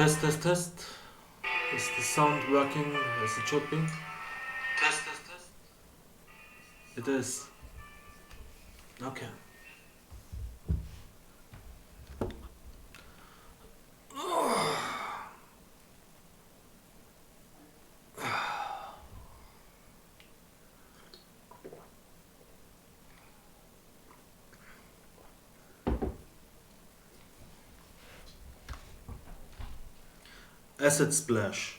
Test, test, test. Is the sound working as it should be? Test, test, test. It is. Okay. Acid splash.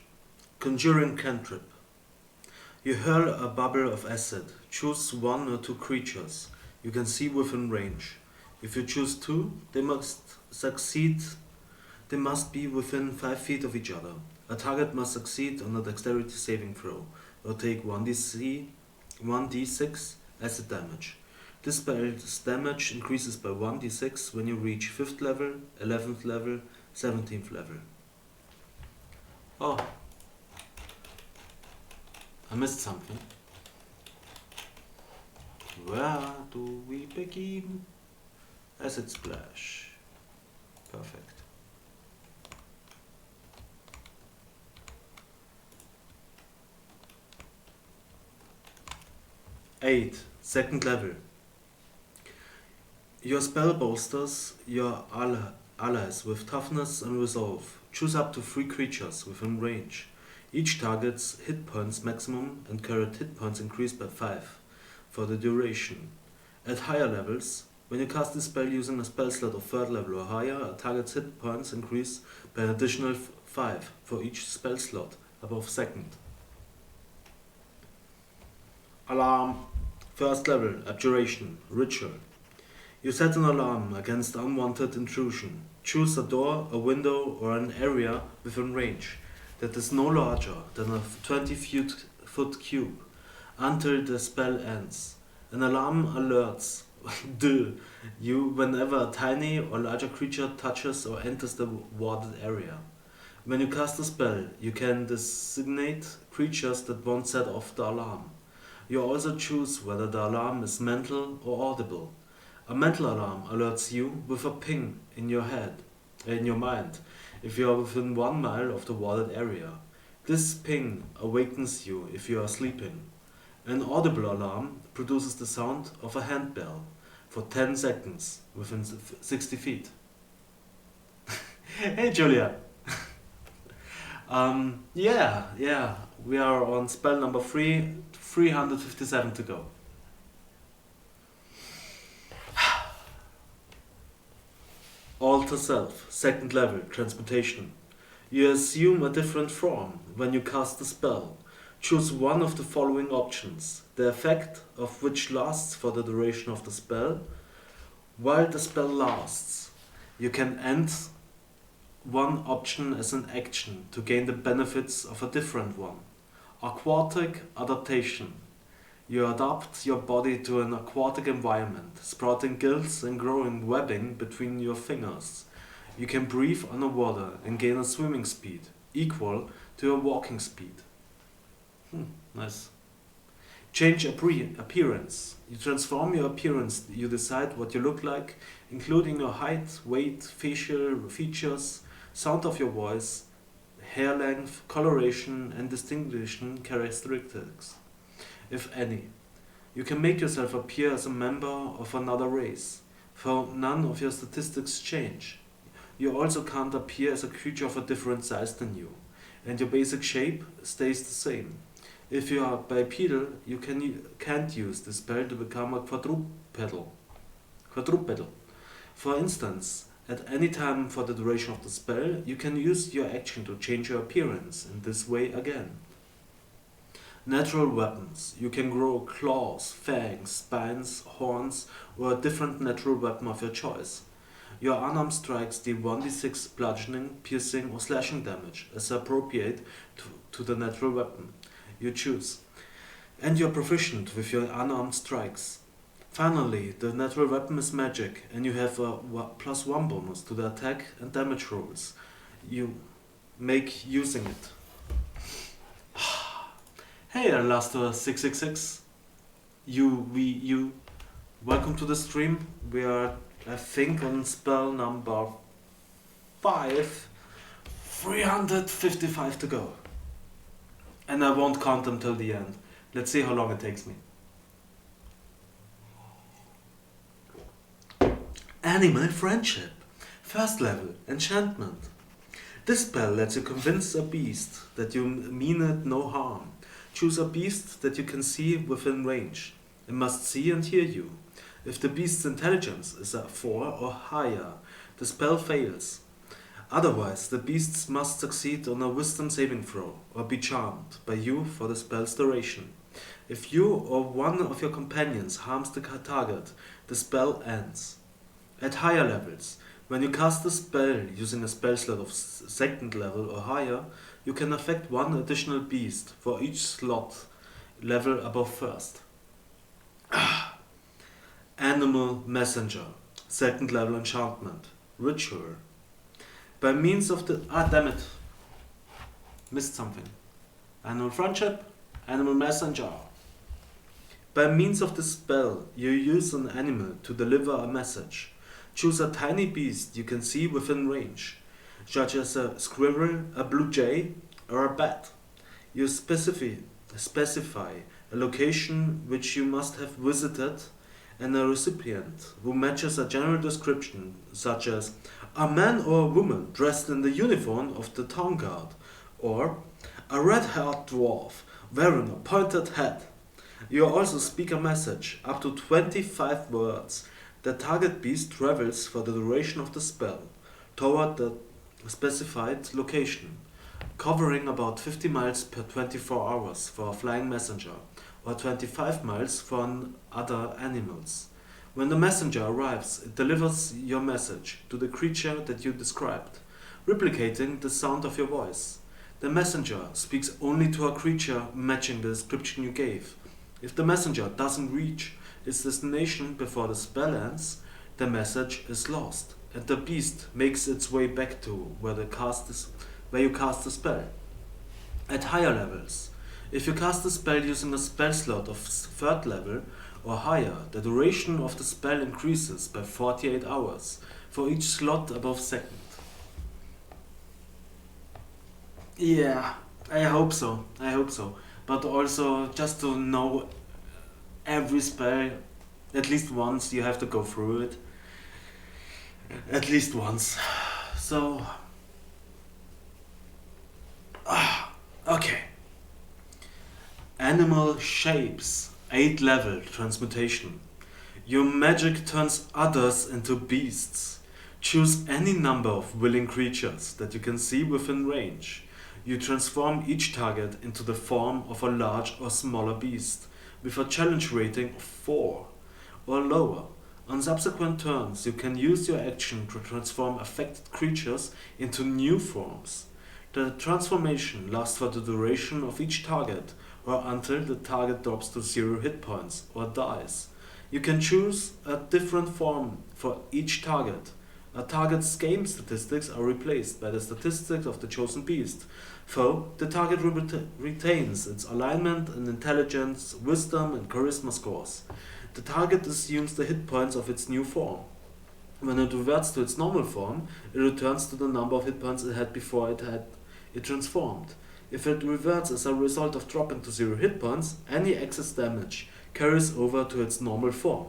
Conjuring cantrip. You hurl a bubble of acid. Choose one or two creatures you can see within range. If you choose two, they must succeed. They must be within 5 feet of each other. A target must succeed on a dexterity saving throw or take 1d6 acid damage. This spell's damage increases by 1d6 when you reach 5th level, 11th level, 17th level. Oh, I missed something. Where do we begin? Acid splash. Perfect. 8. Second level. Your spell bolsters your allies with toughness and resolve. Choose up to 3 creatures within range. Each target's hit points maximum and current hit points increase by 5 for the duration. At higher levels, when you cast this spell using a spell slot of 3rd level or higher, a target's hit points increase by an additional 5 for each spell slot above 2nd. Alarm. 1st level, Abjuration, Ritual. You set an alarm against unwanted intrusion. Choose a door, a window, or an area within range that is no larger than a 20-foot cube until the spell ends. An alarm alerts you whenever a tiny or larger creature touches or enters the warded area. When you cast a spell, you can designate creatures that won't set off the alarm. You also choose whether the alarm is mental or audible. A mental alarm alerts you with a ping in your mind, if you are within 1 mile of the warded area. This ping awakens you if you are sleeping. An audible alarm produces the sound of a handbell for 10 seconds within 60 feet. Hey Julia! Yeah, we are on spell number 3, 357 to go. Alter Self, 2nd level, Transmutation. You assume a different form when you cast the spell. Choose one of the following options, the effect of which lasts for the duration of the spell. While the spell lasts, you can end one option as an action to gain the benefits of a different one. Aquatic Adaptation. You adapt your body to an aquatic environment, sprouting gills and growing webbing between your fingers. You can breathe underwater and gain a swimming speed equal to your walking speed. Nice. Change appearance. You transform your appearance. You decide what you look like, including your height, weight, facial features, sound of your voice, hair length, coloration, and distinguishing characteristics, if any. You can make yourself appear as a member of another race, for none of your statistics change. You also can't appear as a creature of a different size than you, and your basic shape stays the same. If you are bipedal, you can't use this spell to become a quadrupedal. For instance, at any time for the duration of the spell, you can use your action to change your appearance in this way again. Natural weapons. You can grow claws, fangs, spines, horns, or a different natural weapon of your choice. Your unarmed strikes deal 1d6 bludgeoning, piercing, or slashing damage, as appropriate to the natural weapon you choose. And you're proficient with your unarmed strikes. Finally, the natural weapon is magic, and you have a +1 bonus to the attack and damage rolls you make using it. Hey, Alastair666. You. Welcome to the stream. We are, I think, on spell number 5. 355 to go. And I won't count them till the end. Let's see how long it takes me. Animal Friendship. First level, Enchantment. This spell lets you convince a beast that you mean it no harm. Choose a beast that you can see within range. It must see and hear you. If the beast's intelligence is a 4 or higher, the spell fails. Otherwise, the beasts must succeed on a wisdom saving throw or be charmed by you for the spell's duration. If you or one of your companions harms the target, the spell ends. At higher levels, when you cast a spell using a spell slot of second level or higher, you can affect one additional beast for each slot level above first. Animal Messenger, second level enchantment, Ritual. By means of the... damn it. Missed something. Animal Friendship, Animal Messenger. By means of the spell, you use an animal to deliver a message. Choose a tiny beast you can see within range, such as a squirrel, a blue jay, or a bat. You specify a location which you must have visited and a recipient who matches a general description, such as a man or a woman dressed in the uniform of the town guard, or a red-haired dwarf wearing a pointed hat. You also speak a message, up to 25 words. The target beast travels for the duration of the spell toward the specified location, covering about 50 miles per 24 hours for a flying messenger, or 25 miles for other animals. When the messenger arrives, it delivers your message to the creature that you described, replicating the sound of your voice. The messenger speaks only to a creature matching the description you gave. If the messenger doesn't reach its destination before the spell ends, the message is lost, and the beast makes its way back to where you cast the spell. At higher levels, if you cast the spell using a spell slot of third level or higher, the duration of the spell increases by 48 hours for each slot above second. Yeah, I hope so. But also, just to know every spell, at least once, you have to go through it. At least once. So... okay. Animal Shapes, 8th level, Transmutation. Your magic turns others into beasts. Choose any number of willing creatures that you can see within range. You transform each target into the form of a large or smaller beast, with a challenge rating of 4 or lower. On subsequent turns, you can use your action to transform affected creatures into new forms. The transformation lasts for the duration of each target, or until the target drops to 0 hit points or dies. You can choose a different form for each target. A target's game statistics are replaced by the statistics of the chosen beast, though the target retains its alignment and intelligence, wisdom and charisma scores. The target assumes the hit points of its new form. When it reverts to its normal form, it returns to the number of hit points it had before it transformed. If it reverts as a result of dropping to 0 hit points, any excess damage carries over to its normal form.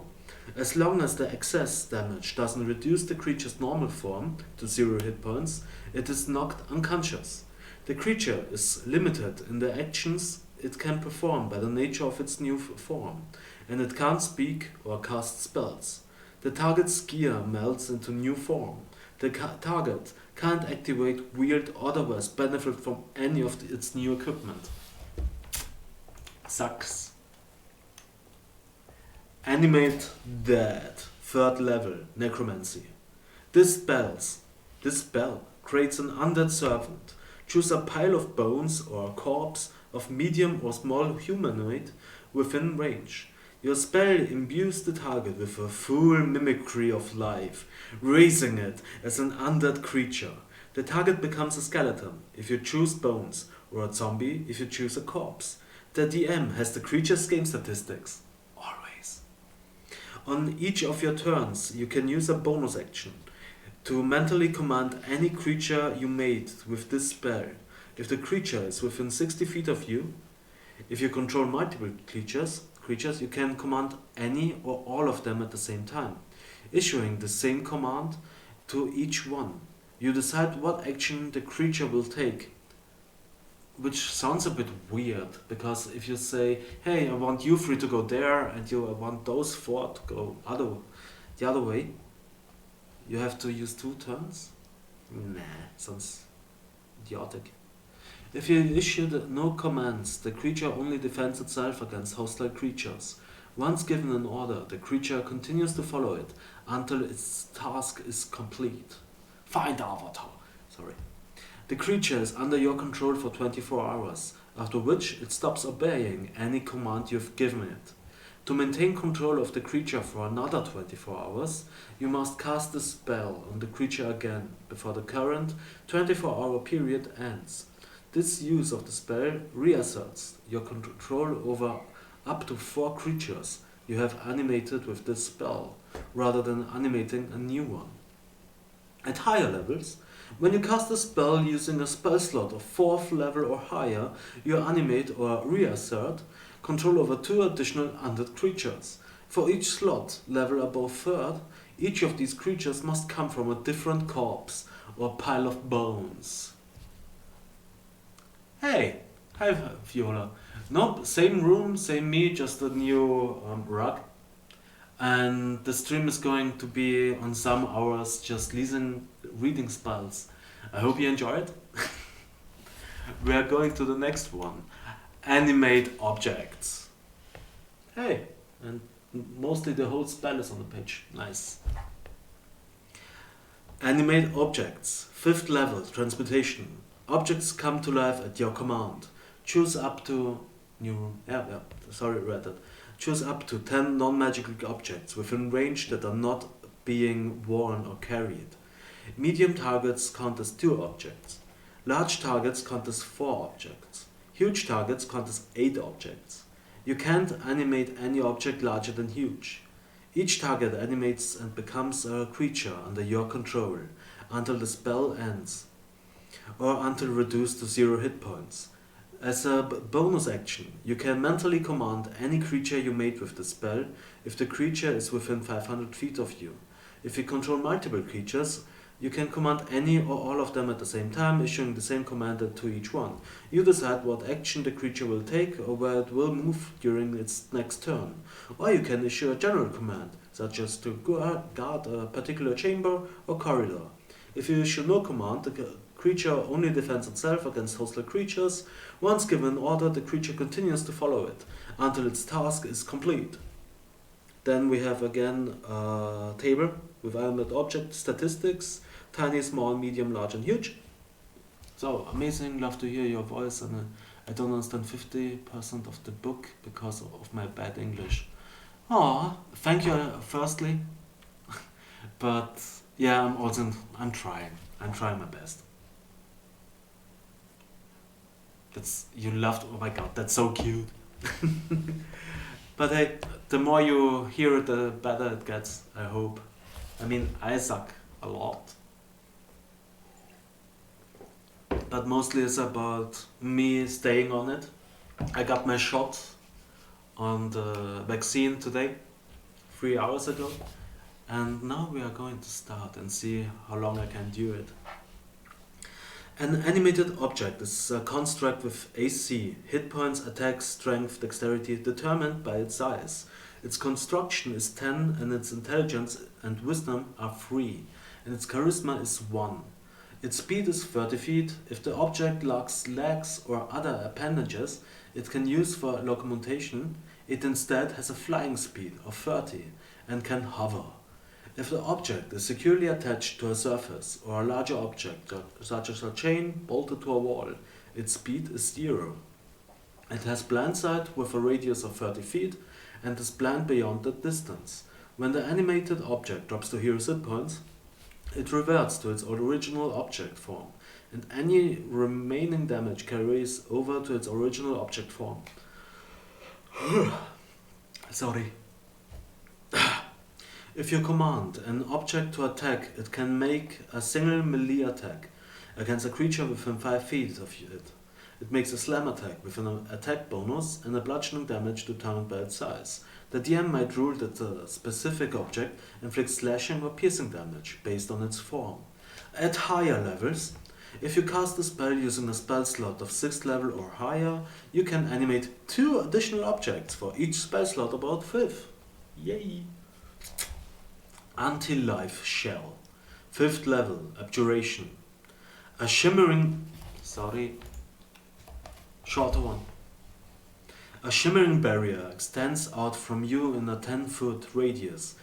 As long as the excess damage doesn't reduce the creature's normal form to 0 hit points, it is knocked unconscious. The creature is limited in the actions it can perform by the nature of its new form, and it can't speak or cast spells. The target's gear melts into new form. The target can't activate, wield, or otherwise benefit from any of its new equipment. Sucks. Animate Dead, 3rd level, Necromancy. This spell creates an undead servant. Choose a pile of bones or a corpse of medium or small humanoid within range. Your spell imbues the target with a full mimicry of life, raising it as an undead creature. The target becomes a skeleton if you choose bones, or a zombie if you choose a corpse. The DM has the creature's game statistics. Always. On each of your turns, you can use a bonus action. To mentally command any creature you made with this spell. If the creature is within 60 feet of you, if you control multiple creatures, you can command any or all of them at the same time, issuing the same command to each one. You decide what action the creature will take, which sounds a bit weird, because if you say, hey, I want you three to go there, and I want those four to go the other way, you have to use 2 turns? Nah, sounds idiotic. If you issue no commands, the creature only defends itself against hostile creatures. Once given an order, the creature continues to follow it until its task is complete. Find avatar. Sorry. The creature is under your control for 24 hours, after which it stops obeying any command you've given it. To maintain control of the creature for another 24 hours, you must cast the spell on the creature again before the current 24-hour period ends. This use of the spell reasserts your control over up to 4 creatures you have animated with this spell, rather than animating a new one. At higher levels, when you cast a spell using a spell slot of 4th level or higher, you animate or reassert control over 2 additional undead creatures. For each slot level above 3rd, each of these creatures must come from a different corpse or pile of bones. Hey! Hi Viola. Nope, same room, same me, just a new rug. And the stream is going to be on some hours just reading spells. I hope you enjoy it. We are going to the next one. Animate objects. Hey, and mostly the whole spell is on the page. Nice. Animate objects. 5th level, transmutation. Objects come to life at your command. Choose up to Choose up to 10 non-magical objects within range that are not being worn or carried. Medium targets count as 2 objects. Large targets count as 4 objects. Huge targets count as 8 objects. You can't animate any object larger than huge. Each target animates and becomes a creature under your control until the spell ends, or until reduced to 0 hit points. As a bonus action, you can mentally command any creature you made with the spell if the creature is within 500 feet of you. If you control multiple creatures, you can command any or all of them at the same time, issuing the same command to each one. You decide what action the creature will take or where it will move during its next turn. Or you can issue a general command, such as to guard a particular chamber or corridor. If you issue no command, the creature only defends itself against hostile creatures. Once given an order, the creature continues to follow it until its task is complete. Then we have again a table with animate object statistics: tiny, small, medium, large, and huge. So amazing, love to hear your voice, and I don't understand 50% of the book because of my bad English. Aw, thank you firstly, but yeah, I'm trying my best. You loved, oh my god, that's so cute. But hey, the more you hear it, the better it gets, I hope. I mean, I suck a lot. But mostly it's about me staying on it. I got my shot on the vaccine today, 3 hours ago. And now we are going to start and see how long I can do it. An animated object is a construct with AC, hit points, attack, strength, dexterity, determined by its size. Its construction is 10 and its intelligence and wisdom are 3, and its charisma is 1. Its speed is 30 feet. If the object lacks legs or other appendages it can use for locomotion, it instead has a flying speed of 30 and can hover. If the object is securely attached to a surface or a larger object, such as a chain bolted to a wall, its speed is 0. It has blind sight with a radius of 30 feet and is blind beyond that distance. When the animated object drops to 0 hit points, it reverts to its original object form, and any remaining damage carries over to its original object form. Sorry. If you command an object to attack, it can make a single melee attack against a creature within 5 feet of it. It makes a slam attack with an attack bonus and a bludgeoning damage determined by its size. The DM might rule that the specific object inflicts slashing or piercing damage based on its form. At higher levels, if you cast a spell using a spell slot of 6th level or higher, you can animate 2 additional objects for each spell slot above 5th. Yay! Anti-life shell. 5th level, abjuration. A shimmering... shorter one. A shimmering barrier extends out from you in a 10-foot radius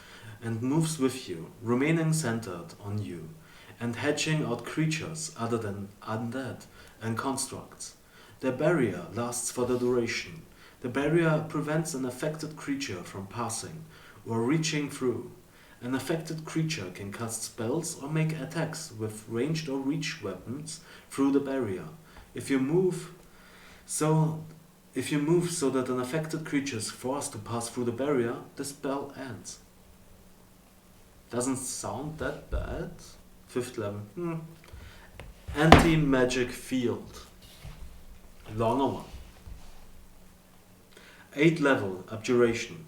and moves with you, remaining centered on you, and hedging out creatures other than undead and constructs. The barrier lasts for the duration. The barrier prevents an affected creature from passing or reaching through. An affected creature can cast spells or make attacks with ranged or reach weapons through the barrier. If you move so that an affected creature is forced to pass through the barrier, the spell ends. Doesn't sound that bad. 5th level. Anti-magic field. Longer one. 8th level, abjuration.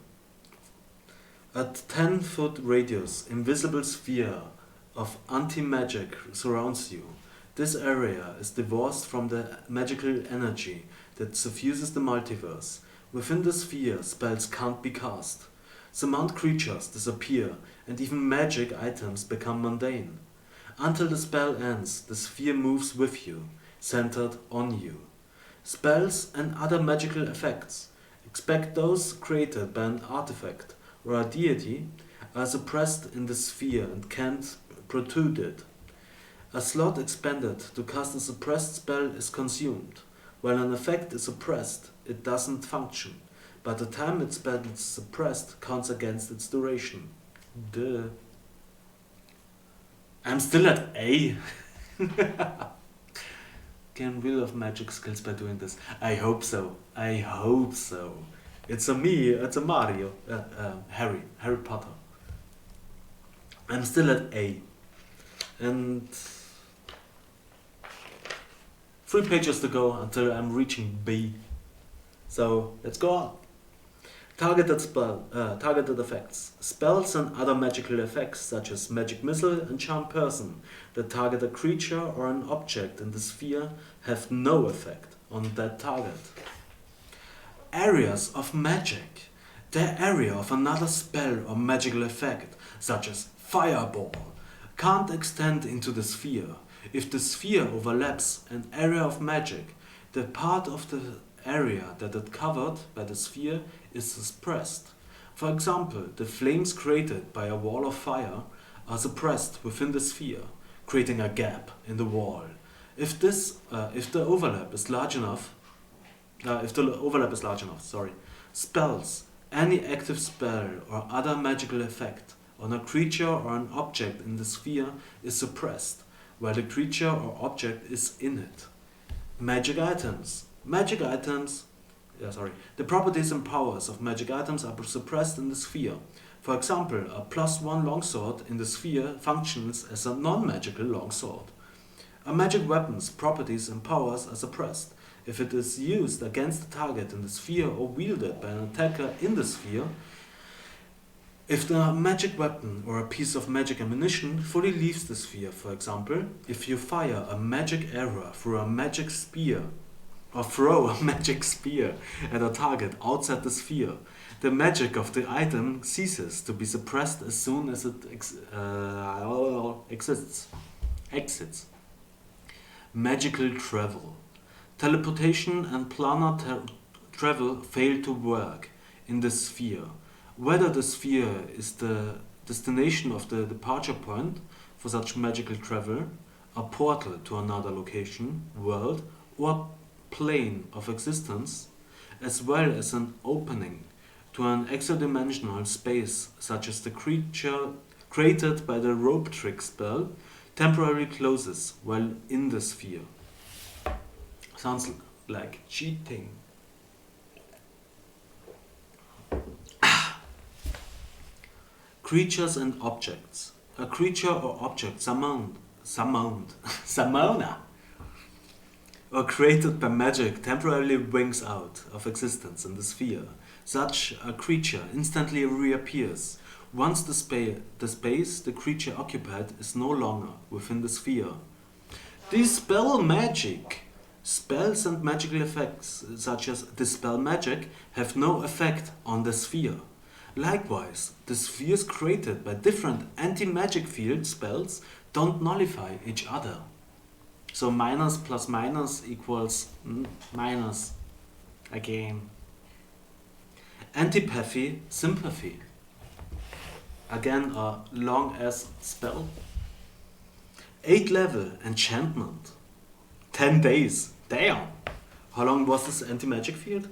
A 10-foot radius, invisible sphere of anti-magic surrounds you. This area is divorced from the magical energy that suffuses the multiverse. Within the sphere, spells can't be cast. Summoned creatures disappear, and even magic items become mundane. Until the spell ends, the sphere moves with you, centered on you. Spells and other magical effects, except those created by an artifact or a deity, are suppressed in the sphere and can't protrude it. A slot expended to cast a suppressed spell is consumed. While an effect is suppressed, it doesn't function, but the time its spell is suppressed counts against its duration. Duh. I'm still at A. Can Wheel of Magic skills by doing this? I hope so. I hope so. It's a me, it's a Mario. Harry Potter. I'm still at A. And 3 pages to go until I'm reaching B. So let's go on. Targeted effects. Spells and other magical effects such as Magic Missile and Charm Person that target a creature or an object in the sphere have no effect on that target. Areas of magic. The area of another spell or magical effect, such as Fireball, can't extend into the sphere. If the sphere overlaps an area of magic, the part of the area that is covered by the sphere is suppressed. For example, the flames created by a wall of fire are suppressed within the sphere, creating a gap in the wall. If the overlap is large enough, spells, any active spell or other magical effect on a creature or an object in the sphere is suppressed, while the creature or object is in it. Magic items. The properties and powers of magic items are suppressed in the sphere. For example, a +1 longsword in the sphere functions as a non-magical longsword. A magic weapon's properties and powers are suppressed if it is used against a target in the sphere or wielded by an attacker in the sphere. If the magic weapon or a piece of magic ammunition fully leaves the sphere, for example, if you fire a magic arrow through a magic spear or throw a magic spear at a target outside the sphere, the magic of the item ceases to be suppressed as soon as it exits. Magical travel. Teleportation and planar travel fail to work in the sphere. Whether the sphere is the destination of the departure point for such magical travel, a portal to another location, world, or plane of existence, as well as an opening to an exodimensional space such as the creature created by the rope trick spell, temporarily closes while in the sphere. Sounds like cheating. Creatures and objects. A creature or object summoned, or created by magic temporarily winks out of existence in the sphere. Such a creature instantly reappears once the space the creature occupied is no longer within the sphere. Dispel magic. Spells and magical effects, such as dispel magic, have no effect on the sphere. Likewise, the spheres created by different anti-magic field spells don't nullify each other. So minus plus minus equals minus again. Antipathy, sympathy. Again a long as spell. 8 level enchantment. 10 days. Damn! How long was this anti-magic field?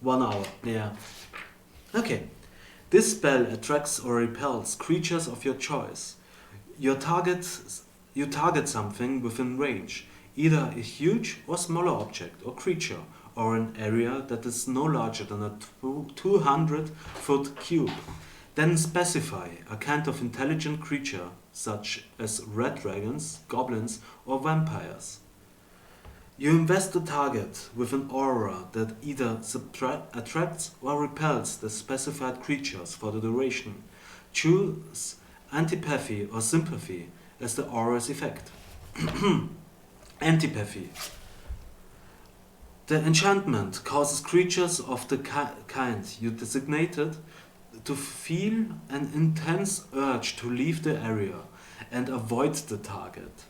1 hour. Yeah. Okay. This spell attracts or repels creatures of your choice. You target something within range, either a huge or smaller object or creature, or an area that is no larger than a 200-foot cube. Then specify a kind of intelligent creature, such as red dragons, goblins, or vampires. You invest the target with an aura that either attracts or repels the specified creatures for the duration. Choose antipathy or sympathy as the aura's effect. Antipathy. The enchantment causes creatures of the kind you designated to feel an intense urge to leave the area and avoid the target.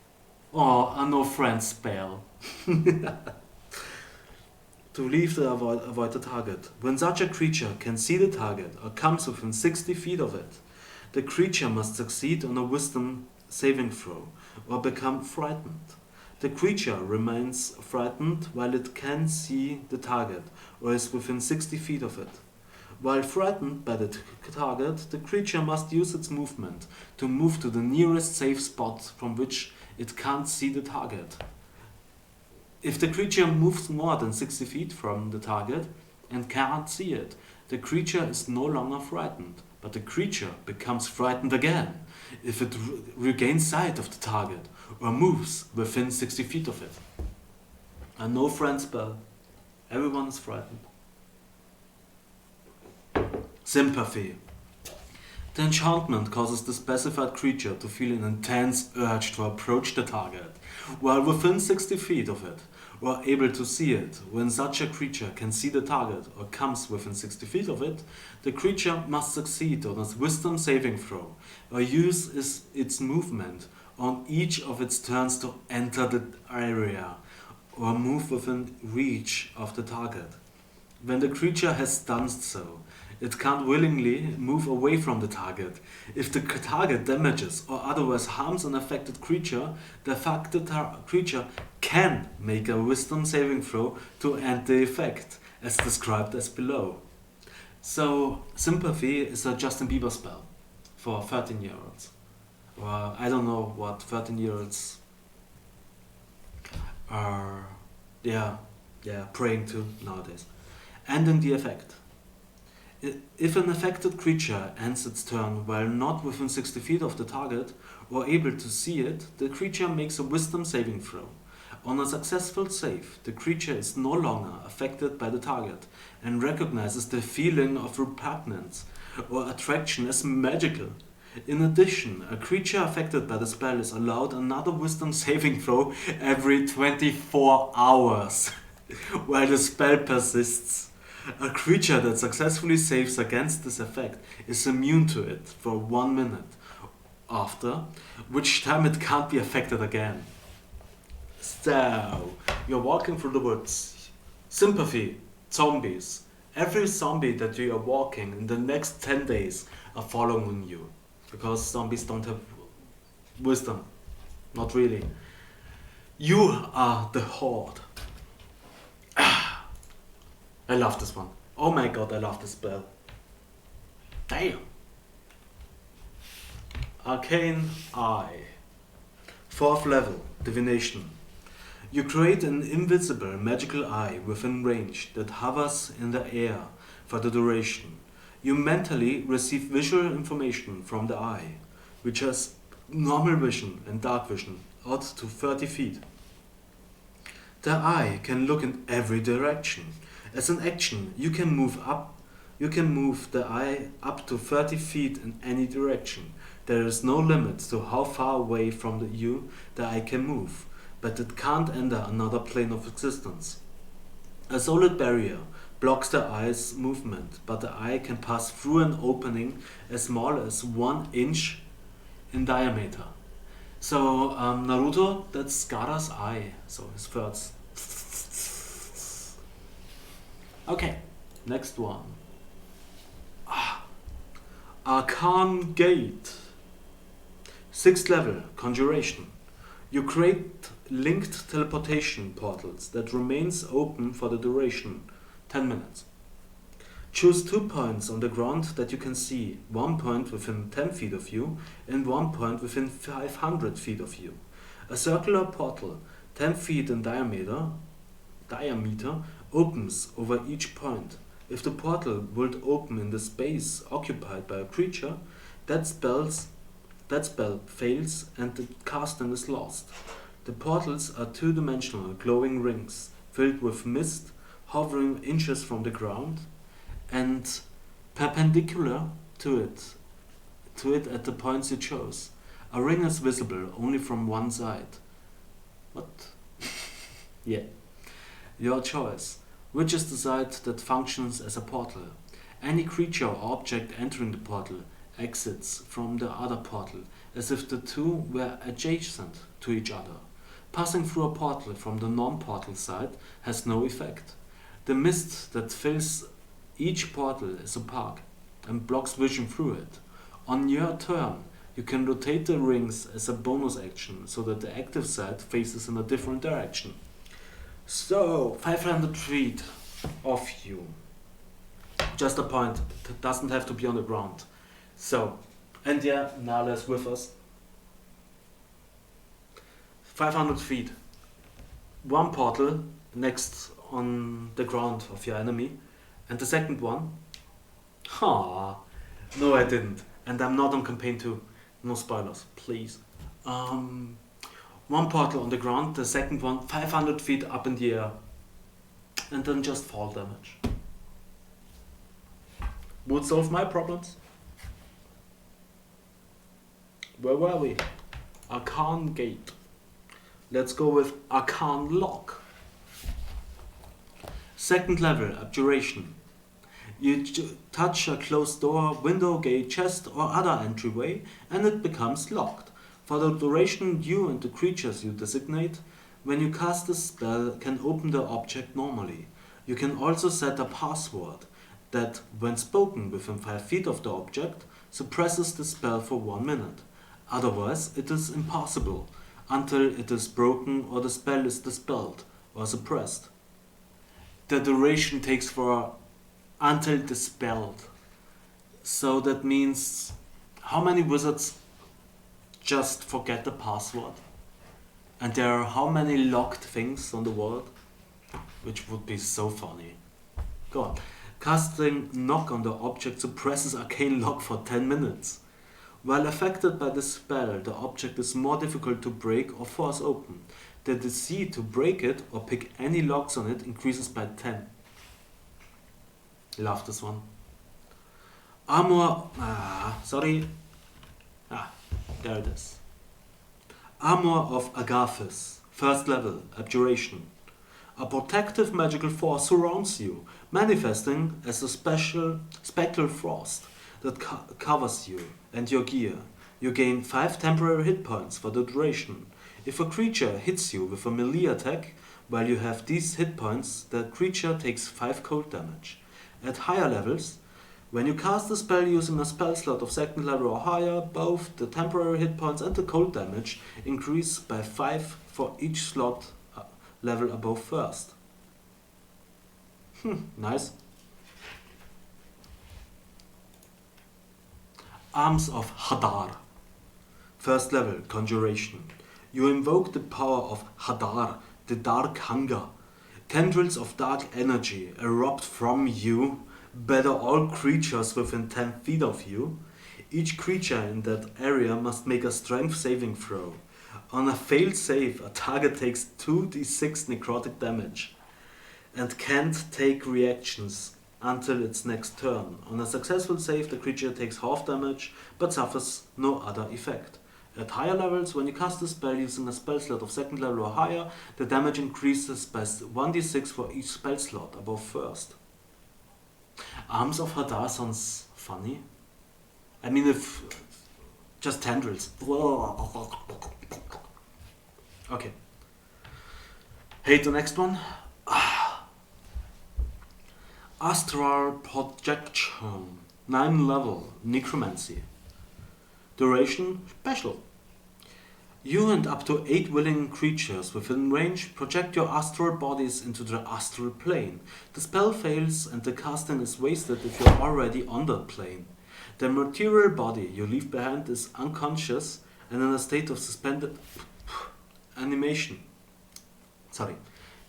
Oh, a no friend spell. To leave the avoid the target. When such a creature can see the target or comes within 60 feet of it, the creature must succeed on a wisdom saving throw or become frightened. The creature remains frightened while it can see the target or is within 60 feet of it. While frightened by the target, the creature must use its movement to move to the nearest safe spot from which it can't see the target. If the creature moves more than 60 feet from the target and can't see it, the creature is no longer frightened, but the creature becomes frightened again if it regains sight of the target or moves within 60 feet of it. A no friend spell. Everyone is frightened. Sympathy. The enchantment causes the specified creature to feel an intense urge to approach the target, while within 60 feet of it, or able to see it. When such a creature can see the target or comes within 60 feet of it, the creature must succeed on a wisdom saving throw, or use its movement on each of its turns to enter the area, or move within reach of the target. When the creature has done so, it can't willingly move away from the target. If the target damages or otherwise harms an affected creature, the affected creature can make a wisdom saving throw to end the effect, as described as below. So, sympathy is a Justin Bieber spell for 13-year-olds. Well, I don't know what 13-year-olds are praying to nowadays. Ending the effect. If an affected creature ends its turn while not within 60 feet of the target or able to see it, the creature makes a wisdom saving throw. On a successful save, the creature is no longer affected by the target and recognizes the feeling of repugnance or attraction as magical. In addition, a creature affected by the spell is allowed another wisdom saving throw every 24 hours while the spell persists. A creature that successfully saves against this effect is immune to it for 1 minute, after which time it can't be affected again. So, you're walking through the woods. Sympathy, zombies. Every zombie that you are walking in the next 10 days are following you. Because zombies don't have wisdom. Not really. You are the horde. I love this one. Oh my god, I love this spell. Damn. Arcane Eye. 4th level, Divination. You create an invisible magical eye within range that hovers in the air for the duration. You mentally receive visual information from the eye, which has normal vision and dark vision out to 30 feet. The eye can look in every direction. As an action, you can move the eye up to 30 feet in any direction. There is no limit to how far away from you the eye can move, but it can't enter another plane of existence. A solid barrier blocks the eye's movement, but the eye can pass through an opening as small as 1 inch in diameter. So Naruto, that's Gaara's eye, so his thirds. Okay, next one. Arcane Gate. 6th level, Conjuration. You create linked teleportation portals that remains open for the duration, 10 minutes. Choose 2 points on the ground that you can see, 1 point within 10 feet of you and 1 point within 500 feet of you. A circular portal, 10 feet in diameter, opens over each point. If the portal would open in the space occupied by a creature, that spell fails and the casting is lost. The portals are 2-dimensional glowing rings filled with mist hovering inches from the ground and perpendicular to it at the points you chose. A ring is visible only from one side. What? Yeah. Your choice. Which is the side that functions as a portal? Any creature or object entering the portal exits from the other portal as if the two were adjacent to each other. Passing through a portal from the non-portal side has no effect. The mist that fills each portal is opaque and blocks vision through it. On your turn, you can rotate the rings as a bonus action so that the active side faces in a different direction. So, 500 feet of you. Just a point. It doesn't have to be on the ground. So, and yeah, Nala is with us. 500 feet. 1 portal next on the ground of your enemy. And the second one. No, I didn't. And I'm not on campaign 2. No spoilers, please. 1 portal on the ground, the second one 500 feet up in the air. And then just fall damage. Would solve my problems. Where were we? Arcane Gate. Let's go with Arcane Lock. 2nd level, Abjuration. You touch a closed door, window, gate, chest or other entryway and it becomes locked. For the duration, you and the creatures you designate when you cast a spell can open the object normally. You can also set a password that, when spoken within 5 feet of the object, suppresses the spell for 1 minute. Otherwise, it is impossible until it is broken or the spell is dispelled or suppressed. The duration takes for until dispelled. So that means how many wizards just forget the password? And there are how many locked things on the world? Which would be so funny. Go on. Casting Knock on the object suppresses Arcane Lock for 10 minutes. While affected by the spell, the object is more difficult to break or force open. The DC to break it or pick any locks on it increases by 10. Love this one. Armor... there it is. Armor of Agathis. 1st level, Abjuration. A protective magical force surrounds you, manifesting as a spectral frost that covers you and your gear. You gain 5 temporary hit points for the duration. If a creature hits you with a melee attack, while you have these hit points, the creature takes 5 cold damage. At higher levels, when you cast a spell using a spell slot of 2nd level or higher, both the temporary hit points and the cold damage increase by 5 for each slot level above 1st. Nice. Arms of Hadar. 1st level, Conjuration. You invoke the power of Hadar, the dark hunger. Tendrils of dark energy erupt from you, Better all creatures within 10 feet of you. Each creature in that area must make a strength saving throw. On a failed save, a target takes 2d6 necrotic damage and can't take reactions until its next turn. On a successful save, the creature takes half damage but suffers no other effect. At higher levels, when you cast a spell using a spell slot of second level or higher, the damage increases by 1d6 for each spell slot above first. Arms of Hadar sounds funny. I mean, if just tendrils. Okay. Hate the next one. Astral Projection. 9 level. Necromancy. Duration special. You and up to 8 willing creatures within range project your astral bodies into the astral plane. The spell fails and the casting is wasted if you're already on that plane. The material body you leave behind is unconscious and in a state of suspended animation.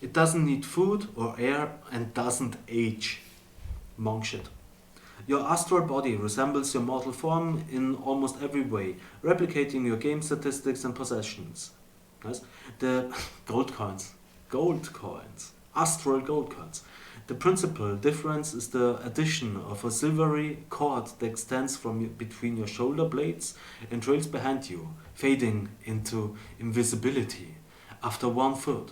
It doesn't need food or air and doesn't age. Monk shit. Your astral body resembles your mortal form in almost every way, replicating your game statistics and possessions. Nice. The gold coins. Astral gold coins. The principal difference is the addition of a silvery cord that extends from between your shoulder blades and trails behind you, fading into invisibility after 1 foot.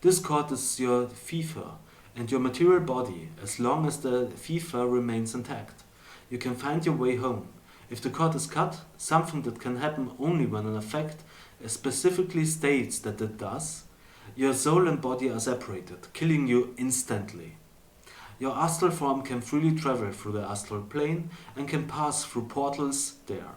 This cord is your FIFA and your material body as long as the FIFA remains intact. You can find your way home. If the cord is cut, something that can happen only when an effect specifically states that it does, your soul and body are separated, killing you instantly. Your astral form can freely travel through the astral plane and can pass through portals there,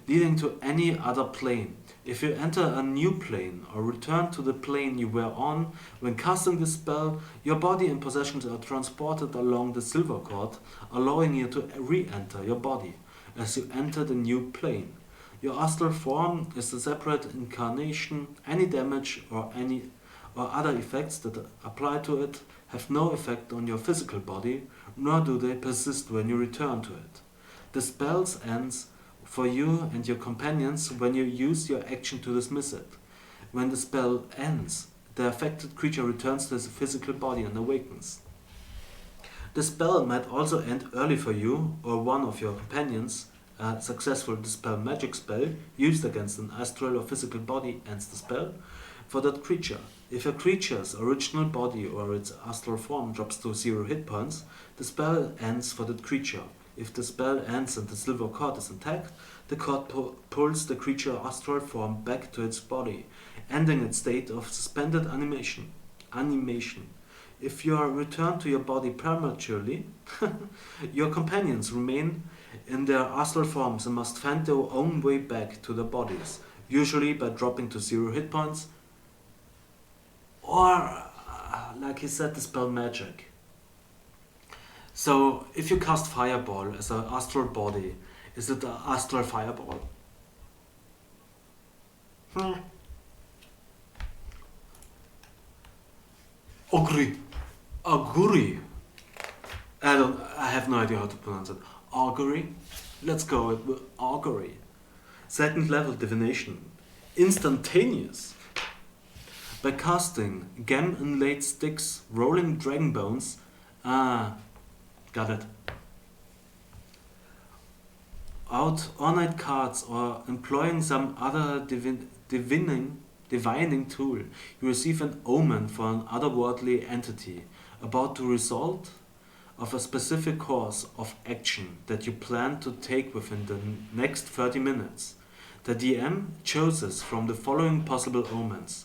leading to any other plane. If you enter a new plane or return to the plane you were on when casting this spell, your body and possessions are transported along the silver cord, allowing you to re-enter your body as you enter the new plane. Your astral form is a separate incarnation. Any damage or other effects that apply to it have no effect on your physical body, nor do they persist when you return to it. The spell ends for you and your companions when you use your action to dismiss it. When the spell ends, the affected creature returns to his physical body and awakens. The spell might also end early for you or one of your companions. A successful dispel magic spell used against an astral or physical body ends the spell for that creature. If a creature's original body or its astral form drops to 0 hit points, the spell ends for that creature. If the spell ends and the silver cord is intact, the cord pulls the creature's astral form back to its body, ending its state of suspended animation. If you are returned to your body prematurely, your companions remain in their astral forms and must find their own way back to their bodies, usually by dropping to 0 hit points, or, like he said, dispel magic. So, if you cast Fireball as an astral body, is it an astral fireball? Augury. I have no idea how to pronounce it. Augury? Let's go with augury. 2nd level divination. Instantaneous. By casting gem inlaid sticks, rolling dragon bones. Got it. Out all-night cards or employing some other divining tool, you receive an omen for an otherworldly entity about the result of a specific course of action that you plan to take within the next 30 minutes. The DM chooses from the following possible omens: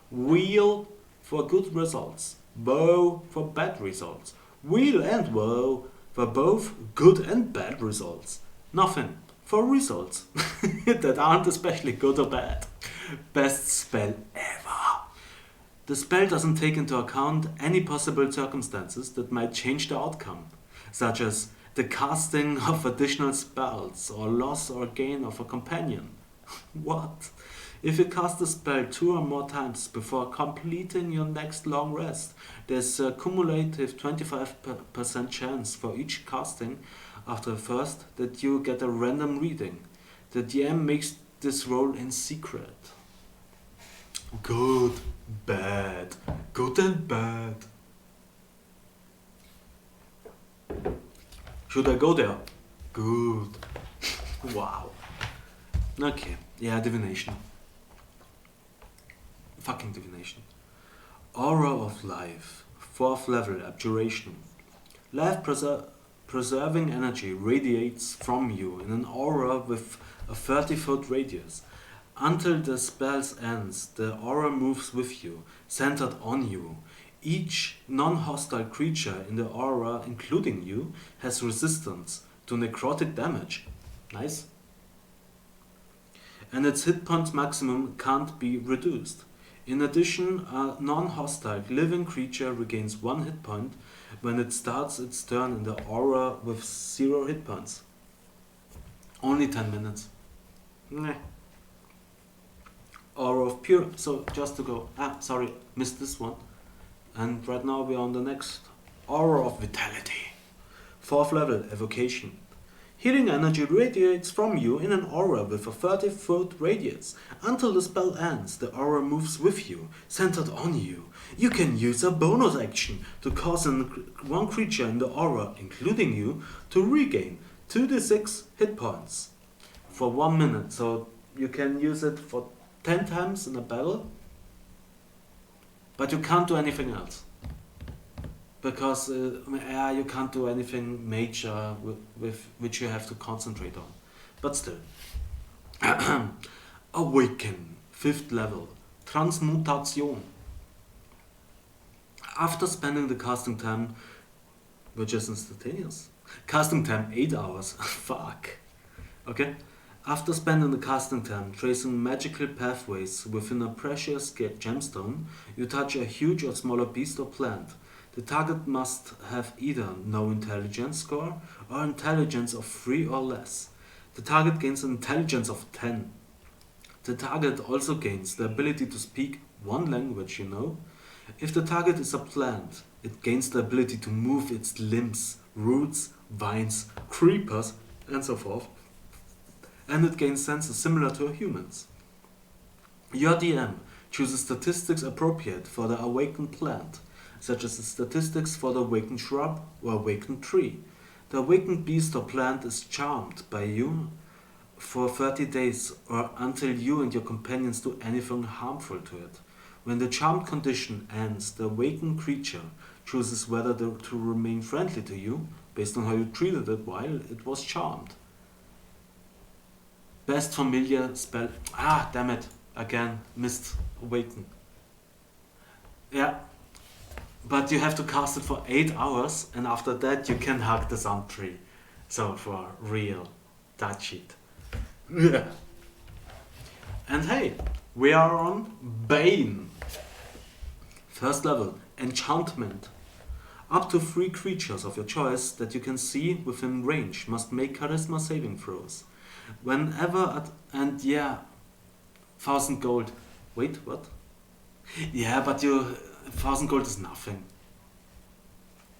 wheel for good results, woe for bad results, wheel and woe for both good and bad results, nothing for results that aren't especially good or bad. Best spell ever. The spell doesn't take into account any possible circumstances that might change the outcome, such as the casting of additional spells or loss or gain of a companion. What? If you cast the spell 2 or more times before completing your next long rest, there's a cumulative 25% chance for each casting after the first that you get a random reading. The DM makes this roll in secret. Good, bad, good and bad. Should I go there? Good. Wow. Okay, yeah, divination. Fucking divination. Aura of life. 4th level, abjuration. Life preserving energy radiates from you in an aura with a 30-foot radius. Until the spell ends, the aura moves with you, centered on you. Each non-hostile creature in the aura, including you, has resistance to necrotic damage. Nice. And its hit point maximum can't be reduced. In addition, a non-hostile living creature regains 1 hit point when it starts its turn in the aura with 0 hit points. Only 10 minutes. Meh. Aura of pure. So just to go. Sorry, missed this one. And right now we're on the next. Aura of vitality. 4th level, evocation. Healing energy radiates from you in an aura with a 30-foot radius. Until the spell ends, the aura moves with you, centered on you. You can use a bonus action to cause one creature in the aura, including you, to regain 2d6 hit points for 1 minute. So you can use it for 10 times in a battle, but you can't do anything else. Because you can't do anything major with which you have to concentrate on. But still. Awaken, 5th level. Transmutation. After spending the casting time, which is instantaneous. Casting time 8 hours. Fuck. Okay? After spending the casting time tracing magical pathways within a precious gemstone, you touch a huge or smaller beast or plant. The target must have either no intelligence score or intelligence of 3 or less. The target gains an intelligence of 10. The target also gains the ability to speak one language you know. If the target is a plant, it gains the ability to move its limbs, roots, vines, creepers, and so forth. And it gains senses similar to a human's. Your DM chooses statistics appropriate for the awakened plant, such as the statistics for the awakened shrub or awakened tree. The awakened beast or plant is charmed by you for 30 days or until you and your companions do anything harmful to it. When the charmed condition ends, the awakened creature chooses whether to remain friendly to you based on how you treated it while it was charmed. Best familiar spell. Damn it. Again, missed awaken. Yeah. But you have to cast it for 8 hours, and after that you can hug the sound tree. So for real, that shit. Yeah. And hey, we are on Bane. 1st level, enchantment. Up to 3 creatures of your choice that you can see within range must make charisma saving throws. Whenever 1000 gold. Wait, what? Yeah, but 1000 gold is nothing.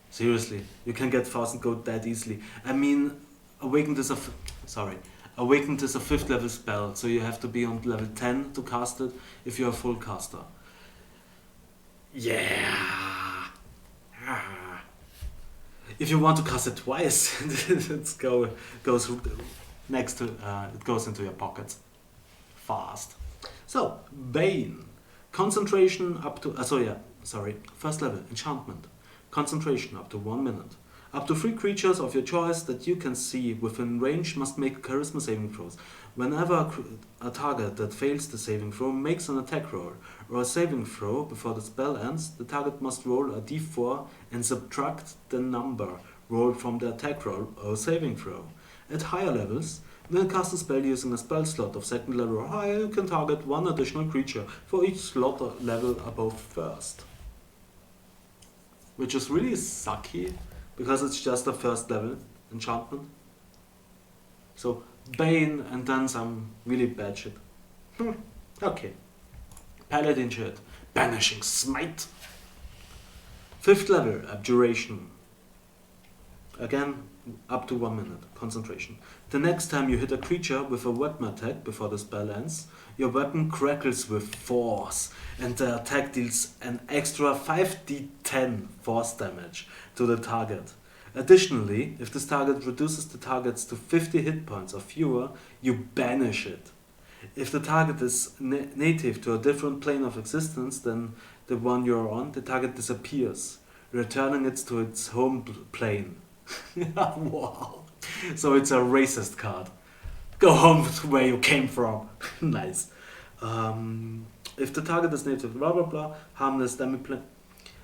Seriously, you can get 1000 gold that easily. I mean, Awakened is a 5th level spell, so you have to be on level 10 to cast it if you're a full caster. Yeah. If you want to cast it twice, it goes next to it goes into your pockets fast. So Bane, concentration up to 1st level enchantment, concentration up to 1 minute. Up to 3 creatures of your choice that you can see within range must make charisma saving throws. Whenever a target that fails the saving throw makes an attack roll or a saving throw before the spell ends, the target must roll a d4 and subtract the number rolled from the attack roll or saving throw. At higher levels, when you cast a spell using a spell slot of 2nd level or higher, you can target 1 additional creature for each slot level above 1st. Which is really sucky, because it's just a 1st level enchantment. So Bane and then some really bad shit. Okay. Paladin shirt. Banishing smite. 5th level, abjuration. Again, up to 1 minute. Concentration. The next time you hit a creature with a weapon attack before the spell ends, your weapon crackles with force and the attack deals an extra 5d10 force damage to the target. Additionally, if this target reduces the targets to 50 hit points or fewer, you banish it. If the target is native to a different plane of existence than the one you're on, the target disappears, returning it to its home plane. Wow. So it's a racist card. Go home to where you came from. Nice. If the target is native, blah blah blah, harmless demiplane.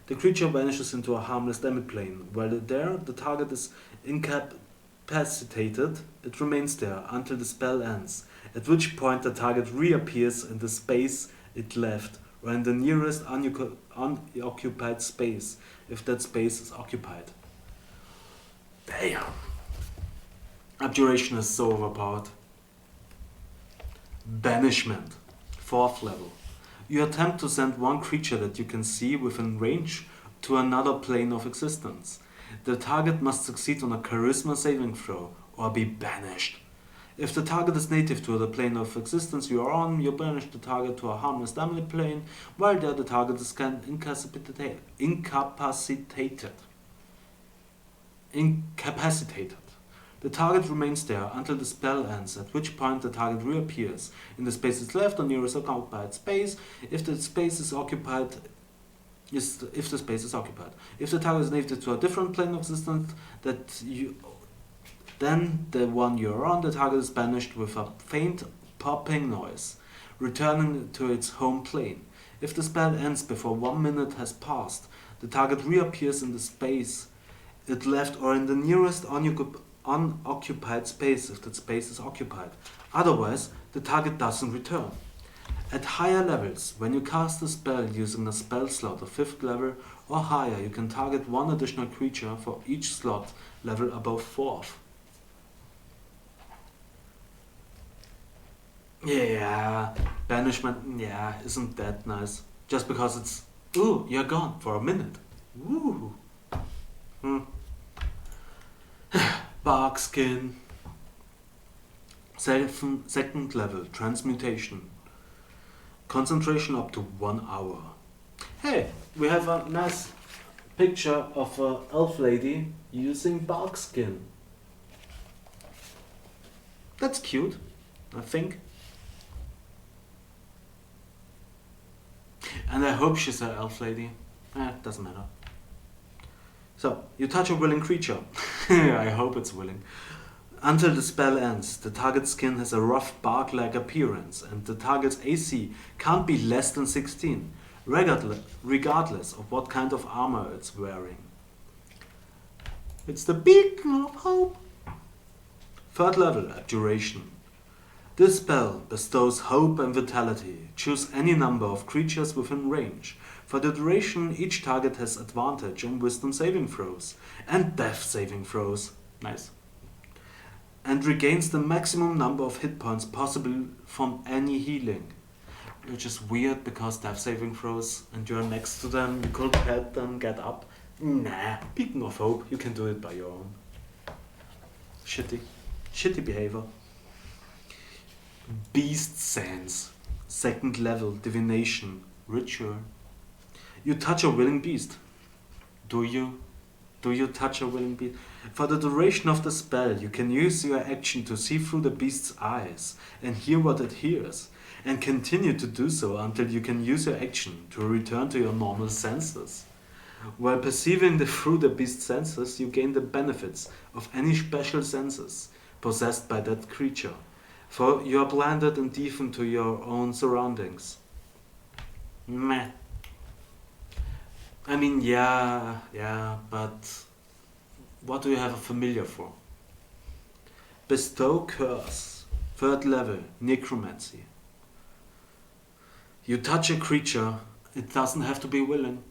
The creature vanishes into a harmless demiplane. While there, the target is incapacitated. It remains there until the spell ends, at which point the target reappears in the space it left, or in the nearest unoccupied space, if that space is occupied. Damn. Abjuration is so overpowered. Banishment. 4th level. You attempt to send one creature that you can see within range to another plane of existence. The target must succeed on a charisma saving throw or be banished. If the target is native to the plane of existence you are on, you banish the target to a harmless demi plane, while there the target is incapacitated. The target remains there until the spell ends, at which point the target reappears in the space it's left or nearest occupied space if the space is occupied. If the space is occupied. If the target is native to a different plane of existence then the one you're on, the target is banished with a faint popping noise, returning to its home plane. If the spell ends before 1 minute has passed, the target reappears in the space it left or in the nearest unoccupied space if that space is occupied. Otherwise, the target doesn't return. At higher levels, when you cast a spell using a spell slot of 5th level or higher, you can target one additional creature for each slot level above 4th. Yeah, banishment, yeah, isn't that nice? Just because it's, ooh, you're gone for a minute. Woo. Bark skin. 2nd level, transmutation. Concentration up to 1 hour. Hey, we have a nice picture of an elf lady using bark skin. That's cute, I think. And I hope she's an elf lady. Doesn't matter. So, you touch a willing creature. I hope it's willing. Until the spell ends, the target's skin has a rough bark-like appearance and the target's AC can't be less than 16, regardless of what kind of armor it's wearing. It's the beacon of hope. 3rd level, abjuration. This spell bestows hope and vitality. Choose any number of creatures within range. For the duration, each target has advantage on wisdom saving throws and death saving throws. Nice. And regains the maximum number of hit points possible from any healing. Which is weird because death saving throws and you're next to them, you could help them get up. Nah, beacon of hope, you can do it by your own. Shitty behavior. Beast Sense. 2nd level, divination, ritual. You touch a willing beast. Do you? Do you touch a willing beast? For the duration of the spell, you can use your action to see through the beast's eyes and hear what it hears, and continue to do so until you can use your action to return to your normal senses. While perceiving through the beast's senses, you gain the benefits of any special senses possessed by that creature, for you are blinded and deafened to your own surroundings. Meh. I mean, yeah, but what do you have a familiar for? Bestow Curse. 3rd level, Necromancy. You touch a creature, it doesn't have to be willing,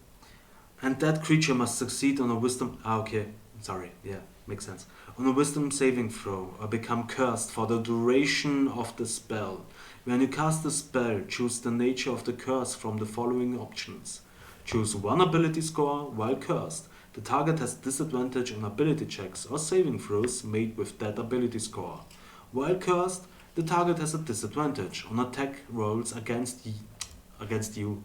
and that creature must succeed on a wisdom... Makes sense. On a wisdom saving throw, or become cursed for the duration of the spell. When you cast the spell, choose the nature of the curse from the following options. Choose one ability score while cursed. The target has disadvantage on ability checks or saving throws made with that ability score. While cursed, the target has a disadvantage on attack rolls against you.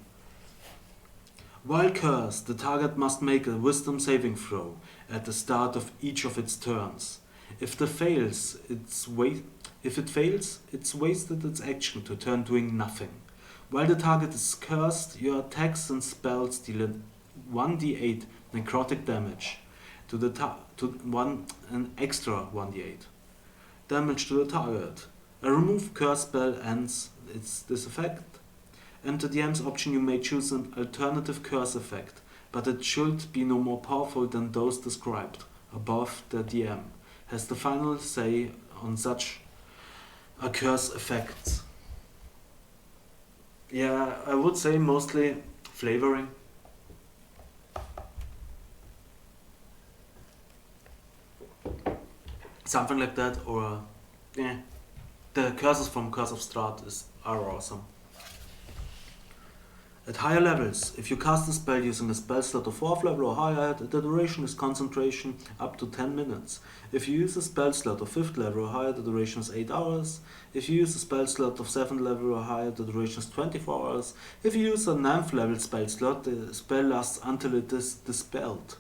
While cursed, the target must make a wisdom saving throw at the start of each of its turns. If it fails, it's wasted its action to turn doing nothing. While the target is cursed, your attacks and spells deal 1d8 necrotic damage an extra 1d8 damage to the target. A remove curse spell ends this effect. And the DM's option, you may choose an alternative curse effect, but it should be no more powerful than those described above. The DM has the final say on such a curse effects. Yeah, I would say mostly flavoring. Something like that, or yeah. The curses from Curse of Strahd are awesome. At higher levels, if you cast a spell using a spell slot of 4th level or higher, the duration is concentration up to 10 minutes. If you use a spell slot of 5th level or higher, the duration is 8 hours. If you use a spell slot of 7th level or higher, the duration is 24 hours. If you use a 9th level spell slot, the spell lasts until it is dispelled.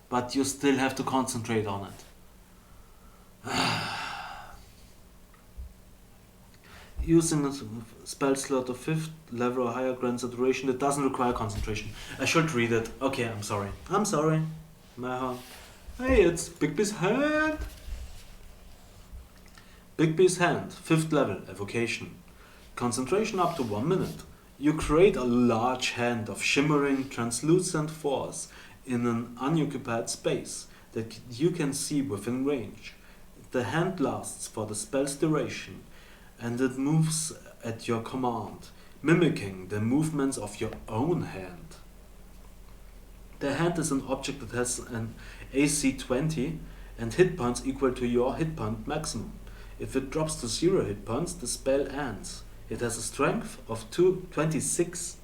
But you still have to concentrate on it. Using a spell slot of 5th level or higher grants a duration that doesn't require concentration. I should read it. Okay, I'm sorry. Mahan. Hey, it's Bigby's hand. Bigby's hand, 5th level, evocation. Concentration up to 1 minute. You create a large hand of shimmering, translucent force in an unoccupied space that you can see within range. The hand lasts for the spell's duration, and it moves at your command, mimicking the movements of your own hand. The hand is an object that has an AC 20 and hit points equal to your hit point maximum. If it drops to 0 hit points, the spell ends. It has a strength of 26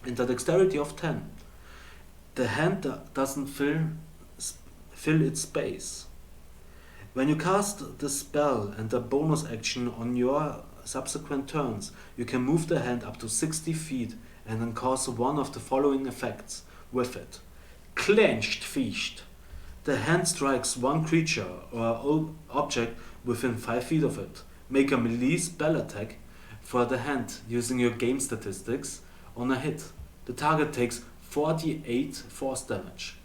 and a dexterity of 10. The hand doesn't fill its space. When you cast the spell and a bonus action on your subsequent turns, you can move the hand up to 60 feet and then cause one of the following effects with it. Clenched Fist. The hand strikes one creature or object within 5 feet of it. Make a melee spell attack for the hand using your game statistics on a hit. The target takes 48 force damage.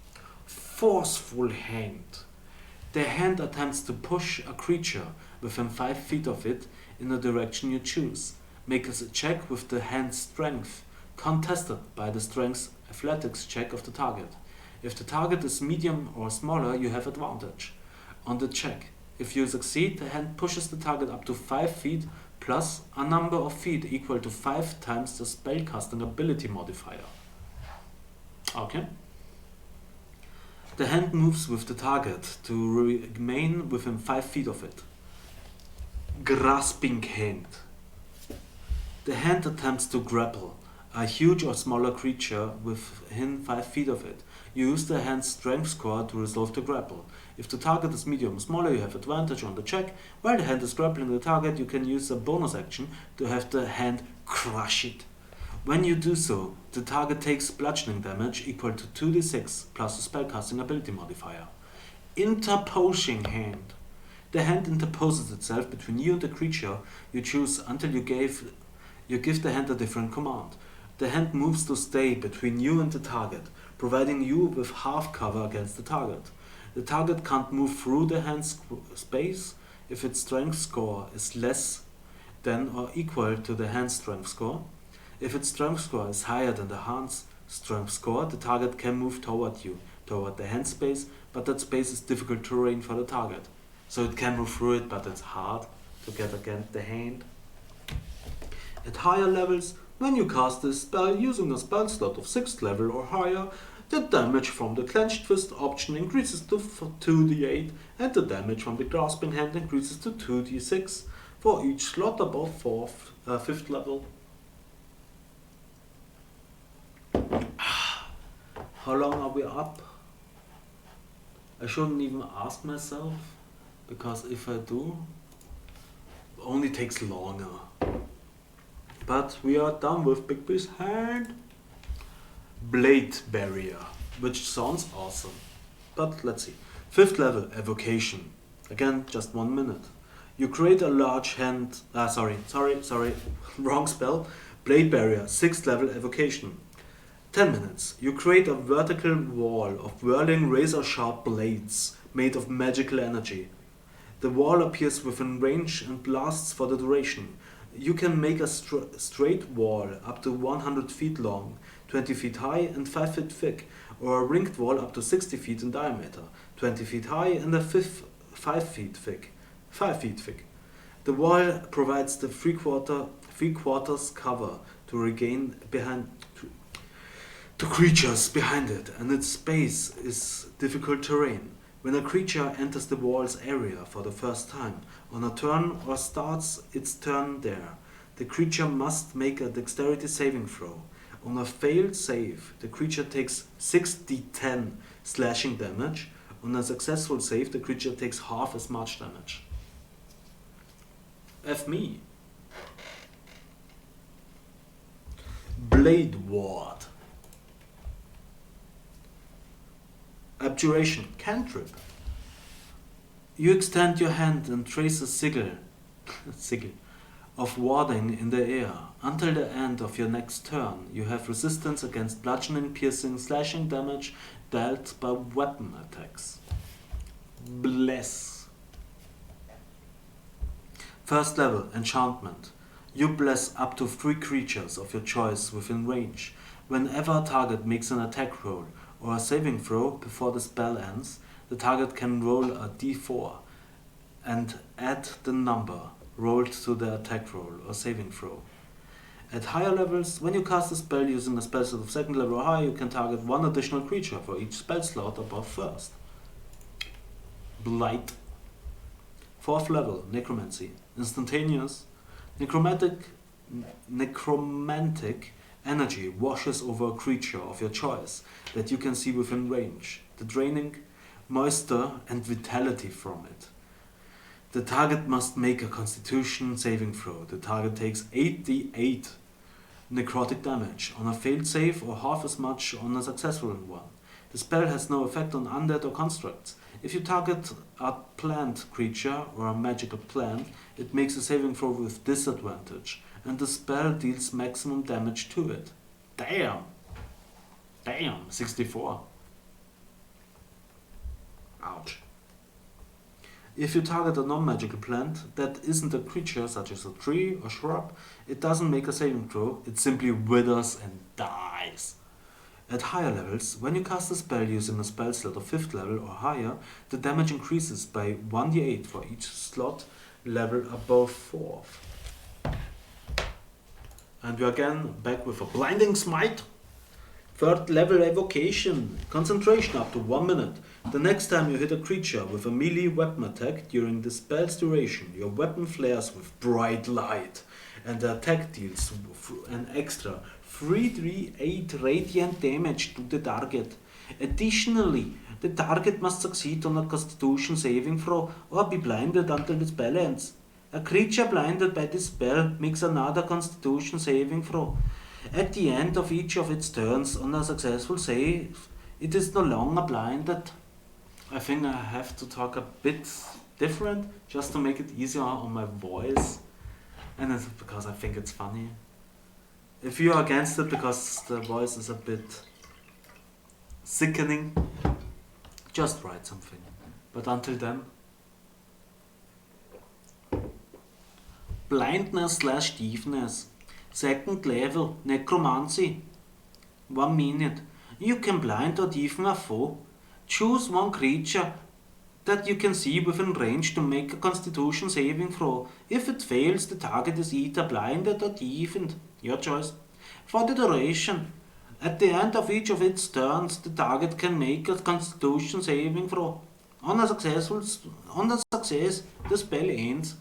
Forceful Hand. The hand attempts to push a creature within 5 feet of it in the direction you choose. Make a check with the hand's strength, contested by the strength athletics check of the target. If the target is medium or smaller, you have advantage on the check. If you succeed, the hand pushes the target up to 5 feet plus a number of feet equal to 5 times the spellcasting ability modifier. Okay. The hand moves with the target to remain within 5 feet of it. Grasping Hand. The hand attempts to grapple a huge or smaller creature within 5 feet of it. You use the hand's strength score to resolve the grapple. If the target is medium or smaller, you have advantage on the check. While the hand is grappling the target, you can use a bonus action to have the hand crush it. When you do so, the target takes bludgeoning damage equal to 2d6 plus a spellcasting ability modifier. Interposing Hand. The hand interposes itself between you and the creature you choose until you give the hand a different command. The hand moves to stay between you and the target, providing you with half cover against the target. The target can't move through the hand's space if its strength score is less than or equal to the hand's strength score. If its strength score is higher than the hand's strength score, the target can move toward the hand space, but that space is difficult terrain for the target. So it can move through it, but it's hard to get against the hand. At higher levels, when you cast this spell using a spell slot of 6th level or higher, The damage from the clenched fist option increases to 2d8 and the damage from the grasping hand increases to 2d6 for each slot above 5th level. How long are we up? I shouldn't even ask myself, because if I do, it only takes longer. But we are done with Big B's hand. Blade Barrier, which sounds awesome. But let's see. 5th level, Evocation. Again, just 1 minute. You create a large hand... wrong spell. Blade Barrier, 6th level, Evocation. 10 minutes. You create a vertical wall of whirling razor-sharp blades made of magical energy. The wall appears within range and lasts for the duration. You can make a straight wall up to 100 feet long, 20 feet high and 5 feet thick, or a ringed wall up to 60 feet in diameter, 20 feet high and 5 feet thick. The wall provides the three-quarters cover to creatures behind it, and its base is difficult terrain. When a creature enters the wall's area for the first time, on a turn or starts its turn there, the creature must make a dexterity saving throw. On a failed save, the creature takes 6d10 slashing damage. On a successful save, the creature takes half as much damage. F me. Blade Ward. Abjuration, cantrip. You extend your hand and trace a sigil of warding in the air. Until the end of your next turn, you have resistance against bludgeoning, piercing, slashing damage dealt by weapon attacks. Bless. 1st level, enchantment. You bless up to 3 creatures of your choice within range. Whenever a target makes an attack roll or a saving throw before the spell ends, the target can roll a d4 and add the number rolled to the attack roll or saving throw. At higher levels, when you cast a spell using a spell slot of 2nd level or higher, you can target 1 additional creature for each spell slot above 1st. Blight. 4th level, necromancy. Instantaneous. Necromantic energy washes over a creature of your choice that you can see within range, the draining moisture and vitality from it. The target must make a constitution saving throw. The target takes 8d8 necrotic damage on a failed save or half as much on a successful one. The spell has no effect on undead or constructs. If you target a plant creature or a magical plant, it makes a saving throw with disadvantage, and the spell deals maximum damage to it. Damn! 64. Ouch. If you target a non-magical plant that isn't a creature, such as a tree or shrub, it doesn't make a saving throw, it simply withers and dies. At higher levels, when you cast a spell using a spell slot of 5th level or higher, the damage increases by 1d8 for each slot level above 4th. And we are again back with a Blinding Smite. 3rd level Evocation. Concentration up to 1 minute. The next time you hit a creature with a melee weapon attack during the spell's duration, your weapon flares with bright light, and the attack deals an extra 3d8 radiant damage to the target. Additionally, the target must succeed on a Constitution saving throw or be blinded until the spell ends. A creature blinded by this spell makes another Constitution saving throw. At the end of each of its turns on a successful save, it is no longer blinded. I think I have to talk a bit different just to make it easier on my voice, and it's because I think it's funny. If you are against it because the voice is a bit sickening, just write something. But until then, blindness/deafness. 2nd level, necromancy. 1 minute. You can blind or deafen a foe. Choose 1 creature that you can see within range to make a Constitution saving throw. If it fails, the target is either blinded or deafened. Your choice. For the duration, At the end of each of its turns, the target can make a Constitution saving throw. On a success, the spell ends.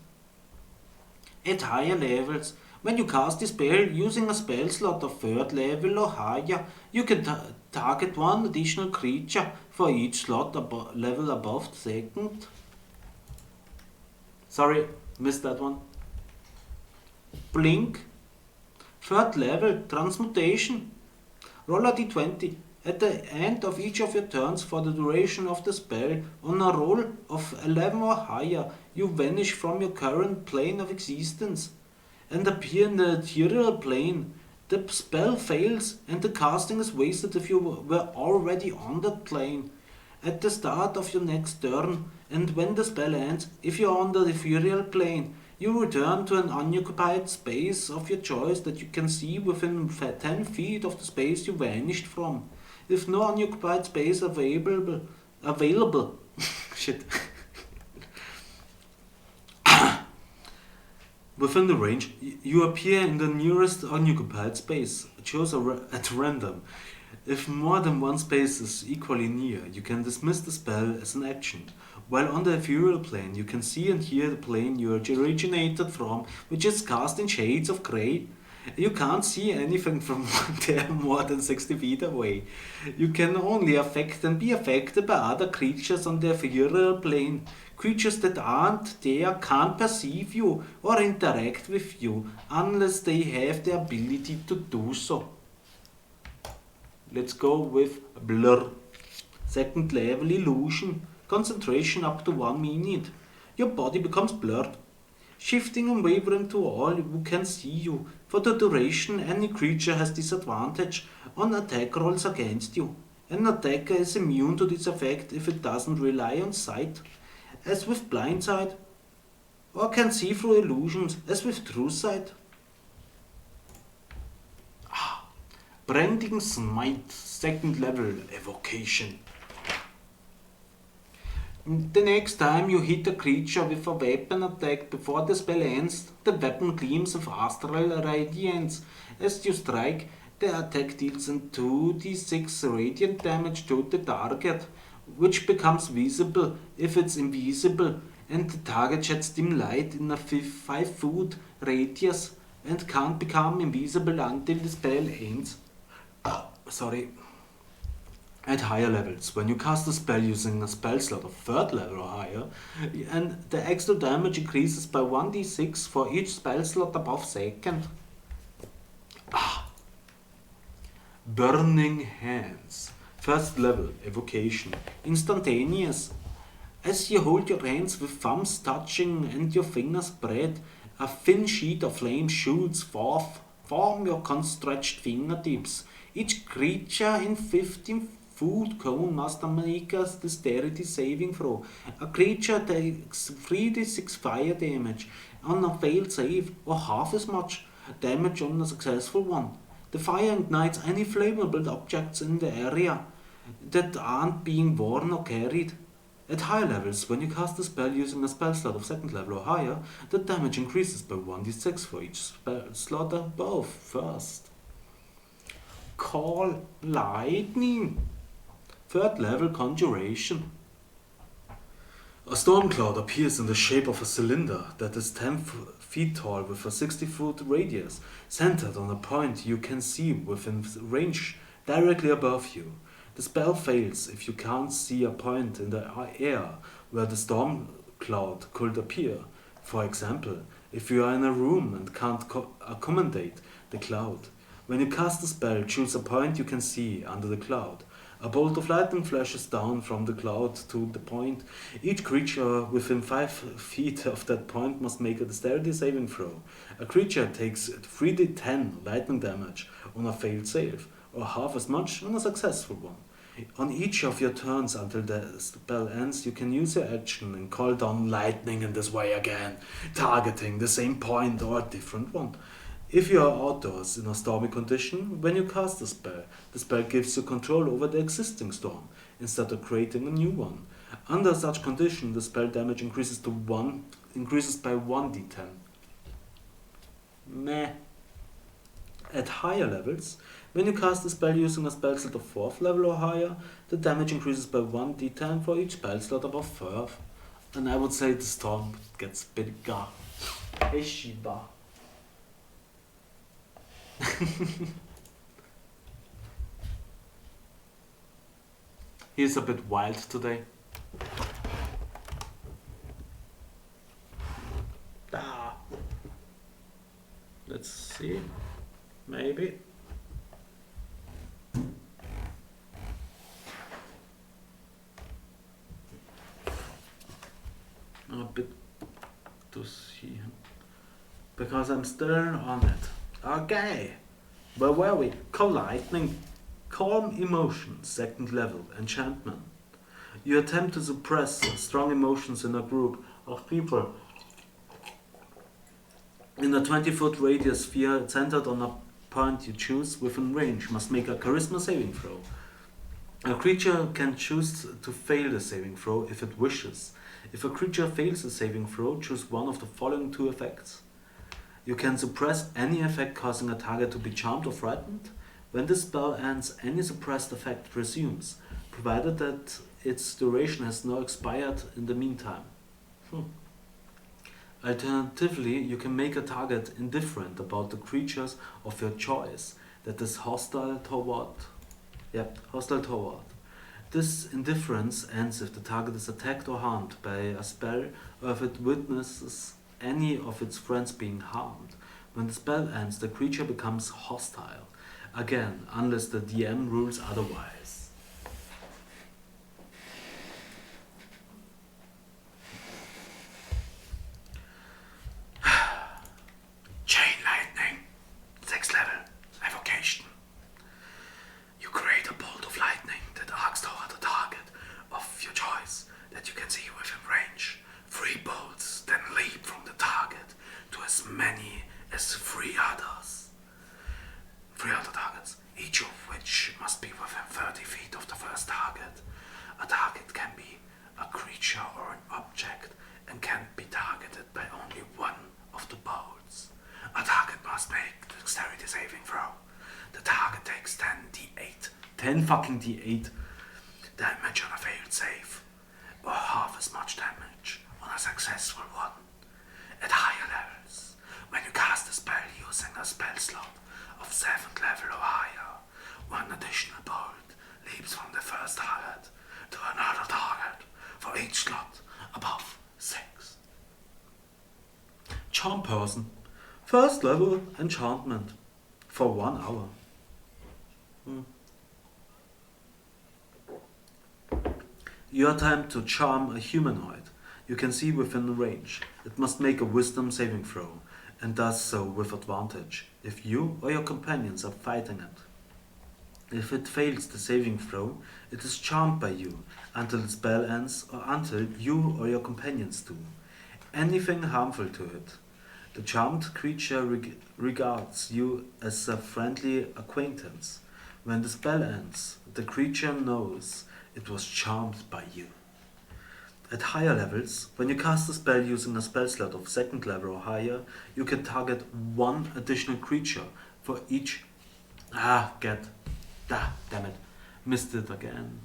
At higher levels, when you cast a spell using a spell slot of 3rd level or higher, you can target one additional creature for each slot level above 2nd. Sorry, missed that one. Blink. 3rd level, Transmutation. Roll a d20. At the end of each of your turns for the duration of the spell, on a roll of 11 or higher, you vanish from your current plane of existence and appear in the ethereal plane. The spell fails and the casting is wasted if you were already on that plane. At the start of your next turn, and when the spell ends, if you are on the ethereal plane, you return to an unoccupied space of your choice that you can see within 10 feet of the space you vanished from. If no unoccupied space available, shit, within the range, you appear in the nearest unoccupied space, chosen at random. If more than one space is equally near, you can dismiss the spell as an action. While on the ethereal plane, you can see and hear the plane you originated from, which is cast in shades of grey. You can't see anything from there more than 60 feet away. You can only affect and be affected by other creatures on the ethereal plane. Creatures that aren't there can't perceive you or interact with you unless they have the ability to do so. Let's go with Blur. 2nd level Illusion. Concentration up to 1 minute. Your body becomes blurred, shifting and wavering to all who can see you. For the duration, any creature has disadvantage on attack rolls against you. An attacker is immune to this effect if it doesn't rely on sight, as with blind sight, or can see through illusions, as with true sight. Branding Smite, 2nd level Evocation. The next time you hit a creature with a weapon attack before the spell ends, the weapon gleams with astral radiance. As you strike, the attack deals 2d6 radiant damage to the target, which becomes visible if it's invisible, and the target sheds dim light in a 5-foot radius and can't become invisible until the spell ends. At higher levels, when you cast a spell using a spell slot of 3rd level or higher, and the extra damage increases by 1d6 for each spell slot above 2nd. Burning Hands. 1st level Evocation. Instantaneous. As you hold your hands with thumbs touching and your fingers spread, a thin sheet of flame shoots forth from your constretched fingertips. Each creature in 15-foot cone must make a dexterity saving throw. A creature takes 3d6 fire damage on a failed save, or half as much damage on a successful one. The fire ignites any flammable objects in the area that aren't being worn or carried. At higher levels, when you cast a spell using a spell slot of 2nd level or higher, the damage increases by 1d6 for each spell slot above 1st. Call Lightning. 3rd level Conjuration. A storm cloud appears in the shape of a cylinder that is 10 feet tall with a 60-foot radius, centered on a point you can see within range directly above you. The spell fails if you can't see a point in the air where the storm cloud could appear. For example, if you are in a room and can't accommodate the cloud. When you cast a spell, choose a point you can see under the cloud. A bolt of lightning flashes down from the cloud to the point. Each creature within 5 feet of that point must make a dexterity saving throw. A creature takes 3d10 lightning damage on a failed save, or half as much on a successful one. On each of your turns until the spell ends, you can use your action and call down lightning in this way again, targeting the same point or a different one. If you are outdoors in a stormy condition, when you cast the spell gives you control over the existing storm, instead of creating a new one. Under such condition, the spell damage increases by 1d10. Meh. At higher levels, When you cast a spell using a spell slot of 4th level or higher, the damage increases by 1d10 for each spell slot above 3rd. And I would say the storm gets bigger. Hey Shiba. He's a bit wild today. Ah. Let's see. Maybe. A bit to see him. Because I'm still on it. Okay. Where were we? Lightning. Calm emotion, 2nd level, enchantment. You attempt to suppress strong emotions in a group of people in a 20-foot radius sphere centered on a point you choose within range. Must make a charisma saving throw. A creature can choose to fail the saving throw if it wishes. If a creature fails the saving throw, choose one of the following 2 effects. You can suppress any effect causing a target to be charmed or frightened. When this spell ends, any suppressed effect resumes, provided that its duration has now expired in the meantime. Alternatively, you can make a target indifferent about the creatures of your choice that is hostile toward. This indifference ends if the target is attacked or harmed by a spell or if it witnesses any of its friends being harmed. When the spell ends, the creature becomes hostile. Again, unless the DM rules otherwise. Chain lightning, 6th level, evocation. You create a bolt of lightning that arcs toward the target of your choice that you can see within range. 3 bolts then leap from the target to as many as 3 others. 3 other targets, each of which must be within 30 feet of the first target. A target can be a creature or an object and can be targeted by only one of the bolts. A target must make dexterity saving throw. The target takes 10d8. 10 fucking d8 damage on a failed save, or half as much damage on a successful one. At higher levels, when you cast a spell using a spell slot of 7th level or higher, 1 additional bolt leaps from the first target to another target for each slot above 6. Charm person, 1st level enchantment for 1 hour. You attempt to charm a humanoid you can see within range. It must make a wisdom saving throw and does so with advantage if you or your companions are fighting it. If it fails the saving throw, it is charmed by you until the spell ends or until you or your companions do anything harmful to it. The charmed creature regards you as a friendly acquaintance. When the spell ends, the creature knows it was charmed by you. At higher levels, when you cast a spell using a spell slot of 2nd level or higher, you can target 1 additional creature for each. Damn it. Missed it again.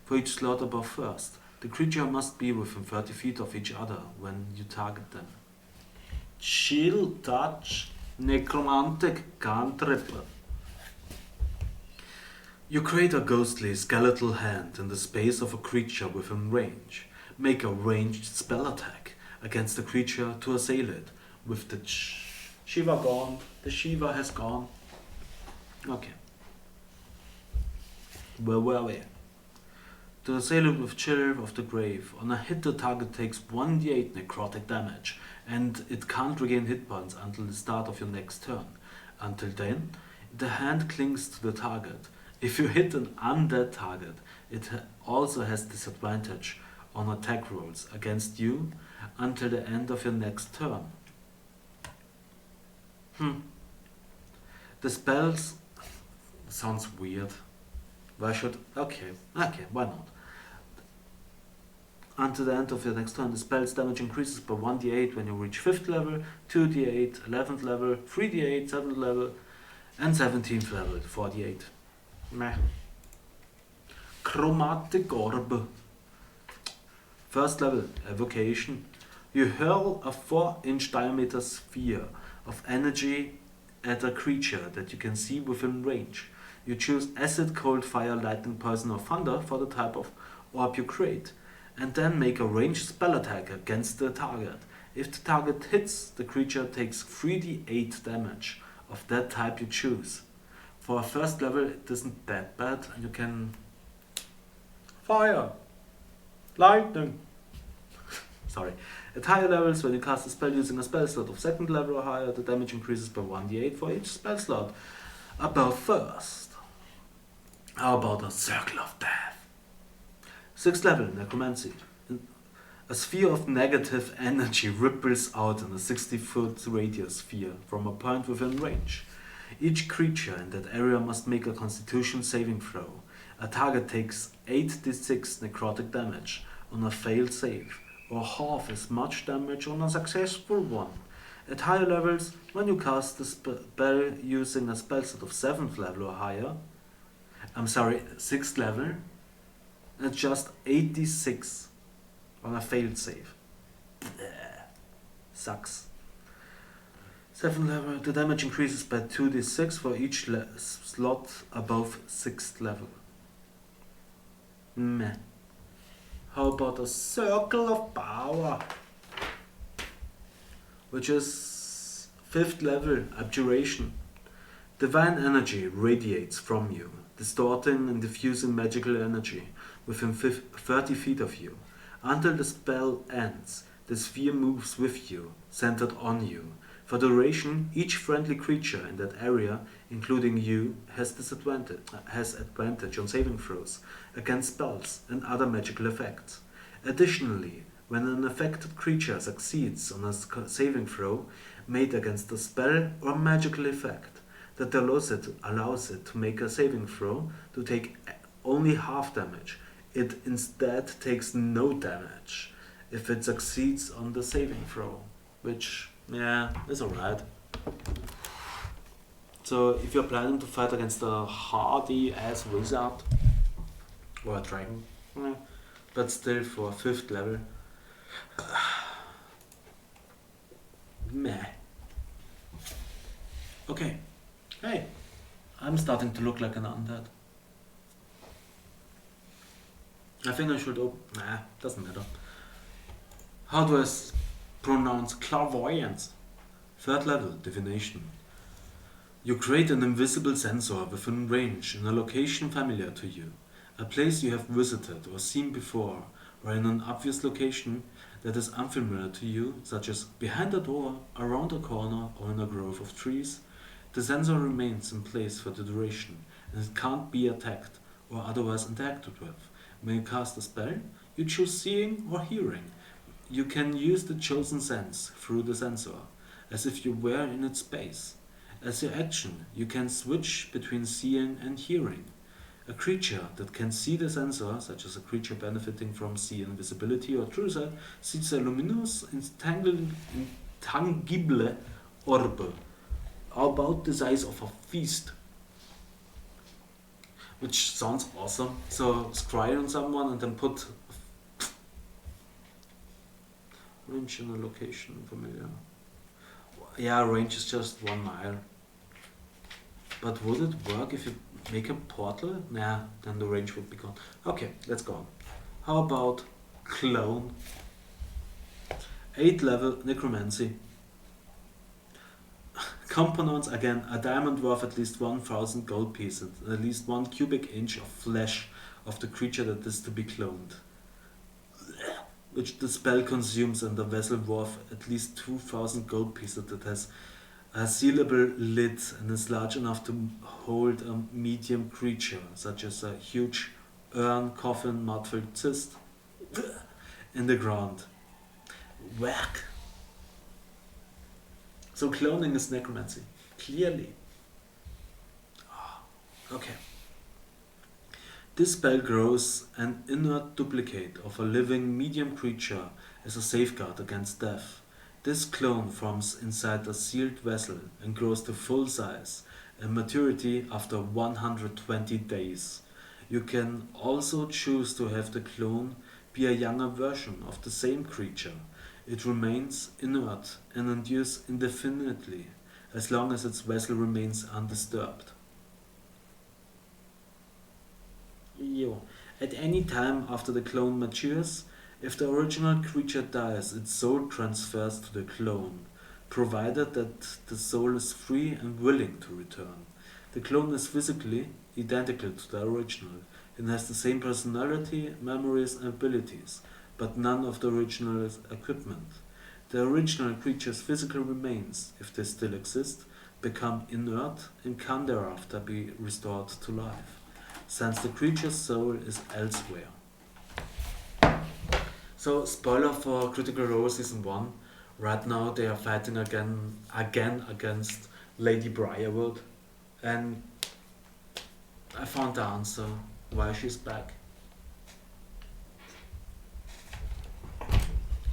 For each slot above 1st. The creature must be within 30 feet of each other when you target them. Chill touch. Necromantic cantrip. You create a ghostly skeletal hand in the space of a creature within range. Make a ranged spell attack against the creature to assail it with the Shiva gone. The Shiva has gone. Okay. Where were we? To assail it with Chill of the Grave. On a hit, the target takes 1d8 necrotic damage and it can't regain hit points until the start of your next turn. Until then, the hand clings to the target. If you hit an undead target, it also has disadvantage on attack rolls against you until the end of your next turn. The spells sounds weird. Why should... Okay, why not? Until the end of your next turn, the spell's damage increases by 1d8 when you reach 5th level, 2d8, 11th level, 3d8, 7th level, And 17th level, 48. Meh. Chromatic Orb. First level, Evocation. You hurl a 4-inch diameter sphere of energy at a creature that you can see within range. You choose Acid, Cold, Fire, Lightning, Poison or Thunder for the type of orb you create, and then make a ranged spell attack against the target. If the target hits, the creature takes 3d8 damage of that type you choose. For a first level, it isn't that bad, and you can fire, lightning. Sorry. At higher levels, when you cast a spell using a spell slot of second level or higher, the damage increases by 1d8 for each spell slot above first. How about a Circle of Death? 6th level, Necromancy. A sphere of negative energy ripples out in a 60-foot radius sphere from a point within range. Each creature in that area must make a Constitution saving throw. A target takes 8d6 necrotic damage on a failed save, or half as much damage on a successful one. At higher levels, when you cast the spell using a spell set of 7th level or higher, 6th level, it's just 8d6 on a failed save. Blech. Sucks. 7th level, the damage increases by 2d6 for each slot above 6th level. Meh. How about a Circle of Power? Which is 5th level, Abjuration. Divine energy radiates from you, distorting and diffusing magical energy within 30 feet of you. Until the spell ends, the sphere moves with you, centered on you. For duration, each friendly creature in that area, including you, has advantage on saving throws against spells and other magical effects. Additionally, when an affected creature succeeds on a saving throw made against a spell or magical effect that allows it to make a saving throw to take only half damage, it instead takes no damage if it succeeds on the saving throw, which, yeah, is alright. So if you're planning to fight against a hardy ass wizard or a dragon, but still for 5th level, meh. Okay, hey, I'm starting to look like an undead. I think I should doesn't matter. How do I pronounce clairvoyance? 3rd level, Divination. You create an invisible sensor within range in a location familiar to you, a place you have visited or seen before, or in an obvious location that is unfamiliar to you, such as behind a door, around a corner, or in a grove of trees. The sensor remains in place for the duration, and it can't be attacked or otherwise interacted with. When you cast a spell, you choose seeing or hearing. You can use the chosen sense through the sensor, as if you were in its space. As your action, you can switch between seeing and hearing. A creature that can see the sensor, such as a creature benefiting from sea invisibility or true sight, sees a luminous, intangible orb, about the size of a fist. Which sounds awesome. So scry on someone and then put range in a location familiar. Yeah, range is just 1 mile. But would it work if you make a portal? Nah, then the range would be gone. Okay, let's go on. How about Clone? 8th level, Necromancy. Components, again, a diamond worth at least 1,000 gold pieces, and at least 1 cubic inch of flesh of the creature that is to be cloned, which the spell consumes, and a vessel worth at least 2,000 gold pieces that has a sealable lid and is large enough to hold a medium creature, such as a huge urn, coffin, mud-filled cyst in the ground. Whack! So cloning is necromancy, clearly. Okay. This spell grows an inert duplicate of a living medium creature as a safeguard against death. This clone forms inside a sealed vessel and grows to full size and maturity after 120 days. You can also choose to have the clone be a younger version of the same creature. It remains inert and endures indefinitely as long as its vessel remains undisturbed. Yo. At any time after the clone matures, if the original creature dies, its soul transfers to the clone, provided that the soul is free and willing to return. The clone is physically identical to the original and has the same personality, memories, and abilities, but none of the original's equipment. The original creature's physical remains, if they still exist, become inert and can thereafter be restored to life, since the creature's soul is elsewhere. So, spoiler for Critical Role Season 1. Right now they are fighting again against Lady Briarwood. And I found the answer why she's back.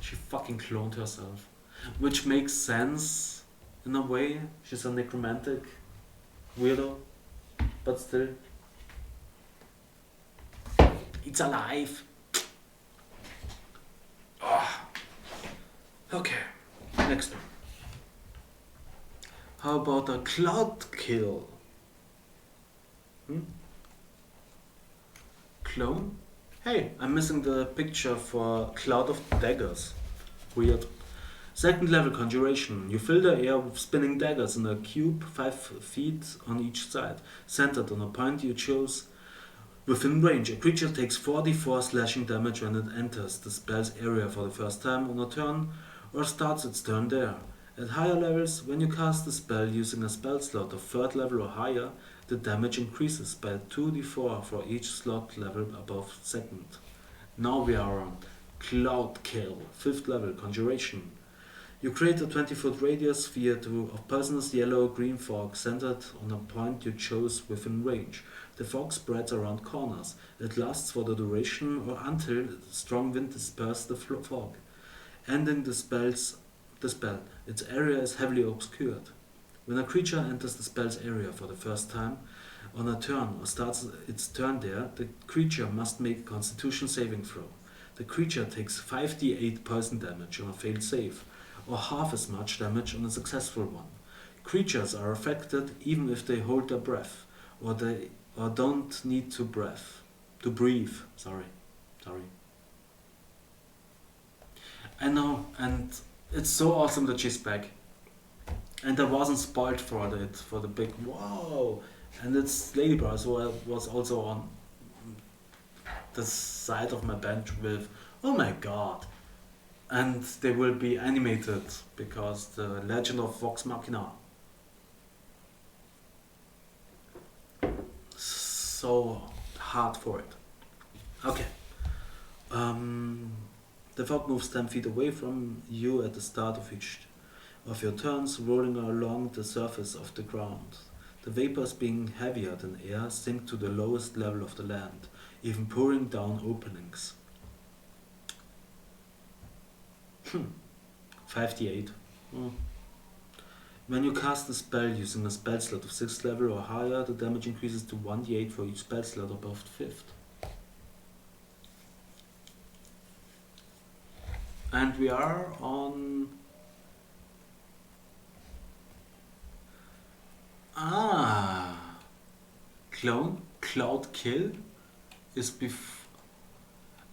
She fucking cloned herself. Which makes sense in a way. She's a necromantic weirdo. But still. It's alive. Okay, next one. How about a cloud kill? Clone? Hey, I'm missing the picture for Cloud of Daggers. Weird. Second level conjuration. You fill the air with spinning daggers in a cube 5 feet on each side, centered on a point you chose within range. A creature takes 4d4 slashing damage when it enters the spell's area for the first time on a turn or starts its turn there. At higher levels, when you cast the spell using a spell slot of 3rd level or higher, the damage increases by 2d4 for each slot level above 2nd. Now we are on Cloud Kill, 5th level conjuration. You create a 20-foot radius sphere of poisonous yellow-green fog centered on a point you chose within range. The fog spreads around corners. It lasts for the duration or until strong wind disperses the fog, ending the spell. Its area is heavily obscured. When a creature enters the spell's area for the first time on a turn or starts its turn there, the creature must make a Constitution saving throw. The creature takes 5d8 poison damage on a failed save, or half as much damage on a successful one. Creatures are affected even if they hold their breath, or don't need to breathe. Sorry. I know, and it's so awesome that she's back. And I wasn't spoiled for the big wow. And it's Ladybra, so I was also on the side of my bench with, oh my god. And they will be animated because the Legend of Vox Machina. So hard for it. Okay. The fog moves 10 feet away from you at the start of each of your turns, rolling along the surface of the ground. The vapors, being heavier than air, sink to the lowest level of the land, even pouring down openings. 5d8. When you cast a spell using a spell slot of 6th level or higher, the damage increases to 1d8 for each spell slot above 5th. And we are on... Cloud Kill is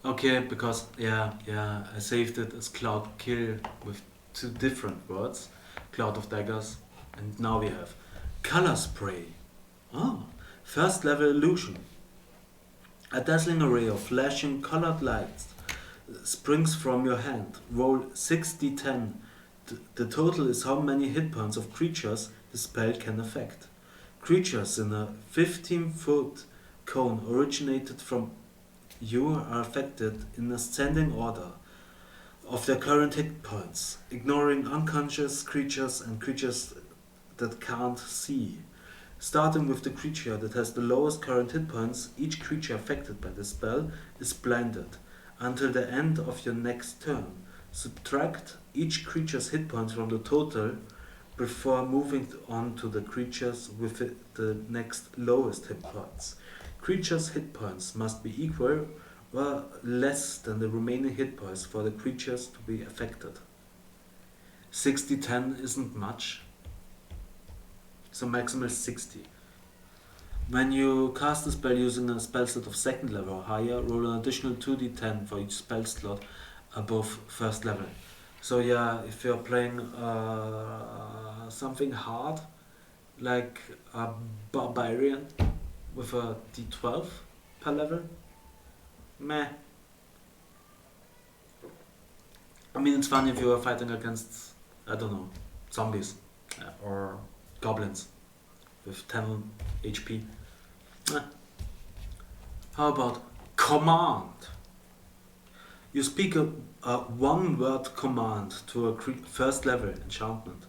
okay, because I saved it as Cloud Kill with 2 different words, Cloud of Daggers, and now we have Color Spray. First level illusion. A dazzling array of flashing colored lights springs from your hand. Roll 6d10. The total is how many hit points of creatures the spell can affect. Creatures in a 15-foot cone originated from you are affected in ascending order of their current hit points, ignoring unconscious creatures and creatures that can't see. Starting with the creature that has the lowest current hit points, each creature affected by the spell is blinded until the end of your next turn. Subtract each creature's hit points from the total before moving on to the creatures with the next lowest hit points. Creatures' hit points must be equal or less than the remaining hit points for the creatures to be affected. 60-10 isn't much, so maximum is 60. When you cast a spell using a spell slot of second level or higher, roll an additional 2d10 for each spell slot above first level. So yeah, if you're playing something hard, like a barbarian with a d12 per level, meh. I mean, it's fun if you are fighting against, I don't know, zombies or goblins with 10 HP. How about command? You speak a one-word command to a first level enchantment.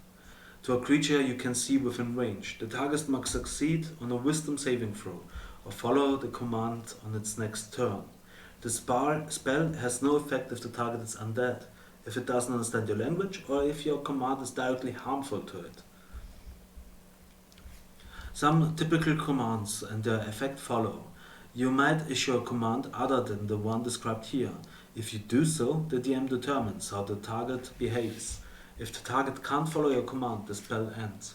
To a creature you can see within range. The target must succeed on a wisdom saving throw or follow the command on its next turn. The spell has no effect if the target is undead, if it doesn't understand your language, or if your command is directly harmful to it. Some typical commands and their effect follow. You might issue a command other than the one described here. If you do so, the DM determines how the target behaves. If the target can't follow your command, the spell ends.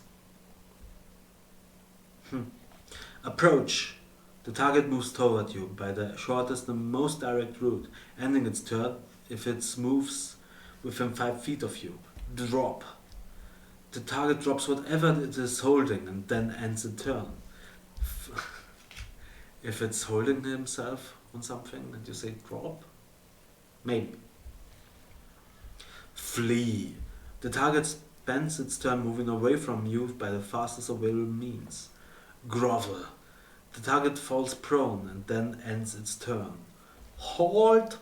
Approach. The target moves toward you by the shortest and most direct route, ending its turn if it moves within 5 feet of you. Drop. The target drops whatever it is holding and then ends its turn. If it's holding himself on something and you say drop, maybe. Flee. The target spends its turn moving away from you by the fastest available means. Grovel. The target falls prone and then ends its turn. Halt.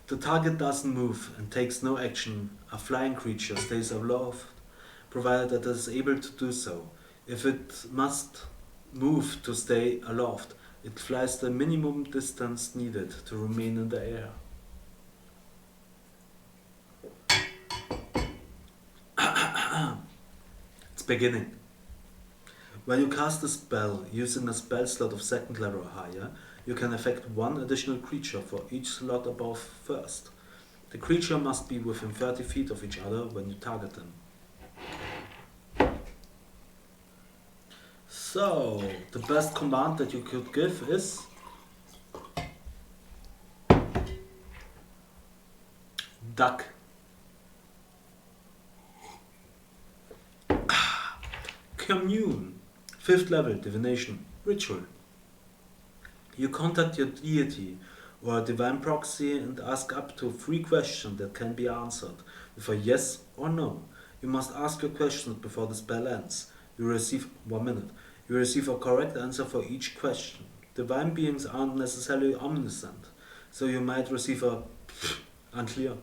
The target doesn't move and takes no action. A flying creature stays aloft, provided that it is able to do so. If it must move to stay aloft, it flies the minimum distance needed to remain in the air. It's beginning. When you cast a spell using a spell slot of second level or higher, you can affect one additional creature for each slot above first. The creature must be within 30 feet of each other when you target them. So, the best command that you could give is duck. Commune, 5th level divination, ritual. You contact your deity or a divine proxy and ask up to 3 questions that can be answered with a yes or no. You must ask your questions before the spell ends. You receive 1 minute. You receive a correct answer for each question. Divine beings aren't necessarily omniscient, so you might receive a unclear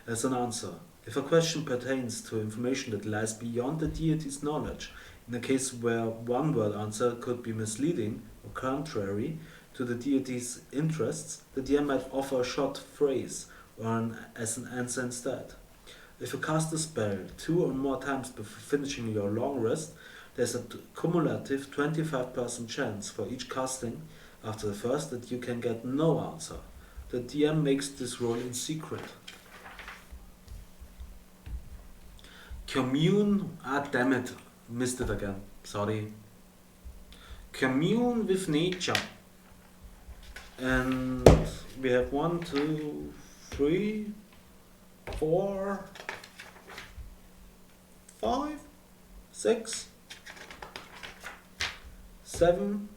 as an answer. If a question pertains to information that lies beyond the deity's knowledge, in a case where one-word answer could be misleading or contrary to the deity's interests, the DM might offer a short phrase as an answer instead. If you cast a spell 2 or more times before finishing your long rest, there's a cumulative 25% chance for each casting after the first that you can get no answer. The DM makes this roll in secret. Commune, damn it, missed it again, sorry. Commune with nature. And we have 1, 2, 3, 4, 5, 6, 7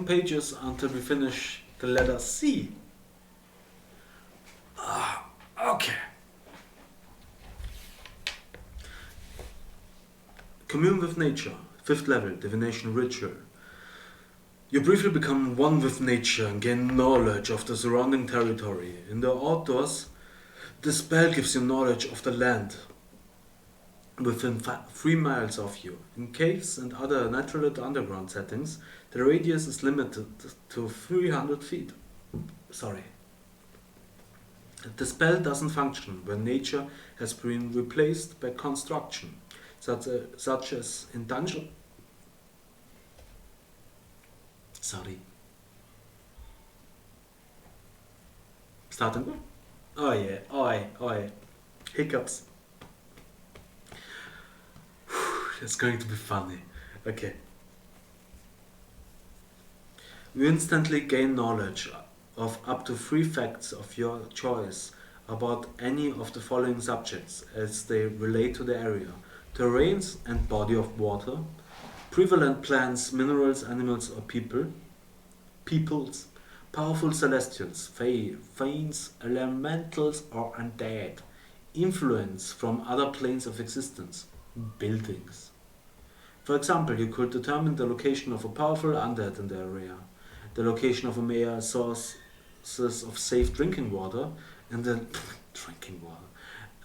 pages until we finish the letter C. Okay. Commune with nature, 5th level, divination ritual. You briefly become one with nature and gain knowledge of the surrounding territory. In the outdoors, the spell gives you knowledge of the land within 3 miles of you. In caves and other natural underground settings, the radius is limited to 300 feet. Sorry. The spell doesn't function when nature has been replaced by construction. such as in dungeon. Sorry. Starting. Oh yeah, oi. Hiccups. It's going to be funny. Okay. You instantly gain knowledge of up to 3 facts of your choice about any of the following subjects as they relate to the area: terrains and body of water, prevalent plants, minerals, animals, or peoples, powerful celestials, fiends, elementals, or undead, influence from other planes of existence, buildings. For example, you could determine the location of a powerful undead in the area, the location of a mere sources of safe drinking water, and the drinking water,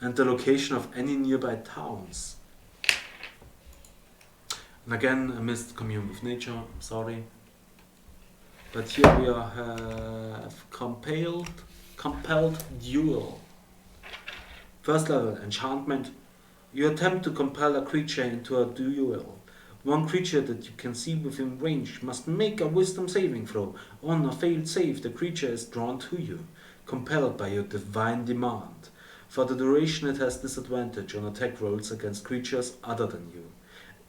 and the location of any nearby towns. And again, I missed commune with nature. I'm sorry. But here we have compelled duel. First level, enchantment. You attempt to compel a creature into a duel. One creature that you can see within range must make a wisdom saving throw. On a failed save, the creature is drawn to you, compelled by your divine demand. For the duration, it has disadvantage on attack rolls against creatures other than you,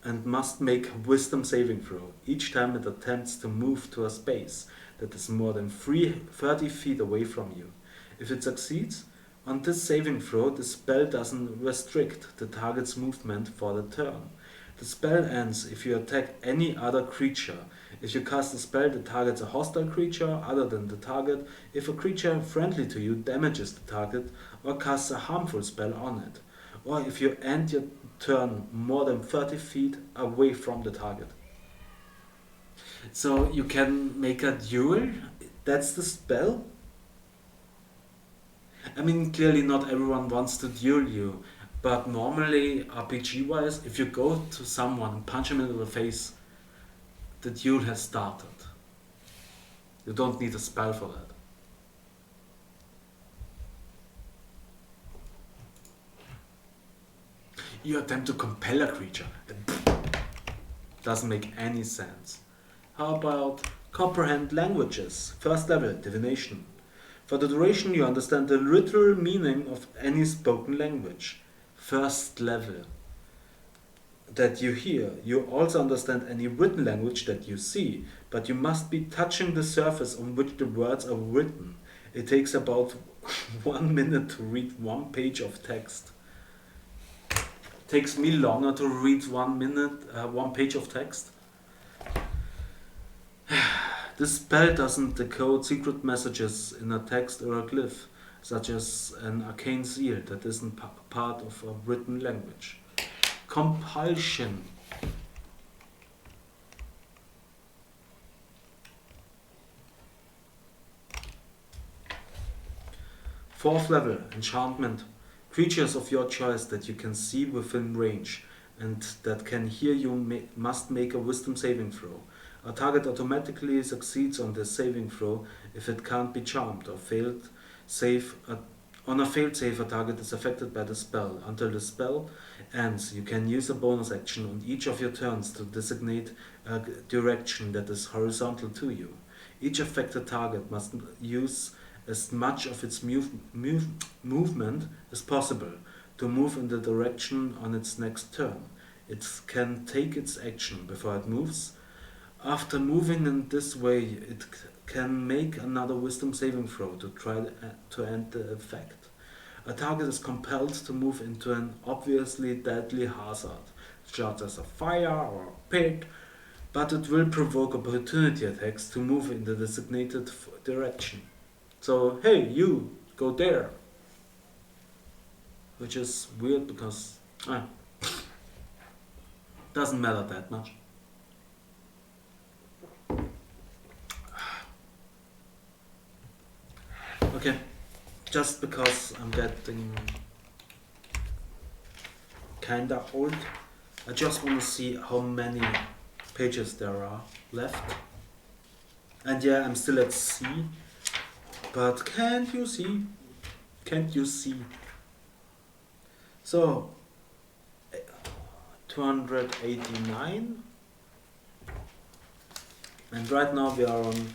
and must make a wisdom saving throw each time it attempts to move to a space that is more than 30 feet away from you. If it succeeds, on this saving throw, the spell doesn't restrict the target's movement for the turn. The spell ends if you attack any other creature. If you cast a spell that targets a hostile creature other than the target, if a creature friendly to you damages the target or casts a harmful spell on it, or if you end your turn more than 30 feet away from the target. So you can make a duel? That's the spell? I mean, clearly not everyone wants to duel you, but normally, RPG-wise, if you go to someone and punch him into the face, the duel has started. You don't need a spell for that. You attempt to compel a creature. Doesn't make any sense. How about comprehend languages? First level, divination. For the duration, you understand the literal meaning of any spoken language. First level. That you hear. You also understand any written language that you see, but you must be touching the surface on which the words are written. It takes about 1 minute to read 1 page of text. Takes me longer to read 1 minute, 1 page of text. This spell doesn't decode secret messages in a text or a glyph, such as an arcane seal that isn't part of a written language. Compulsion. Fourth level, enchantment. Creatures of your choice that you can see within range and that can hear you must make a wisdom saving throw. A target automatically succeeds on this saving throw if it can't be charmed or failed save. On a failed save, a target is affected by the spell. Until the spell ends, you can use a bonus action on each of your turns to designate a direction that is horizontal to you. Each affected target must use as much of its movement as possible to move in the direction on its next turn. It can take its action before it moves. After moving in this way, it can make another wisdom saving throw to try to end the effect. A target is compelled to move into an obviously deadly hazard, such as a fire or a pit, but it will provoke opportunity attacks to move in the designated direction. So, hey, you, go there. Which is weird because doesn't matter that much. Okay, just because I'm getting kinda old, I just want to see how many pages there are left. And yeah, I'm still at C, but can't you see? Can't you see? So, 289. And right now we are on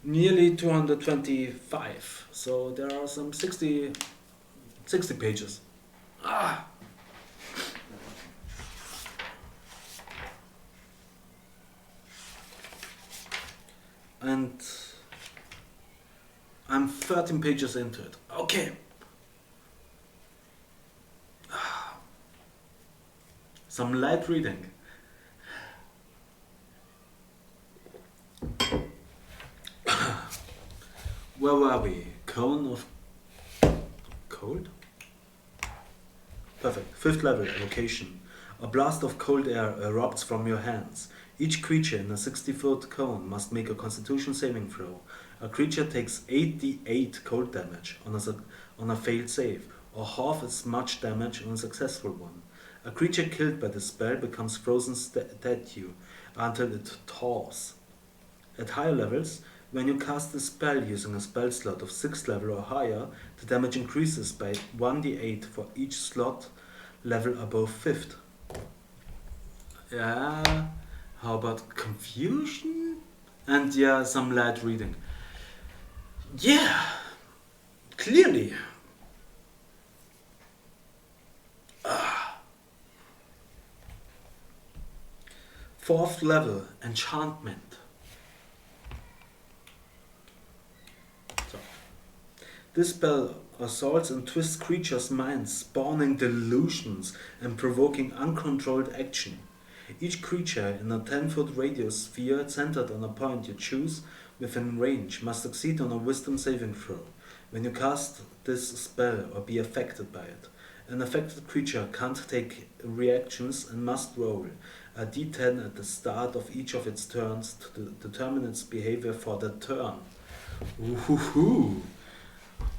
nearly 225. So there are some 60 pages. Ah! And I'm 13 pages into it. Okay. Some light reading. Where were we? Cone of cold? Perfect. 5th level location. A blast of cold air erupts from your hands. Each creature in a 60-foot cone must make a Constitution saving throw. A creature takes 8d8 cold damage on a failed save, or half as much damage on a successful one. A creature killed by this spell becomes frozen statue until it thaws. At higher levels, when you cast a spell using a spell slot of 6th level or higher, the damage increases by 1d8 for each slot level above 5th. Yeah, how about confusion? And yeah, some light reading. Yeah, clearly. 4th level, enchantment. So, this spell assaults and twists creatures' minds, spawning delusions and provoking uncontrolled action. Each creature in a 10-foot radius sphere centered on a point you choose within range must succeed on a wisdom saving throw. When you cast this spell or be affected by it, an affected creature can't take reactions and must roll a d10 at the start of each of its turns to determine its behavior for that turn. Woohoo!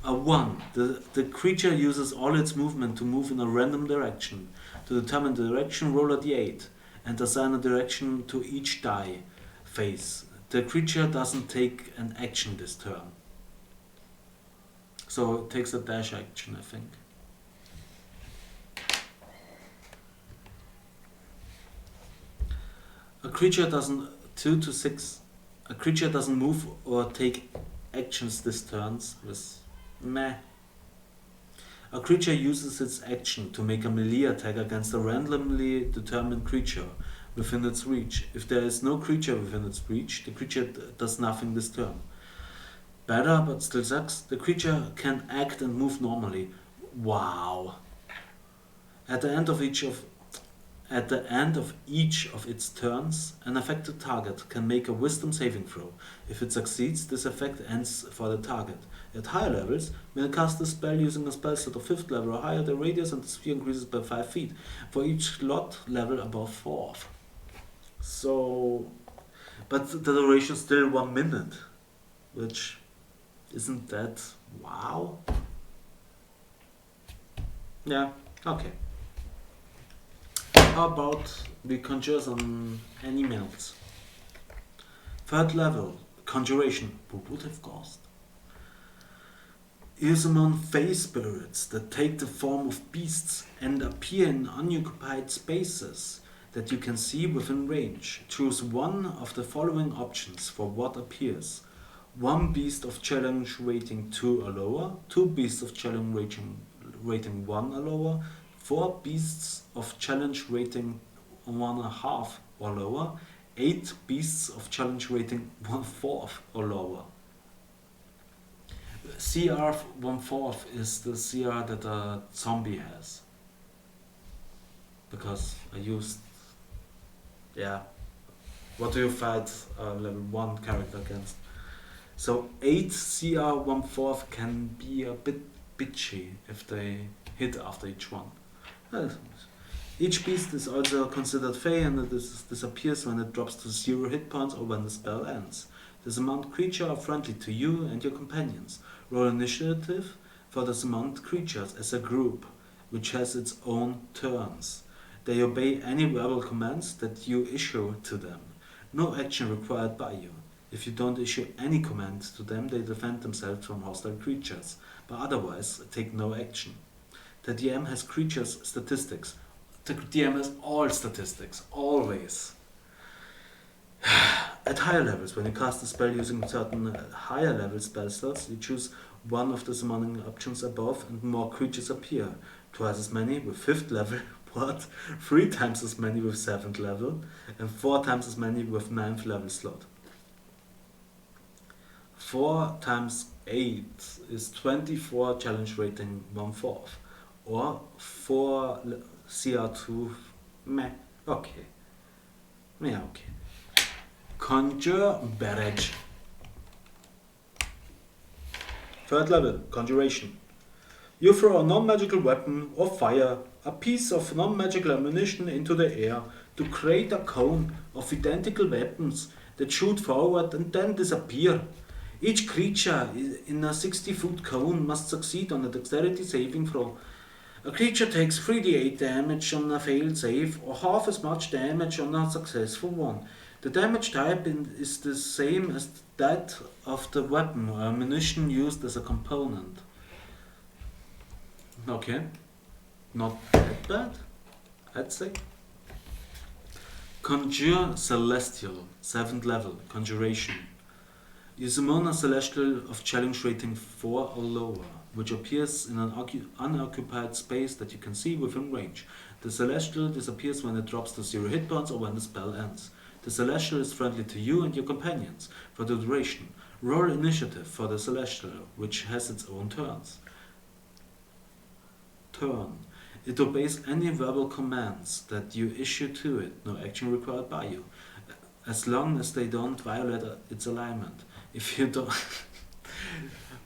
A 1. The creature uses all its movement to move in a random direction. To determine the direction, roll a d8 and assign a direction to each die face. The creature doesn't take an action this turn. So it takes a dash action, I think. A creature doesn't 2 to 6. A creature doesn't move or take actions this turns with meh. A creature uses its action to make a melee attack against a randomly determined creature within its reach. If there is no creature within its reach, the creature does nothing this turn. Better, but still sucks. The creature can act and move normally. Wow. At the end of each of its turns, an affected target can make a wisdom saving throw. If it succeeds, this effect ends for the target. At higher levels, when you cast a spell using a spell slot of 5th level or higher, the radius and the sphere increases by 5 feet for each slot level above 4th. So, but the duration is still 1 minute, which isn't that wow? Yeah, okay. How about we conjure some animals? 3rd level, conjuration, purposive ghost. You summon face spirits that take the form of beasts and appear in unoccupied spaces that you can see within range. Choose one of the following options for what appears. 1 beast of challenge rating 2 or lower, 2 beasts of challenge rating 1 or lower, 4 beasts of challenge rating 1.5 or lower, 8 beasts of challenge rating 1/4 or lower. CR 1/4 is the CR that a zombie has. Because I used, what do you fight a level 1 character against? So 8 CR 1/4 can be a bit bitchy if they hit after each one. Each beast is also considered fey and it disappears when it drops to 0 hit points or when the spell ends. The summoned creature are friendly to you and your companions. Roll initiative for the summoned creatures as a group, which has its own turns. They obey any verbal commands that you issue to them. No action required by you. If you don't issue any command to them, they defend themselves from hostile creatures, but otherwise take no action. The DM has creatures statistics. The DM is all statistics, always. At higher levels, when you cast a spell using certain higher level spell slots, you choose one of the summoning options above and more creatures appear. Twice as many with 5th level, what? 3 times as many with 7th level, and 4 times as many with 9th level slot. 4 times 8 is 24 challenge rating 1/4. Or 4 CR2. Meh. Okay. Yeah, okay. Conjure Barrage. 3rd level, Conjuration. You throw a non-magical weapon or fire a piece of non-magical ammunition into the air to create a cone of identical weapons that shoot forward and then disappear. Each creature in a 60-foot cone must succeed on a dexterity saving throw. A creature takes 3d8 damage on a failed save or half as much damage on a successful one. The damage type is the same as that of the weapon or ammunition used as a component. Okay, not that bad, I'd say. Conjure Celestial, 7th level, Conjuration. You summon a Celestial of challenge rating 4 or lower, which appears in an unoccupied space that you can see within range. The Celestial disappears when it drops to 0 hit points or when the spell ends. The Celestial is friendly to you and your companions for the duration. Roll initiative for the Celestial, which has its own turns. Turn. It obeys any verbal commands that you issue to it, no action required by you, as long as they don't violate its alignment. If you don't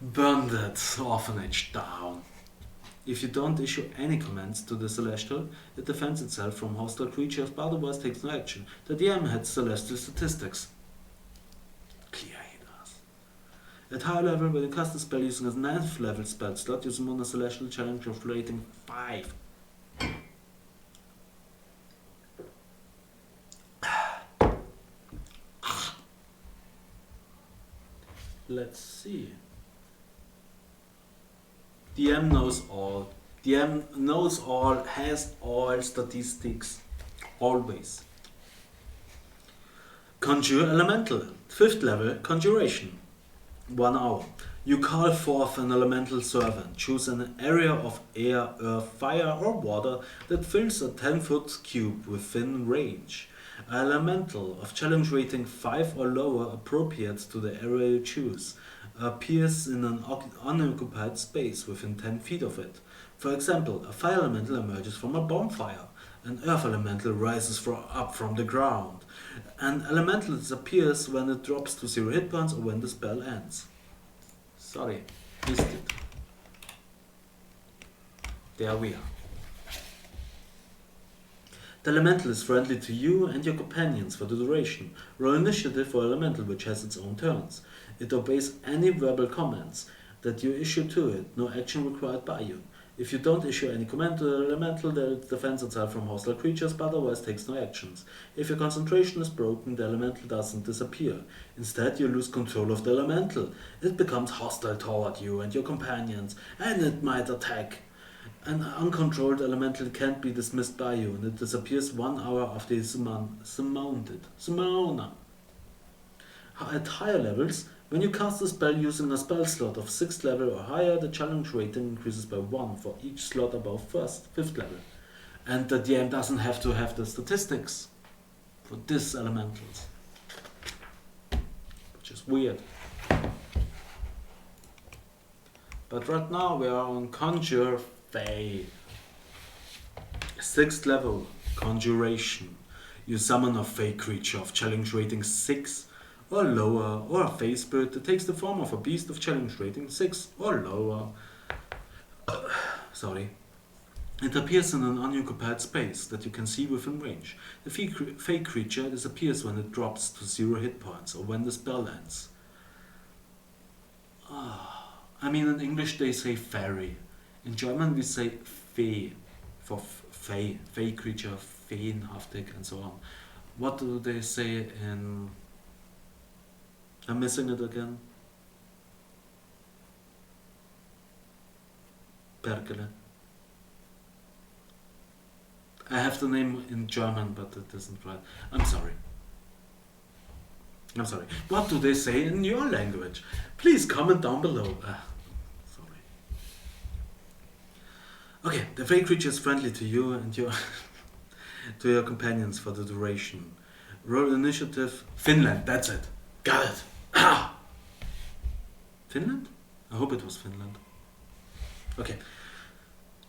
burn that orphanage down. If you don't issue any commands to the Celestial, it defends itself from hostile creatures but otherwise takes no action. The DM has Celestial statistics. Clear he does. At higher level, when you cast a spell using a 9th level spell slot, you summon a Celestial challenge of rating 5. Let's see. DM knows all. DM knows all, has all statistics. Always. Conjure Elemental. 5th level, Conjuration. 1 hour. You call forth an elemental servant. Choose an area of air, earth, fire or water that fills a 10-foot cube within range. An elemental of challenge rating 5 or lower appropriate to the area you choose appears in an unoccupied space within 10 feet of it. For example, a fire elemental emerges from a bonfire. An earth elemental rises up from the ground. An elemental disappears when it drops to 0 hit points or when the spell ends. Sorry, missed it. There we are. The elemental is friendly to you and your companions for the duration. Roll initiative for elemental, which has its own turns. It obeys any verbal commands that you issue to it, no action required by you. If you don't issue any command to the elemental, then it defends itself from hostile creatures but otherwise takes no actions. If your concentration is broken, the elemental doesn't disappear. Instead, you lose control of the elemental. It becomes hostile toward you and your companions, and it might attack. An uncontrolled elemental can't be dismissed by you, and it disappears 1 hour after you summoned it. Summoner. At higher levels, when you cast a spell using a spell slot of 6th level or higher, the challenge rating increases by 1 for each slot above 5th level. And the DM doesn't have to have the statistics for these elementals. Which is weird. But right now we are on Conjure Fae. 6th level, Conjuration. You summon a Fae creature of challenge rating 6 or lower, or a Fae spirit that takes the form of a beast of challenge rating 6 or lower. Sorry. It appears in an unoccupied space that you can see within range. The Fae creature disappears when it drops to 0 hit points or when the spell ends. I mean, in English they say fairy. In German we say Fee for Fae, Fae creature, Feenhaftig and so on. What do they say in... I'm missing it again. Perkele. I have the name in German, but it isn't right. I'm sorry. What do they say in your language? Please comment down below. Sorry. Okay, the fey creature is friendly to you and your to your companions for the duration. Roll initiative. Finland, that's it. Got it. Ah! Finland? I hope it was Finland. Okay.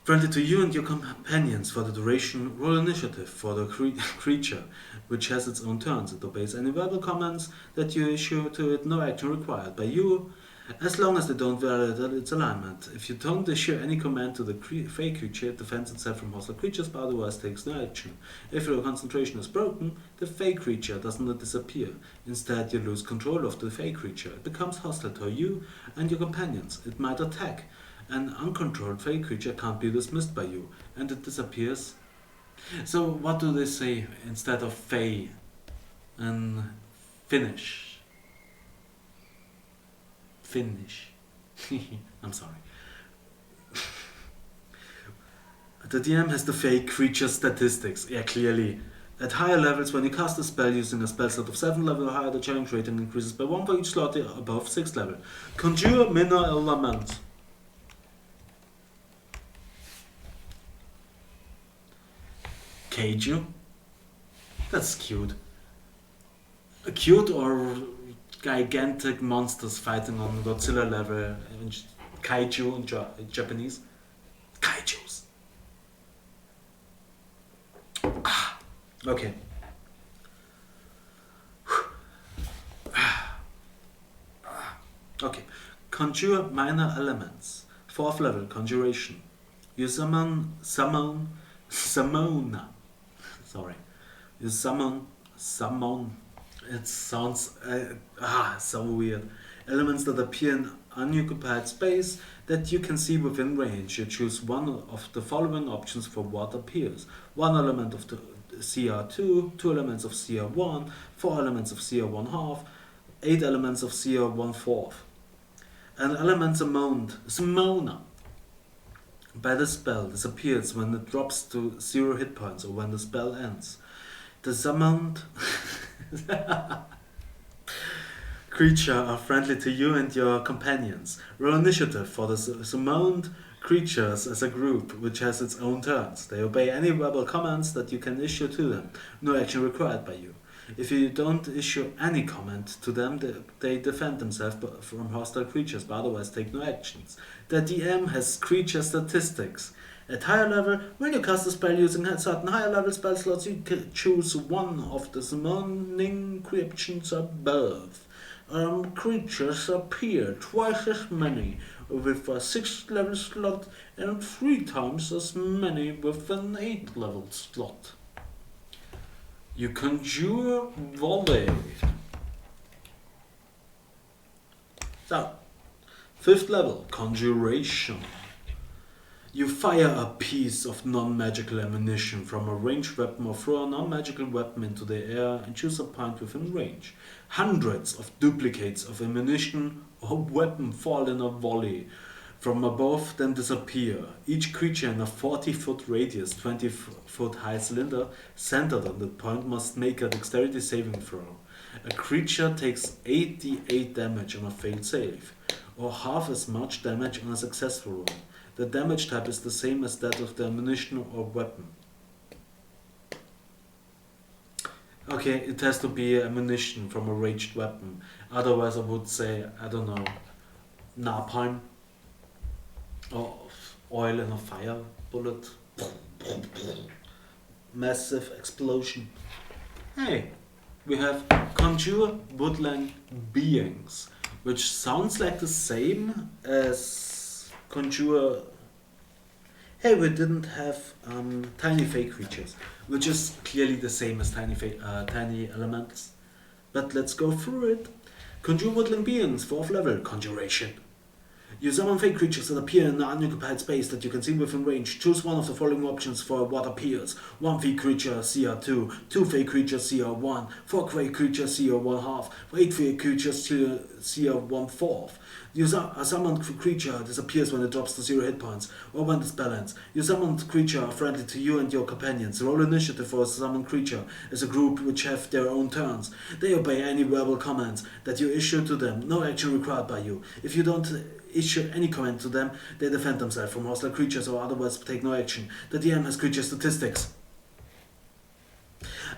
Friendly to you and your companions for the duration. Roll initiative for the creature, which has its own turns. It obeys any verbal commands that you issue to it. No action required by you, as long as they don't violate its alignment. If you don't issue any command to the fey creature, it defends itself from hostile creatures, but otherwise takes no action. If your concentration is broken, the fey creature does not disappear. Instead, you lose control of the fey creature. It becomes hostile to you and your companions. It might attack. An uncontrolled fey creature can't be dismissed by you, and it disappears. So what do they say instead of fey in Finnish? I'm sorry. The DM has the fey creature statistics. Yeah, clearly. At higher levels, when you cast a spell using a spell slot of 7 level or higher, the challenge rating increases by 1 for each slot above 6 level. Conjure minor element. Kaiju? That's cute. Cute or gigantic monsters fighting on Godzilla level. Kaiju in Japanese. Kaijus. Okay. Okay. Conjure minor elements. 4th level conjuration. You summon. Sorry. You summon. It sounds so weird. Elements that appear in unoccupied space that you can see within range. You choose one of the following options for what appears. 1 element of the CR2, 2 elements of CR1, 4 elements of CR1 half, 8 elements of CR1 fourth. An element summoned by the spell disappears when it drops to 0 hit points or when the spell ends. The summoned creature are friendly to you and your companions. Roll initiative for the summoned creatures as a group, which has its own turns. They obey any verbal commands that you can issue to them. No action required by you. If you don't issue any comment to them, they defend themselves from hostile creatures, but otherwise take no actions. The DM has creature statistics. At higher level, when you cast a spell using certain higher level spell slots, you can choose one of the summoning creatures above. Creatures appear twice as many with a 6th level slot and 3 times as many with an 8th level slot. You conjure volley. So, 5th level, conjuration. You fire a piece of non-magical ammunition from a ranged weapon or throw a non-magical weapon into the air and choose a point within range. Hundreds of duplicates of ammunition or weapon fall in a volley from above, then disappear. Each creature in a 40-foot radius, 20-foot high cylinder centered on that point must make a dexterity saving throw. A creature takes 88 damage on a failed save, or half as much damage on a successful roll. The damage type is the same as that of the ammunition or weapon. Okay, it has to be ammunition from a ranged weapon. Otherwise I would say, I don't know, napalm. Or oil in a fire bullet. Massive explosion. Hey, we have conjure woodland beings, which sounds like the same as conjure. Hey, we didn't have tiny fey creatures, which is clearly the same as tiny elements. But let's go through it. Conjure woodland beings, 4th level, conjuration. You summon fake creatures that appear in an unoccupied space that you can see within range. Choose one of the following options for what appears. 1 fake creature, CR2. 2 fake creatures, CR1. 4 fake creatures, CR1 half. 8 fake creatures, CR1 fourth. A summoned creature disappears when it drops to 0 hit points, or when the spell ends. Your summoned creature are friendly to you and your companions. Roll initiative for a summoned creature as a group which have their own turns. They obey any verbal commands that you issue to them. No action required by you. If you don't issue any command to them, they defend themselves from hostile creatures or otherwise take no action. The DM has creature statistics.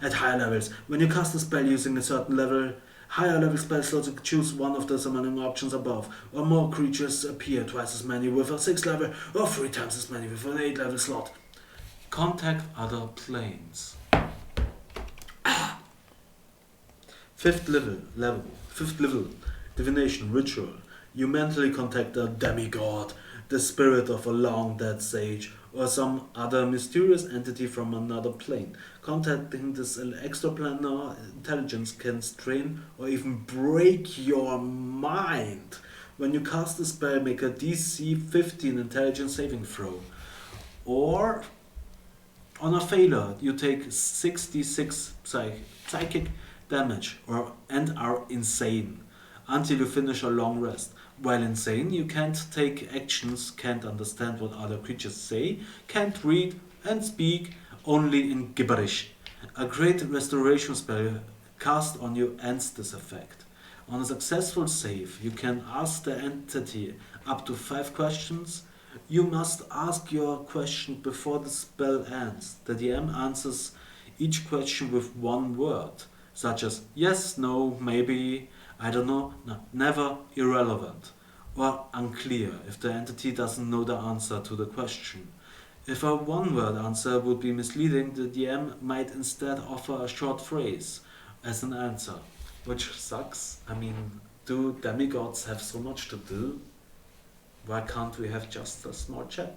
At higher levels, when you cast a spell using a certain level, higher level spell slots, you choose one of the summoning options above, or more creatures appear, twice as many with a 6 level, or 3 times as many with an 8 level slot. Contact other planes. Fifth level, divination, ritual. You mentally contact a demigod, the spirit of a long dead sage, or some other mysterious entity from another plane. Contacting this extraplanar intelligence can strain or even break your mind. When you cast a spell, make a DC 15 intelligence saving throw. Or, on a failure, you take 66 psychic damage and are insane until you finish a long rest. While insane, you can't take actions, can't understand what other creatures say, can't read and speak only in gibberish. A great restoration spell cast on you ends this effect. On a successful save, you can ask the entity up to 5 questions. You must ask your question before the spell ends. The DM answers each question with one word, such as yes, no, maybe, I don't know, no, never, irrelevant, or unclear if the entity doesn't know the answer to the question. If a one-word answer would be misleading, the DM might instead offer a short phrase as an answer, which sucks. I mean, do demigods have so much to do? Why can't we have just a small chat?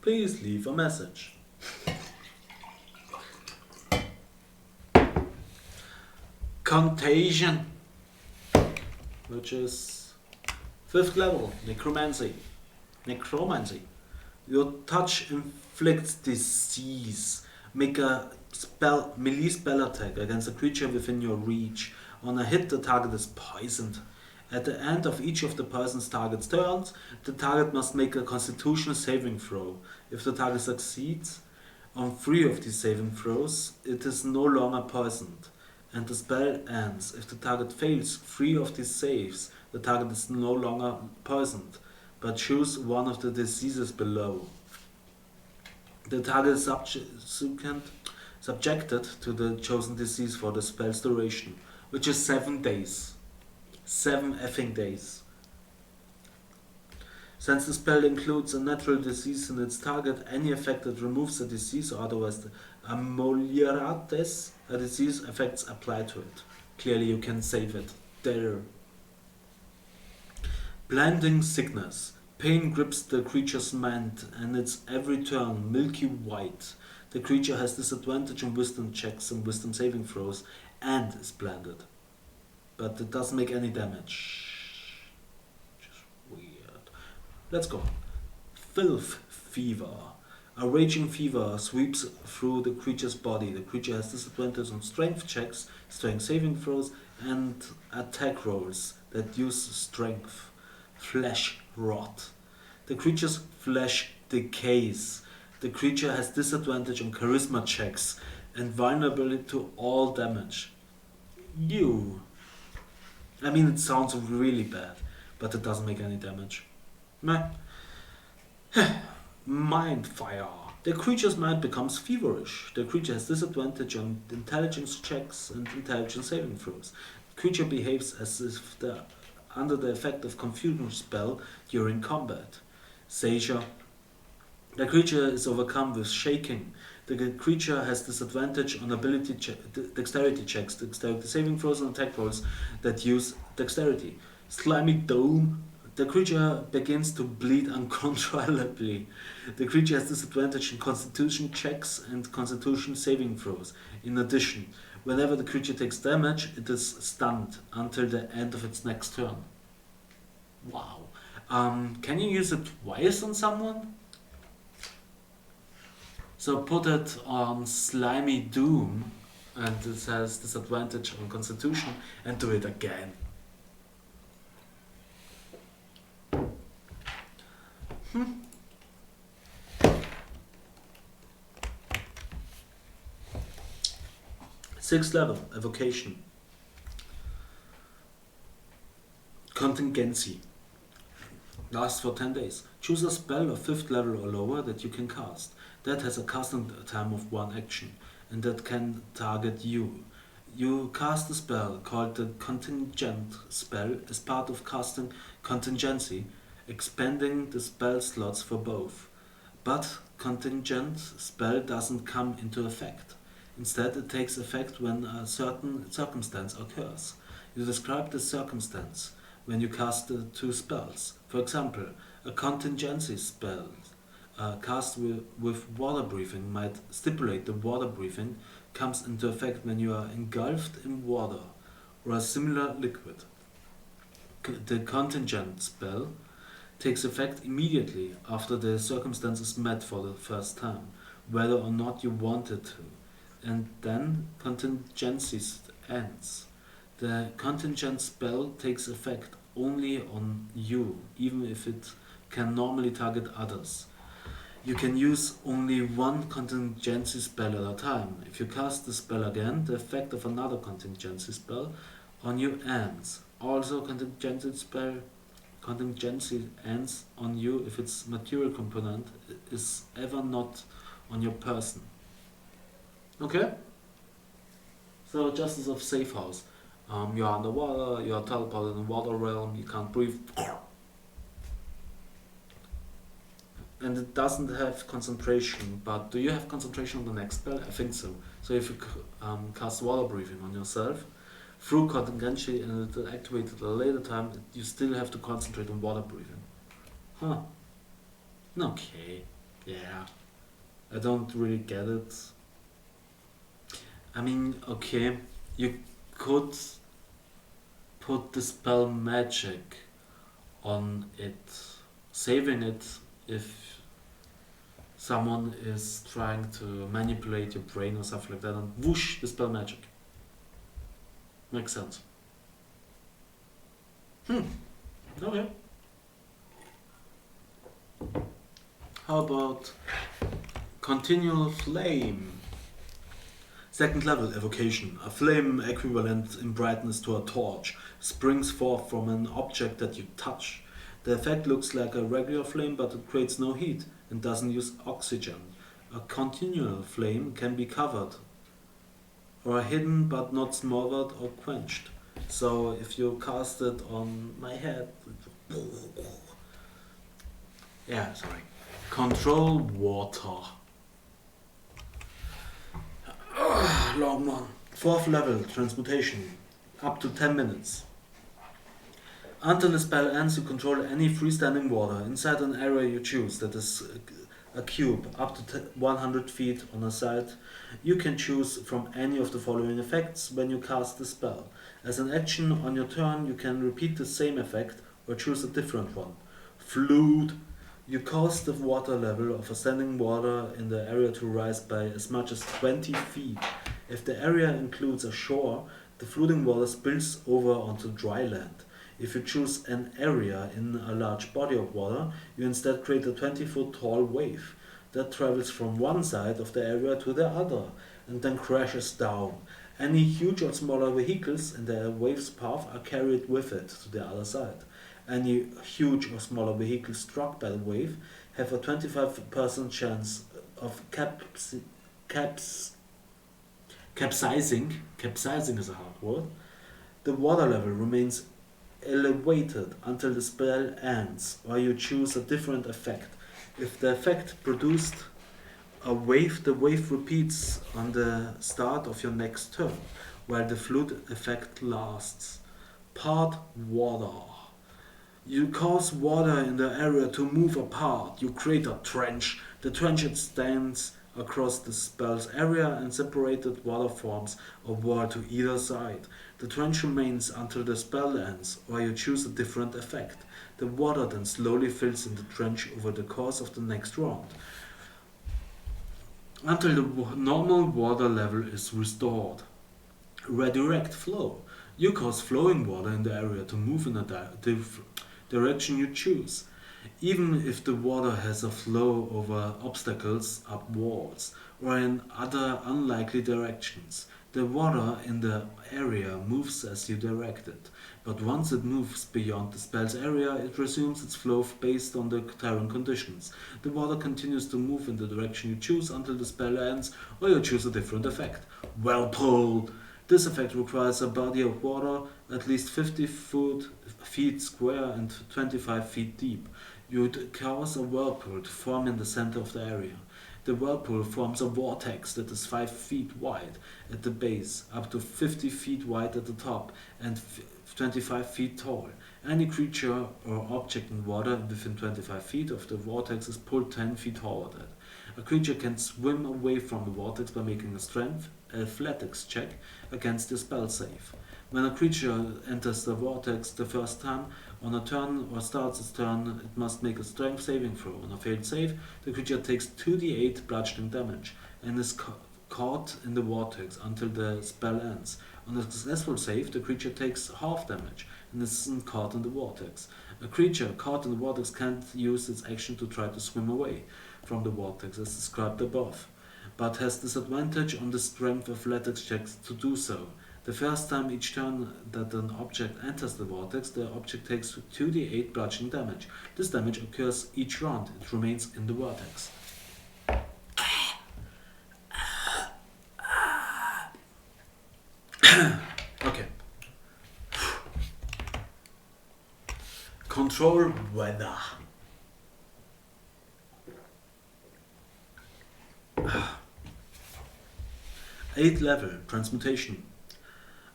Please leave a message. Contagion, which is 5th level, necromancy. Your touch inflicts disease. Make a melee spell attack against a creature within your reach. On a hit, the target is poisoned. At the end of each of the person's target's turns, the target must make a constitution saving throw. If the target succeeds on 3 of these saving throws, it is no longer poisoned, and the spell ends. If the target fails 3 of these saves, the target is no longer poisoned, but choose one of the diseases below. The target is subjected to the chosen disease for the spell's duration, which is 7 days. 7 effing days. Since the spell includes a natural disease in its target, any effect that removes the disease or otherwise ameliorates a disease effects apply to it. Clearly you can save it. There. Blinding sickness. Pain grips the creature's mind and it's every turn milky white. The creature has disadvantage on wisdom checks and wisdom saving throws and is blinded. But it doesn't make any damage. Which is weird. Let's go. Filth fever. A raging fever sweeps through the creature's body. The creature has disadvantage on strength checks, strength saving throws, and attack rolls that use strength. Flesh rot. The creature's flesh decays. The creature has disadvantage on charisma checks and vulnerability to all damage. I mean, it sounds really bad, but it doesn't make any damage. Meh. Mind fire. The creature's mind becomes feverish. The creature has disadvantage on intelligence checks and intelligence saving throws. The creature behaves as if they're under the effect of confusion spell during combat. Seizure. The creature is overcome with shaking. The creature has disadvantage on dexterity checks, dexterity saving throws, and attack rolls that use dexterity. Slimy dome. The creature begins to bleed uncontrollably. The creature has disadvantage in constitution checks and constitution saving throws. In addition, Whenever the creature takes damage, it is stunned until the end of its next turn. Wow. Can you use it twice on someone? So put it on Slimy Doom, and it has disadvantage on Constitution, and do it again. Sixth level, Evocation. Contingency. Lasts for 10 days. Choose a spell of 5th level or lower that you can cast. That has a casting time of 1 action, and that can target you. You cast a spell called the Contingent spell as part of casting Contingency, expanding the spell slots for both. But Contingent spell doesn't come into effect. Instead, it takes effect when a certain circumstance occurs. You describe the circumstance when you cast the 2 spells. For example, a contingency spell cast with water breathing might stipulate the water breathing comes into effect when you are engulfed in water or a similar liquid. The contingent spell takes effect immediately after the circumstance is met for the first time, whether or not you want it to, and then contingency ends. The contingent spell takes effect only on you, even if it can normally target others. You can use only one contingency spell at a time. If you cast the spell again, the effect of another contingency spell on you ends. Also, contingency ends on you if its material component is ever not on your person. Okay? So, Justice of Safe House. You are underwater, you are teleported in the water realm, you can't breathe. And it doesn't have concentration, but do you have concentration on the next spell? I think so. So if you cast water breathing on yourself, through contingency and it activated at a later time, you still have to concentrate on water breathing. Huh. Okay. Yeah. I don't really get it. I mean, okay, you could put the spell magic on it, saving it if someone is trying to manipulate your brain or something like that, and whoosh, the spell magic. Makes sense. Okay. How about Continual Flame? Second level, Evocation. A flame equivalent in brightness to a torch springs forth from an object that you touch. The effect looks like a regular flame, but it creates no heat and doesn't use oxygen. A continual flame can be covered or hidden but not smothered or quenched. So if you cast it on my head, yeah, sorry. Control water. Long one. 4th level, Transmutation. Up to 10 minutes. Until the spell ends, you control any freestanding water inside an area you choose, that is a cube up to 100 feet on a side. You can choose from any of the following effects when you cast the spell. As an action on your turn, you can repeat the same effect or choose a different one. Flood. You cause the water level of a standing water in the area to rise by as much as 20 feet. If the area includes a shore, the flooding water spills over onto dry land. If you choose an area in a large body of water, you instead create a 20-foot tall wave that travels from one side of the area to the other and then crashes down. Any huge or smaller vehicles in the wave's path are carried with it to the other side. Any huge or smaller vehicles struck by the wave have a 25% chance of capsizing. Capsizing is a hard word. The water level remains elevated until the spell ends, or you choose a different effect. If the effect produced a wave, the wave repeats on the start of your next turn, while the flood effect lasts. Part water. You cause water in the area to move apart. You create a trench. The trench extends across the spell's area and separated water forms a wall to either side. The trench remains until the spell ends, or you choose a different effect. The water then slowly fills in the trench over the course of the next round, until the normal water level is restored. Redirect flow. You cause flowing water in the area to move in a direction you choose, even if the water has a flow over obstacles, up walls, or in other unlikely directions. The water in the area moves as you direct it, but once it moves beyond the spell's area, it resumes its flow based on the terrain conditions. The water continues to move in the direction you choose until the spell ends, or you choose a different effect. Whirlpool! This effect requires a body of water at least 50 feet square and 25 feet deep. You would cause a whirlpool to form in the center of the area. The whirlpool forms a vortex that is 5 feet wide at the base, up to 50 feet wide at the top, and 25 feet tall. Any creature or object in water within 25 feet of the vortex is pulled 10 feet toward it. A creature can swim away from the vortex by making a strength athletics check against your spell save. When a creature enters the vortex the first time on a turn or starts its turn, it must make a strength saving throw. On a failed save, the creature takes 2d8 bludgeoning damage and is caught in the vortex until the spell ends. On a successful save, the creature takes half damage and isn't caught in the vortex. A creature caught in the vortex can't use its action to try to swim away from the vortex as described above, but has disadvantage on the strength athletics checks to do so. The first time each turn that an object enters the vortex, the object takes 2d8 bludgeoning damage. This damage occurs each round. It remains in the vortex. Okay. Control weather. 8th level, transmutation.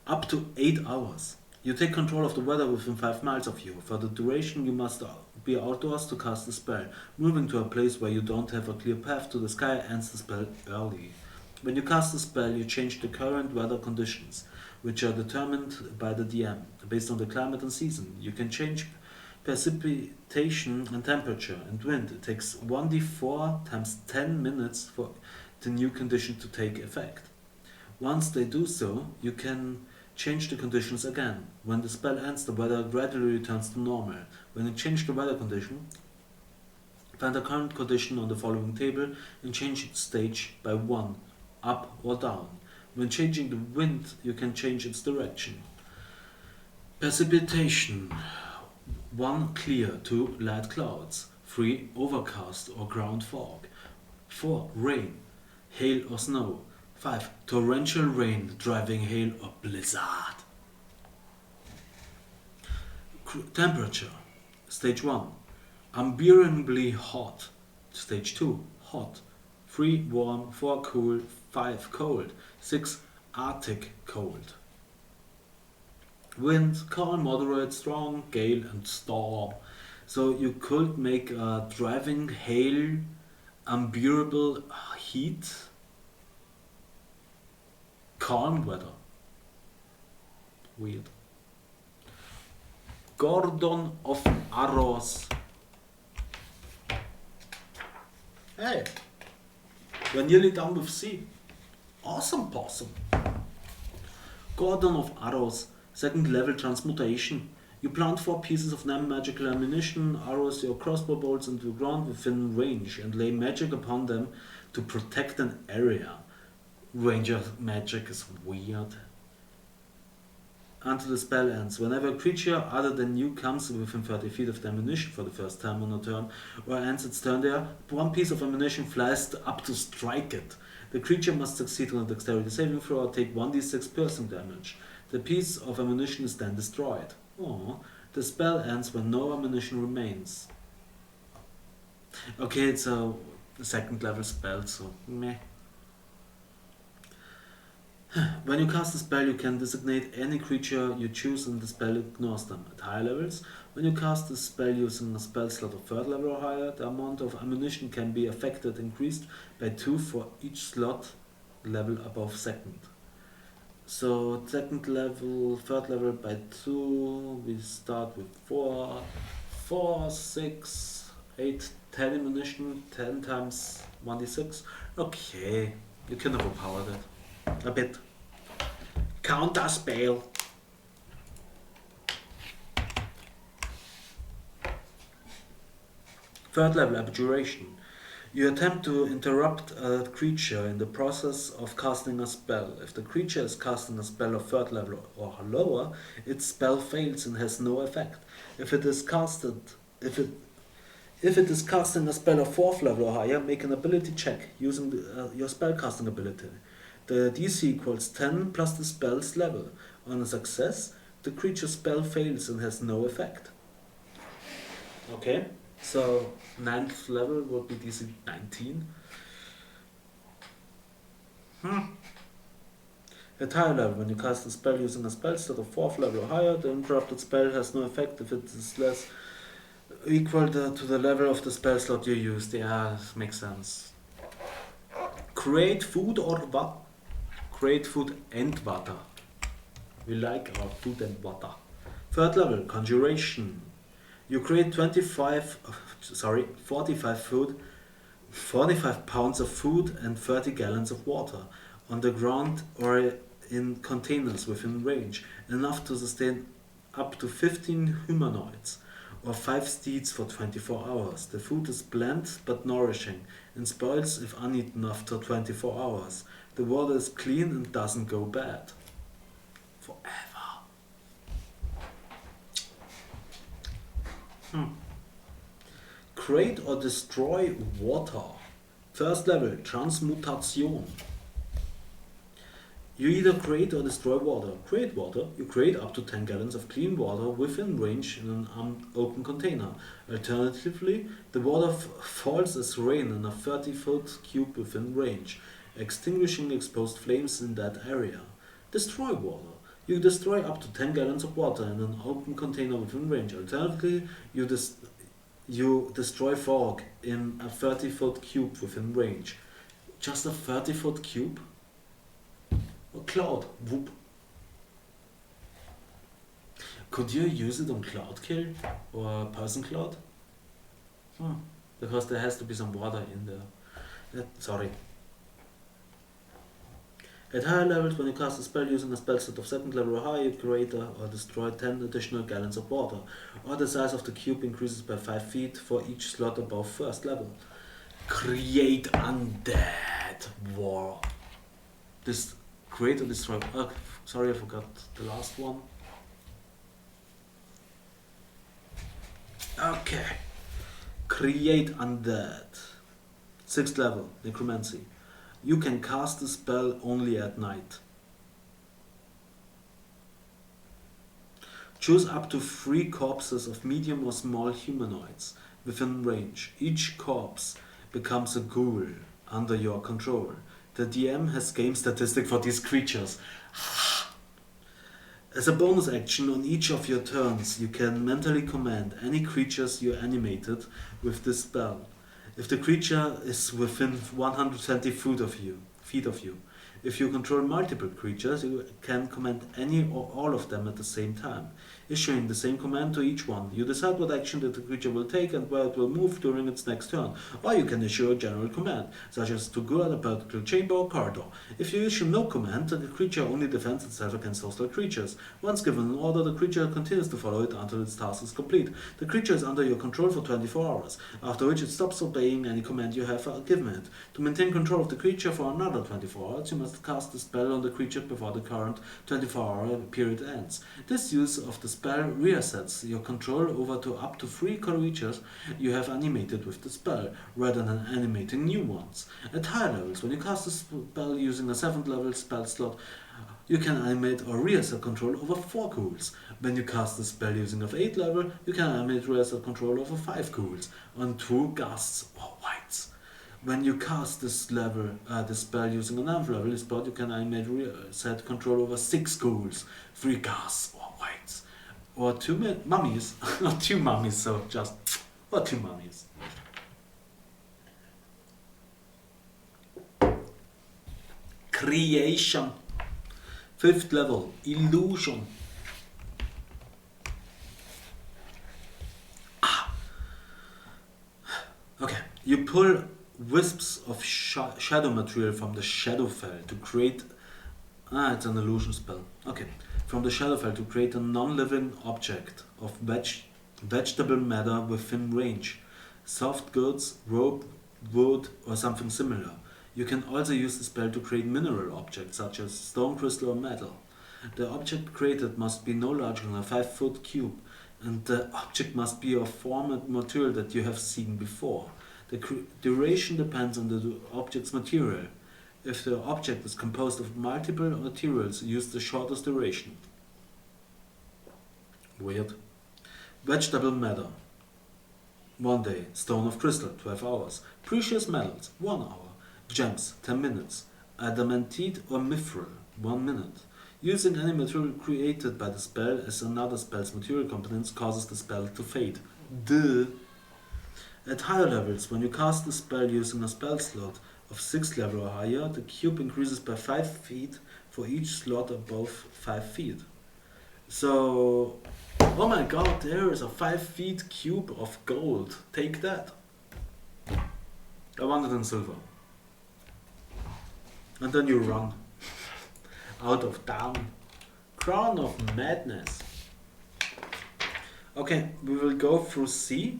Up to 8 hours. You take control of the weather within 5 miles of you. For the duration, you must be outdoors to cast the spell. Moving to a place where you don't have a clear path to the sky ends the spell early. When you cast the spell, you change the current weather conditions, which are determined by the DM, based on the climate and season. You can change precipitation and temperature and wind. It takes 1d4 times 10 minutes for the new condition to take effect. Once they do so, you can change the conditions again. When the spell ends, the weather gradually returns to normal. When you change the weather condition, find the current condition on the following table and change its stage by 1, up or down. When changing the wind, you can change its direction. Precipitation. 1, clear. 2, light clouds. 3, overcast or ground fog. 4, rain, hail or snow. 5, torrential rain, driving hail or blizzard. Temperature. Stage 1, unbearably hot. Stage 2, hot. 3, warm. 4, cool. 5, cold. 6, arctic cold. Wind, calm, moderate, strong, gale and storm. So you could make a driving hail, unbearable heat, calm weather. Weird. Gordon of Arrows. Hey, we're nearly done with C. Awesome possum. Gordon of Arrows, 2nd level transmutation. You plant 4 pieces of non-magical ammunition, arrows or crossbow bolts into the ground within range and lay magic upon them to protect an area. Ranger magic is weird. Until the spell ends. Whenever a creature other than you comes within 30 feet of the ammunition for the first time on a turn or ends its turn there, 1 piece of ammunition flies up to strike it. The creature must succeed on a dexterity saving throw or take 1d6 piercing damage. The piece of ammunition is then destroyed. Oh, the spell ends when no ammunition remains. Okay, it's a 2nd level spell, so meh. When you cast a spell, you can designate any creature you choose and the spell ignores them. At higher levels, When you cast a spell using a spell slot of 3rd level or higher, the amount of ammunition can be affected increased by 2 for each slot level above 2nd. So 2nd level, 3rd level by 2, we start with 4, 6, 8, 10 ammunition, 10 times 1d6. Okay, you can overpower that a bit. Counter spell. Third level, abjuration. You attempt to interrupt a creature in the process of casting a spell. If the creature is casting a spell of 3rd level or lower, its spell fails and has no effect. If it is casting a spell of 4th level or higher, make an ability check using your spellcasting ability. The DC equals 10 plus the spell's level. On a success, the creature's spell fails and has no effect. Okay, so 9th level would be DC 19. At higher level, when you cast a spell using a spell slot of 4th level or higher, the interrupted spell has no effect if it is less equal to the level of the spell slot you used. Yeah, makes sense. Create food or what? Create food and water. We like our food and water. 3rd level, conjuration. You create 45 pounds of food and 30 gallons of water on the ground or in containers within range, enough to sustain up to 15 humanoids or 5 steeds for 24 hours. The food is bland but nourishing and spoils if uneaten after 24 hours. The water is clean and doesn't go bad. Forever. Create or destroy water. 1st level, transmutation. You either create or destroy water. Create water. You create up to 10 gallons of clean water within range in an open container. Alternatively, the water falls as rain in a 30-foot cube within range, extinguishing exposed flames in that area. Destroy water. You destroy up to 10 gallons of water in an open container within range. Alternatively, you destroy fog in a 30-foot cube within range. Just a 30-foot cube? Or cloud. Whoop. Could you use it on cloud kill? Or person cloud? Because there has to be some water in there. Sorry. At higher levels, when you cast a spell using a spell set of 2nd level or higher, you create or destroy 10 additional gallons of water, or the size of the cube increases by 5 feet for each slot above 1st level. Create undead war. Create or destroy. Sorry, I forgot the last one. Okay. Create undead. 6th level, necromancy. You can cast the spell only at night. Choose up to 3 corpses of medium or small humanoids within range. Each corpse becomes a ghoul under your control. The DM has game statistic for these creatures. As a bonus action on each of your turns, you can mentally command any creatures you animated with this spell. If the creature is within 120 feet of you. If you control multiple creatures, you can command any or all of them at the same time, issuing the same command to each one. You decide what action that the creature will take and where it will move during its next turn. Or you can issue a general command, such as to go in a particular chamber or corridor. If you issue no command, the creature only defends itself against hostile creatures. Once given an order, the creature continues to follow it until its task is complete. The creature is under your control for 24 hours, after which it stops obeying any command you have given it. To maintain control of the creature for another 24 hours, you must cast the spell on the creature before the current 24-hour period ends. This use of the spell resets your control over to up to 3 creatures you have animated with the spell, rather than animating new ones. At higher levels, when you cast a spell using a 7th level spell slot, you can animate or reassert control over 4 ghouls. When you cast a spell using an 8th level, you can animate or reassert control over 5 ghouls on 2 ghasts or whites. When you cast this spell using an 9th level spell, you can animate set control over 6 ghouls, 3 ghasts or whites. Or two mummies. Not two mummies, so just. Or two mummies. Creation. 5th level. Illusion. Okay, you pull wisps of shadow material from the shadow fell to create. It's an illusion spell. Okay, from the shadow fell to create a non-living object of vegetable matter within range. Soft goods, rope, wood, or something similar. You can also use the spell to create mineral objects such as stone, crystal, or metal. The object created must be no larger than a 5-foot cube, and the object must be of form and material that you have seen before. The duration depends on the object's material. If the object is composed of multiple materials, use the shortest duration. Weird. Vegetable matter. 1 day. Stone of crystal, 12 hours. Precious metals, 1 hour. Gems, 10 minutes. Adamantite or mithril, 1 minute. Using any material created by the spell as another spell's material components causes the spell to fade. Duh. At higher levels, when you cast the spell using a spell slot of 6th level or higher, the cube increases by 5 feet for each slot above 5 feet. So, oh my god, there is a 5 feet cube of gold. Take that. I want it in silver. And then you run. Out of town. Crown of Madness. Okay, we will go through C,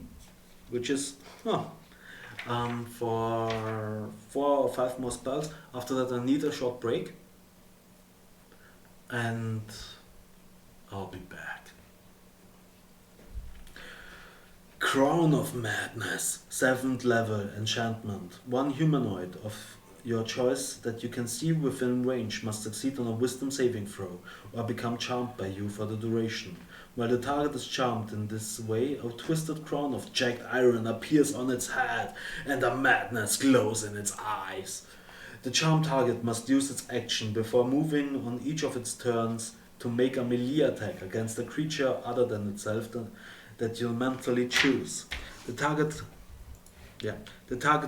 which is for 4 or 5 more spells. After that I need a short break. And I'll be back. Crown of Madness, 7th level enchantment. 1 humanoid of your choice that you can see within range must succeed on a wisdom saving throw or become charmed by you for the duration. While the target is charmed in this way, a twisted crown of jagged iron appears on its head and a madness glows in its eyes. The charmed target must use its action before moving on each of its turns to make a melee attack against a creature other than itself that you'll mentally choose. The target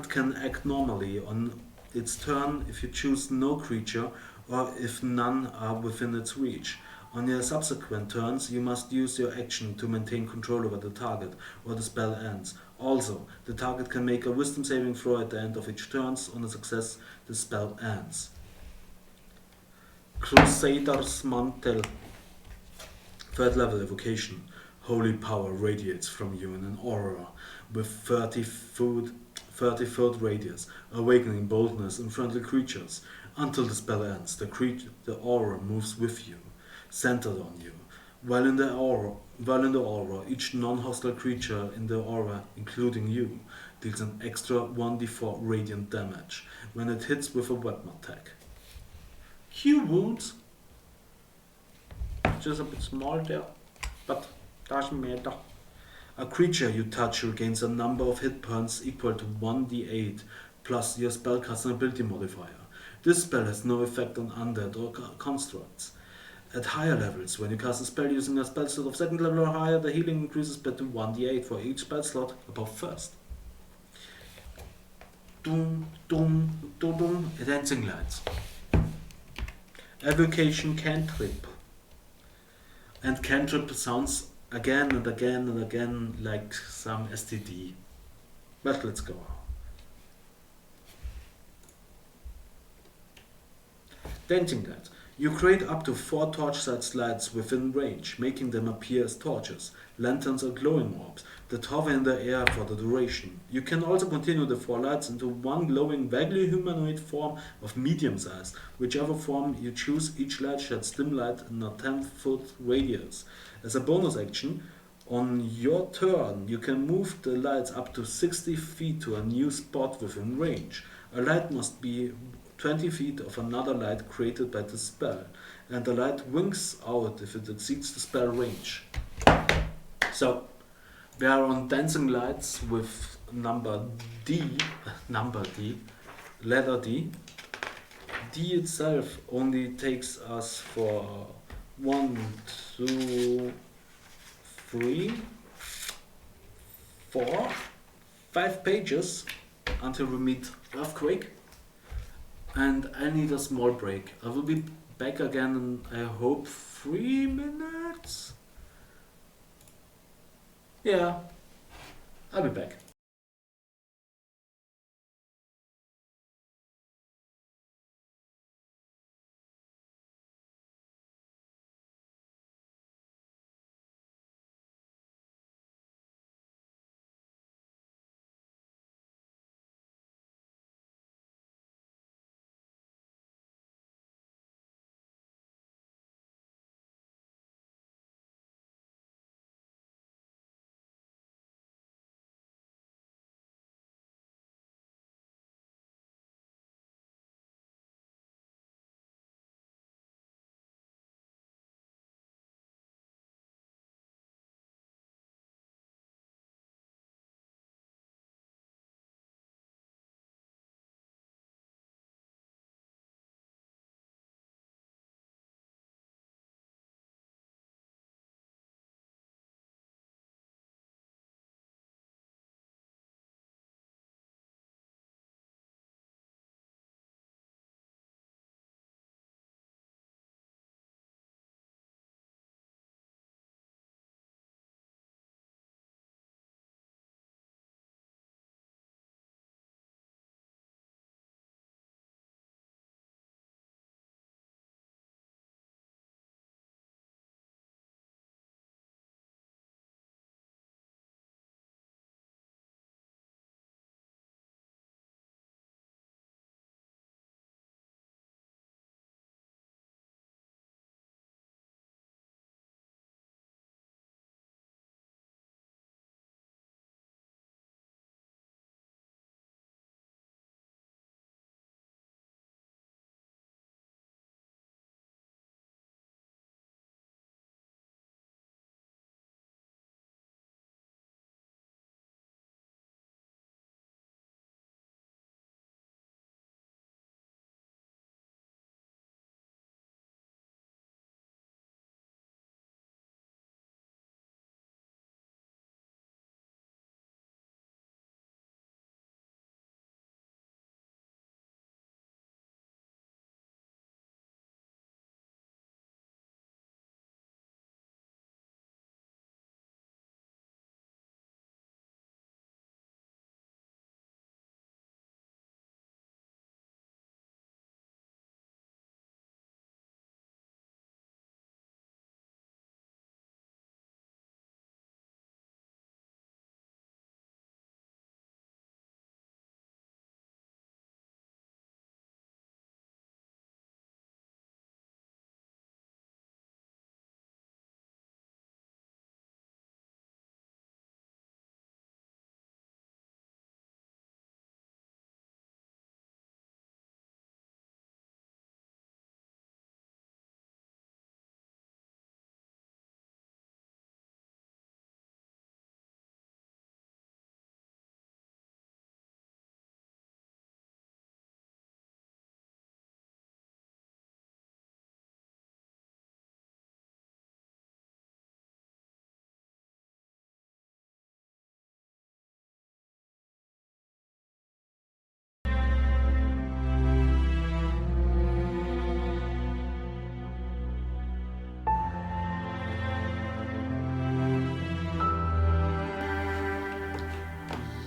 can act normally on its turn if you choose no creature or if none are within its reach. On your subsequent turns, you must use your action to maintain control over the target, or the spell ends. Also, the target can make a wisdom saving throw at the end of each turn. On a success, the spell ends. Crusader's Mantle. 3rd level evocation. Holy power radiates from you in an aura with 30-foot radius, awakening boldness in friendly creatures. Until the spell ends, the aura moves with you, centered on you. While in the aura, each non-hostile creature in the aura, including you, deals an extra 1d4 radiant damage when it hits with a weapon attack. Q wounds. Just a bit small there, but doesn't matter. A creature you touch regains a number of hit points equal to 1d8 plus your spellcasting ability modifier. This spell has no effect on undead or constructs. At higher levels, when you cast a spell using a spell slot of 2nd level or higher, the healing increases by 1d8 for each spell slot above 1st. Dum, dum, dum, dum. Dancing lights. Evocation cantrip. And cantrip sounds again and again and again like some STD. But let's go. Dancing lights. You create up to 4 torch-sized lights within range, making them appear as torches, lanterns or glowing orbs that hover in the air for the duration. You can also continue the 4 lights into 1 glowing, vaguely humanoid form of medium size. Whichever form you choose, each light sheds dim light in a 10-foot radius. As a bonus action, on your turn, you can move the lights up to 60 feet to a new spot within range. A light must be 20 feet of another light created by the spell, and the light winks out if it exceeds the spell range. So, we are on dancing lights with letter D. D itself only takes us for 1, 2, 3, 4, 5 pages until we meet Earthquake. And I need a small break. I will be back again in, I hope, 3 minutes? Yeah, I'll be back.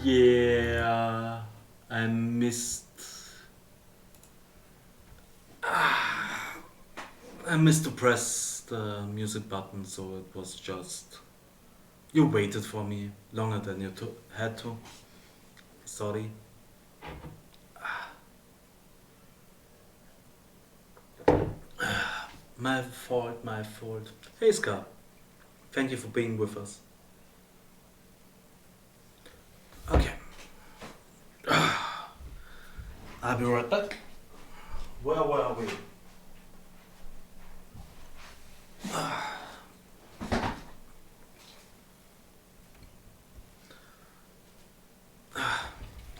Yeah, I missed. I missed to press the music button, so it was just. You waited for me longer than you had to. Sorry. My fault, my fault. Hey Ska, thank you for being with us. Okay. I'll be right back. Where were we?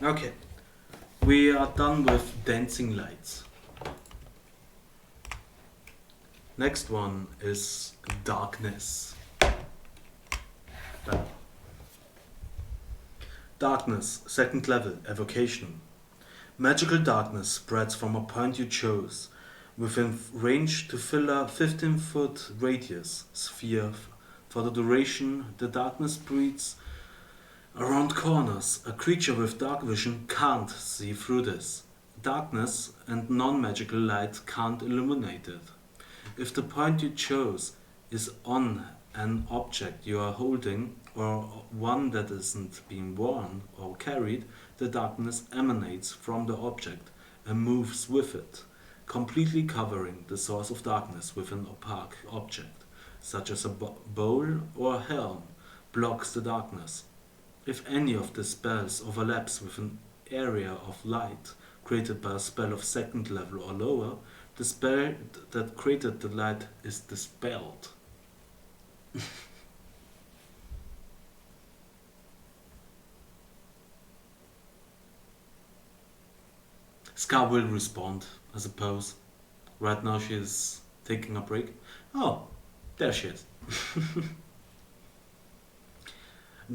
Okay. We are done with dancing lights. Next one is darkness. spell. Darkness, second level, evocation. Magical darkness spreads from a point you chose, within range to fill a 15-foot radius sphere. For the duration, the darkness spreads around corners. A creature with dark vision can't see through this. Darkness and non-magical light can't illuminate it. If the point you chose is on an object you are holding or one that isn't being worn or carried, the darkness emanates from the object and moves with it, completely covering the source of darkness with an opaque object, such as a bowl or a helm, blocks the darkness. If any of the spells overlaps with an area of light created by a spell of second level or lower, the spell that created the light is dispelled. Scar will respond, I suppose. Right now she is taking a break. Oh, there she is.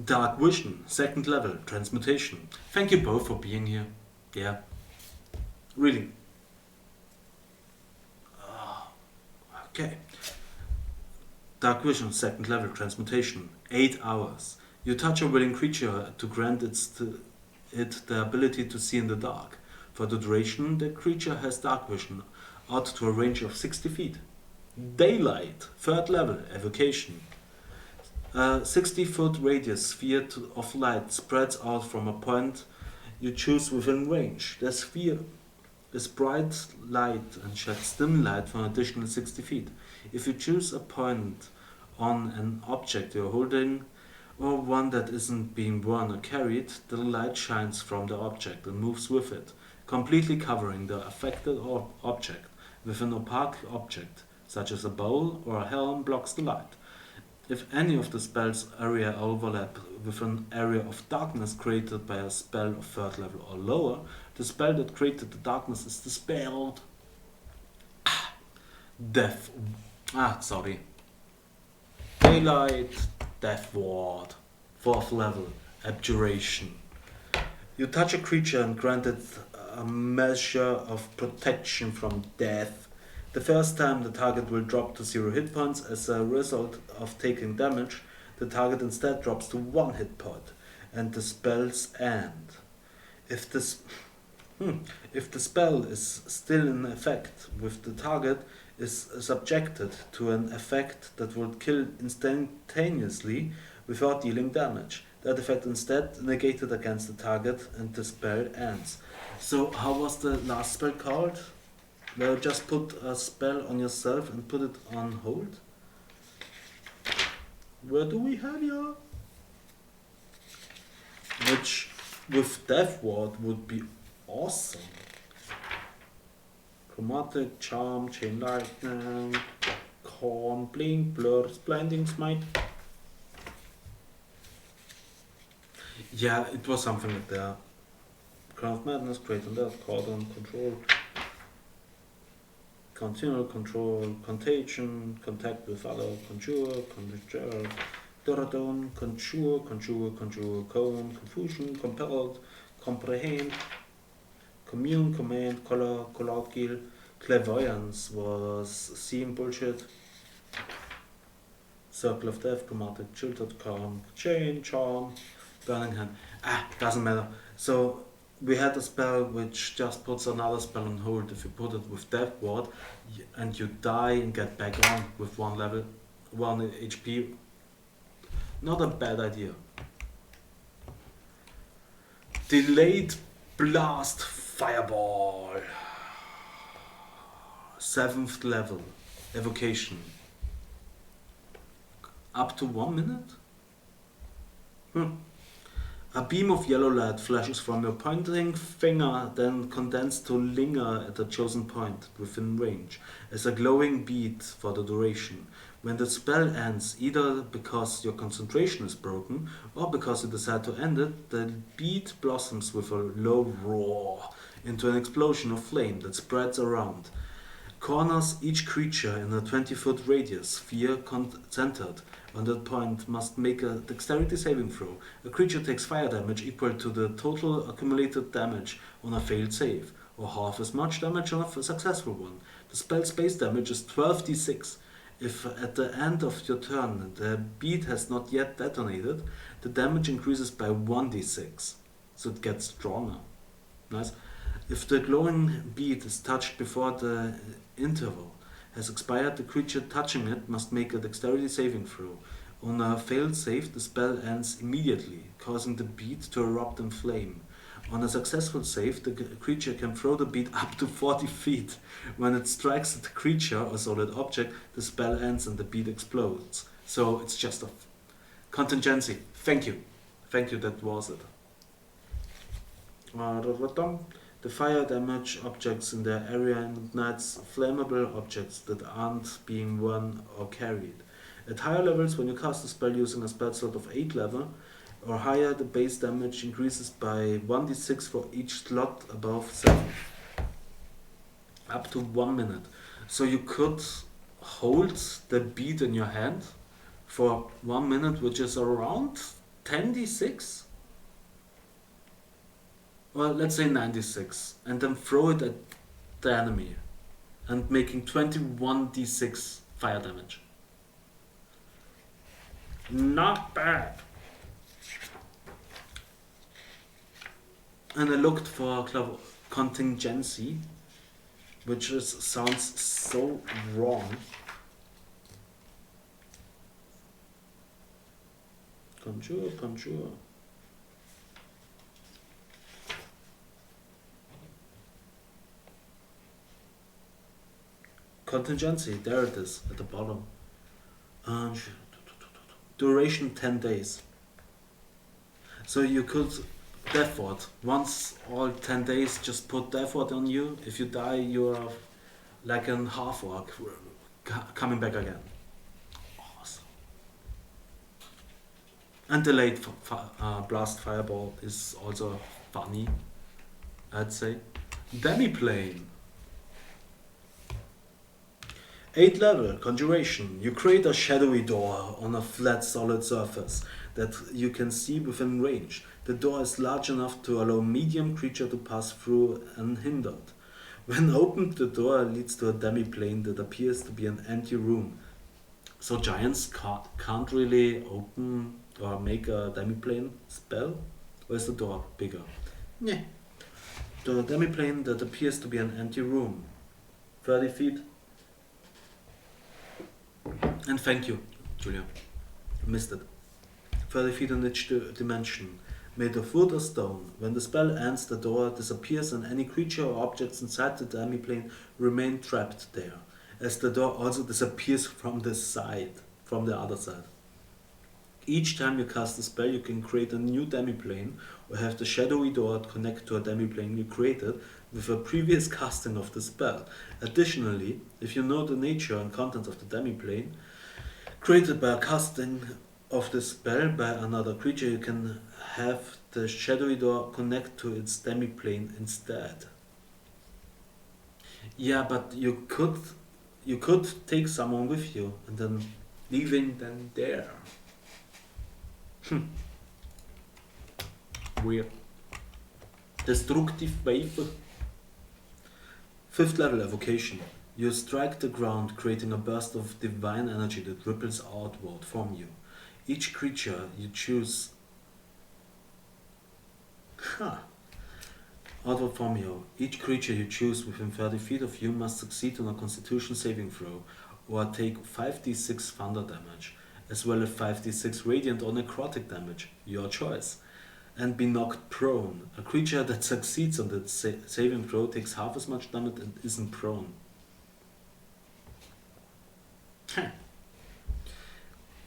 Dark Vision, second level, transmutation. Thank you both for being here. Yeah. Really. Okay. Dark Vision, second level, transmutation. 8 hours. You touch a willing creature to grant it the ability to see in the dark. For the duration, the creature has dark vision out to a range of 60 feet. Daylight, third level, evocation. A 60-foot radius sphere of light spreads out from a point you choose within range. The sphere is bright light and sheds dim light for an additional 60 feet. If you choose a point on an object you're holding or one that isn't being worn or carried, the light shines from the object and moves with it, completely covering the affected object. With an opaque object, such as a bowl or a helm, blocks the light. If any of the spell's area overlap with an area of darkness created by a spell of third level or lower, the spell that created the darkness is dispelled. Daylight, Death Ward, fourth level, Abjuration. You touch a creature and grant it a measure of protection from death. The first time the target will drop to 0 hit points. As a result of taking damage, the target instead drops to 1 hit point and the spell's end. If the spell is still in effect, with the target is subjected to an effect that would kill instantaneously without dealing damage. That effect instead negated against the target and the spell ends. So how was the last spell called? Where you just put a spell on yourself and put it on hold? Where do we have ya? Which with Death Ward would be awesome. Chromatic, Charm, Chain Lightning, Corn, Blink, Blur, Blinding Smite. Yeah, it was something like that. Crown of Madness, Great on Death, Cordon, Control, Continual Control, Contagion, Contact with Other, Conjure, Conjure, Doradon, Conjure, Cone, Confusion, Compelled, Comprehend, Commune, Command, Color, Colored Kill, Clairvoyance was Seeing Bullshit, Circle of Death, Chromatic, Chiltered Calm, Chain, Charm, Burning Hand. Doesn't matter. So we had a spell which just puts another spell on hold. If you put it with Death Ward and you die and get back on with 1 level, 1 HP, not a bad idea. Delayed Blast Fireball. 7th level, Evocation. Up to 1 minute? A beam of yellow light flashes from your pointing finger, then condensed to linger at a chosen point within range, as a glowing bead for the duration. When the spell ends, either because your concentration is broken, or because you decide to end it, the bead blossoms with a low roar into an explosion of flame that spreads around. Corners each creature in a 20-foot radius. Sphere centered on that point must make a dexterity saving throw. A creature takes fire damage equal to the total accumulated damage on a failed save, or half as much damage on a successful one. The spell's base damage is 12d6. If at the end of your turn the bead has not yet detonated, the damage increases by 1d6, so it gets stronger. Nice. If the glowing bead is touched before the interval has expired, the creature touching it must make a dexterity saving throw. On a failed save, the spell ends immediately, causing the bead to erupt in flame. On a successful save, the creature can throw the bead up to 40 feet. When it strikes the creature or solid object, the spell ends and the bead explodes. So it's just a contingency. Thank you. Thank you, that was it. The fire damage objects in their area ignites flammable objects that aren't being worn or carried. At higher levels, when you cast a spell using a spell slot of 8 level or higher, the base damage increases by 1d6 for each slot above 7. Up to 1 minute. So you could hold the bead in your hand for 1 minute, which is around 10d6? Well, let's say 96, and then throw it at the enemy, and making 21d6 fire damage. Not bad. And I looked for contingency, which sounds so wrong. Conjure. Contingency, there it is, at the bottom. Duration 10 days. So you could death ward. Once all 10 days, just put death ward on you. If you die, you are like a half orc coming back again. Awesome. And delayed blast fireball is also funny, I'd say. Demiplane. 8 level, Conjuration. You create a shadowy door on a flat solid surface that you can see within range. The door is large enough to allow medium creature to pass through unhindered. When opened, the door leads to a demiplane that appears to be an empty room. So giants can't really open or make a demiplane spell? Or is the door bigger? Yeah. The demiplane that appears to be an empty room. 30 feet. And thank you, Julia. Missed it. 30 feet in each dimension. Made of wood or stone. When the spell ends, the door disappears and any creature or objects inside the demiplane remain trapped there. As the door also disappears from the other side. Each time you cast a spell, you can create a new demiplane or have the shadowy door connect to a demiplane you created with a previous casting of the spell. Additionally, if you know the nature and contents of the demiplane created by a casting of the spell by another creature, you can have the shadowy door connect to its demiplane instead. Yeah, but you could take someone with you and then leaving them there. Weird. Destructive wave. 5th level evocation. You strike the ground, creating a burst of divine energy that ripples outward from you. Each creature you choose outward from you. Each creature you choose within 30 feet of you must succeed on a Constitution saving throw or take 5d6 thunder damage, as well as 5d6 radiant or necrotic damage, your choice, and be knocked prone. A creature that succeeds on that saving throw takes half as much damage and isn't prone.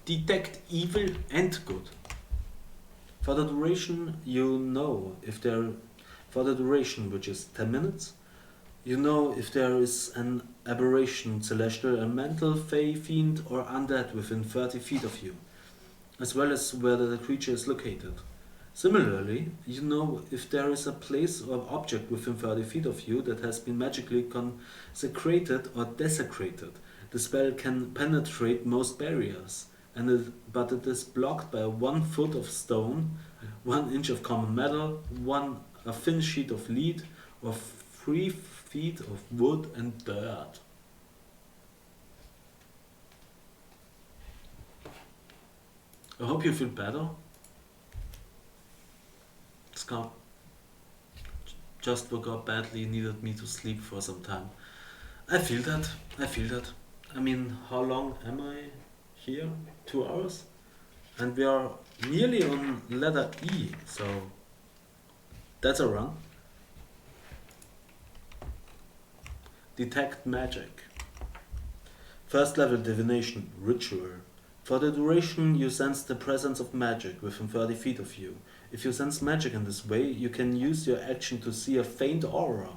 Detect evil and good. For the duration, for the duration, which is 10 minutes, you know if there is an aberration, celestial, elemental, fey, fiend, or undead within 30 feet of you, as well as where the creature is located. Similarly, you know if there is a place or object within 30 feet of you that has been magically consecrated or desecrated. The spell can penetrate most barriers, but it is blocked by 1 foot of stone, 1 inch of common metal, a thin sheet of lead, or 3 feet of wood and dirt. I hope you feel better. Scott just woke up badly, needed me to sleep for some time. I feel that. I feel that. I mean, how long am I here? 2 hours? And we are nearly on letter E, so that's a run. Detect magic. First level divination, ritual. For the duration, you sense the presence of magic within 30 feet of you. If you sense magic in this way, you can use your action to see a faint aura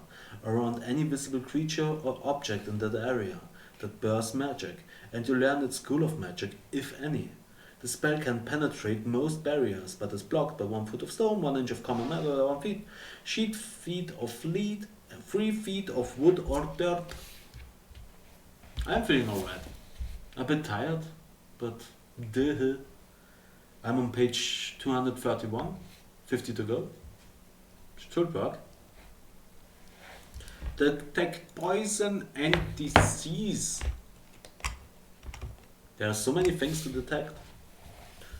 around any visible creature or object in that area that bears magic, and you learn its school of magic, if any. The spell can penetrate most barriers, but is blocked by 1 foot of stone, 1 inch of common metal, 1 feet of lead, and 3 feet of wood or dirt. I'm feeling alright. A bit tired, but duh. I'm on page 231, 50 to go. Should work. Detect poison and disease. There are so many things to detect.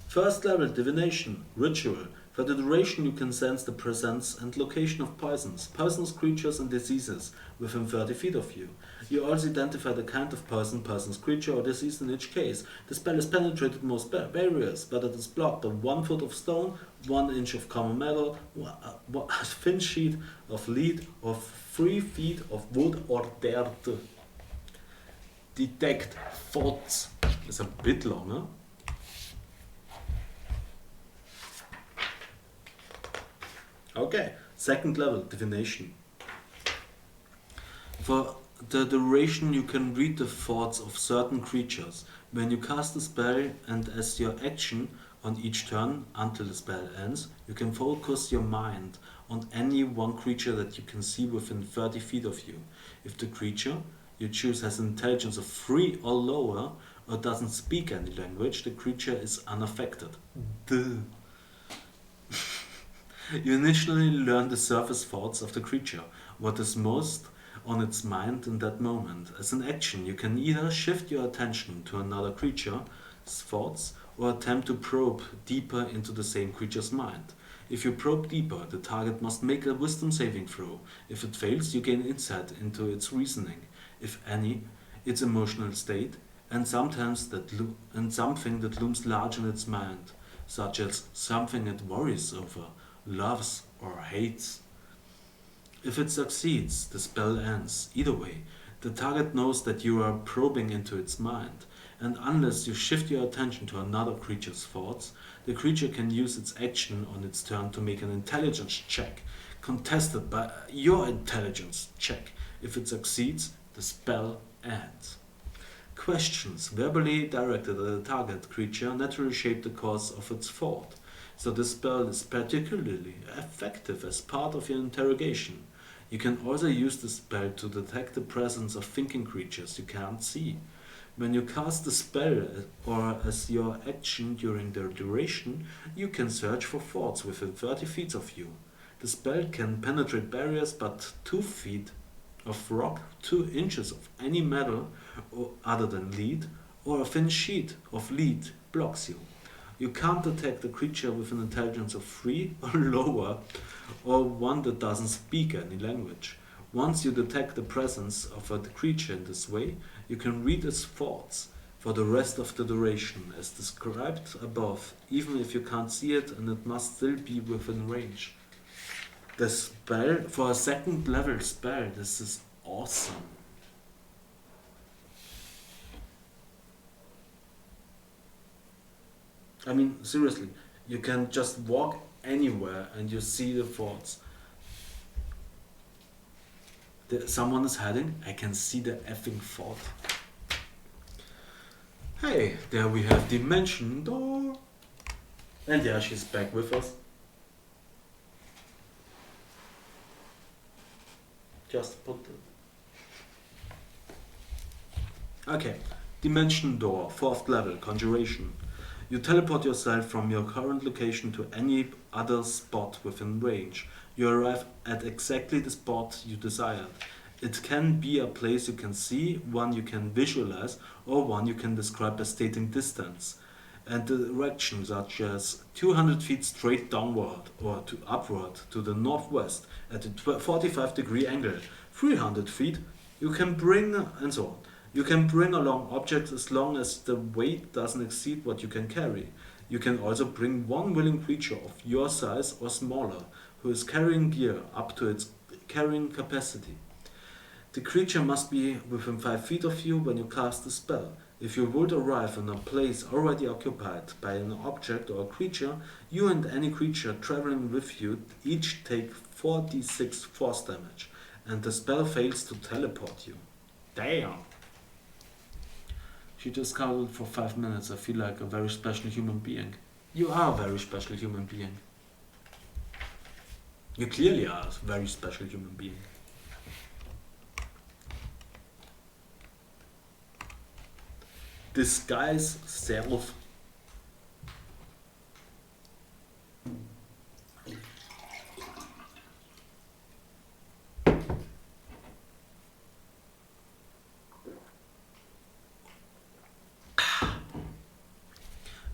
First level divination, ritual. For the duration you can sense the presence and location of poisons, poisonous creatures and diseases within 30 feet of you. You also identify the kind of poison, poisonous creature or disease in each case. The spell is penetrated most barriers, but it is blocked by 1 foot of stone, 1 inch of common metal, a thin sheet of lead, or 3 feet of wood or dirt. Detect thoughts is a bit longer. Okay, second level, divination. For the duration you can read the thoughts of certain creatures. When you cast a spell and as your action on each turn until the spell ends, you can focus your mind on any one creature that you can see within 30 feet of you. If the creature you choose has an intelligence of 3 or lower or doesn't speak any language, the creature is unaffected. Duh. You initially learn the surface thoughts of the creature, what is most on its mind in that moment. As an action, you can either shift your attention to another creature's thoughts or attempt to probe deeper into the same creature's mind. If you probe deeper, the target must make a wisdom saving throw. If it fails, you gain insight into its reasoning, if any, its emotional state, and sometimes and something that looms large in its mind, such as something it worries over, loves or hates. If it succeeds, the spell ends. Either way, the target knows that you are probing into its mind, and unless you shift your attention to another creature's thoughts, the creature can use its action on its turn to make an intelligence check, contested by your intelligence check. If it succeeds, the spell ends. Questions verbally directed at a target creature naturally shape the course of its thought, so the spell is particularly effective as part of your interrogation. You can also use the spell to detect the presence of thinking creatures you can't see. When you cast the spell or as your action during their duration, you can search for thoughts within 30 feet of you. The spell can penetrate barriers, but 2 feet of rock, 2 inches of any metal other than lead, or a thin sheet of lead blocks you. You can't detect a creature with an intelligence of 3 or lower, or one that doesn't speak any language. Once you detect the presence of a creature in this way, you can read its thoughts for the rest of the duration, as described above, even if you can't see it and it must still be within range. The spell, for a second level spell, this is awesome. I mean, seriously, you can just walk anywhere and you see the thoughts. Someone is hiding, I can see the effing thought. Hey, there we have Dimension Door. And yeah, she's back with us. Just put it. Okay. Dimension door, 4th level, conjuration. You teleport yourself from your current location to any other spot within range. You arrive at exactly the spot you desired. It can be a place you can see, one you can visualize, or one you can describe by stating distance and direction, such as 200 feet straight downward or to upward to the northwest at a 45-degree angle. 300 feet you can bring, and so on. You can bring along objects as long as the weight doesn't exceed what you can carry. You can also bring one willing creature of your size or smaller who is carrying gear up to its carrying capacity. The creature must be within 5 feet of you when you cast the spell. If you would arrive in a place already occupied by an object or a creature, you and any creature traveling with you each take 4d6 force damage, and the spell fails to teleport you. Damn! She just cuddled for 5 minutes. I feel like a very special human being. You are a very special human being. You clearly are a very special human being. Disguise self.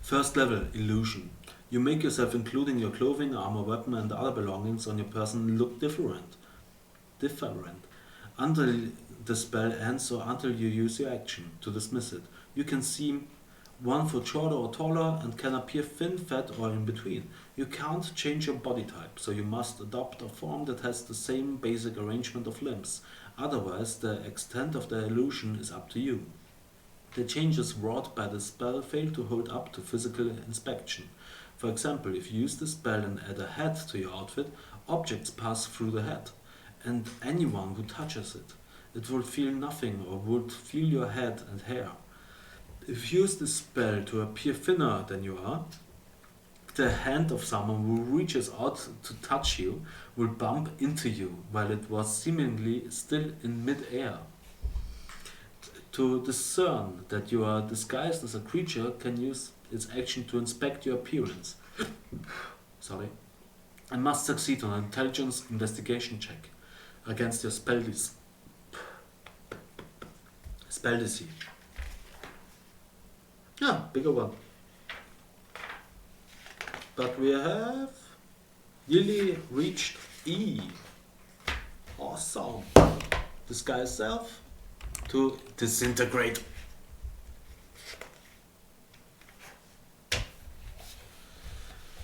First level, illusion. You make yourself, including your clothing, armor, weapon and other belongings on your person, look different. Until the spell ends or until you use your action to dismiss it. You can seem 1 foot shorter or taller and can appear thin, fat or in between. You can't change your body type, so you must adopt a form that has the same basic arrangement of limbs. Otherwise, the extent of the illusion is up to you. The changes wrought by the spell fail to hold up to physical inspection. For example, if you use the spell and add a hat to your outfit, objects pass through the hat, and anyone who touches it. It will feel nothing or would feel your head and hair. If you use the spell to appear thinner than you are, the hand of someone who reaches out to touch you will bump into you while it was seemingly still in mid-air. To discern that you are disguised as a creature can use its action to inspect your appearance. Sorry. And must succeed on an intelligence investigation check against your spell DC. Yeah, bigger one. But we have nearly reached E. Awesome. Disguise self to disintegrate.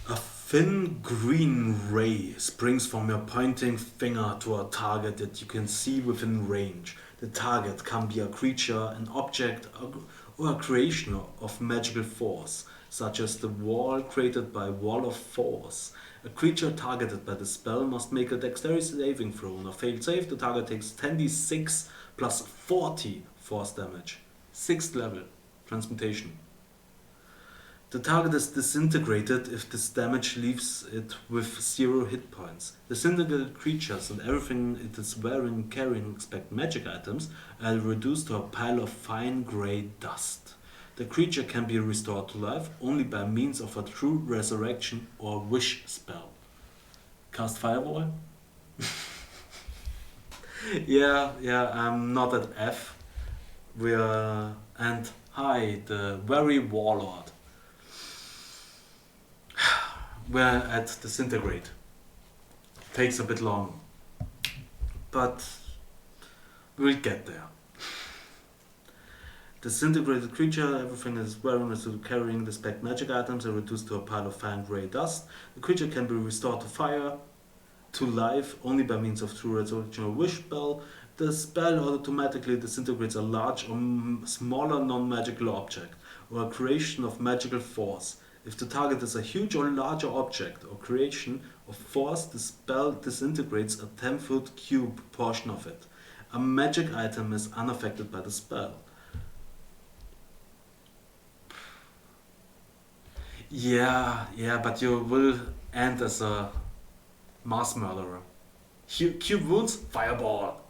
A thin green ray springs from your pointing finger to a target that you can see within range. The target can be a creature, an object, or a creation of magical force, such as the wall created by Wall of Force. A creature targeted by the spell must make a dexterity saving throw. On a failed save, the target takes 10d6 plus 40 force damage. 6th level, transmutation. The target is disintegrated if this damage leaves it with 0 hit points. Disintegrated creatures and everything it is wearing and carrying except magic items are reduced to a pile of fine grey dust. The creature can be restored to life only by means of a true resurrection or wish spell. Cast Fireball? yeah, I'm not at F. And hi, the very warlord. We're at disintegrate. Takes a bit long, but we'll get there. Disintegrated creature, everything is wearing is carrying the spec magic items are reduced to a pile of fine grey dust. The creature can be restored to fire, to life, only by means of true resurrection or wish spell. The spell automatically disintegrates a large or smaller non-magical object, or a creation of magical force. If the target is a huge or larger object or creation of force, the spell disintegrates a 10-foot cube portion of it. A magic item is unaffected by the spell. Yeah, but you will end as a mass murderer. Cube wounds, fireball.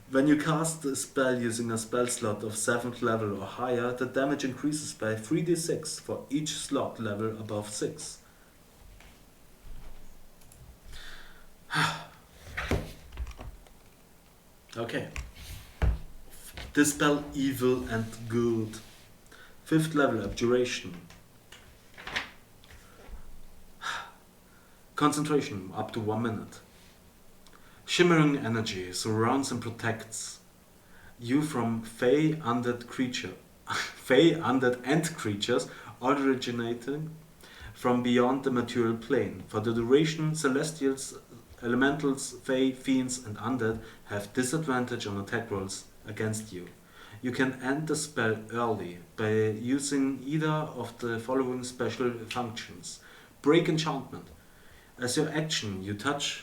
When you cast a spell using a spell slot of 7th level or higher, the damage increases by 3d6 for each slot level above 6. Okay. Dispel evil and good. 5th level abjuration. Concentration up to 1 minute. Shimmering energy surrounds and protects you from fey undead and creatures originating from beyond the material plane. For the duration, celestials, elementals, fey, fiends, and undead have disadvantage on attack rolls against you. You can end the spell early by using either of the following special functions. Break enchantment. As your action, you touch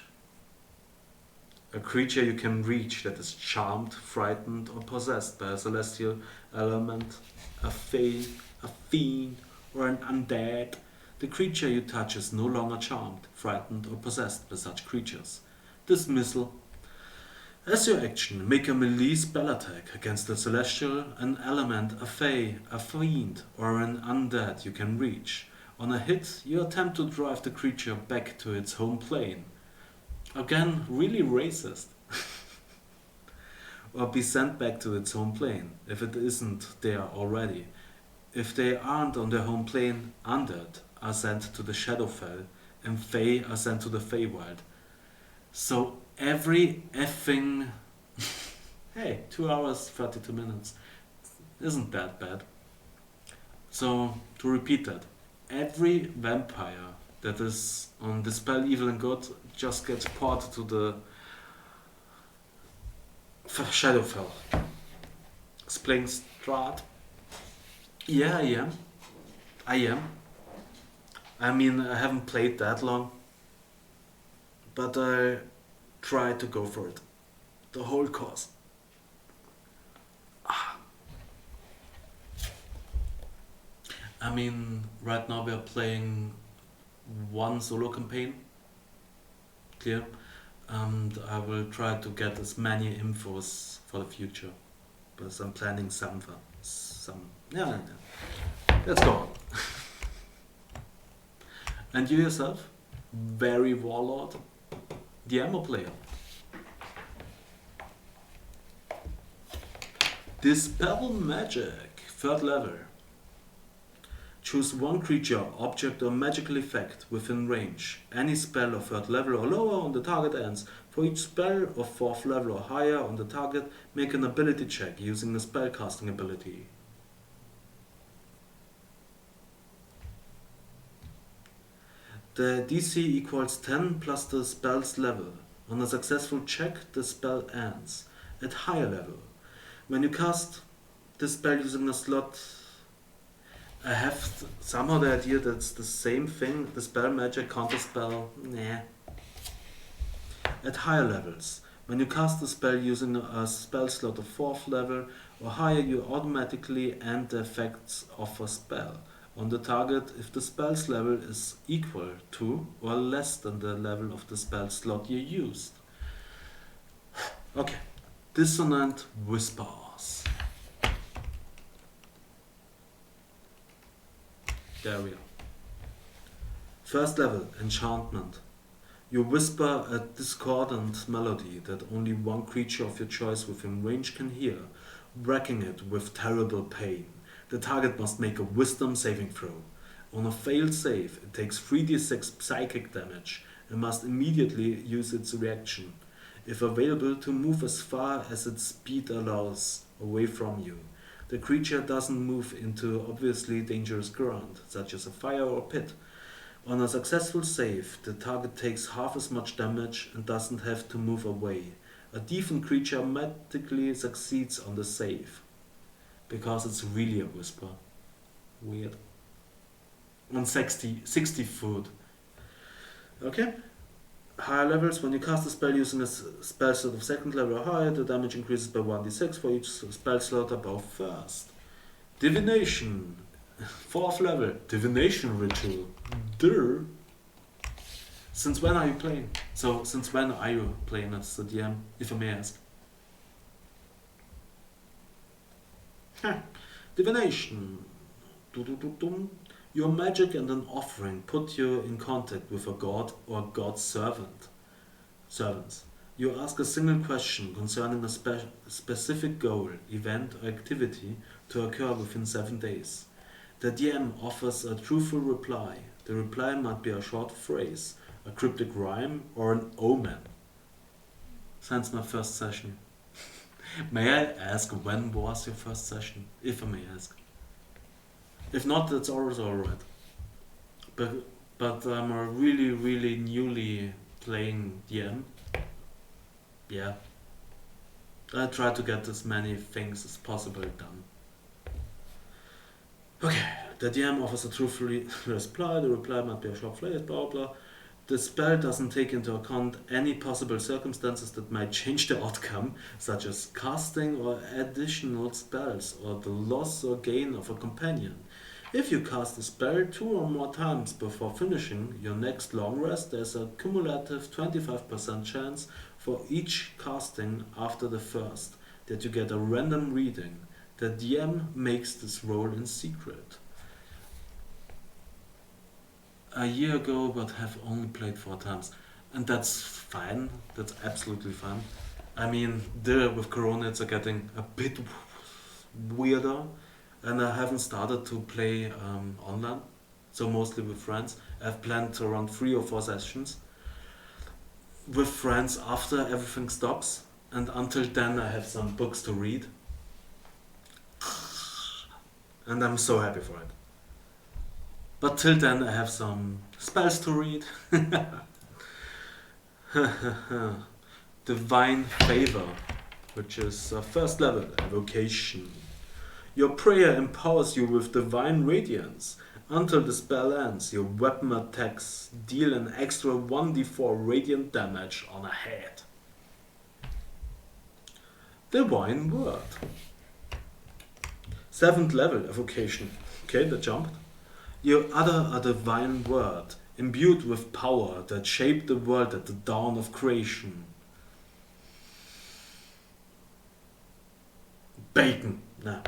a creature you can reach that is charmed, frightened, or possessed by a celestial element, a fey, a fiend, or an undead. The creature you touch is no longer charmed, frightened, or possessed by such creatures. Dismissal. As your action, make a melee spell attack against a celestial, an element, a fey, a fiend, or an undead you can reach. On a hit, you attempt to drive the creature back to its home plane. Again, really racist. Or be sent back to its home plane, if it isn't there already. If they aren't on their home plane, undead are sent to the Shadowfell, and Fey are sent to the Feywild. So every effing... hey, 2 hours, 32 minutes. Isn't that bad. So, to repeat that, every vampire that is on Dispel Evil and Good just gets ported to the Shadowfell. Splingstrat. Yeah, I am. I mean, I haven't played that long, but I tried to go for it. The whole course. I mean, right now we are playing one solo campaign, clear, and I will try to get as many infos for the future, because I'm planning some. Yeah. Let's go on. And you yourself, very warlord, the ammo player. Dispel magic, 3rd level. Choose one creature, object, or magical effect within range. Any spell of 3rd level or lower on the target ends. For each spell of 4th level or higher on the target, make an ability check using the spellcasting ability. The DC equals 10 plus the spell's level. On a successful check, the spell ends. At higher level, when you cast this spell using a slot, I have somehow the idea that it's the same thing, the spell magic, counter spell, nah. At higher levels, when you cast a spell using a spell slot of 4th level or higher, you automatically end the effects of a spell on the target if the spell's level is equal to or less than the level of the spell slot you used. Okay, Dissonant Whispers. There we are. 1st level, Enchantment. You whisper a discordant melody that only one creature of your choice within range can hear, wrecking it with terrible pain. The target must make a wisdom saving throw. On a failed save, it takes 3d6 psychic damage and must immediately use its reaction, if available, to move as far as its speed allows away from you. The creature doesn't move into obviously dangerous ground, such as a fire or pit. On a successful save, the target takes half as much damage and doesn't have to move away. A deafened creature automatically succeeds on the save, because it's really a whisper. Weird. On 60 foot. Okay. Higher levels, when you cast a spell using a spell slot of 2nd level or higher, the damage increases by 1d6 for each spell slot above 1st. Divination, 4th level, Divination Ritual. Durr. Since when are you playing? So, since when are you playing as the DM, if I may ask? Divination. Dum. Your magic and an offering put you in contact with a god or god's servants. You ask a single question concerning a specific goal, event, or activity to occur within 7 days. The DM offers a truthful reply. The reply might be a short phrase, a cryptic rhyme, or an omen. Since my first session. May I ask, when was your first session? If I may ask. If not, that's also alright. But I'm a really newly playing DM. Yeah. I try to get as many things as possible done. Okay, the DM offers a truthful reply. The reply might be a short phrase, blah blah. The spell doesn't take into account any possible circumstances that might change the outcome, such as casting or additional spells, or the loss or gain of a companion. If you cast a spell 2 or more times before finishing your next long rest, there's a cumulative 25% chance for each casting after the first that you get a random reading. The DM makes this roll in secret. A year ago, but have only played 4 times. And that's fine. That's absolutely fine. I mean, with Corona it's getting a bit weirder. And I haven't started to play online. So mostly with friends. I've planned around 3 or 4 sessions with friends after everything stops. And until then I have some books to read. And I'm so happy for it. But till then I have some spells to read. Divine Favor, which is first level evocation. Your prayer empowers you with divine radiance. Until the spell ends, your weapon attacks deal an extra 1d4 radiant damage on a head. Divine Word. 7th level evocation. Okay, that jumped. You utter a divine word, imbued with power that shaped the world at the dawn of creation. Bacon. Nah.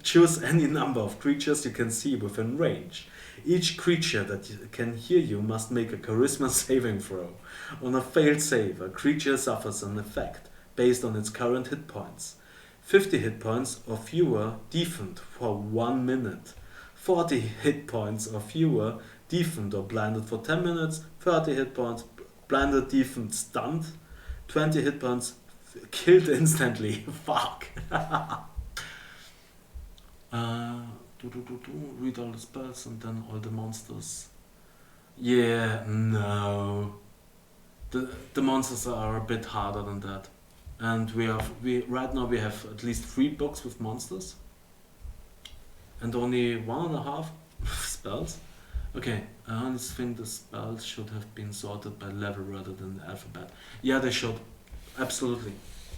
Choose any number of creatures you can see within range. Each creature that can hear you must make a charisma saving throw. On a failed save, a creature suffers an effect based on its current hit points. 50 hit points or fewer deafened for 1 minute. 40 hit points or fewer deafened or blinded for 10 minutes. 30 hit points blinded, deafened, stunned. 20 hit points killed instantly. Fuck. Read all the spells and then all the monsters. Yeah, no. The monsters are a bit harder than that. And right now we have at least 3 books with monsters. And only 1.5 spells. Okay, I honestly think the spells should have been sorted by level rather than the alphabet. Yeah, they should. Absolutely.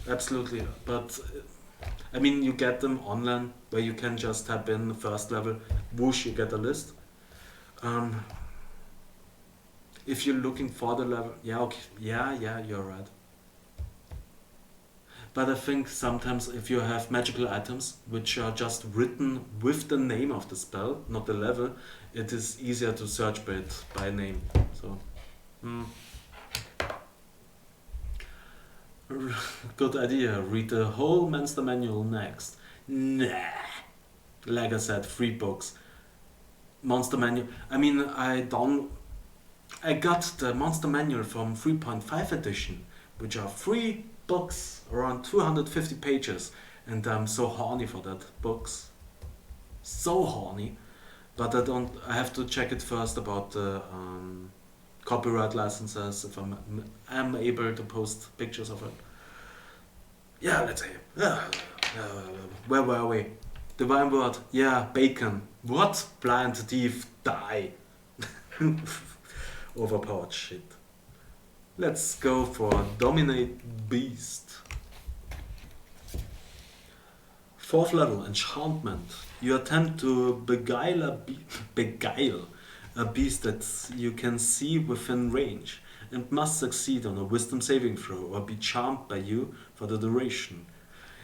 Absolutely. But I mean, you get them online where you can just type in the first level, whoosh, you get a list. If you're looking for the level, yeah, okay, yeah, you're right. But I think sometimes if you have magical items which are just written with the name of the spell, not the level, it is easier to search by it by name. So, good idea. Read the whole monster manual next. Nah. Like I said, 3 books. Monster manual. I mean, I got the monster manual from 3.5 edition, which are 3 books, around 250 pages, and I'm so horny for that books. So horny. But I have to check it first about the copyright licenses, if I'm able to post pictures of it. Yeah, let's say. Where were we? Divine Word. Yeah, bacon. What? Blind thief. Die. Overpowered shit. Let's go for Dominate Beast. 4th level enchantment. You attempt to beguile a beast that you can see within range, and must succeed on a wisdom saving throw or be charmed by you for the duration.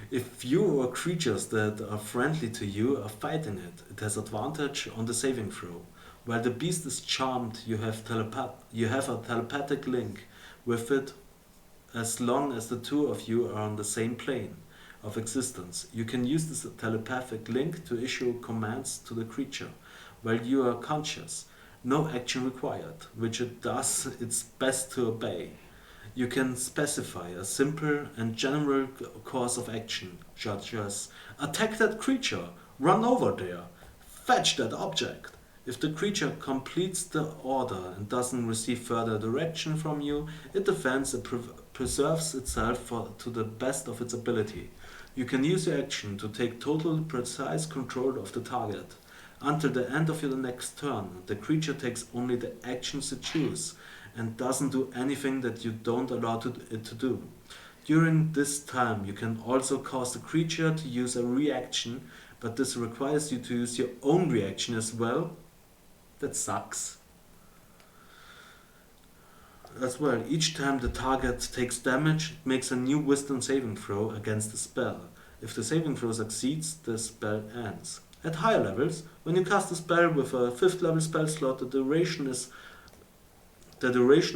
If you or creatures that are friendly to you are fighting it, it has advantage on the saving throw. While the beast is charmed, you have a telepathic link with it as long as the two of you are on the same plane of existence. You can use this telepathic link to issue commands to the creature while you are conscious. No action required, which it does its best to obey. You can specify a simple and general course of action, such as attack that creature, run over there, fetch that object. If the creature completes the order and doesn't receive further direction from you, it defends and preserves itself to the best of its ability. You can use your action to take total precise control of the target. Until the end of your next turn, the creature takes only the actions it chooses and doesn't do anything that you don't allow it to do. During this time, you can also cause the creature to use a reaction, but this requires you to use your own reaction as well. That sucks. As well, each time the target takes damage, it makes a new wisdom saving throw against the spell. If the saving throw succeeds, the spell ends. At higher levels, when you cast a spell with a 5th level spell slot, the duration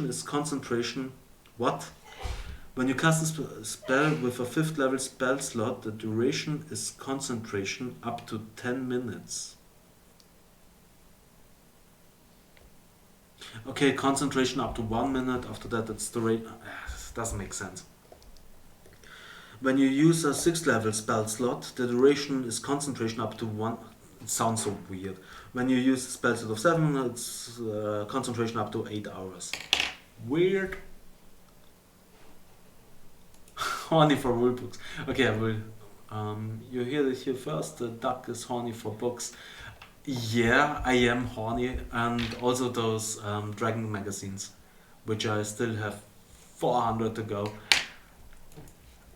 is concentration. What? When you cast a spell with a 5th level spell slot, the duration is concentration up to 10 minutes. Okay, concentration up to 1 minute, after that it's duration. Doesn't make sense. When you use a 6th level spell slot, the duration is concentration up to 1. It sounds so weird. When you use a spell slot of 7, it's concentration up to 8 hours. Weird. Horny for rule books. Okay, I will. You hear it here first. The duck is horny for books. Yeah, I am horny, and also those Dragon magazines, which I still have 400 to go.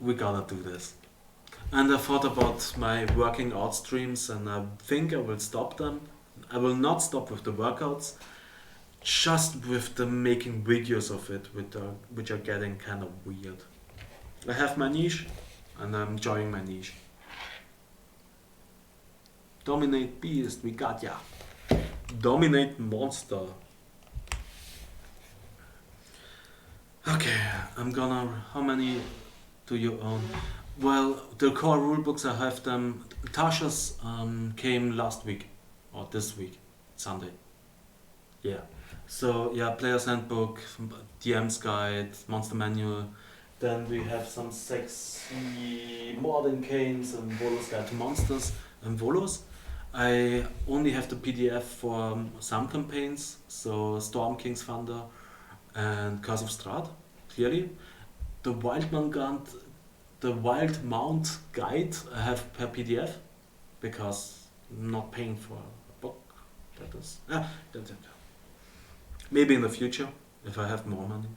We gotta do this. And I thought about my working out streams, and I think I will stop them. I will not stop with the workouts, just with the making videos of it, which are getting kind of weird. I have my niche, and I'm enjoying my niche. Dominate beast, we got ya. Dominate monster. Okay, I'm gonna. How many do you own? Well, the core rulebooks, I have them. Tasha's came last week, or this week, Sunday. Yeah. So, yeah, Player's Handbook, DM's Guide, Monster Manual. Then we have some sexy modern games and Volo's Guide to Monsters and Volos. I only have the PDF for some campaigns, so Storm King's Thunder and Curse of Strahd, clearly. The Wild Mount Guide I have per PDF, because I'm not paying for a book. That is, maybe in the future, if I have more money.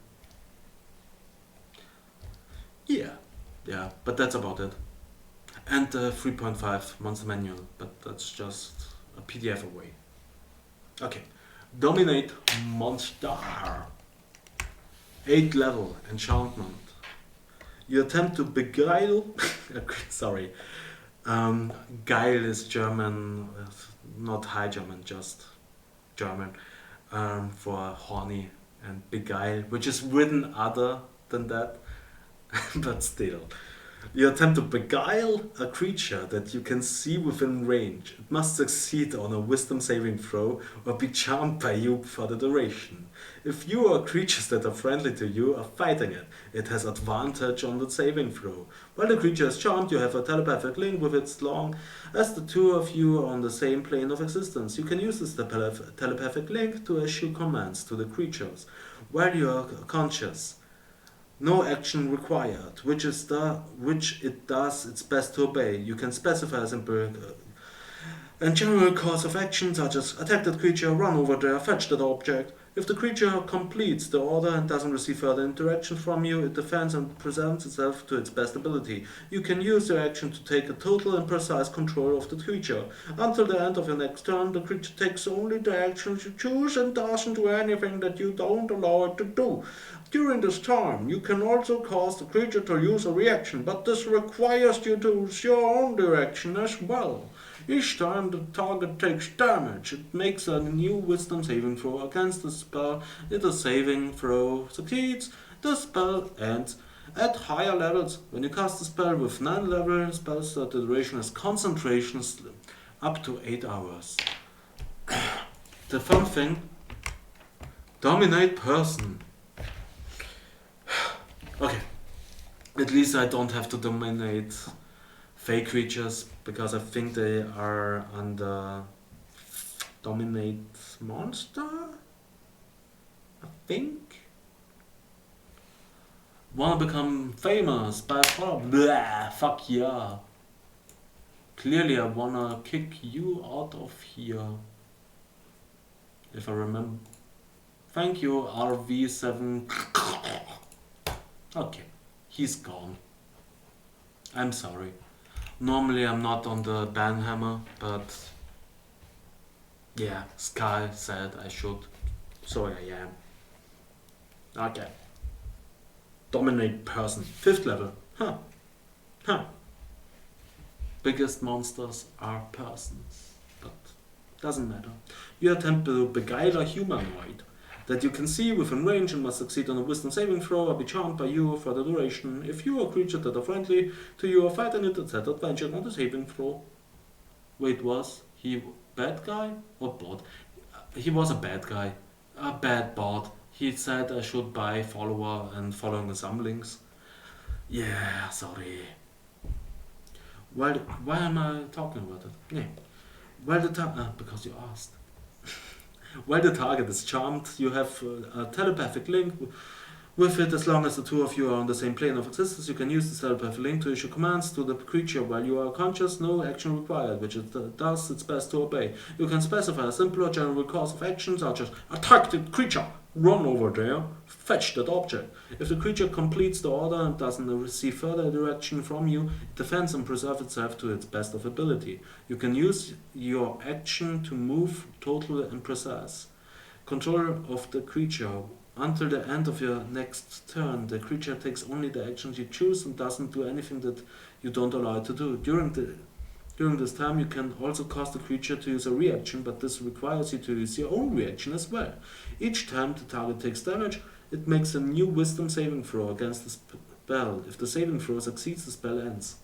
Yeah, but that's about it. And the 3.5 Monster Manual, but that's just a PDF away. Okay, Dominate Monster. 8th level enchantment. You attempt to beguile. Sorry. Guile is German, not High German, just German, for horny, and beguile, which is written other than that, but still. You attempt to beguile a creature that you can see within range. It must succeed on a wisdom saving throw or be charmed by you for the duration. If you or creatures that are friendly to you are fighting it, it has advantage on the saving throw. While the creature is charmed, you have a telepathic link with it as long as the two of you are on the same plane of existence. You can use this telepathic link to issue commands to the creatures while you are conscious. No action required, which it does its best to obey. You can specify a simple and general course of action, such as attack that creature, run over there, fetch that object. If the creature completes the order and doesn't receive further interaction from you, it defends and presents itself to its best ability. You can use your action to take a total and precise control of the creature. Until the end of your next turn, the creature takes only the actions you choose and doesn't do anything that you don't allow it to do. During this time, you can also cause the creature to use a reaction, but this requires you to use your own direction as well. Each time the target takes damage, it makes a new wisdom saving throw against the spell. If the saving throw succeeds, the spell ends. At higher levels, when you cast a spell with 9 level spells, the duration is concentration up to 8 hours. The fun thing, dominate person. Okay, at least I don't have to dominate fake creatures, because I think they are under dominate monster? I think? Wanna become famous by far? Blah, fuck yeah. Clearly I wanna kick you out of here. If I remember. Thank you, RV7. Okay, he's gone. I'm sorry. Normally I'm not on the ban hammer, but yeah, Sky said I should, so I am. Okay. Dominate person, 5th level. Huh. Biggest monsters are persons, but doesn't matter. You attempt to beguile a humanoid that you can see within range and must succeed on a wisdom saving throw or be charmed by you for the duration. If you or creatures that are friendly to you or fighting it, it's at advantage on the saving throw. Wait, was he bad guy or bot? He was a bad guy. A bad bot. He said I should buy follower and following assemblings. Yeah, sorry. Why am I talking about it? Yeah. Because you asked. While the target is charmed, you have a telepathic link with it. As long as the two of you are on the same plane of existence, you can use this telepathic link to issue commands to the creature while you are conscious, no action required, which it does its best to obey. You can specify a simple or general course of action, such as attack the creature, run over there, fetch that object. If the creature completes the order and doesn't receive further direction from you, it defends and preserves itself to its best of ability. You can use your action to move, total and precise. Control of the creature. Until the end of your next turn, the creature takes only the actions you choose and doesn't do anything that you don't allow it to do. During this time, you can also cause the creature to use a reaction, but this requires you to use your own reaction as well. Each time the target takes damage, it makes a new wisdom saving throw against the spell. If the saving throw succeeds, the spell ends.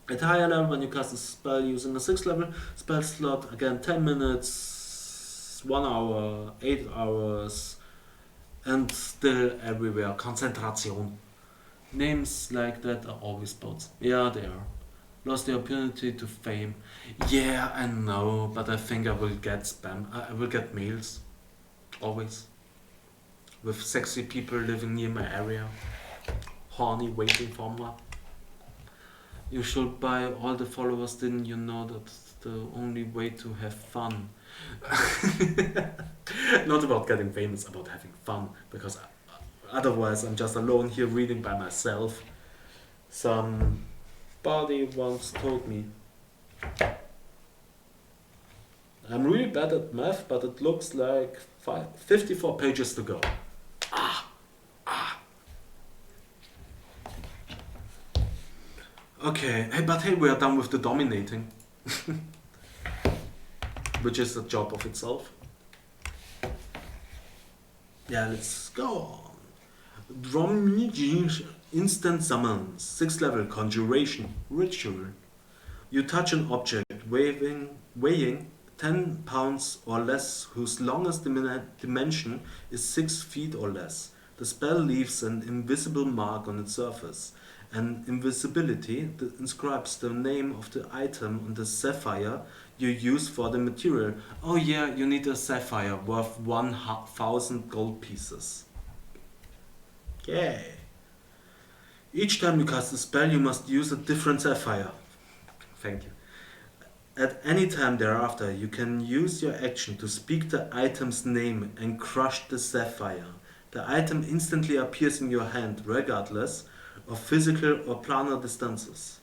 At higher level, when you cast a spell using a 6th level spell slot, again 10 minutes, 1 hour, 8 hours, and still everywhere. Concentration. Names like that are always bots. Yeah, they are. Lost the opportunity to fame. Yeah, I know, but I think I will get spam. I will get mails. Always. With sexy people living near my area. Horny, waiting for me. You should buy all the followers, didn't you know that's the only way to have fun? Not about getting famous, about having fun, because otherwise I'm just alone here reading by myself. Somebody once told me I'm really bad at math, but it looks like 54 pages to go. Okay, but hey, we are done with the dominating. Which is a job of itself. Yeah, let's go on. Dromiji instant summons, 6th level conjuration ritual. You touch an object weighing 10 pounds or less, whose longest dimension is 6 feet or less. The spell leaves an invisible mark on its surface. An invisibility that inscribes the name of the item on the sapphire you use for the material. Oh yeah, you need a sapphire worth 1,000 gold pieces. Yay! Each time you cast a spell, you must use a different sapphire. Thank you. At any time thereafter, you can use your action to speak the item's name and crush the sapphire. The item instantly appears in your hand, regardless of physical or planar distances,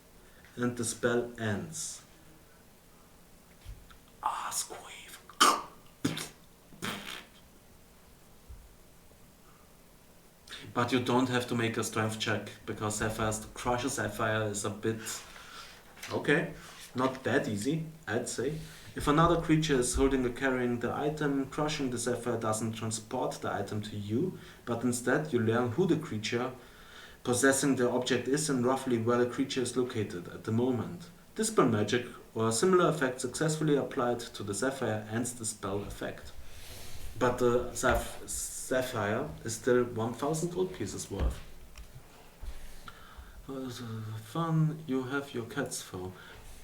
and the spell ends. Ah, squeeze. But you don't have to make a strength check, because sapphires, to crush a sapphire is a bit... okay, not that easy, I'd say. If another creature is holding or carrying the item, crushing the sapphire doesn't transport the item to you, but instead you learn who the creature possessing the object is and roughly where the creature is located at the moment. Dispel magic or a similar effect successfully applied to the sapphire ends the spell effect. But the sapphire is still 1000 gold pieces worth. Fun, you have your cats for.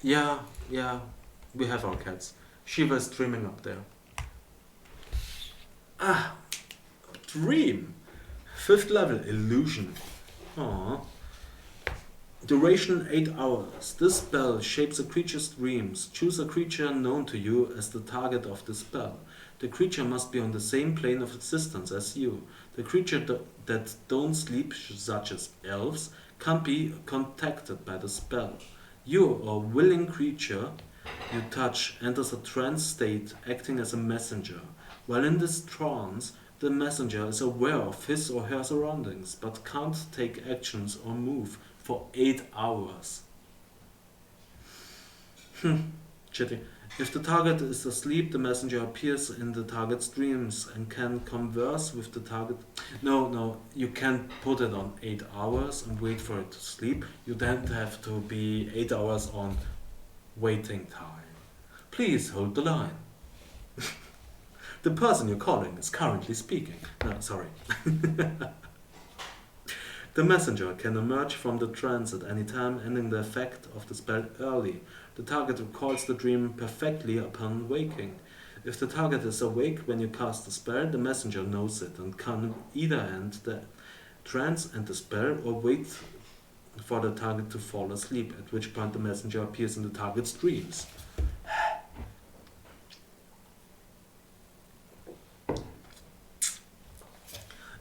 Yeah, we have our cats. Shiva is dreaming up there. Ah, dream. 5th level, illusion. Aww. Duration 8 hours. This spell shapes a creature's dreams. Choose a creature known to you as the target of the spell. The creature must be on the same plane of existence as you. The creature that don't sleep, such as elves, can't be contacted by the spell. You, a willing creature you touch, enters a trance state, acting as a messenger. While in this trance, the messenger is aware of his or her surroundings, but can't take actions or move for 8 hours. Shitty. If the target is asleep, the messenger appears in the target's dreams and can converse with the target. No, you can't put it on 8 hours and wait for it to sleep. You then have to be 8 hours on waiting time. Please hold the line. The person you're calling is currently speaking. No, sorry. The messenger can emerge from the trance at any time, ending the effect of the spell early. The target recalls the dream perfectly upon waking. If the target is awake when you cast the spell, the messenger knows it and can either end the trance and the spell or wait for the target to fall asleep, at which point the messenger appears in the target's dreams.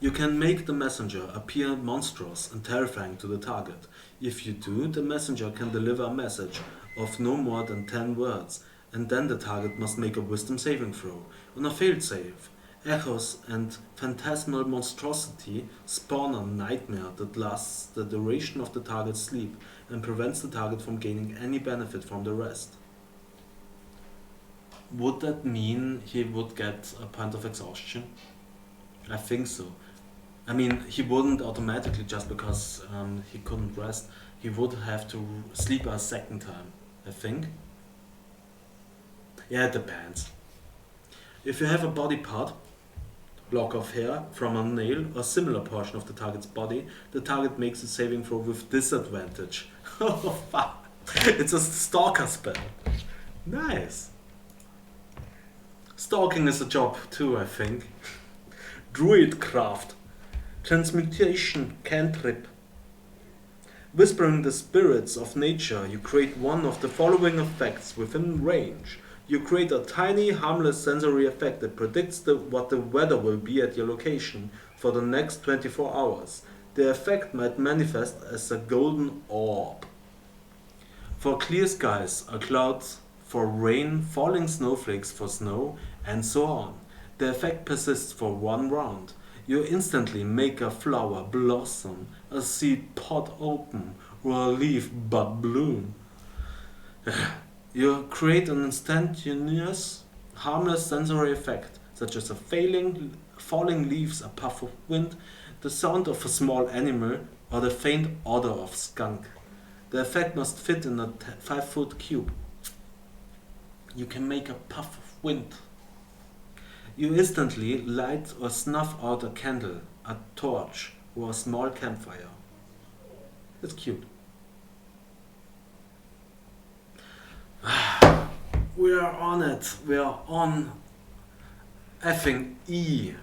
You can make the messenger appear monstrous and terrifying to the target. If you do, the messenger can deliver a message of no more than 10 words, and then the target must make a wisdom saving throw. On a failed save, echoes and phantasmal monstrosity spawn a nightmare that lasts the duration of the target's sleep and prevents the target from gaining any benefit from the rest. Would that mean he would get a point of exhaustion? I think so. I mean, he wouldn't automatically just because he couldn't rest. He would have to sleep a second time, I think. Yeah, it depends. If you have a body part, block of hair from a nail or similar portion of the target's body, the target makes a saving throw with disadvantage. Oh fuck! It's a stalker spell. Nice. Stalking is a job too, I think. Druidcraft. Transmutation cantrip. Whispering the spirits of nature, you create one of the following effects within range. You create a tiny, harmless sensory effect that predicts what the weather will be at your location for the next 24 hours. The effect might manifest as a golden orb. For clear skies, a cloud; for rain, falling snowflakes; for snow, and so on. The effect persists for 1 round. You instantly make a flower blossom, a seed pod open, or a leaf bud bloom. You create an instantaneous, harmless sensory effect, such as falling leaves, a puff of wind, the sound of a small animal, or the faint odor of skunk. The effect must fit in a 5-foot cube. You can make a puff of wind. You instantly light or snuff out a candle, a torch, or a small campfire. It's cute. We are on it. We are on effing E.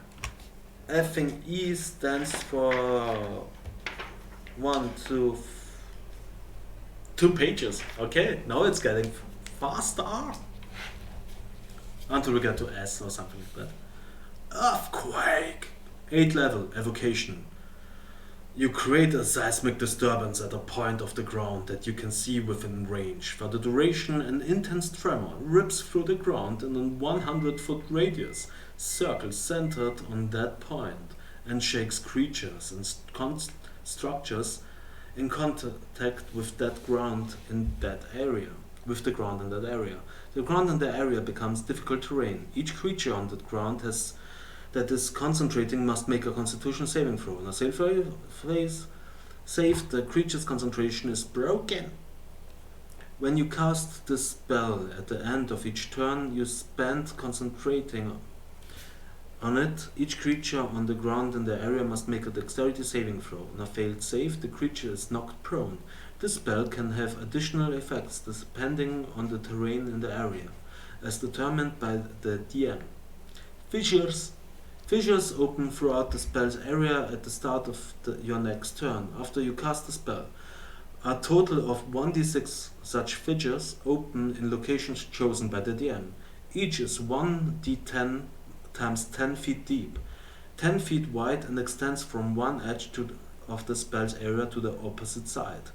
Effing E stands for 2 pages. Okay, now it's getting faster. Until we get to S or something like that. Earthquake! 8th level, evocation. You create a seismic disturbance at a point of the ground that you can see within range. For the duration, an intense tremor rips through the ground in a 100-foot radius, circle centered on that point, and shakes creatures and structures in contact with that ground in that area. The ground in the area becomes difficult terrain. Each creature on that ground that is concentrating must make a Constitution saving throw. In a save, the creature's concentration is broken. When you cast this spell at the end of each turn you spend concentrating on it, each creature on the ground in the area must make a dexterity saving throw. On a failed save, the creature is knocked prone. This spell can have additional effects depending on the terrain in the area, as determined by the DM. Fissures open throughout the spell's area at the start of your next turn. After you cast the spell, a total of 1d6 such fissures open in locations chosen by the DM. Each is 1d10 times 10 feet deep, 10 feet wide, and extends from one edge of the spell's area to the opposite side.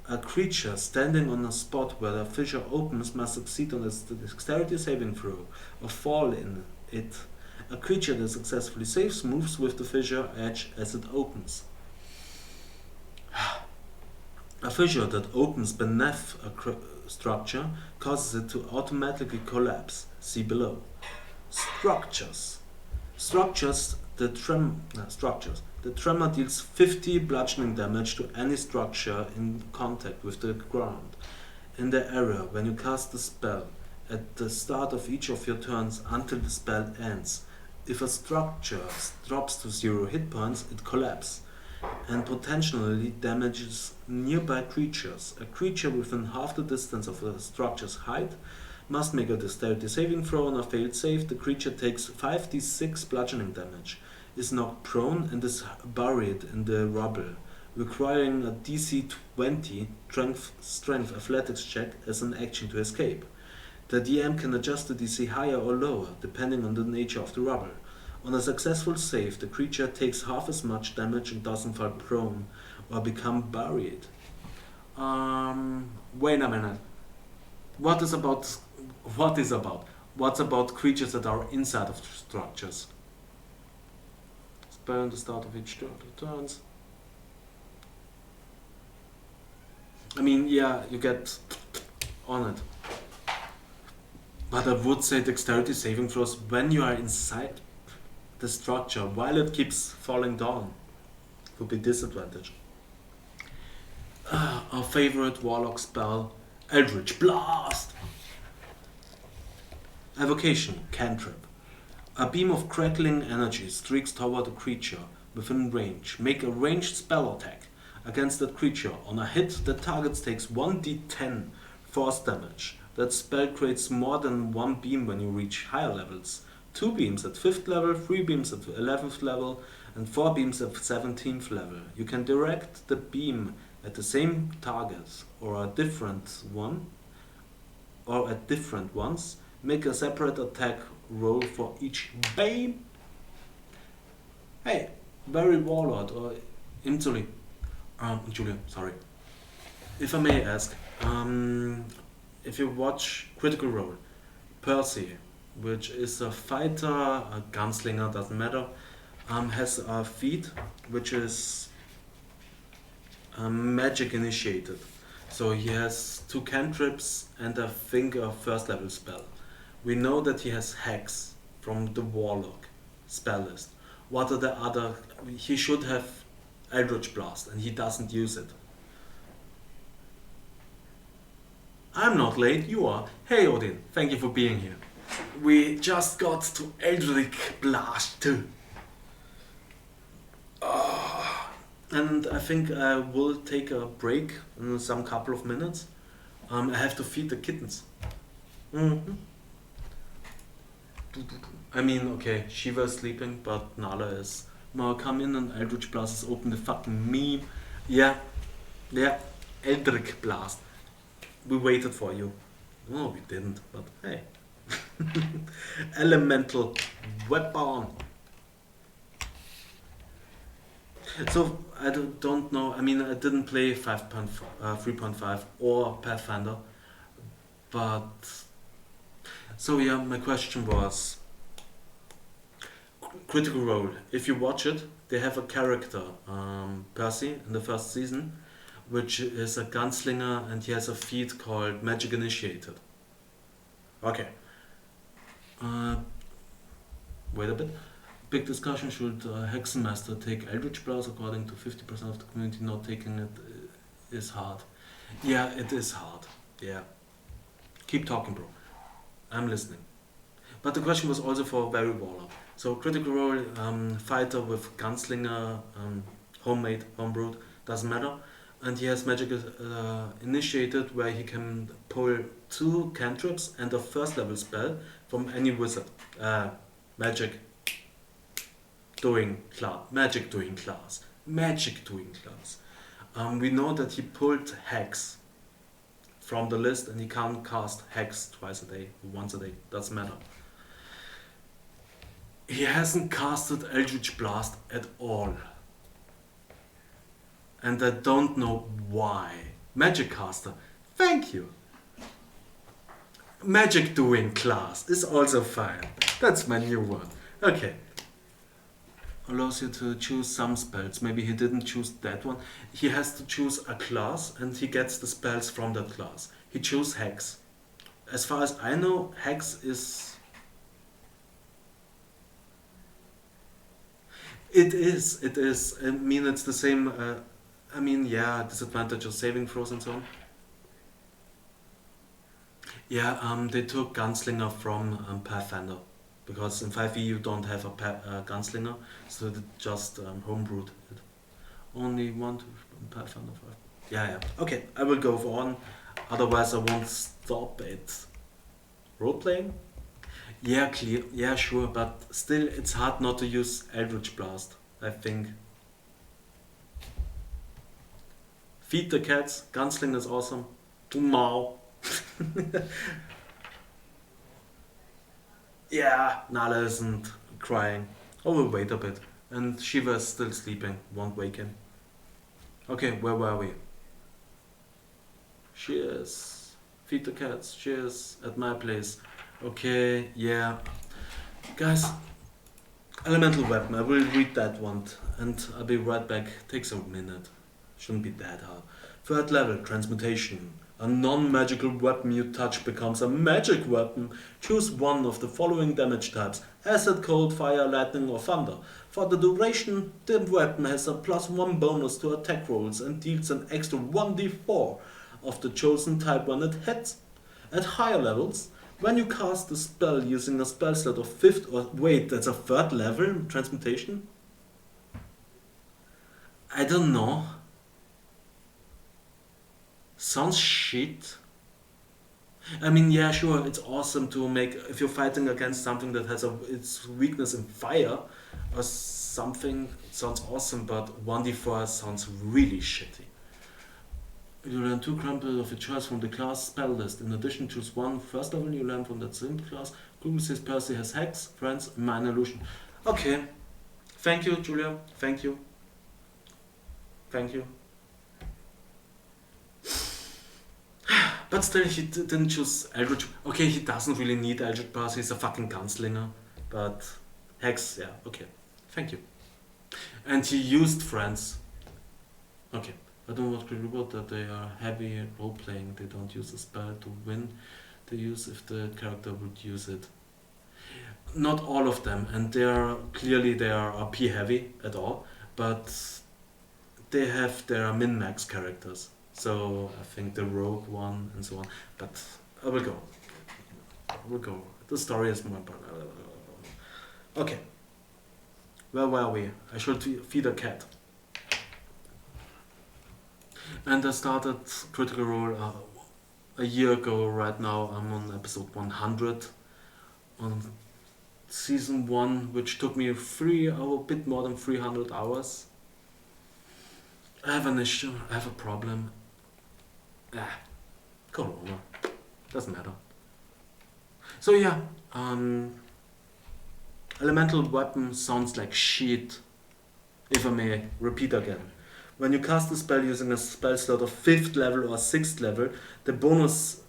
A creature standing on a spot where the fissure opens must succeed on its dexterity saving throw or fall in it. A creature that successfully saves moves with the fissure edge as it opens. A fissure that opens beneath a structure causes it to automatically collapse. See below. Structures. The tremor deals 50 bludgeoning damage to any structure in contact with the ground in the area when you cast the spell at the start of each of your turns until the spell ends. If a structure drops to 0 hit points, it collapses and potentially damages nearby creatures. A creature within half the distance of the structure's height must make a dexterity saving throw. On a failed save, the creature takes 5d6 bludgeoning damage, is knocked prone, and is buried in the rubble, requiring a DC 20 strength athletics check as an action to escape. The DM can adjust the DC higher or lower, depending on the nature of the rubble. On a successful save, the creature takes half as much damage and doesn't fall prone or become buried. Wait a minute. What's about creatures that are inside of structures? Spell at the start of each turns. I mean, yeah, you get on it. But I would say dexterity saving throws when you are inside the structure while it keeps falling down would be disadvantage. Our favorite warlock spell, Eldritch Blast. Evocation, cantrip. A beam of crackling energy streaks toward a creature within range. Make a ranged spell attack against that creature. On a hit, the target takes 1d10 force damage. That spell creates more than one beam when you reach higher levels. 2 beams at 5th level, 3 beams at 11th level, and 4 beams at 17th level. You can direct the beam at the same target or at different ones. Make a separate attack roll for each beam. Hey, very warlord or Julia, sorry. If I may ask, if you watch Critical Role, Percy, which is a fighter, a gunslinger, doesn't matter, has a feat which is magic initiated. So he has 2 cantrips and I think a 1st level spell. We know that he has Hex from the Warlock spell list. What are the other? He should have Eldritch Blast and he doesn't use it. I'm not late, you are. Hey Odin, thank you for being here. We just got to Eldritch Blast too. And I think I will take a break in some couple of minutes. I have to feed the kittens. I mean, okay, Shiva is sleeping, but Nala is. Now come in and Eldritch Blast is open the fucking meme. Yeah, Eldritch Blast. We waited for you. No, we didn't, but hey. Elemental weapon. So I don't know. I mean, I didn't play 3.5 or Pathfinder, but so yeah. My question was Critical Role. If you watch it, they have a character, Percy, in the first season, which is a gunslinger, and he has a feat called Magic Initiated. Okay. Uh, Wait a bit. Big discussion, should Hexenmaster take Eldritch Blast? According to 50% of the community, not taking it is hard. Yeah, it is hard. Yeah. Keep talking, bro. I'm listening. But the question was also for Very Warlock. So Critical Role, fighter with Gunslinger, homemade, homebrewed, doesn't matter. And he has Magic Initiated, where he can pull 2 cantrips and a first level spell from any wizard. Magic doing class. Magic doing class. Magic doing class. We know that he pulled Hex from the list, and he can't cast Hex twice a day, once a day, doesn't matter. He hasn't casted Eldritch Blast at all. And I don't know why. Magic caster, thank you. Magic doing class is also fine. That's my new one. Okay. Allows you to choose some spells. Maybe he didn't choose that one. He has to choose a class, and he gets the spells from that class. He chose Hex. As far as I know, Hex is... It is. I mean, it's the same... yeah, disadvantage of saving throws and so on. Yeah, they took Gunslinger from Pathfinder. Because in 5e you don't have a gunslinger, so they just homebrewed it. Only one to Pathfinder 5. Yeah. Okay, I will go on. Otherwise I won't stop it. Role-playing? Yeah, clear. Yeah, sure, but still it's hard not to use Eldritch Blast, I think. Feed the cats, Gunslinger is awesome. Mau. Yeah, Nala isn't crying. Oh, we'll wait a bit. And Shiva is still sleeping, won't wake him. Okay, where were we? She is. Feed the cats. She is at my place. Okay, yeah. Guys, Elemental Weapon. I will read that one and I'll be right back. Takes a minute. Shouldn't be that hard. 3rd level, Transmutation. A non-magical weapon you touch becomes a magic weapon. Choose one of the following damage types: Acid, Cold, Fire, Lightning or Thunder. For the duration, the weapon has a +1 bonus to attack rolls and deals an extra 1d4 of the chosen type when it hits. At higher levels, when you cast a spell using a spell slot of 5th or... Wait, that's a 3rd level Transmutation? I don't know. Sounds shit. I mean, yeah, sure, it's awesome to make... If you're fighting against something that has its weakness in fire or something, it sounds awesome, but 1d4 sounds really shitty. You learn 2 crumple of your choice from the class spell list. In addition, choose one first level you learn from that same class. Google says Percy has Hex, Friends, Minor Illusion. Okay. Thank you, Julia. Thank you. Thank you. But still, he didn't choose Eldritch. Okay, he doesn't really need Eldritch Blast, he's a fucking gunslinger. But Hex, yeah, okay. Thank you. And he used Friends. Okay. I don't want to reward that they are heavy role-playing. They don't use a spell to win. They use if the character would use it. Not all of them, and they are RP heavy at all, but they have their min-max characters. So I think the rogue one and so on. But I will go. The story is more important. Okay. Where were we? I should feed a cat. And I started Critical Role a year ago. Right now I'm on episode 100 on season 1, which took me a bit more than 300 hours. I have an issue, I have a problem. Corona. Doesn't matter. So yeah, elemental weapon sounds like shit. If I may repeat again. When you cast a spell using a spell slot of 5th level or 6th level, the bonus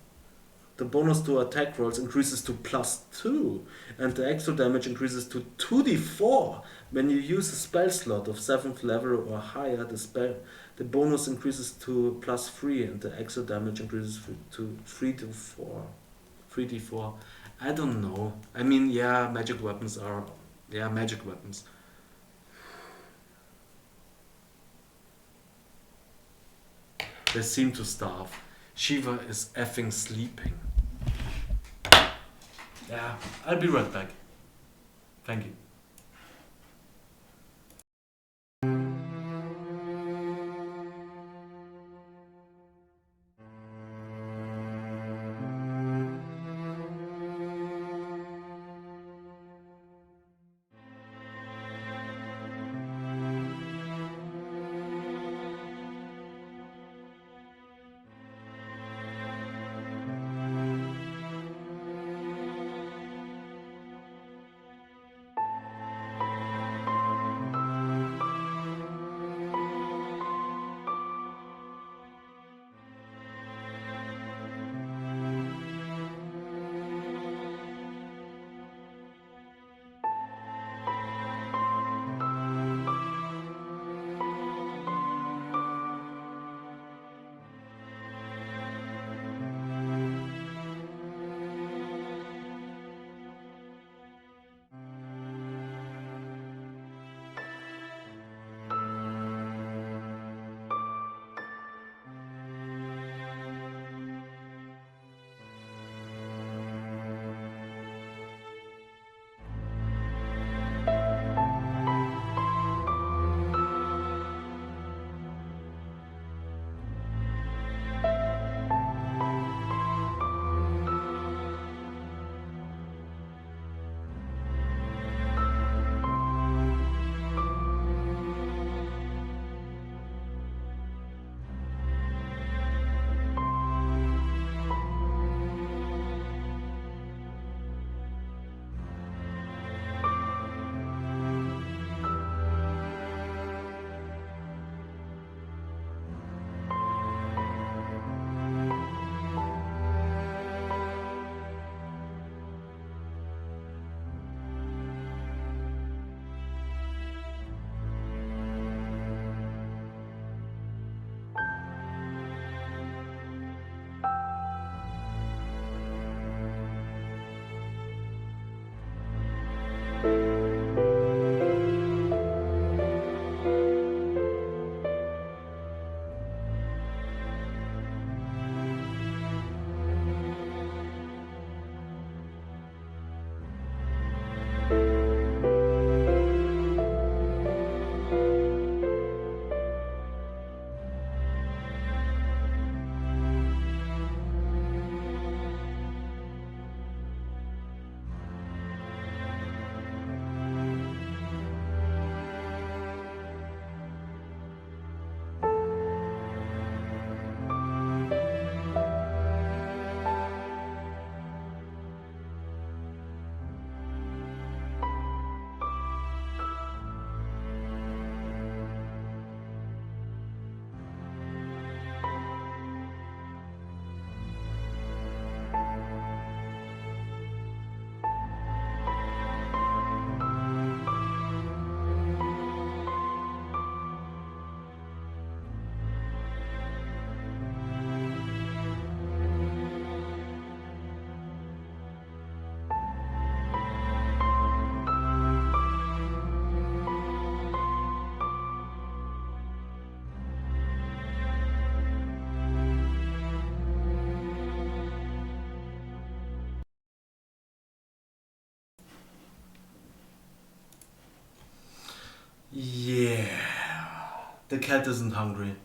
to attack rolls increases to +2, and the extra damage increases to 2d4. When you use a spell slot of 7th level or higher, the bonus increases to +3, and the extra damage increases to 3d4. I don't know. I mean, yeah, magic weapons are magic weapons. They seem to starve. Shiva is effing sleeping. Yeah, I'll be right back. Thank you. Yeah. The cat isn't hungry.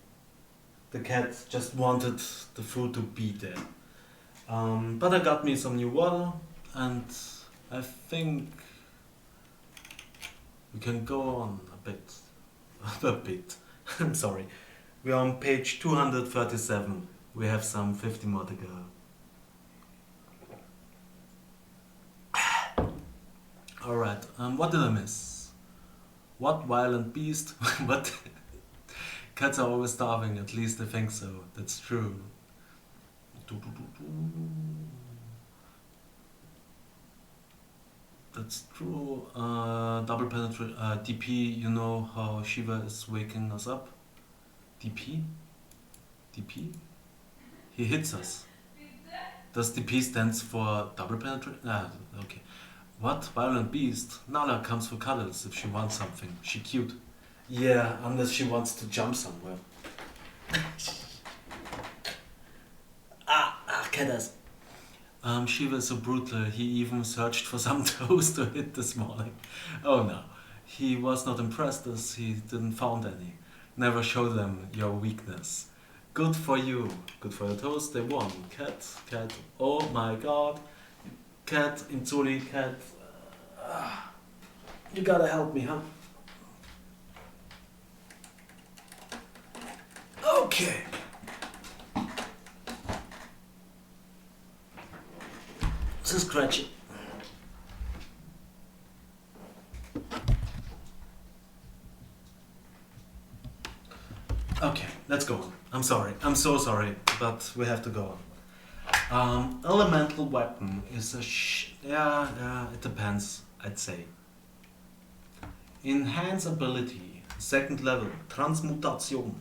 The cat just wanted the food to be there. But I got me some new water, and I think we can go on a bit. A bit. I'm sorry. We're on page 237. We have some 50 more to go. Alright, what did I miss? What violent beast? What? Cats are always starving, at least I think so. That's true. That's true. Double penetrate. DP, you know how Shiva is waking us up? DP? DP? He hits us. Does DP stands for double penetrate? Ah, okay. What violent beast? Nala comes for cuddles if she wants something. She cute. Yeah, unless she wants to jump somewhere. Cadders. Shiva is so brutal, he even searched for some toes to hit this morning. Oh no. He was not impressed as he didn't found any. Never show them your weakness. Good for you. Good for your toes, they won. Cat, cat, oh my god. Cat, Inzuri, cat. You gotta help me, huh? Okay. So scratchy. Okay, let's go on. I'm sorry. I'm so sorry, but we have to go on. Elemental weapon is a yeah, it depends, I'd say. Enhance ability, second level, Transmutation.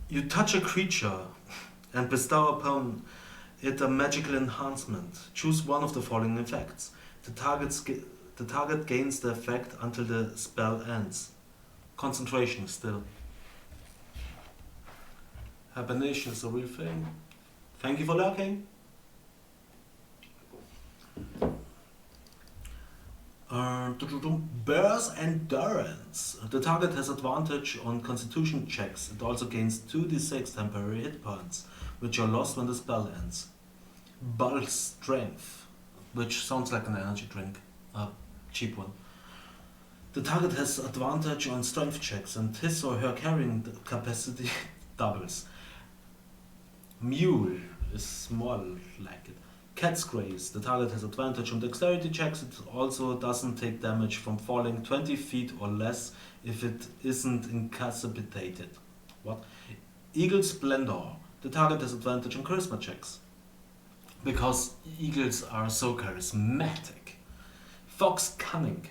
You touch a creature and bestow upon it a magical enhancement. Choose one of the following effects. The target gains the effect until the spell ends. Concentration still. Hibernation is a real thing. Thank you for lurking. Bear's Endurance. The target has advantage on constitution checks. It also gains 2d6 temporary hit points, which are lost when the spell ends. Bull Strength, which sounds like an energy drink. A cheap one. The target has advantage on strength checks and his or her carrying capacity doubles. Mule is more like it. Cat's Grace. The target has advantage on dexterity checks. It also doesn't take damage from falling 20 feet or less if it isn't incapacitated. What? Eagle Splendor. The target has advantage on charisma checks. Because eagles are so charismatic. Fox Cunning.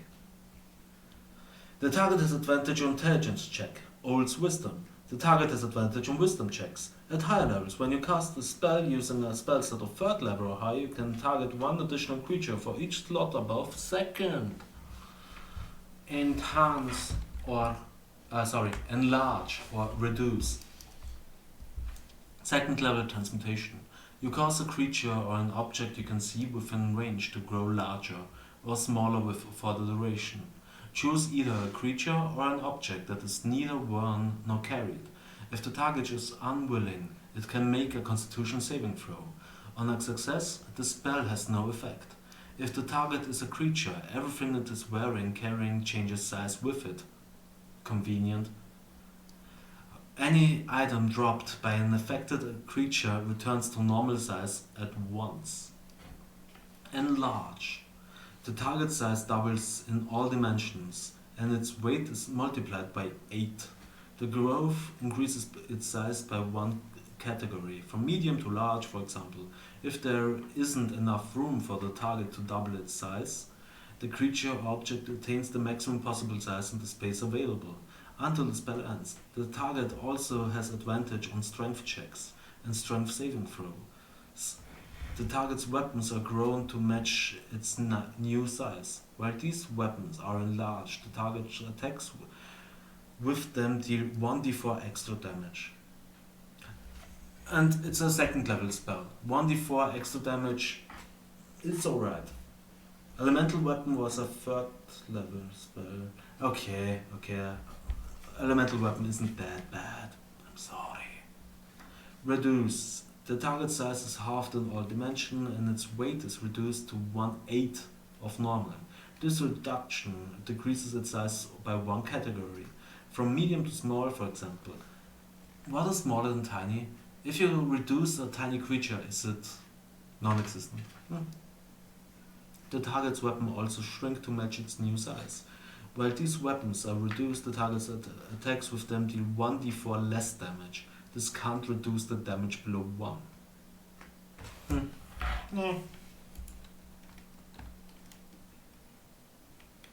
The target has advantage on intelligence check. Owl's Wisdom. The target has advantage on wisdom checks. At higher levels, when you cast a spell using a spell slot of 3rd level or higher, you can target one additional creature for each slot above 2nd. Enhance or enlarge or reduce. 2nd level transmutation. You cause a creature or an object you can see within range to grow larger or smaller for the duration. Choose either a creature or an object that is neither worn nor carried. If the target is unwilling, it can make a constitution saving throw. On a success, the spell has no effect. If the target is a creature, everything it is wearing, carrying changes size with it. Convenient. Any item dropped by an affected creature returns to normal size at once. Enlarge. The target size doubles in all dimensions, and its weight is multiplied by 8. The growth increases its size by 1 category, from medium to large, for example. If there isn't enough room for the target to double its size, the creature or object attains the maximum possible size in the space available, until the spell ends. The target also has advantage on strength checks and strength saving throws. The target's weapons are grown to match its new size. While these weapons are enlarged, the target's attacks with them deal 1d4 extra damage. And it's a 2nd level spell. 1d4 extra damage, it's alright. Elemental weapon was a 3rd level spell. Okay. Elemental weapon isn't that bad. I'm sorry. Reduce. The target size is halved in all dimensions and its weight is reduced to 1/8 of normal. This reduction decreases its size by 1 category, from medium to small, for example. What is smaller than tiny? If you reduce a tiny creature, is it non-existent? The target's weapon also shrink to match its new size. While these weapons are reduced, the target's attacks with them deal 1d4 less damage. This can't reduce the damage below 1. No.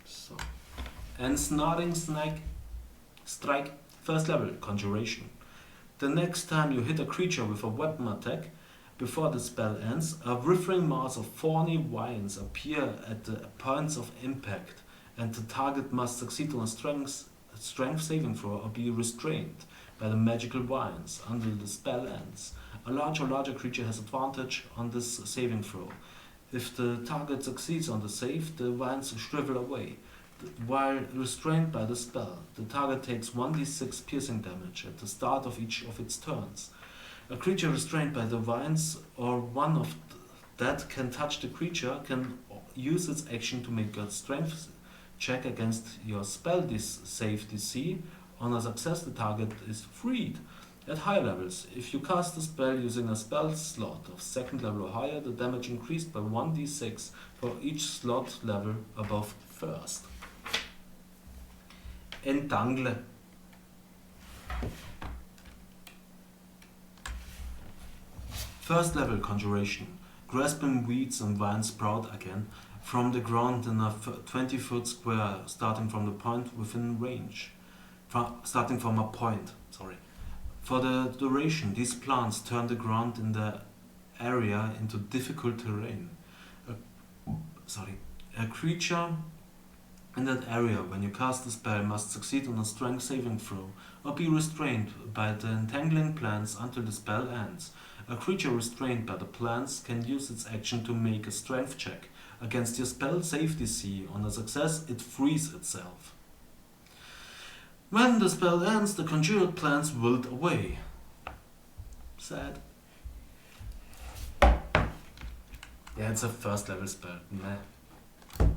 So. And Snorting Strike, first level, Conjuration. The next time you hit a creature with a weapon attack, before the spell ends, a writhing mass of thorny vines appear at the points of impact, and the target must succeed on a strength saving throw or be restrained by the magical vines until the spell ends. A larger creature has advantage on this saving throw. If the target succeeds on the save, the vines shrivel away. While restrained by the spell, the target takes 1d6 piercing damage at the start of each of its turns. A creature restrained by the vines or one of that can touch the creature can use its action to make a strength check against your spell save DC. On a success, the target is freed. At higher levels, if you cast a spell using a spell slot of second level or higher, the damage increased by 1d6 for each slot level above first. Entangle. First level Conjuration. Grasping weeds and vines sprout again from the ground in a 20-foot square, starting from the point within range. Starting from a point, sorry. For the duration, these plants turn the ground in the area into difficult terrain. A creature in that area, when you cast the spell, must succeed on a strength saving throw or be restrained by the entangling plants until the spell ends. A creature restrained by the plants can use its action to make a strength check against your spell save DC. On a success, it frees itself. When the spell ends, the conjured plants wilt away. Sad. Yeah, it's a first level spell. Meh.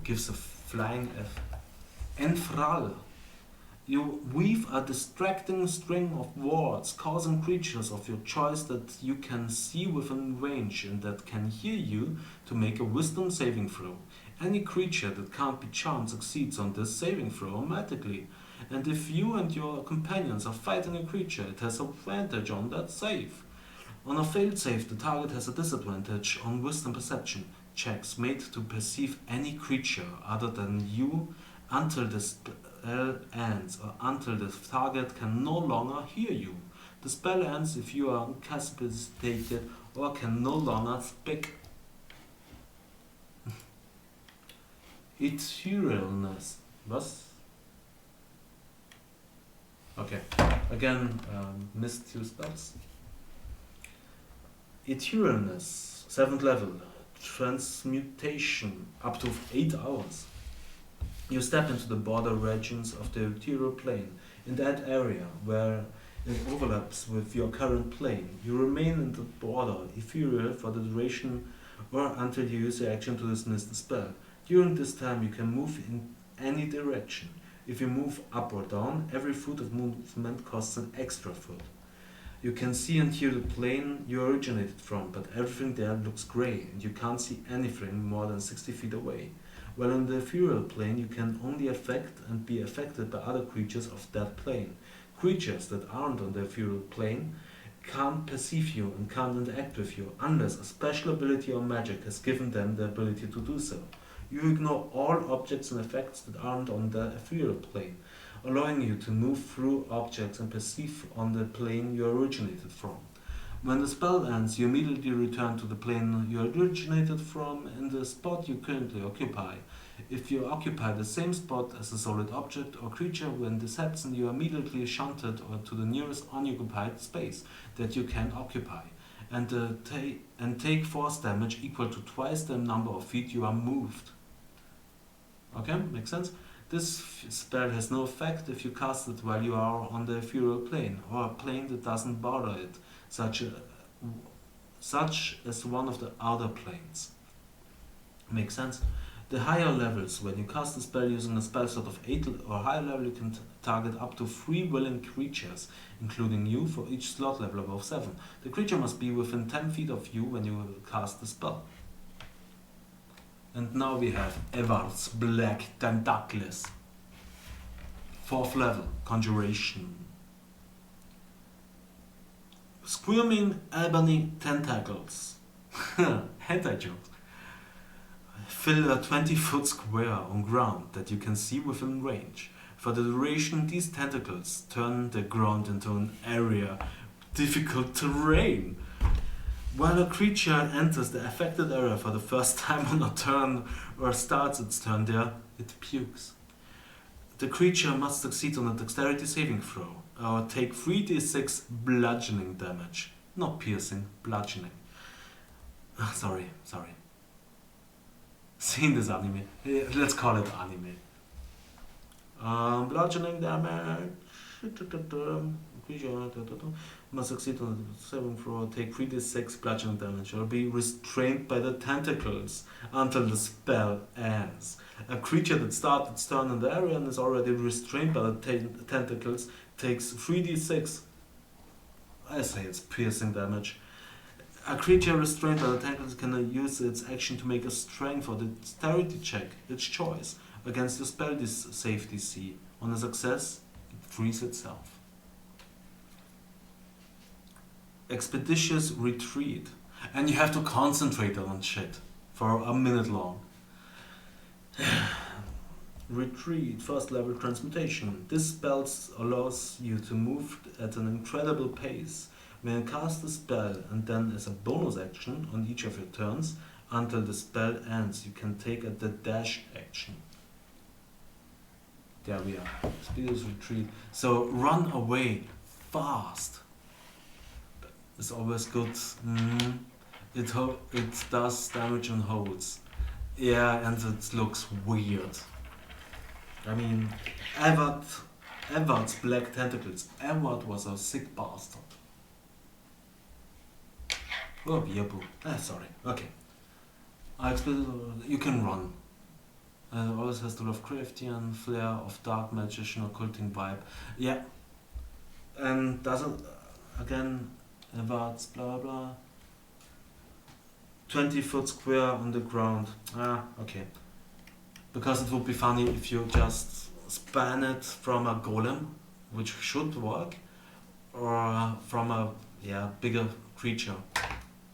Gives a flying F. Enthrall. You weave a distracting string of wards, causing creatures of your choice that you can see within range and that can hear you to make a wisdom saving throw. Any creature that can't be charmed succeeds on this saving throw automatically. And if you and your companions are fighting a creature, it has advantage on that save. On a failed save, the target has a disadvantage on wisdom perception checks made to perceive any creature other than you until the spell ends or until the target can no longer hear you. The spell ends if you are incapacitated or can no longer speak. Etherealness. Was? Okay. Again, missed 2 spells. Etherealness. 7th level. Transmutation. Up to 8 hours. You step into the border regions of the ethereal plane. In that area where it overlaps with your current plane, you remain in the border ethereal for the duration or until you use your action to dismiss the spell. During this time you can move in any direction. If you move up or down, every foot of movement costs an extra foot. You can see and hear the plane you originated from, but everything there looks grey and you can't see anything more than 60 feet away. While on the ethereal plane, you can only affect and be affected by other creatures of that plane. Creatures that aren't on the ethereal plane can't perceive you and can't interact with you unless a special ability or magic has given them the ability to do so. You ignore all objects and effects that aren't on the ethereal plane, allowing you to move through objects and perceive on the plane you originated from. When the spell ends, you immediately return to the plane you originated from in the spot you currently occupy. If you occupy the same spot as a solid object or creature, when this happens, you are immediately shunted to the nearest unoccupied space that you can occupy, and take force damage equal to twice the number of feet you are moved. Okay, makes sense? This spell has no effect if you cast it while you are on the ethereal plane, or a plane that doesn't bother it, such as one of the outer planes. Makes sense? The higher levels, when you cast a spell using a spell slot of 8 or higher level, you can target up to 3 willing creatures, including you, for each slot level above 7. The creature must be within 10 feet of you when you cast the spell. And now we have Edward's Black Tentacles. 4th level, Conjuration. Screaming ebony tentacles. Hentai jokes. Fill a 20-foot square on ground that you can see within range. For the duration, these tentacles turn the ground into an area difficult terrain. While a creature enters the affected area for the first time on a turn or starts its turn there, it pukes. The creature must succeed on a dexterity saving throw or take 3d6 bludgeoning damage. Not piercing, bludgeoning. Sorry. Seen this anime. Let's call it anime. Bludgeoning damage. Creature must succeed on the saving throw, take 3d6 bludgeoning damage, or be restrained by the tentacles until the spell ends. A creature that starts its turn in the area and is already restrained by the tentacles takes 3d6. I say it's piercing damage. A creature restrained by the tentacles can use its action to make a strength or dexterity check, its choice, against the spell save DC. On a success, it frees itself. Expeditious retreat. And you have to concentrate on shit for a minute long. Retreat, 1st level transmutation. This spell allows you to move at an incredible pace. When you cast a spell and then as a bonus action on each of your turns, until the spell ends, you can take the dash action. There we are. Expeditious retreat. So run away fast. It's always good. It does damage and holds. Yeah, and it looks weird. I mean, Edward's Black Tentacles. Edward was a sick bastard. Oh, Bierbu. Sorry. Okay. I expected you can run. Always has the Lovecraftian flair of dark magician occulting vibe. Yeah. And doesn't, again, Edward's blah blah. 20-foot square on the ground. Okay. Because it would be funny if you just span it from a golem, which should work, or from a bigger creature.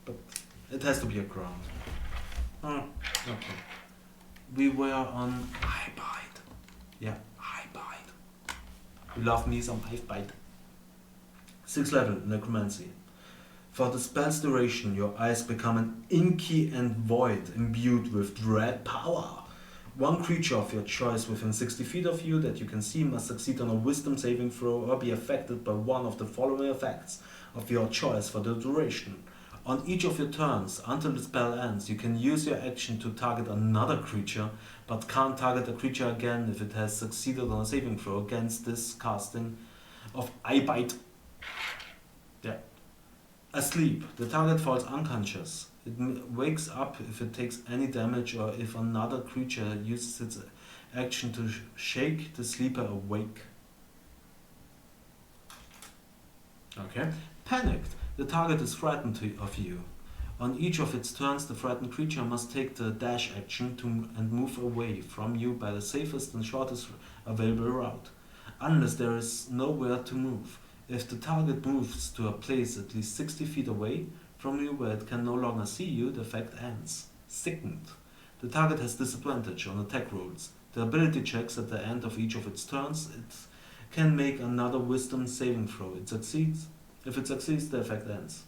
But it has to be a ground. Okay. We were on Highbite. Yeah, Highbite. You love me some Highbite. 6th level, Necromancy. For the spell's duration, your eyes become an inky and void imbued with dread power. One creature of your choice within 60 feet of you that you can see must succeed on a wisdom saving throw or be affected by one of the following effects of your choice for the duration. On each of your turns, until the spell ends, you can use your action to target another creature, but can't target a creature again if it has succeeded on a saving throw against this casting of Eyebite. Yeah. Asleep. The target falls unconscious. It wakes up if it takes any damage or if another creature uses its action to shake the sleeper awake. Okay. Panicked. The target is frightened of you. On each of its turns, the frightened creature must take the dash action and move away from you by the safest and shortest available route, unless there is nowhere to move. If the target moves to a place at least 60 feet away from you where it can no longer see you, the effect ends. Sickened. The target has disadvantage on attack rolls. The ability checks at the end of each of its turns. It can make another wisdom saving throw. If it succeeds, the effect ends.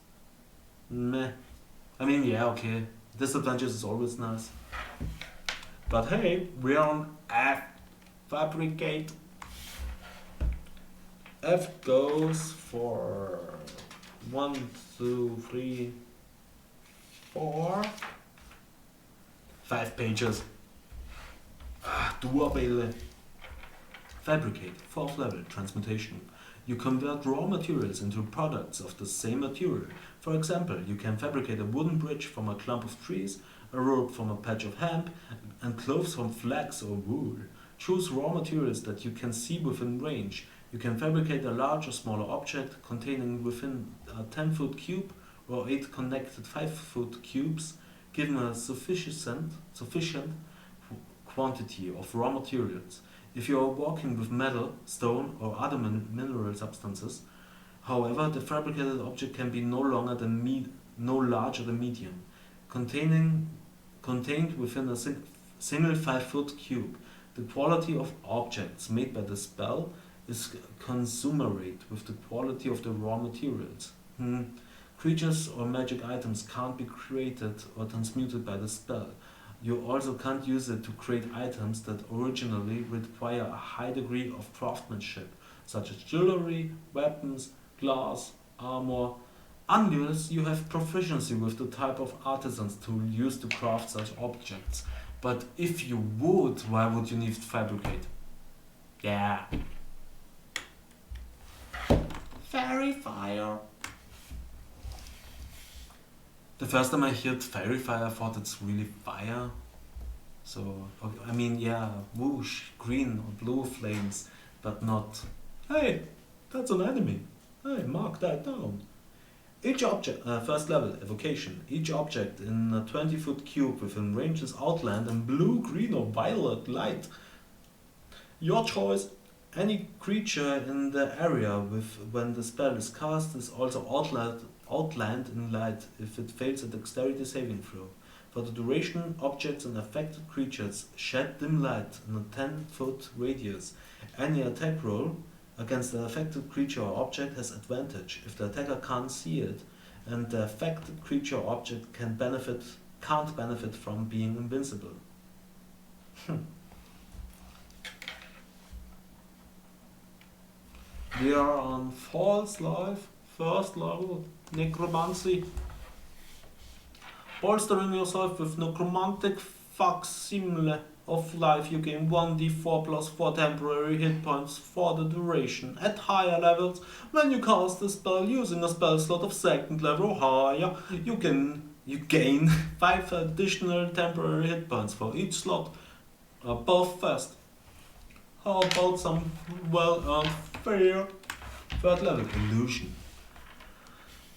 Meh. I mean, yeah, okay. Disadvantage is always nice. But hey, we're on F. Fabricate. F goes for 1, 2, 3, 4, 5 pages. Doable. Fabricate, 4th level, transmutation. You convert raw materials into products of the same material. For example, you can fabricate a wooden bridge from a clump of trees, a rope from a patch of hemp, and clothes from flax or wool. Choose raw materials that you can see within range. You can fabricate a large or smaller object containing within a 10-foot cube or 8 connected 5-foot cubes given a sufficient quantity of raw materials. If you are working with metal, stone, or other mineral substances, however, the fabricated object can be no larger than medium, contained within a single 5-foot cube. The quality of objects made by the spell is commensurate with the quality of the raw materials. Creatures or magic items can't be created or transmuted by the spell. You also can't use it to create items that originally require a high degree of craftsmanship, such as jewelry, weapons, glass, armor, unless you have proficiency with the type of artisans to use to craft such objects. But if you would, why would you need to fabricate? Yeah. Fairy fire. The first time I heard fairy fire, I thought it's really fire. So, I mean, yeah, whoosh, green or blue flames, but not, hey, that's an enemy. Hey, mark that down. Each object, first level, evocation. Each object in a 20-foot cube within range is outlined in blue, green or violet light. Your choice. Any creature in the area when the spell is cast is also outlined in light if it fails a dexterity saving throw. For the duration, objects and affected creatures shed dim light in a 10-foot radius. Any attack roll against the affected creature or object has advantage if the attacker can't see it, and the affected creature or object can't benefit from being invincible. We are on False Life, first level, Necromancy. Bolstering yourself with Necromantic Facsimile of Life, you gain 1d4 plus 4 temporary hit points for the duration. At higher levels, when you cast a spell using a spell slot of 2nd level or higher, you gain 5 additional temporary hit points for each slot above first. How about some well-earned fear? 3rd level, Illusion.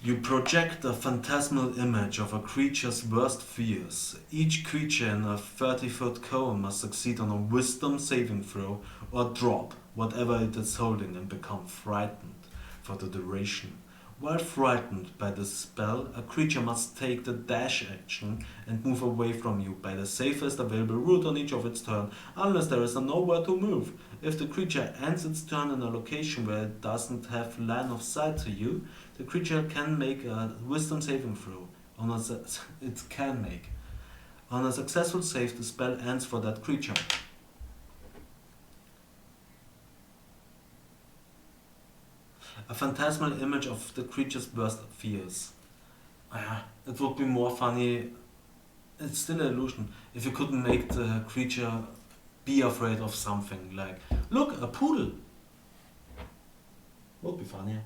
You project a phantasmal image of a creature's worst fears. Each creature in a 30-foot cone must succeed on a wisdom saving throw or drop whatever it is holding and become frightened for the duration. While frightened by the spell, a creature must take the dash action and move away from you by the safest available route on each of its turn, unless there is nowhere to move. If the creature ends its turn in a location where it doesn't have line of sight to you, the creature can make a wisdom saving throw. On a successful save, the spell ends for that creature. A phantasmal image of the creature's worst fears. It would be more funny, it's still an illusion, if you couldn't make the creature be afraid of something, like, look, a poodle! Would be funnier.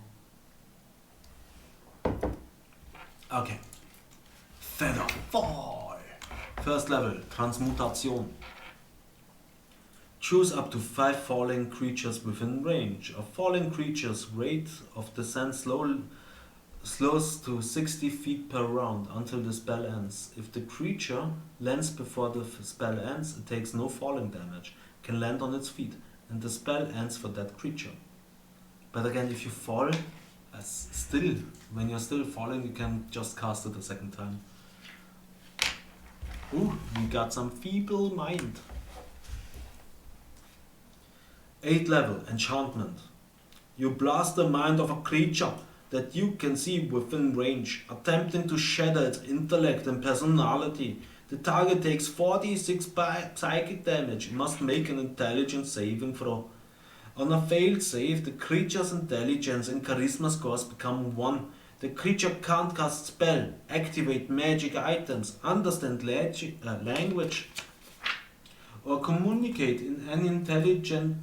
Okay. Feather Fall. 1st level, Transmutation. Choose up to 5 falling creatures within range. A falling creature's rate of descent slows to 60 feet per round until the spell ends. If the creature lands before the spell ends, it takes no falling damage, can land on its feet, and the spell ends for that creature. But again, if you fall, when you're still falling, you can just cast it a 2nd time. Ooh, we got some feeble mind. 8th level, Enchantment. You blast the mind of a creature that you can see within range, attempting to shatter its intellect and personality. The target takes 46 psychic damage and must make an intelligence saving throw. On a failed save, the creature's intelligence and charisma scores become 1. The creature can't cast spell, activate magic items, understand language, or communicate in an intelligible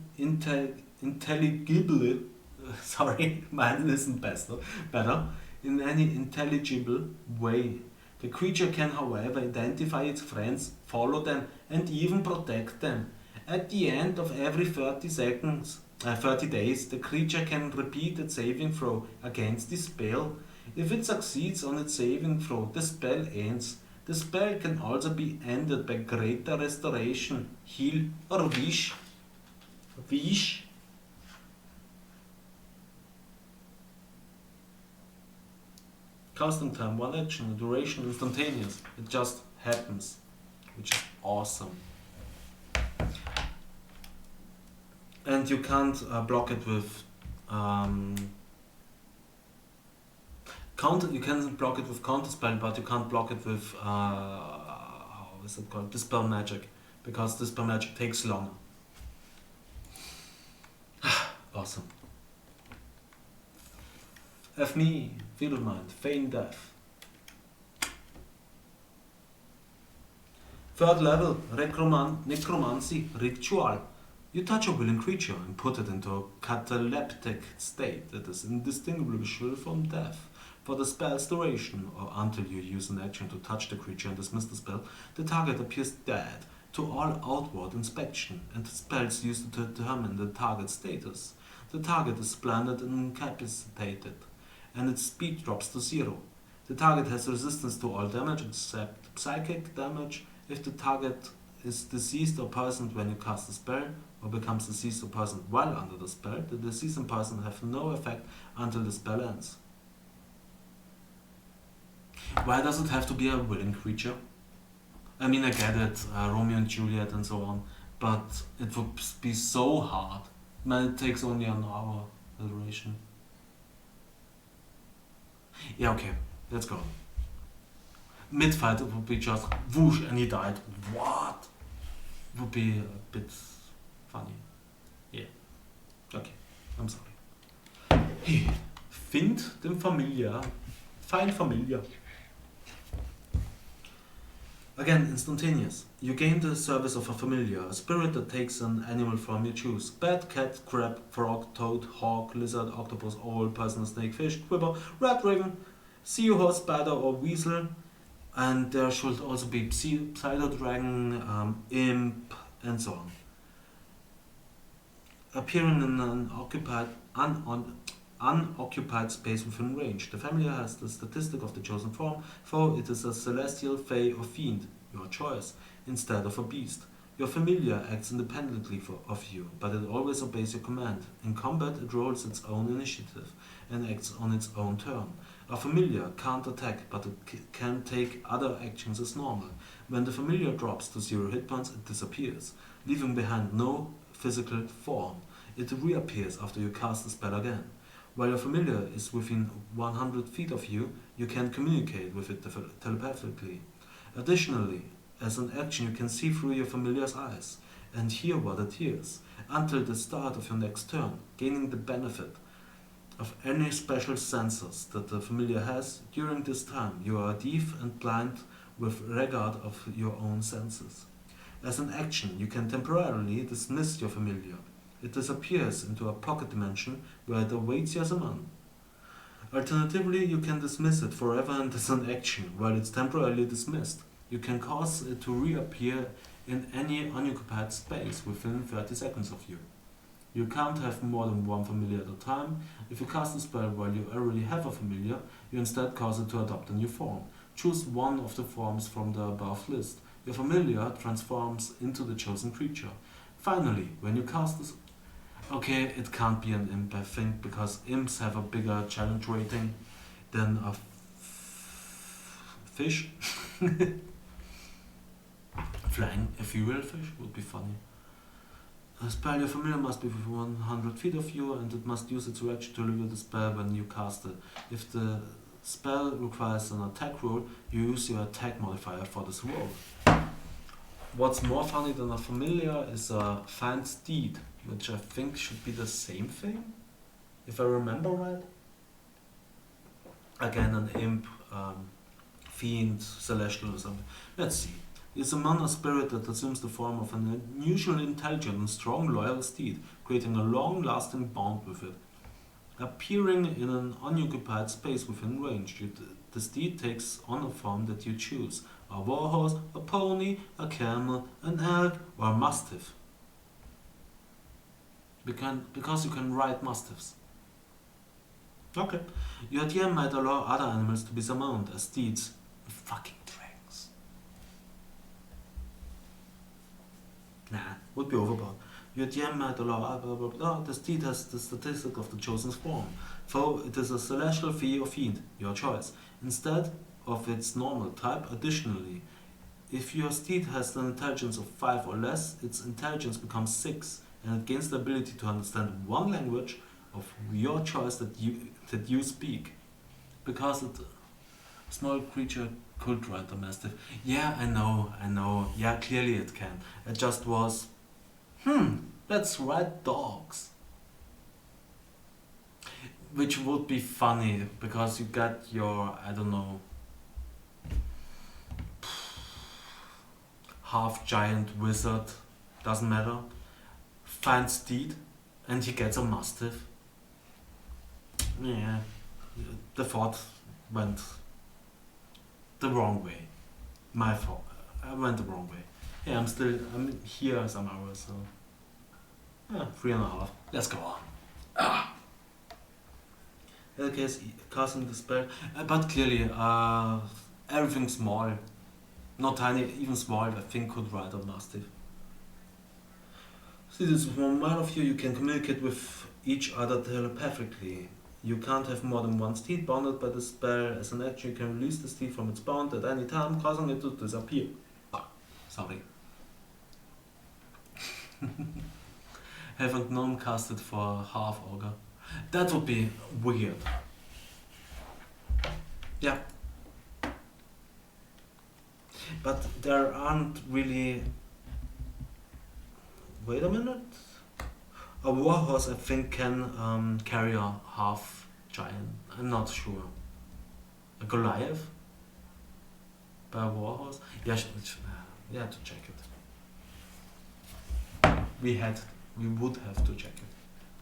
mine isn't better, in any intelligible way. The creature can, however, identify its friends, follow them, and even protect them. At the end of every 30 days, the creature can repeat its saving throw against the spell. If it succeeds on its saving throw, the spell ends. The spell can also be ended by greater restoration, heal, or wish. Wish. Casting time, 1 action, duration instantaneous. It just happens, which is awesome. And you can't block it with you can block it with counter spell, but you can't block it with how is it called? Dispel magic, because dispel magic takes longer. Awesome. F me, Feeble Mind, Feign Death. Third level, Necromancy, Ritual. You touch a willing creature and put it into a cataleptic state that is indistinguishable from death. For the spell's duration, or until you use an action to touch the creature and dismiss the spell, the target appears dead to all outward inspection, and the spell is used to determine the target's status. The target is blinded and incapacitated, and its speed drops to 0. The target has resistance to all damage except psychic damage. If the target is deceased or poisoned when you cast a spell, or becomes deceased or poisoned while under the spell, the deceased person have no effect until the spell ends. Why does it have to be a willing creature? I mean, I get it, Romeo and Juliet and so on, but it would be so hard. Man, it takes only an hour duration. Yeah, okay, let's go. Mid-fight, it would be just whoosh and he died. What? Would be a bit funny. Yeah. Okay, I'm sorry. Hey, find den Familiar. Find Familiar. Again, instantaneous. You gain the service of a familiar, a spirit that takes an animal form you choose. Bat, cat, crab, frog, toad, hawk, lizard, octopus, owl, poisonous snake, fish, quiver, red raven, seahorse, spider or weasel. And there should also be pseudo dragon, imp, and so on. Appearing in an unoccupied space within range. The familiar has the statistic of the chosen form, for it is a celestial, fey, or fiend, your choice, instead of a beast. Your familiar acts independently of you, but it always obeys your command. In combat, it rolls its own initiative and acts on its own turn. A familiar can't attack, but it can take other actions as normal. When the familiar drops to 0 hit points, it disappears, leaving behind no physical form. It reappears after you cast the spell again. While your familiar is within 100 feet of you, you can communicate with it telepathically. Additionally, as an action, you can see through your familiar's eyes and hear what it hears, until the start of your next turn, gaining the benefit of any special senses that the familiar has. During this time, you are deaf and blind with regard of your own senses. As an action, you can temporarily dismiss your familiar. It disappears into a pocket dimension where it awaits your summon. Alternatively, you can dismiss it forever and as an action. While it's temporarily dismissed, you can cause it to reappear in any unoccupied space within 30 seconds of you. You can't have more than one familiar at a time. If you cast a spell while you already have a familiar, you instead cause it to adopt a new form. Choose one of the forms from the above list. Your familiar transforms into the chosen creature. Finally, when you cast this... Okay, it can't be an imp, I think, because imps have a bigger challenge rating than a fish. Flying ethereal fish would be funny. A spell your familiar must be within 100 feet of you, and it must use its reaction to deliver the spell when you cast it. If the spell requires an attack roll, you use your attack modifier for this roll. What's more funny than a familiar is a find steed, which I think should be the same thing, if I remember right. Again, an imp, fiend, celestial or something. Let's see. You summon a spirit that assumes the form of an unusually intelligent and strong loyal steed, creating a long-lasting bond with it. Appearing in an unoccupied space within range, the steed takes on a form that you choose. A warhorse, a pony, a camel, an elk, or a mastiff. Because you can ride mastiffs. Okay. Your DM might allow other animals to be summoned as steeds. Fucking dragons. would be overboard. Your DM might allow blah blah blah. This deed has the statistic of the chosen form. Though it is a celestial fee or fiend, your choice, instead of its normal type. Additionally, if your steed has an intelligence of 5 or less, its intelligence becomes 6, and it gains the ability to understand one language of your choice that you speak. Because it small creature could ride the mastiff. Yeah, I know. Yeah, clearly it can. It just was, let's ride dogs. Which would be funny, because you got your, I don't know, half giant wizard, doesn't matter, finds steed, and he gets a mastiff. Yeah, the thought went the wrong way. My fault. I went the wrong way. Hey, I'm here some hours, so. 3.5. Let's go on. Okay, casting the spell. But clearly, everything small, not tiny, even small, I think could ride a mastiff. See, this is one mile of you can communicate with each other telepathically. You can't have more than one steed bounded by the spell. As an action, you can release the steed from its bound at any time, causing it to disappear. Sorry. Haven't gnome casted for half ogre. That would be weird. Yeah. But there aren't really... Wait a minute. A warhorse, I think, can carry a half giant. I'm not sure. A Goliath? By a warhorse? Yeah, to check it. We would have to check it.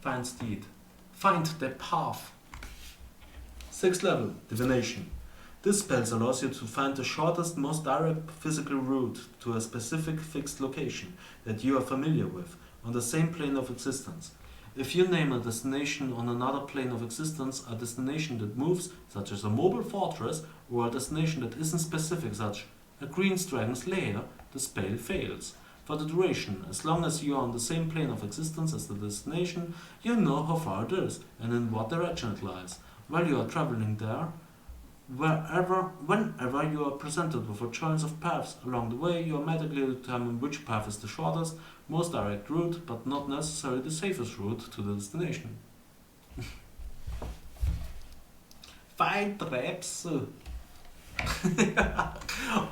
Find steed. Find the path. 6th level, divination. This spell allows you to find the shortest, most direct physical route to a specific fixed location that you are familiar with on the same plane of existence. If you name a destination on another plane of existence, a destination that moves, such as a mobile fortress, or a destination that isn't specific, such a green dragon's lair, the spell fails. For the duration, as long as you are on the same plane of existence as the destination, you know how far it is and in what direction it lies. While you are traveling there, whenever you are presented with a choice of paths along the way, you automatically determine which path is the shortest, most direct route, but not necessarily the safest route to the destination. Find traps.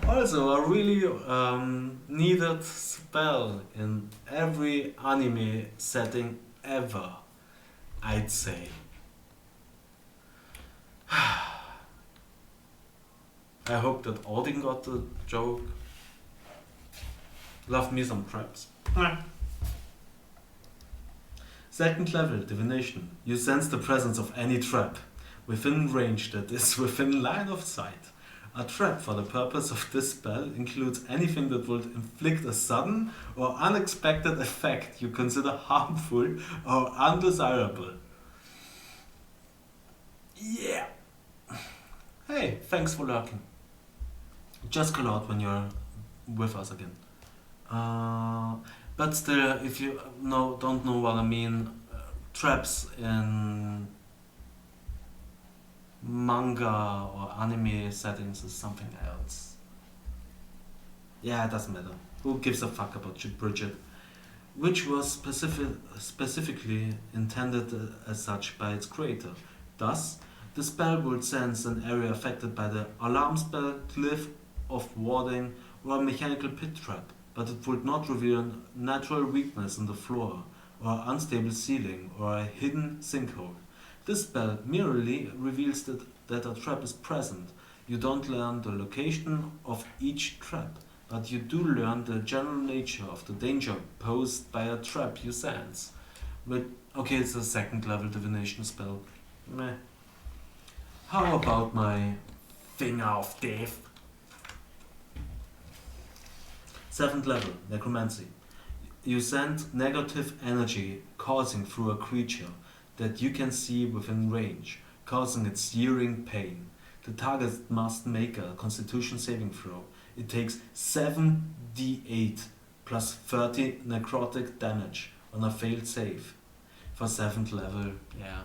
Also, a really needed spell in every anime setting ever, I'd say. I hope that Odin got the joke. Love me some traps. 2nd level, divination. You sense the presence of any trap within range that is within line of sight. A trap for the purpose of this spell includes anything that would inflict a sudden or unexpected effect you consider harmful or undesirable. Yeah. Hey, thanks for lurking. Just call out when you're with us again. But still, if you don't know what I mean, traps in manga or anime settings is something else. Yeah, it doesn't matter. Who gives a fuck about Bridget? Which was specifically intended as such by its creator. Thus, the spell would sense an area affected by the alarm spell, glyph of warding, or a mechanical pit trap, but it would not reveal a natural weakness in the floor, or unstable ceiling, or a hidden sinkhole. This spell merely reveals that a trap is present. You don't learn the location of each trap, but you do learn the general nature of the danger posed by a trap you sense. Okay, it's a 2nd level divination spell. Meh. How about my finger of death? 7th level, necromancy. You send negative energy coursing through a creature that you can see within range, causing it searing pain. The target must make a constitution saving throw. It takes 7d8 plus 30 necrotic damage on a failed save. For 7th level, yeah,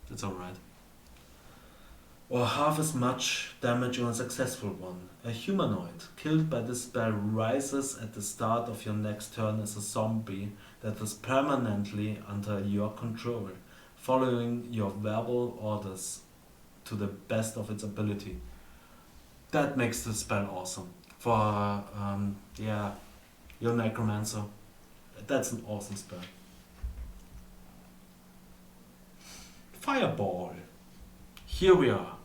that's alright. Or half as much damage on a successful one. A humanoid killed by this spell rises at the start of your next turn as a zombie that is permanently under your control, following your verbal orders to the best of its ability. That makes the spell awesome. For, your necromancer. That's an awesome spell. Fireball. Here we are.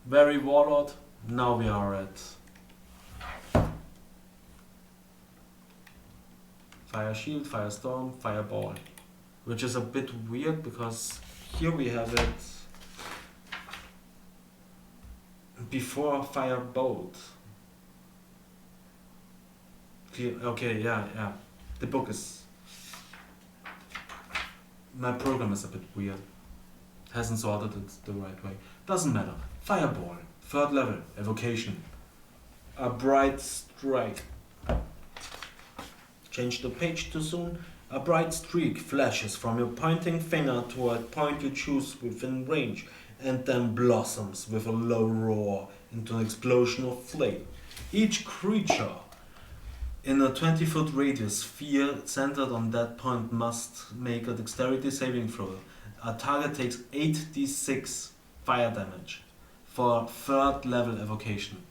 Very warlord. Now we are at fire shield, firestorm, fireball. Which is a bit weird because here we have it before firebolt. Okay, yeah. The book is... My program is a bit weird. Hasn't sorted it the right way. Doesn't matter. Fireball. 3rd level. Evocation. A bright strike. Change the page too soon. A bright streak flashes from your pointing finger to a point you choose within range and then blossoms with a low roar into an explosion of flame. Each creature in a 20-foot radius sphere centered on that point must make a dexterity saving throw. A target takes 8d6 fire damage for 3rd level evocation.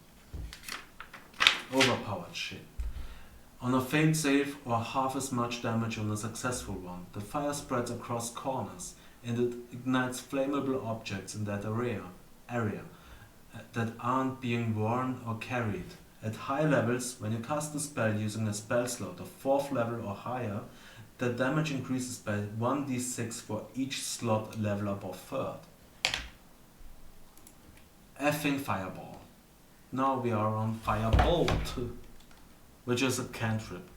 Overpowered shit. On a failed save or half as much damage on a successful one, the fire spreads across corners and it ignites flammable objects in that area that aren't being worn or carried. At high levels, when you cast the spell using a spell slot of 4th level or higher, the damage increases by 1d6 for each slot level above 3rd. Effing fireball. Now we are on firebolt, which is a cantrip.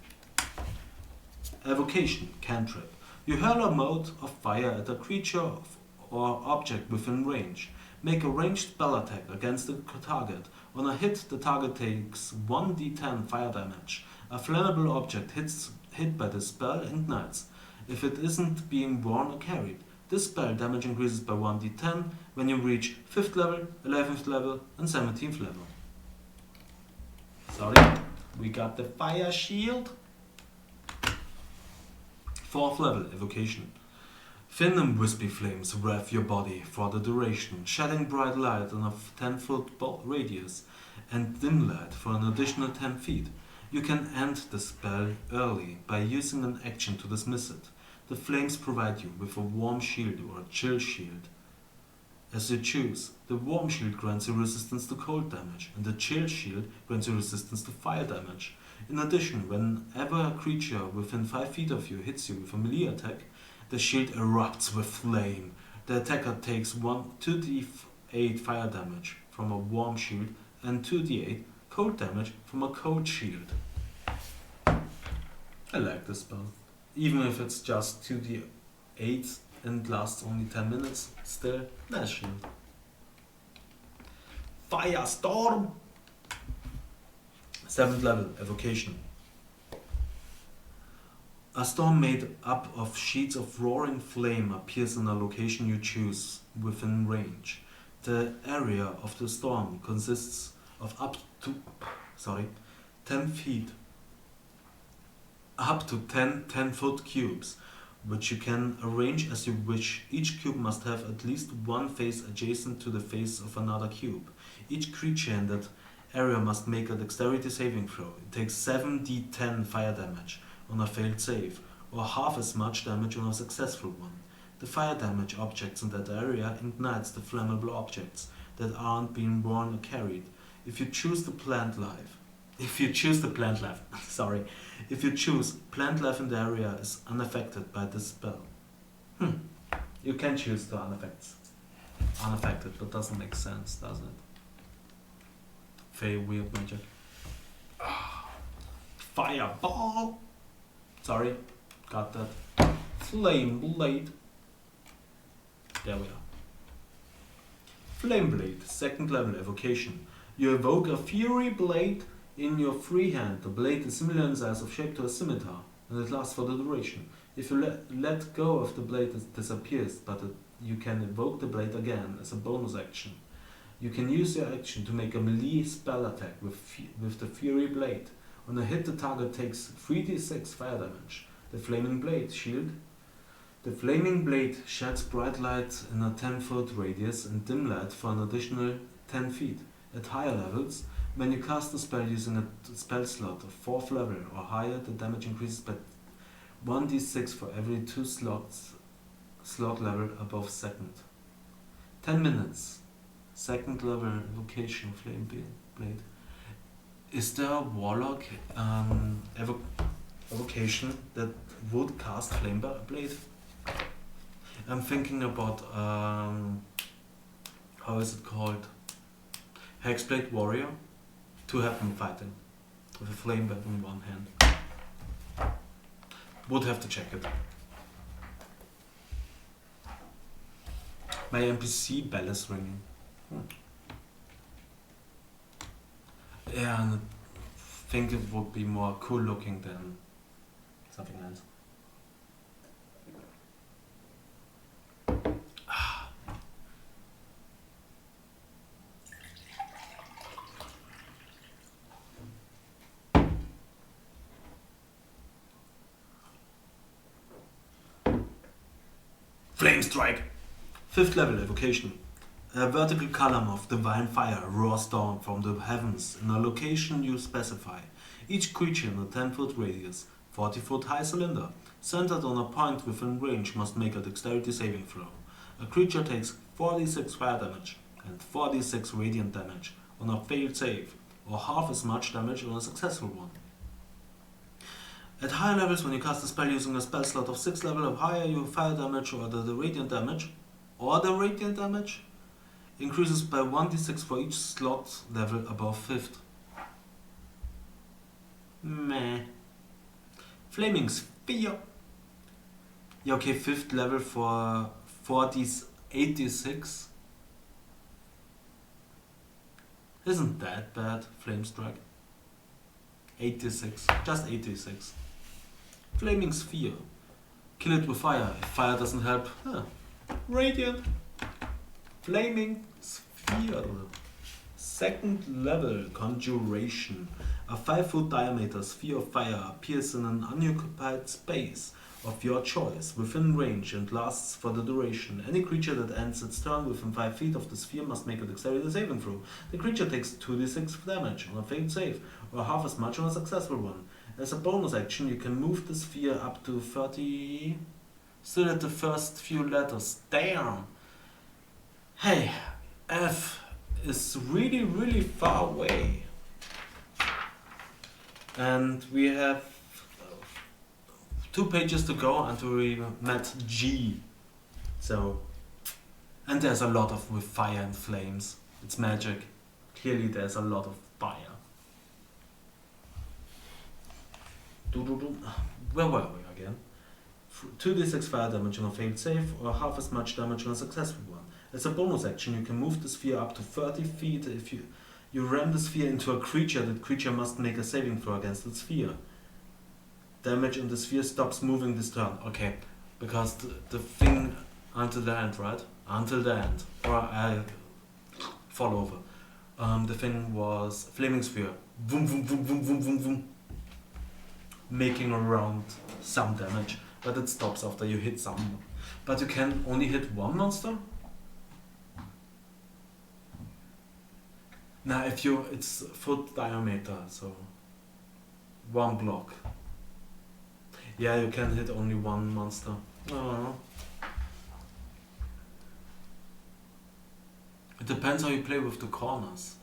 Evocation, cantrip. You hurl a mote of fire at a creature or object within range. Make a ranged spell attack against the target. On a hit, the target takes 1d10 fire damage. A flammable object hit by the spell ignites, if it isn't being worn or carried. This spell damage increases by 1d10 when you reach 5th level, 11th level, and 17th level. Sorry, we got the fire shield. 4th level, evocation. Thin and wispy flames wrap your body for the duration, shedding bright light on a 10-foot radius and dim light for an additional 10 feet. You can end the spell early by using an action to dismiss it. The flames provide you with a warm shield or a chill shield. As you choose, the warm shield grants you resistance to cold damage, and the chill shield grants you resistance to fire damage. In addition, whenever a creature within 5 feet of you hits you with a melee attack, the shield erupts with flame. The attacker takes 2d8 fire damage from a warm shield and 2d8 cold damage from a cold shield. I like this spell. Even if it's just 2d8 and lasts only 10 minutes, still nice shield. Firestorm! 7th level, evocation. A storm made up of sheets of roaring flame appears in a location you choose within range. The area of the storm consists of up to 10 feet, up to 10 10-foot cubes, which you can arrange as you wish. Each cube must have at least one face adjacent to the face of another cube. Each creature in that area must make a dexterity saving throw. It takes 7d10 fire damage on a failed save, or half as much damage on a successful one. The fire damage objects in that area ignites the flammable objects that aren't being worn or carried. If you choose plant life in the area is unaffected by this spell. You can choose to unaffected, but doesn't make sense, does it? Fey weird magic. Fireball! Sorry, got that. Flame blade. There we are. Flame blade, 2nd level evocation. You evoke a fury blade In your free hand, the blade is similar in size of shape to a scimitar, and it lasts for the duration. If you let go of the blade, it disappears, but you can evoke the blade again as a bonus action. You can use your action to make a melee spell attack with the Fury Blade. On a hit, the target takes 3d6 fire damage. The Flaming Blade shield. The Flaming Blade sheds bright light in a 10-foot radius and dim light for an additional 10 feet. At higher levels, when you cast a spell using a spell slot of 4th level or higher, the damage increases by 1d6 for every 2 slot level above 2nd. 10 minutes. 2nd level evocation Flame Blade. Is there a Warlock evocation that would cast Flame Blade? I'm thinking about how is it called? Hexblade Warrior. 2 happen fighting with a flame weapon in one hand. Would have to check it. My NPC bell is ringing. Yeah, and I think it would be more cool looking than something else. Flame Strike! 5th level evocation. A vertical column of divine fire roars down from the heavens in a location you specify. Each creature in a 10-foot radius, 40-foot high cylinder, centered on a point within range must make a dexterity saving throw. A creature takes 4d6 fire damage and 4d6 radiant damage on a failed save, or half as much damage on a successful one. At higher levels, when you cast a spell using a spell slot of 6th level or higher, your fire damage or the radiant damage increases by 1d6 for each slot level above 5th. Meh. Flaming Sphere. Yeah, okay, 5th level for 8d6. Isn't that bad, Flame Strike? 8d6, just 8d6. Flaming Sphere. Kill it with fire. If fire doesn't help, Radiant. Flaming Sphere. 2nd level Conjuration. A 5-foot diameter sphere of fire appears in an unoccupied space of your choice within range and lasts for the duration. Any creature that ends its turn within 5 feet of the sphere must make a dexterity saving throw. The creature takes 2d6 damage on a failed save, or half as much on a successful one. As a bonus action, you can move the sphere up to 30... Still at the first few letters. Damn! Hey, F is really, really far away. And we have 2 pages to go until we met G. So, and there's a lot of with fire and flames. It's magic. Clearly there's a lot of fire. Where were we again? 2d6 fire damage on a failed save, or half as much damage on a successful one. As a bonus action, you can move the sphere up to 30 feet. If you ram the sphere into a creature, that creature must make a saving throw against the sphere. Damage in the sphere stops moving this turn. Okay, because the thing until the end, right? Until the end. Or I fall over. The thing was Flaming Sphere. Boom, boom, boom, boom, boom, boom, boom. Making around some damage, but it stops after you hit some. But you can only hit one monster? Now, it's foot diameter, so 1 block. Yeah, you can hit only one monster. Oh. It depends how you play with the corners.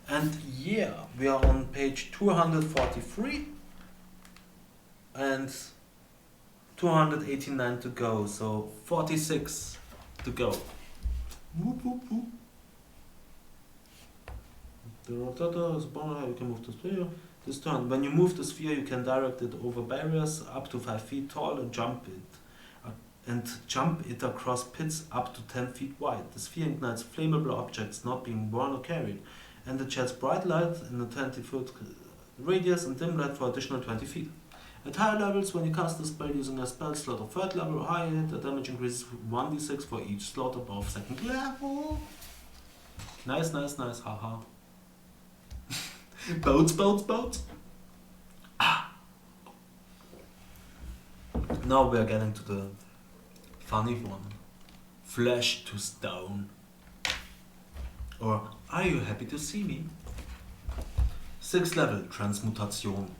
And yeah, we are on page 243 and 289 to go, so 46 to go. Whoop, whoop, whoop. The rotator is bonus, you can move the sphere. This turn, when you move the sphere, you can direct it over barriers up to 5 feet tall and jump it across pits up to 10 feet wide. The sphere ignites flammable objects not being worn or carried. and it sheds bright light in a 20-foot radius and dim light for additional 20 feet. At higher levels, when you cast the spell using a spell slot of 3rd level or higher, the damage increases 1d6 for each slot above 2nd level. Nice, nice, nice, haha. Boats, boats, boats. Now we are getting to the funny one. Flesh to stone. Or, are you happy to see me? 6th level, Transmutation.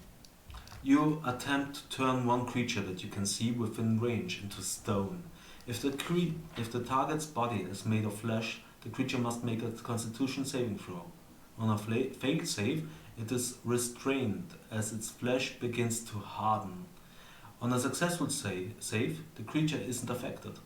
You attempt to turn one creature that you can see within range into stone. If the target's body is made of flesh, the creature must make a Constitution saving throw. On a failed save, it is restrained as its flesh begins to harden. On a successful save, the creature isn't affected.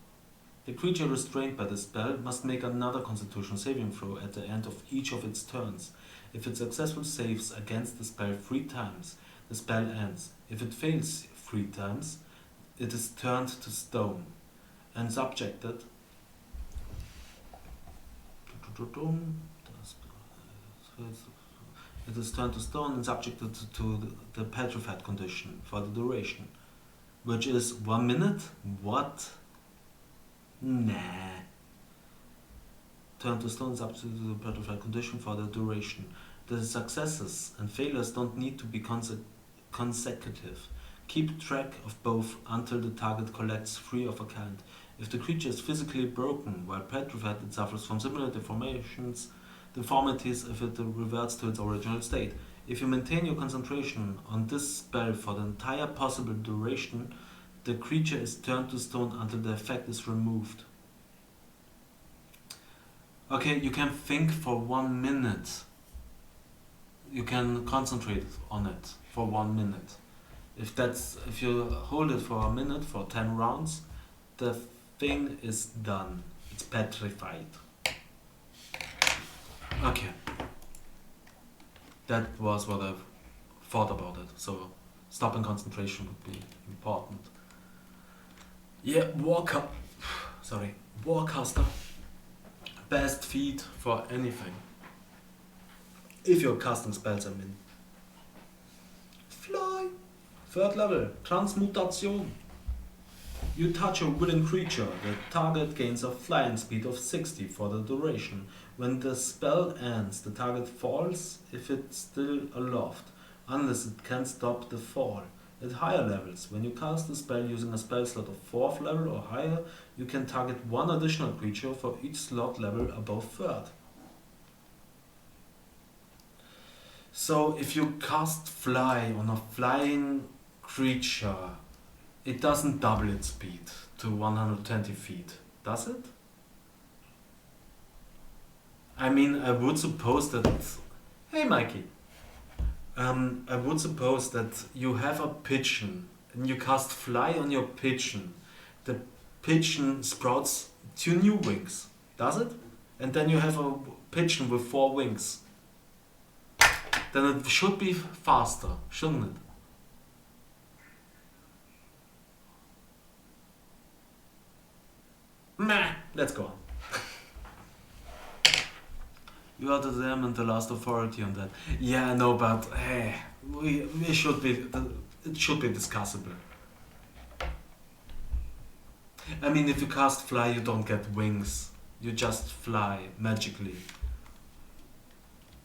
The creature restrained by the spell must make another Constitution saving throw at the end of each of its turns. If it successfully saves against the spell 3 times, the spell ends. If it fails 3 times, it is turned to stone and subjected. It is turned to stone and subjected to the petrified condition for the duration, which is 1 minute. What? Nah. Turned to stone and subjected to the petrified condition for the duration. The successes and failures don't need to be consecutive. Keep track of both until the target collects 3 of a kind. If the creature is physically broken while petrified, it suffers from similar deformities if it reverts to its original state. If you maintain your concentration on this spell for the entire possible duration, the creature is turned to stone until the effect is removed. Okay, you can think for 1 minute. You can concentrate on it for 1 minute. If you hold it for a minute for 10 rounds, the thing is done. It's petrified. Okay. That was what I thought about it. So stopping concentration would be important. Yeah, Warcaster. Best feat for anything. If you're casting spells, I mean. Fly. 3rd level, Transmutation. You touch a wooden creature. The target gains a flying speed of 60 for the duration. When the spell ends, the target falls if it's still aloft, unless it can stop the fall. At higher levels, when you cast a spell using a spell slot of 4th level or higher, you can target 1 additional creature for each slot level above 3rd. So if you cast Fly on a flying creature, it doesn't double its speed to 120 feet, does it? I mean, I would suppose that... Hey Mikey! I would suppose that you have a pigeon and you cast Fly on your pigeon. The pigeon sprouts 2 new wings, does it? And then you have a pigeon with 4 wings. Then it should be faster, shouldn't it? Meh, let's go on. You are the them and the last authority on that. Yeah, I know, but hey, we should be. It should be discussable. I mean, if you cast Fly, you don't get wings. You just fly magically.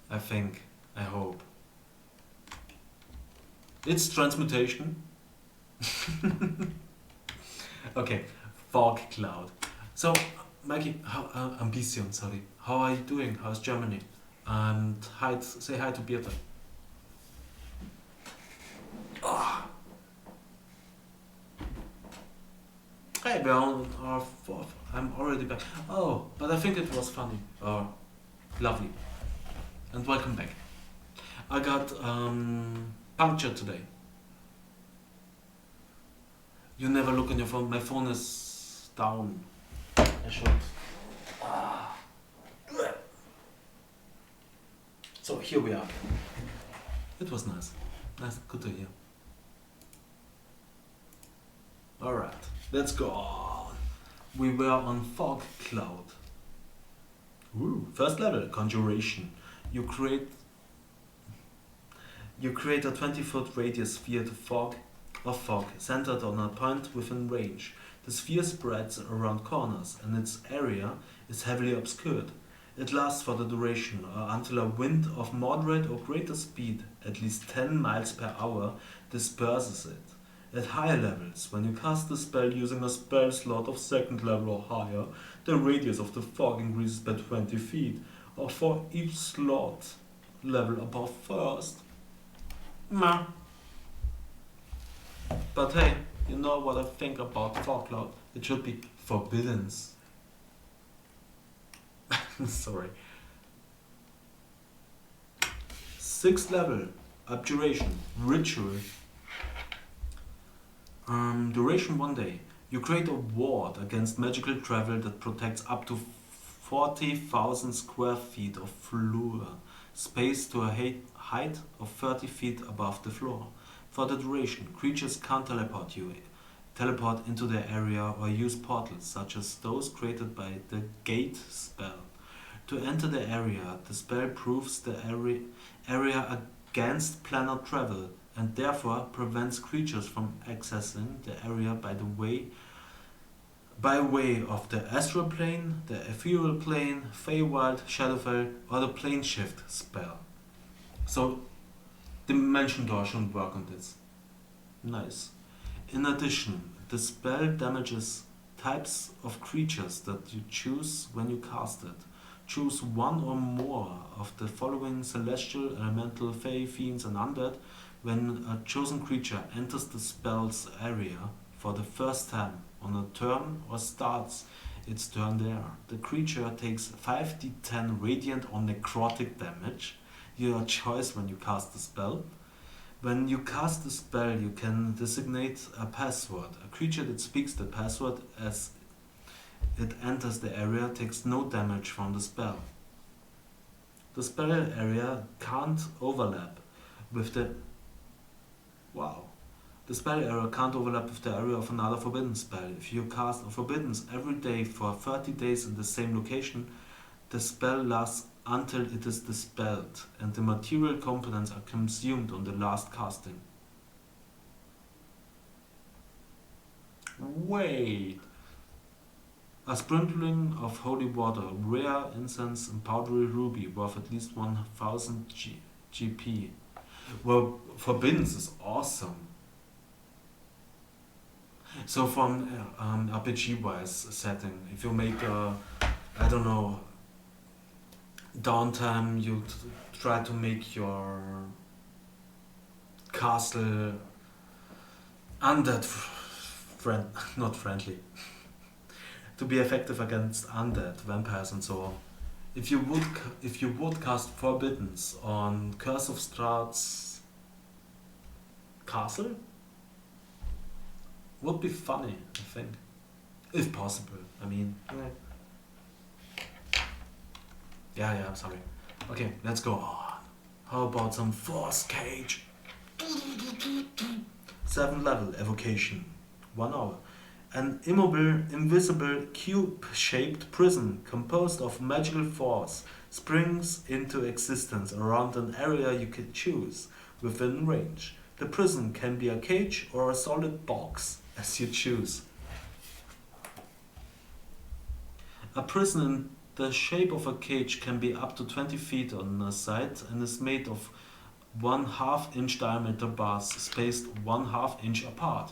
I think. I hope. It's transmutation. Okay, fog cloud. So, Mikey, Ambition, sorry. How are you doing? How's Germany? And say hi to Birte. Oh. Hey, we're on our 4th. I'm already back. Oh, but I think it was funny. Lovely. And welcome back. I got punctured today. You never look on your phone. My phone is down. I should. So here we are. It was nice. Nice, good to hear. Alright, let's go on. We were on Fog Cloud. Ooh, 1st level, Conjuration. You create a 20-foot radius sphere of fog centered on a point within range. The sphere spreads around corners and its area is heavily obscured. It lasts for the duration or until a wind of moderate or greater speed, at least 10 miles per hour, disperses it. At higher levels, when you cast the spell using a spell slot of second level or higher, the radius of the fog increases by 20 feet, or for each slot level above first. Meh. But hey, you know what I think about fog cloud? It should be forbidden. Sorry. 6th level, abjuration, ritual. Duration 1 day. You create a ward against magical travel that protects up to 40,000 square feet of floor space to a height of 30 feet above the floor. For the duration, creatures can't teleport into the area or use portals such as those created by the gate spell. To enter the area, the spell proves the area against planar travel and therefore prevents creatures from accessing the area by way of the astral plane, the ethereal plane, Feywild, Shadowfell, or the plane shift spell. So, Dimension Door shouldn't work on this. Nice. In addition, the spell damages types of creatures that you choose when you cast it. Choose one or more of the following celestial, elemental, fey, fiends, and undead when a chosen creature enters the spell's area for the first time on a turn or starts its turn there. The creature takes 5d10 radiant or necrotic damage, your choice when you cast the spell. When you cast the spell, you can designate a password. A creature that speaks the password as it enters the area takes no damage from the spell. The spell area can't overlap with the area of another forbidden spell. If you cast a forbidden every day for 30 days in the same location, the spell lasts until it is dispelled and the material components are consumed on the last casting. Wait! A sprinkling of holy water, rare incense, and powdery ruby worth at least 1000 GP. Well, forbidden is awesome. So from RPG-wise setting, if you make downtime, you try to make your castle undead not friendly. To be effective against undead, vampires and so on. If you would cast Forbiddens on Curse of Strahd's castle, would be funny, I think. If possible. I mean, yeah, I'm sorry. Okay, let's go on. How about some Force Cage? 7th level, Evocation. 1 hour. An immobile, invisible, cube-shaped prison composed of magical force springs into existence around an area you can choose within range. The prison can be a cage or a solid box, as you choose. A prison in the shape of a cage can be up to 20 feet on a side and is made of 1/2 inch diameter bars spaced 1/2 inch apart.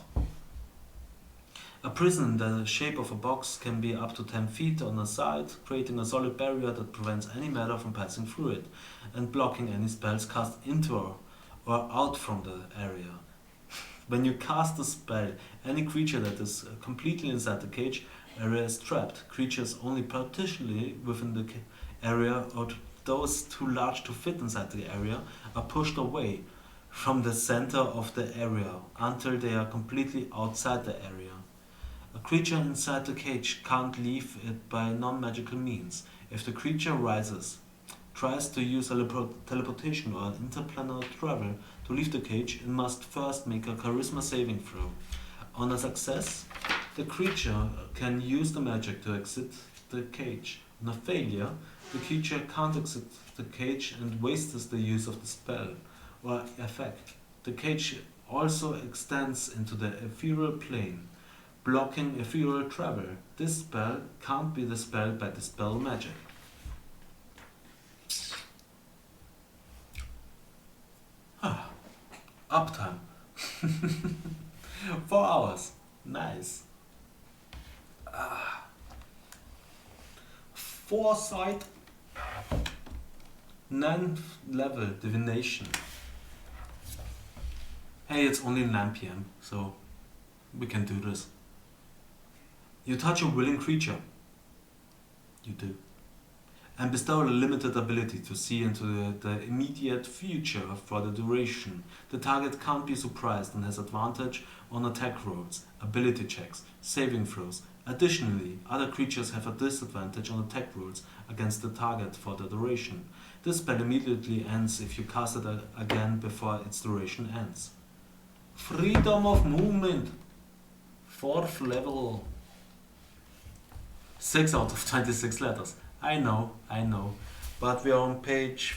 A prison in the shape of a box can be up to 10 feet on a side, creating a solid barrier that prevents any matter from passing through it, and blocking any spells cast into or out from the area. When you cast a spell, any creature that is completely inside the cage area is trapped. Creatures only partially within the area or those too large to fit inside the area are pushed away from the center of the area until they are completely outside the area. A creature inside the cage can't leave it by non-magical means. If the creature tries to use a teleportation or interplanar travel to leave the cage, it must first make a charisma saving throw. On a success, the creature can use the magic to exit the cage On a failure, the creature can't exit the cage and wastes the use of the spell or effect. The cage also extends into the ethereal plane, blocking ethereal travel. This spell can't be dispelled by dispel magic. Uptime. 4 hours. Nice. Foresight. 9th level divination. Hey, it's only 9 p.m., so we can do this. You touch a willing creature. You do. And bestow a limited ability to see into the immediate future for the duration. The target can't be surprised and has advantage on attack rolls, ability checks, saving throws. Additionally, other creatures have a disadvantage on attack rolls against the target for the duration. This spell immediately ends if you cast it again before its duration ends. Freedom of movement. 4th level. 6 out of 26 letters. I know. But we are on page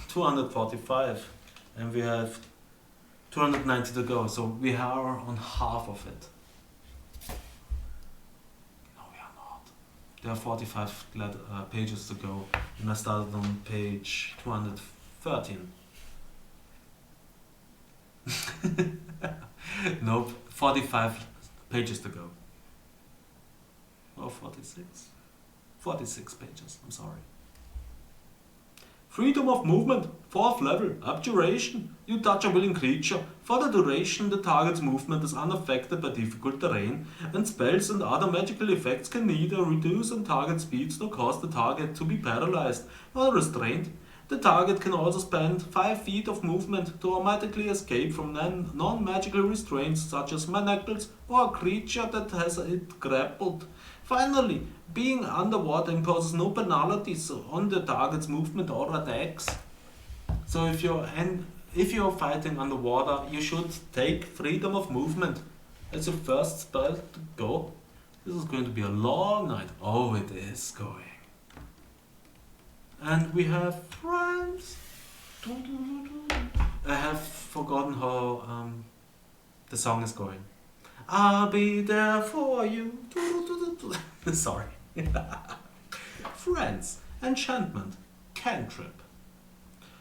245 and we have 290 to go, so we are on half of it. No, we are not. There are 45 pages to go, and I started on page 213. Nope, 45 pages to go. Or 46? 46 pages, I'm sorry. Freedom of movement, 4th level, abjuration. You touch a willing creature. For the duration, the target's movement is unaffected by difficult terrain, and spells and other magical effects can neither reduce on target speeds nor cause the target to be paralyzed or restrained. The target can also spend 5 feet of movement to automatically escape from non-magical restraints such as manacles or a creature that has it grappled. Finally, being underwater imposes no penalties on the target's movement or attacks. So if you're fighting underwater, you should take freedom of movement as your first spell to go. This is going to be a long night. Oh, it is going. And we have friends. I have forgotten how the song is going. I'll be there for you. Sorry. Friends. Enchantment. Cantrip.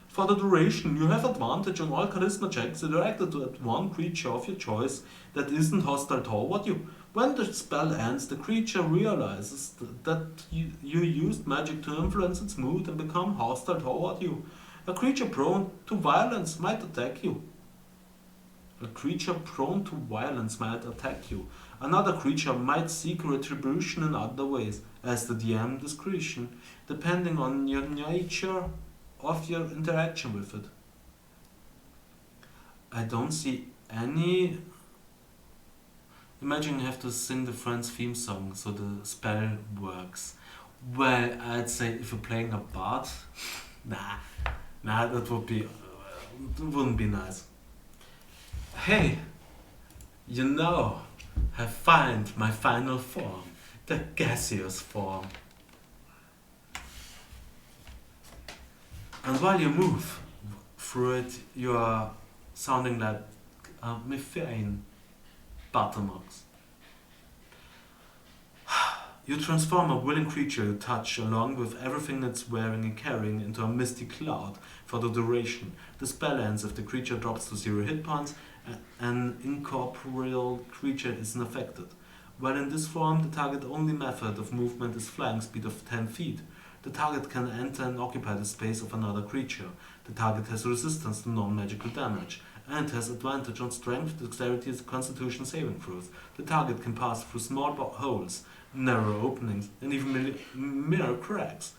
For the duration, you have advantage on all charisma checks directed at one creature of your choice that isn't hostile toward you. When the spell ends, the creature realizes that you used magic to influence its mood and become hostile toward you. A creature prone to violence might attack you. Another creature might seek retribution in other ways, as the DM discretion, depending on your nature of your interaction with it. I don't see any. Imagine you have to sing the Friends theme song so the spell works. Well, I'd say if you're playing a bard, that wouldn't be nice. Hey, I find my final form, the gaseous form. And while you move through it, you are sounding like methane butternuts. You transform a willing creature you touch along with everything it's wearing and carrying into a misty cloud for the duration. The spell ends if the creature drops to 0 hit points. An incorporeal creature isn't affected. While in this form, the target only method of movement is flying speed of 10 feet. The target can enter and occupy the space of another creature. The target has resistance to non-magical damage, and has advantage on strength, dexterity, and constitution saving throws. The target can pass through small holes, narrow openings, and even mere cracks.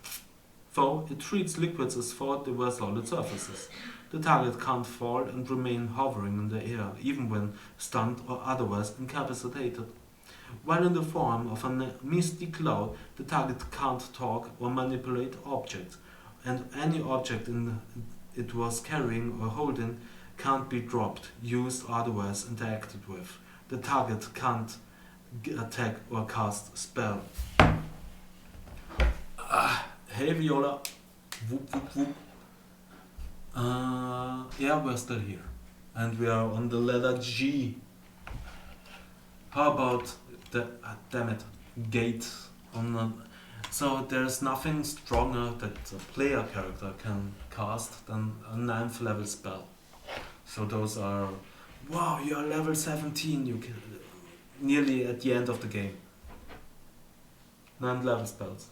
Though it treats liquids as though they were solid surfaces. The target can't fall and remain hovering in the air, even when stunned or otherwise incapacitated. While in the form of a misty cloud, the target can't talk or manipulate objects, and any object it was carrying or holding can't be dropped, used, or otherwise interacted with. The target can't attack or cast spell. Hey Viola. Whoop whoop whoop. Yeah, we're still here. And we are on the letter G. How about the damn it, gate on the, so there's nothing stronger that a player character can cast than a 9th level spell. So those are, wow, you are level 17, you can nearly at the end of the game. 9th level spells.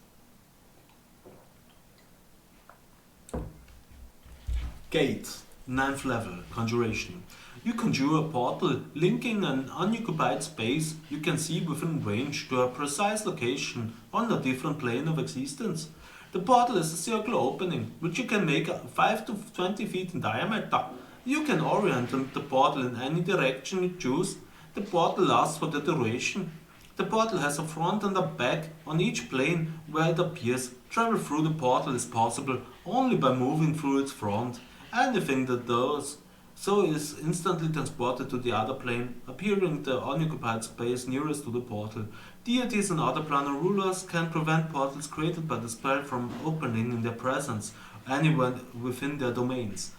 Gate, 9th level, conjuration. You conjure a portal linking an unoccupied space you can see within range to a precise location on a different plane of existence. The portal is a circular opening, which you can make 5 to 20 feet in diameter. You can orient the portal in any direction you choose. The portal lasts for the duration. The portal has a front and a back on each plane where it appears. Travel through the portal is possible only by moving through its front. Anything that does so is instantly transported to the other plane, appearing in the unoccupied space nearest to the portal. Deities and other planar rulers can prevent portals created by the spell from opening in their presence, anywhere within their domains.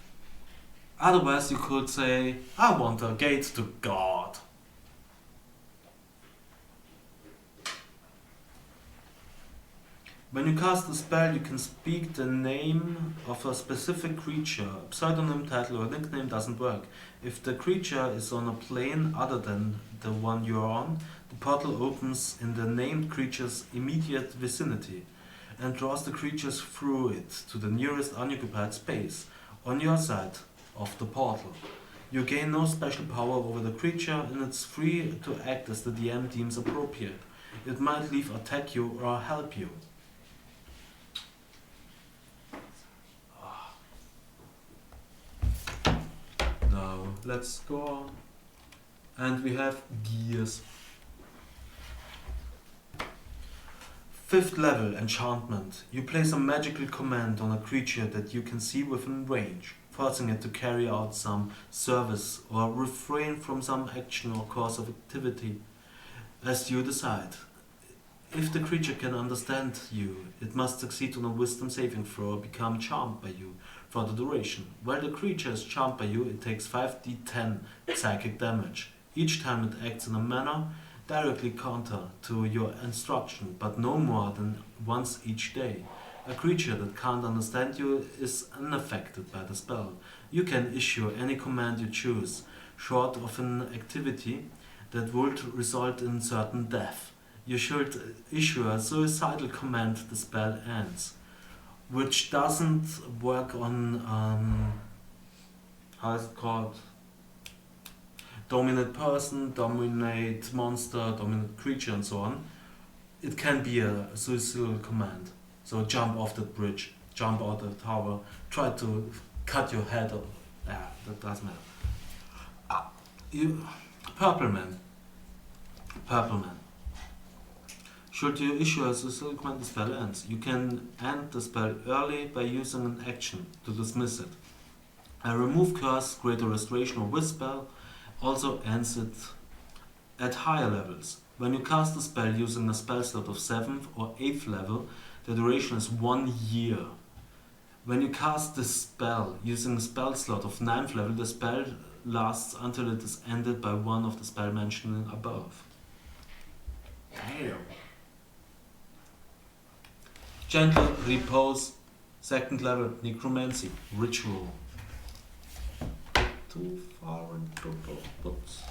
Otherwise, you could say, I want a gate to God. When you cast a spell, you can speak the name of a specific creature. A pseudonym, title, or nickname doesn't work. If the creature is on a plane other than the one you are on, the portal opens in the named creature's immediate vicinity and draws the creatures through it to the nearest unoccupied space on your side of the portal. You gain no special power over the creature, and it's free to act as the DM deems appropriate. It might leave attack you or help you. Now let's go on. And we have gears. 5th level enchantment. You place a magical command on a creature that you can see within range, forcing it to carry out some service or refrain from some action or course of activity as you decide. If the creature can understand you, it must succeed on a wisdom saving throw or become charmed by you for the duration. While the creature is charmed by you, it takes 5d10 psychic damage. Each time it acts in a manner directly counter to your instruction, but no more than once each day. A creature that can't understand you is unaffected by the spell. You can issue any command you choose, short of an activity that would result in certain death. You should issue a suicidal command the spell ends, which doesn't work on, how is it called? Dominate person, dominate monster, dominate creature, and so on. It can be a suicidal command. So jump off that bridge, jump out the tower, try to cut your head off. Yeah, that doesn't matter. Purple man. Purple man. Should you issue a suicidal command, the spell ends. You can end the spell early by using an action to dismiss it. A remove curse, greater restoration, or wish spell also ends it at higher levels. When you cast a spell using a spell slot of 7th or 8th level, the duration is 1 year. When you cast this spell using a spell slot of 9th level, the spell lasts until it is ended by one of the spell mentioned above. Damn. Gentle repose, 2nd level necromancy, ritual. Too far into the books.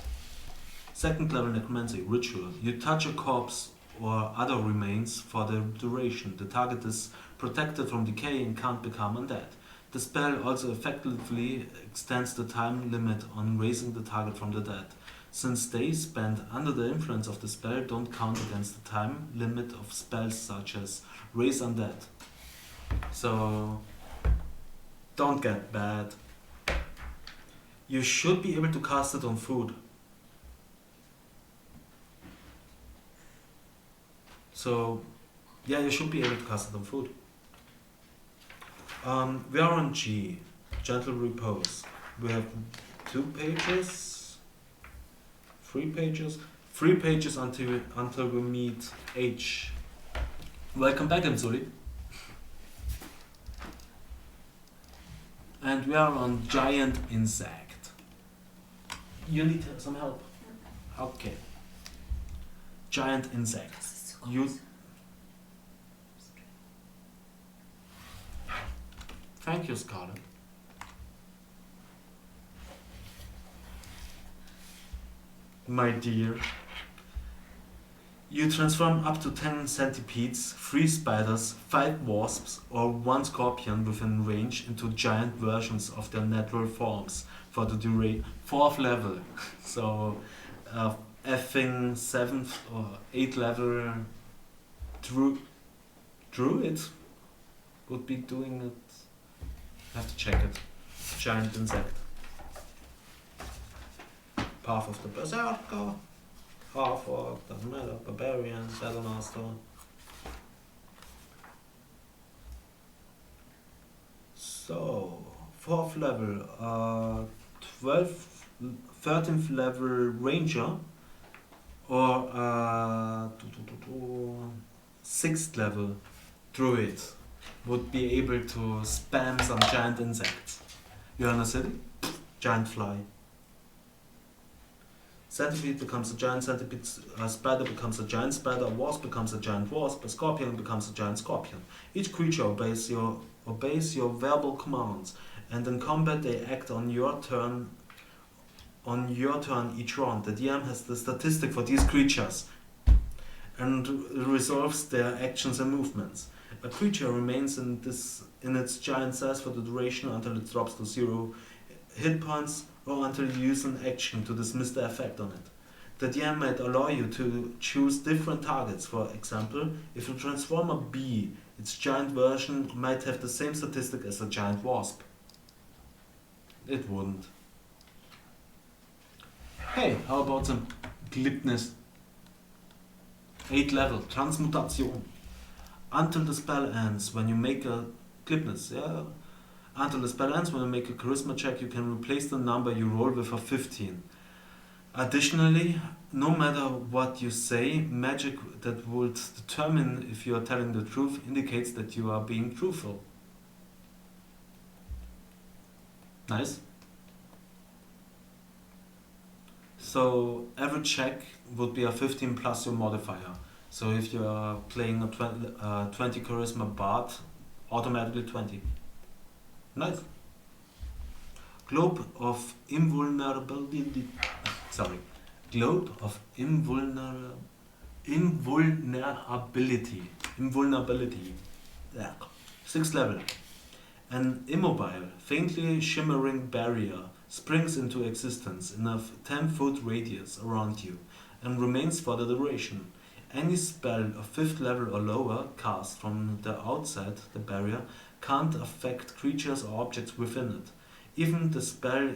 2nd level necromancy, ritual. You touch a corpse or other remains for the duration. The target is protected from decay and can't become undead. The spell also effectively extends the time limit on raising the target from the dead, since days spent under the influence of the spell don't count against the time limit of spells such as raise undead. So don't get bad. You should be able to cast it on food. So yeah, you should be able to cast it on food. We are on G, gentle repose. We have 2 pages, 3 pages, 3 pages until we meet H. Welcome back, Emsuli. And we are on giant insect. You need some help? Okay. Giant insect. You. Thank you, Scarlett. My dear. You transform up to 10 centipedes, 3 spiders, 5 wasps, or 1 scorpion within range into giant versions of their natural forms for the 4th level. So, effing 7th or 8th level druid would be doing it. I have to check it. Giant insect. Path of the Berserker. Half-orc, doesn't matter, barbarian, battlemaster. So, 4th level, 13th level ranger, or 6th level druid would be able to spam some giant insects. You're in a city? Giant fly. Centipede becomes a giant centipede, a spider becomes a giant spider, a wasp becomes a giant wasp, a scorpion becomes a giant scorpion. Each creature obeys your verbal commands, and in combat they act on your turn each round. The DM has the statistic for these creatures and resolves their actions and movements. A creature remains in its giant size for the duration until it drops to 0 hit points, or until you use an action to dismiss the effect on it. The DM might allow you to choose different targets. For example, if you transform a bee, its giant version might have the same statistic as a giant wasp. It wouldn't. Hey, how about some glibness? 8th level, Transmutation. Until the spell ends, when you make a glibness, yeah. Until the spell ends, when you make a charisma check, you can replace the number you roll with a 15. Additionally, no matter what you say, magic that would determine if you are telling the truth indicates that you are being truthful. Nice. So every check would be a 15 plus your modifier. So if you are playing a 20 charisma bard, automatically 20. Nice. Globe of invulnerability. Sorry. Globe of invulnerability. Yeah. 6th level. An immobile, faintly shimmering barrier springs into existence in a 10-foot radius around you and remains for the duration. Any spell of 5th level or lower cast from the outside the barrier can't affect creatures or objects within it. Even the spell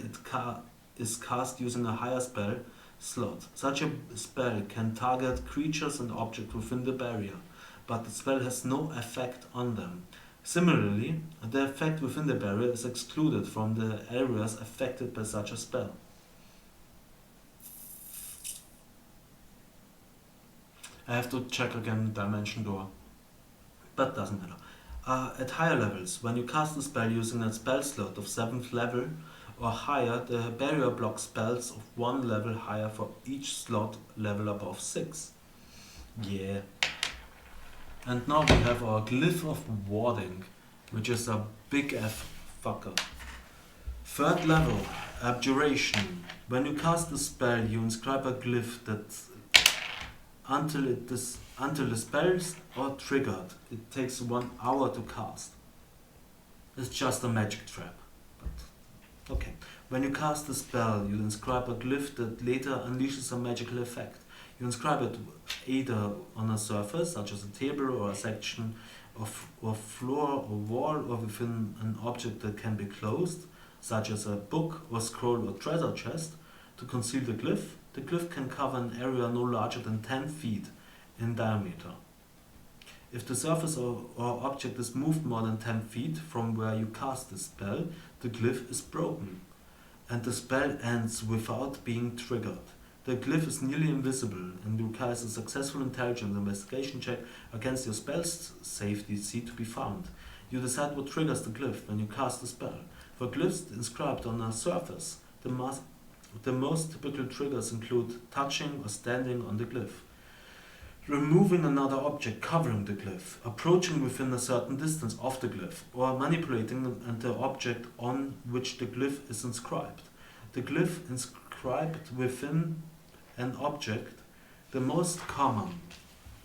is cast using a higher spell slot. Such a spell can target creatures and objects within the barrier, but the spell has no effect on them. Similarly, the effect within the barrier is excluded from the areas affected by such a spell. I have to check again Dimension Door, but doesn't matter. At higher levels, when you cast a spell using a spell slot of 7th level or higher, the barrier blocks spells of 1 level higher for each slot level above 6. Yeah. And now we have our Glyph of Warding, which is a big F fucker. 3rd level, Abjuration. When you cast a spell, you inscribe a glyph that until the spells are triggered, it takes 1 hour to cast. It's just a magic trap. But okay. When you cast a spell, you inscribe a glyph that later unleashes a magical effect. You inscribe it either on a surface, such as a table or a section of floor or wall, or within an object that can be closed, such as a book or scroll or treasure chest. To conceal the glyph can cover an area no larger than 10 feet in diameter. If the surface or object is moved more than 10 feet from where you cast the spell, the glyph is broken, and the spell ends without being triggered. The glyph is nearly invisible and requires a successful intelligence investigation check against your spell's save DC to be found. You decide what triggers the glyph when you cast the spell. For glyphs inscribed on a surface, the most typical triggers include touching or standing on the glyph, removing another object covering the glyph, approaching within a certain distance of the glyph, or manipulating the object on which the glyph is inscribed. The glyph inscribed within an object. The most common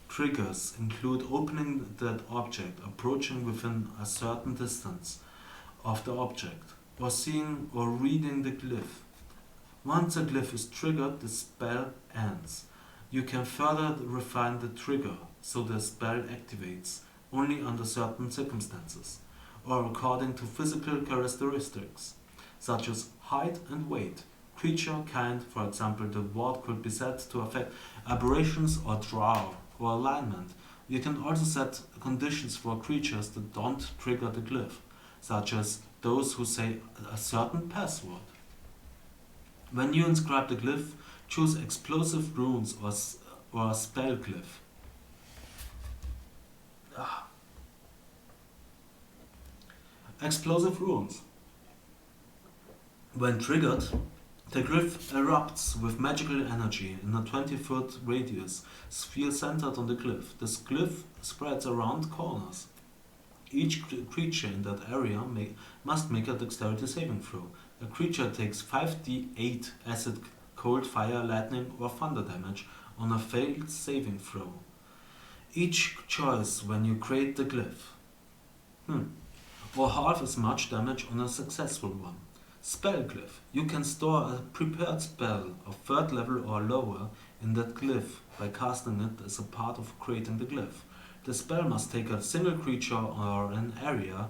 triggers include opening that object, approaching within a certain distance of the object, or seeing or reading the glyph. Once a glyph is triggered, the spell ends. You can further refine the trigger so the spell activates only under certain circumstances, or according to physical characteristics, such as height and weight. Creature kind, for example, the ward could be set to affect aberrations or draw or alignment. You can also set conditions for creatures that don't trigger the glyph, such as those who say a certain password. When you inscribe the glyph, choose explosive runes or a spell glyph. Explosive runes. When triggered, the glyph erupts with magical energy in a 20-foot radius sphere centered on the glyph. This glyph spreads around corners. Each creature in that area must make a dexterity saving throw. A creature takes 5d8 acid, cold, fire, lightning, or thunder damage on a failed saving throw. Each choice when you create the glyph. Or half as much damage on a successful one. Spell glyph. You can store a prepared spell of 3rd level or lower in that glyph by casting it as a part of creating the glyph. The spell must take a single creature or an area.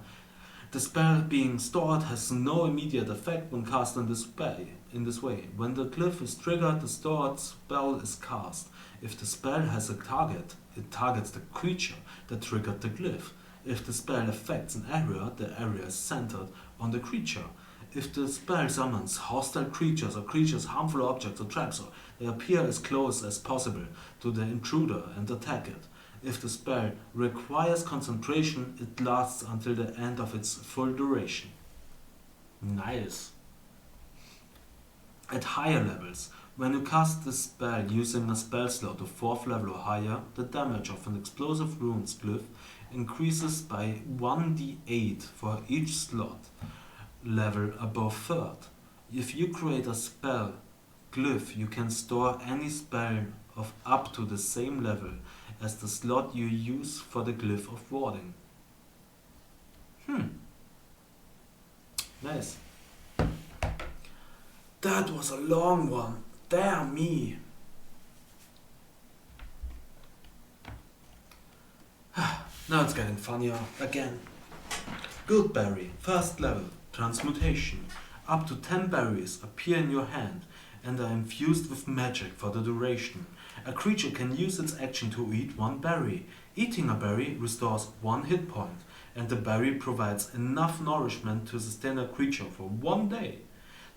The spell being stored has no immediate effect when cast in this way. When the glyph is triggered, the stored spell is cast. If the spell has a target, it targets the creature that triggered the glyph. If the spell affects an area, the area is centered on the creature. If the spell summons hostile creatures or creatures, harmful objects or traps, they appear as close as possible to the intruder and attack it. If the spell requires concentration, it lasts until the end of its full duration. Nice. At higher levels, when you cast this spell using a spell slot of 4th level or higher, the damage of an explosive runes glyph increases by 1d8 for each slot level above 3rd. If you create a spell glyph, you can store any spell of up to the same level as the slot you use for the glyph of warding. Nice. That was a long one. Damn me. Now it's getting funnier again. Good berry, 1st level, transmutation. Up to 10 berries appear in your hand and are infused with magic for the duration. A creature can use its action to eat 1 berry. Eating a berry restores 1 hit point, and the berry provides enough nourishment to sustain a creature for 1 day.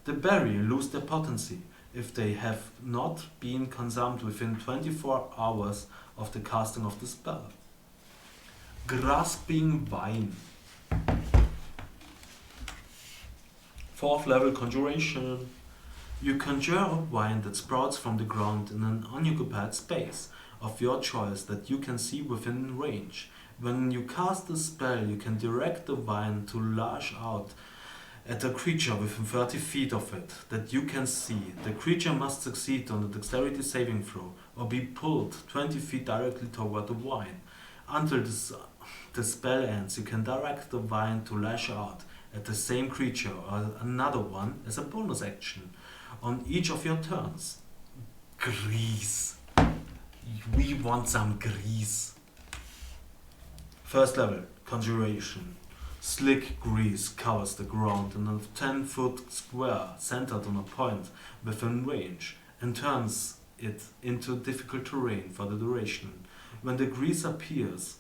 The berry lose their potency if they have not been consumed within 24 hours of the casting of the spell. Grasping Vine. 4th level conjuration. You conjure a vine that sprouts from the ground in an unoccupied space of your choice that you can see within range. When you cast the spell, you can direct the vine to lash out at a creature within 30 feet of it that you can see. The creature must succeed on a dexterity saving throw or be pulled 20 feet directly toward the vine. Until the spell ends, you can direct the vine to lash out at the same creature or another one as a bonus action on each of your turns. Grease. We want some grease. 1st level, conjuration. Slick grease covers the ground in a 10-foot square centered on a point within range and turns it into difficult terrain for the duration. When the grease appears,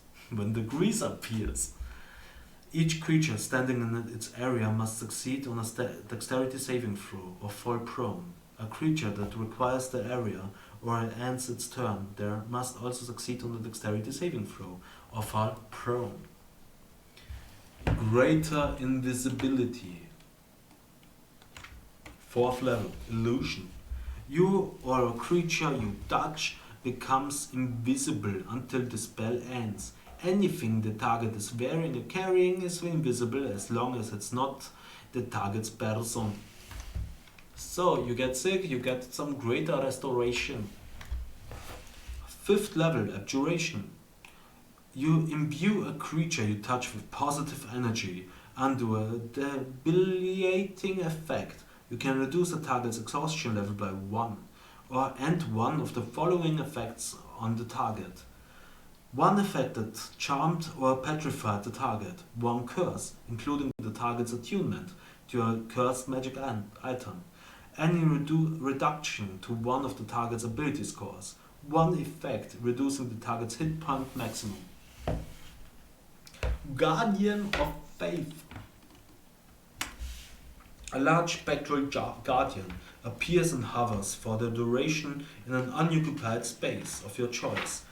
each creature standing in its area must succeed on a dexterity saving throw or fall prone. A creature that requires the area or ends its turn there must also succeed on the dexterity saving throw or fall prone. Greater invisibility. 4th level, illusion. You or a creature you touch becomes invisible until the spell ends. Anything the target is wearing or carrying is invisible as long as it's not the target's person. So you get sick, you get some greater restoration. 5th level, abjuration. You imbue a creature you touch with positive energy under a debilitating effect. You can reduce the target's exhaustion level by 1 or end one of the following effects on the target. 1 effect that charmed or petrified the target. 1 curse, including the target's attunement to a cursed magic item. Any reduction to one of the target's ability scores. 1 effect reducing the target's hit point maximum. Guardian of Faith. A large spectral guardian appears and hovers for the duration in an unoccupied space of your choice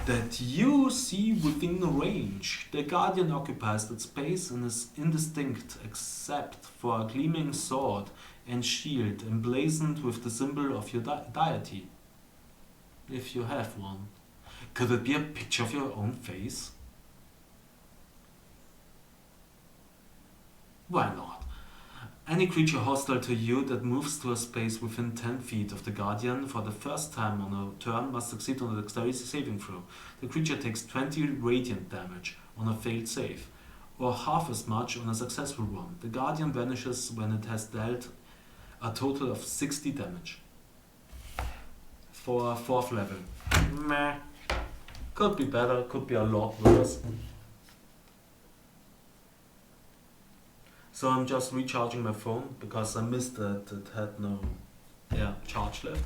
that you see within range. The guardian occupies that space and is indistinct except for a gleaming sword and shield emblazoned with the symbol of your deity, if you have one. Could it be a picture of your own face? Why not? Any creature hostile to you that moves to a space within 10 feet of the Guardian for the first time on a turn must succeed on a dexterity saving throw. The creature takes 20 radiant damage on a failed save, or half as much on a successful one. The Guardian vanishes when it has dealt a total of 60 damage. For 4th level. Meh. Could be better, could be a lot worse. So I'm just recharging my phone because I missed that it had no charge left.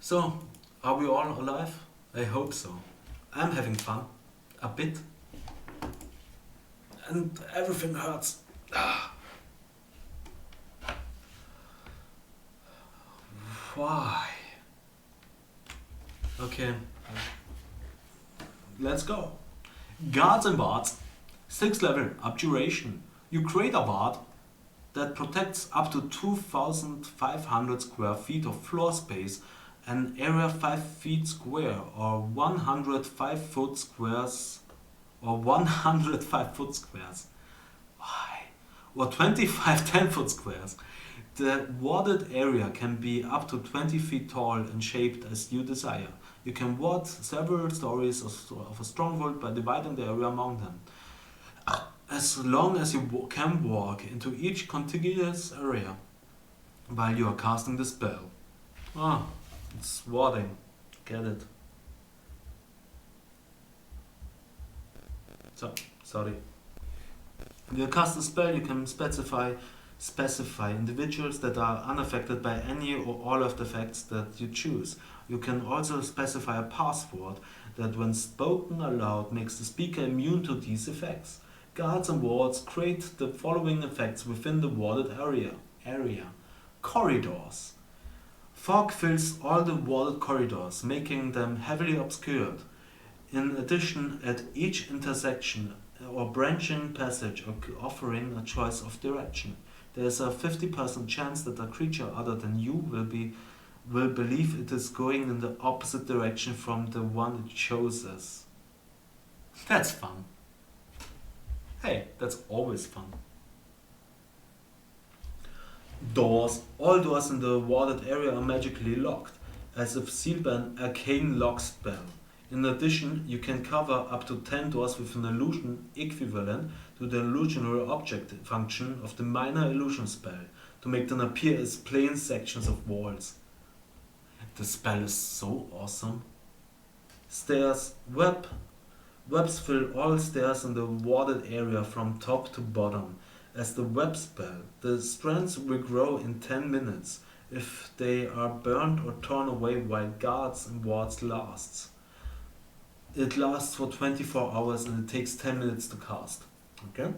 So, are we all alive? I hope so. I'm having fun. A bit. And everything hurts. Why? Okay. Let's go. Guards and wards. 6th level, abjuration. You create a ward that protects up to 2,500 square feet of floor space, an area 5 feet square, or 105 foot squares, or 105 foot squares. Why? Or 25 10-foot squares. The warded area can be up to 20 feet tall and shaped as you desire. You can ward several stories of a stronghold by dividing the area among them. As long as you can walk into each contiguous area while you are casting the spell. Ah, it's warding. Get it. So, sorry. When you cast a spell, you can specify individuals that are unaffected by any or all of the effects that you choose. You can also specify a password that when spoken aloud makes the speaker immune to these effects. Guards and wards create the following effects within the warded area. Corridors. Fog fills all the warded corridors, making them heavily obscured. In addition, at each intersection or branching passage offering a choice of direction, there is a 50% chance that a creature other than you will believe it is going in the opposite direction from the one it chooses. That's fun. Hey, that's always fun. Doors. All doors in the warded area are magically locked, as if sealed by an arcane lock spell. In addition, you can cover up to 10 doors with an illusion equivalent to the illusionary object function of the minor illusion spell, to make them appear as plain sections of walls. The spell is so awesome. Stairs. Webs fill all stairs in the warded area from top to bottom. As the web spell, the strands will grow in 10 minutes if they are burned or torn away while guards and wards lasts. It lasts for 24 hours and it takes 10 minutes to cast. Okay?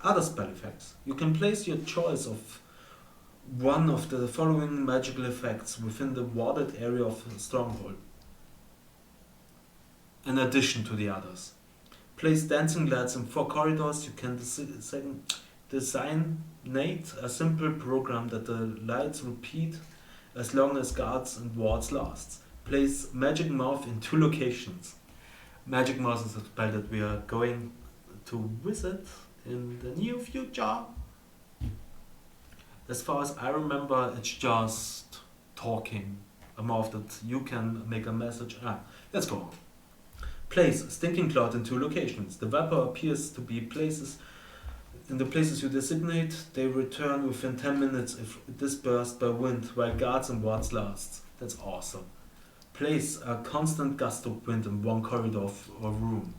Other spell effects. You can place your choice of one of the following magical effects within the warded area of a stronghold, in addition to the others. Place dancing lights in 4 corridors. You can designate a simple program that the lights repeat as long as guards and wards lasts. Place Magic Mouth in 2 locations. Magic Mouth is a spell that we are going to visit in the near future. As far as I remember, it's just talking. A mouth that you can make a message. Let's go on. Place Stinking Cloud in 2 locations. The vapor appears to be places. In the places you designate, they return within 10 minutes if dispersed by wind, while guards and wards last. That's awesome. Place a constant gust of wind in 1 corridor or room.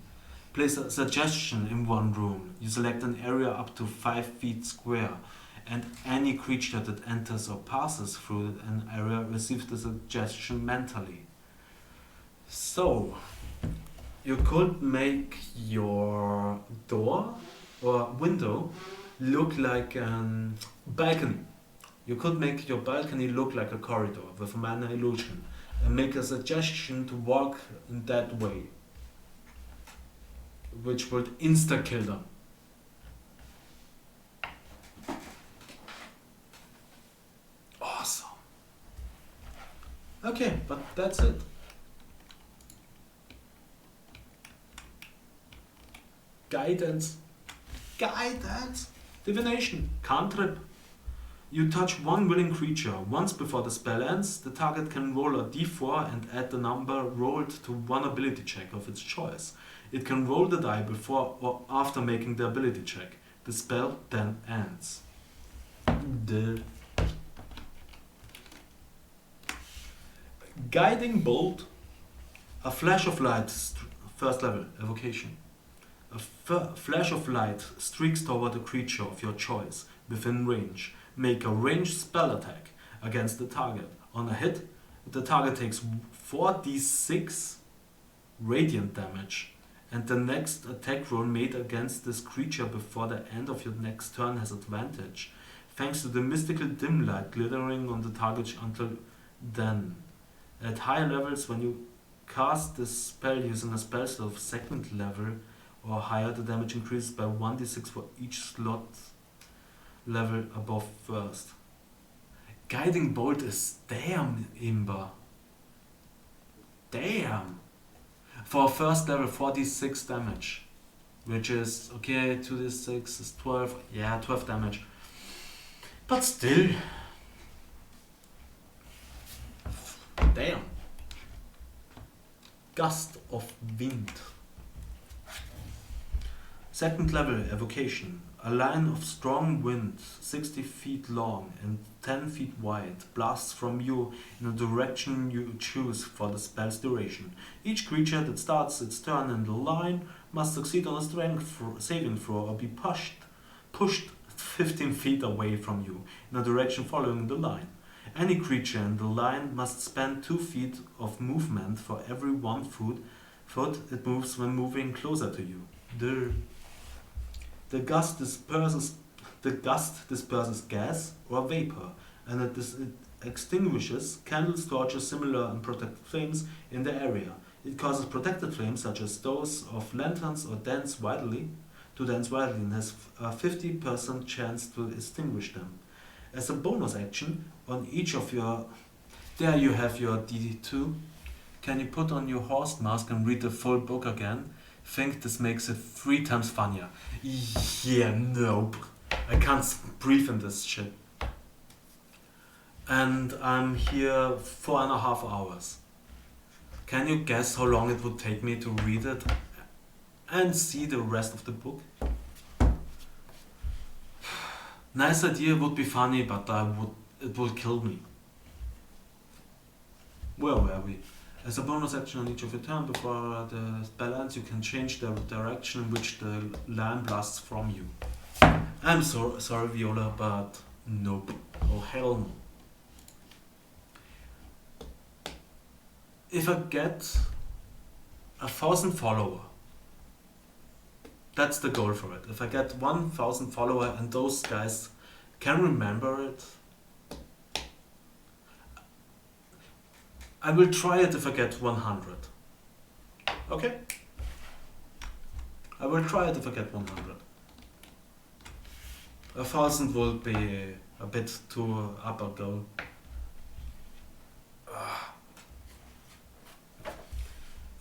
Place a suggestion in 1 room. You select an area up to 5 feet square, and any creature that enters or passes through an area receives the suggestion mentally. So, you could make your door or window look like a balcony. You could make your balcony look like a corridor with a mana illusion and make a suggestion to walk in that way, which would insta-kill them. Awesome. Okay, but that's it. Guidance. Divination. Cantrip. You touch 1 willing creature. Once before the spell ends, the target can roll a d4 and add the number rolled to 1 ability check of its choice. It can roll the die before or after making the ability check. The spell then ends. Guiding Bolt. A flash of light. First level. Evocation. A flash of light streaks toward a creature of your choice within range. Make a ranged spell attack against the target. On a hit, the target takes 4d6 radiant damage, and the next attack roll made against this creature before the end of your next turn has advantage, thanks to the mystical dim light glittering on the target until then. At higher levels, when you cast this spell using a spell slot of 2nd level or higher, the damage increases by 1d6 for each slot level above 1st. Guiding Bolt is damn imba. Damn! For 1st level 4d6 damage. Which is, okay, 2d6 is 12. Yeah, 12 damage. But still. Damn. Gust of wind. 2nd level evocation. A line of strong wind, 60 feet long and 10 feet wide, blasts from you in a direction you choose for the spell's duration. Each creature that starts its turn in the line must succeed on a strength saving throw or be pushed 15 feet away from you in a direction following the line. Any creature in the line must spend 2 feet of movement for every 1 foot it moves when moving closer to you. The gust disperses gas or vapor, and it extinguishes candles, torches, similar and protected flames in the area. It causes protected flames such as those of lanterns or dance wildly and has a 50% chance to extinguish them. As a bonus action, on each of your... There you have your D2. Can you put on your horse mask and read the full book again? Think this makes it 3 times funnier. Yeah, nope. I can't breathe in this shit. And I'm here 4.5 hours. Can you guess how long it would take me to read it and see the rest of the book? Nice idea, would be funny, but it would kill me. Where were we? As a bonus action on each of your turn before the spell ends, you can change the direction in which the line blasts from you. I'm sorry, Viola, but nope. Oh, hell no. If I get 1,000 follower, that's the goal for it. If I get 1,000 follower and those guys can remember it, I will try it if I get 100. Okay? I will try it if I get 100. 1,000 will be a bit too upper goal.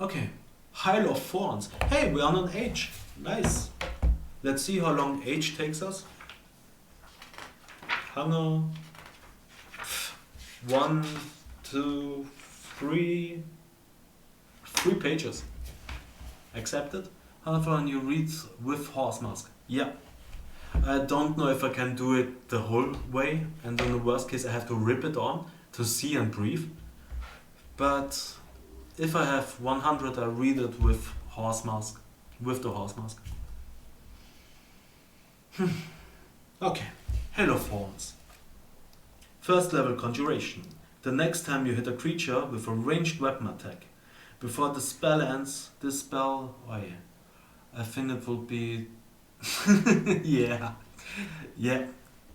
Okay, Hile of Thorns. Hey, we are on age. Nice. Let's see how long age takes us. Hunger. 1, 2, 3. 3 pages. Accepted. However, you read with horse mask. Yeah. I don't know if I can do it the whole way, and in the worst case I have to rip it on to see and breathe. But if I have 100, I read it with horse mask, with the horse mask. Okay, Hail of Thorns. First level conjuration. The next time you hit a creature with a ranged weapon attack, before the spell ends, this spell, oh yeah, I think it will be, yeah.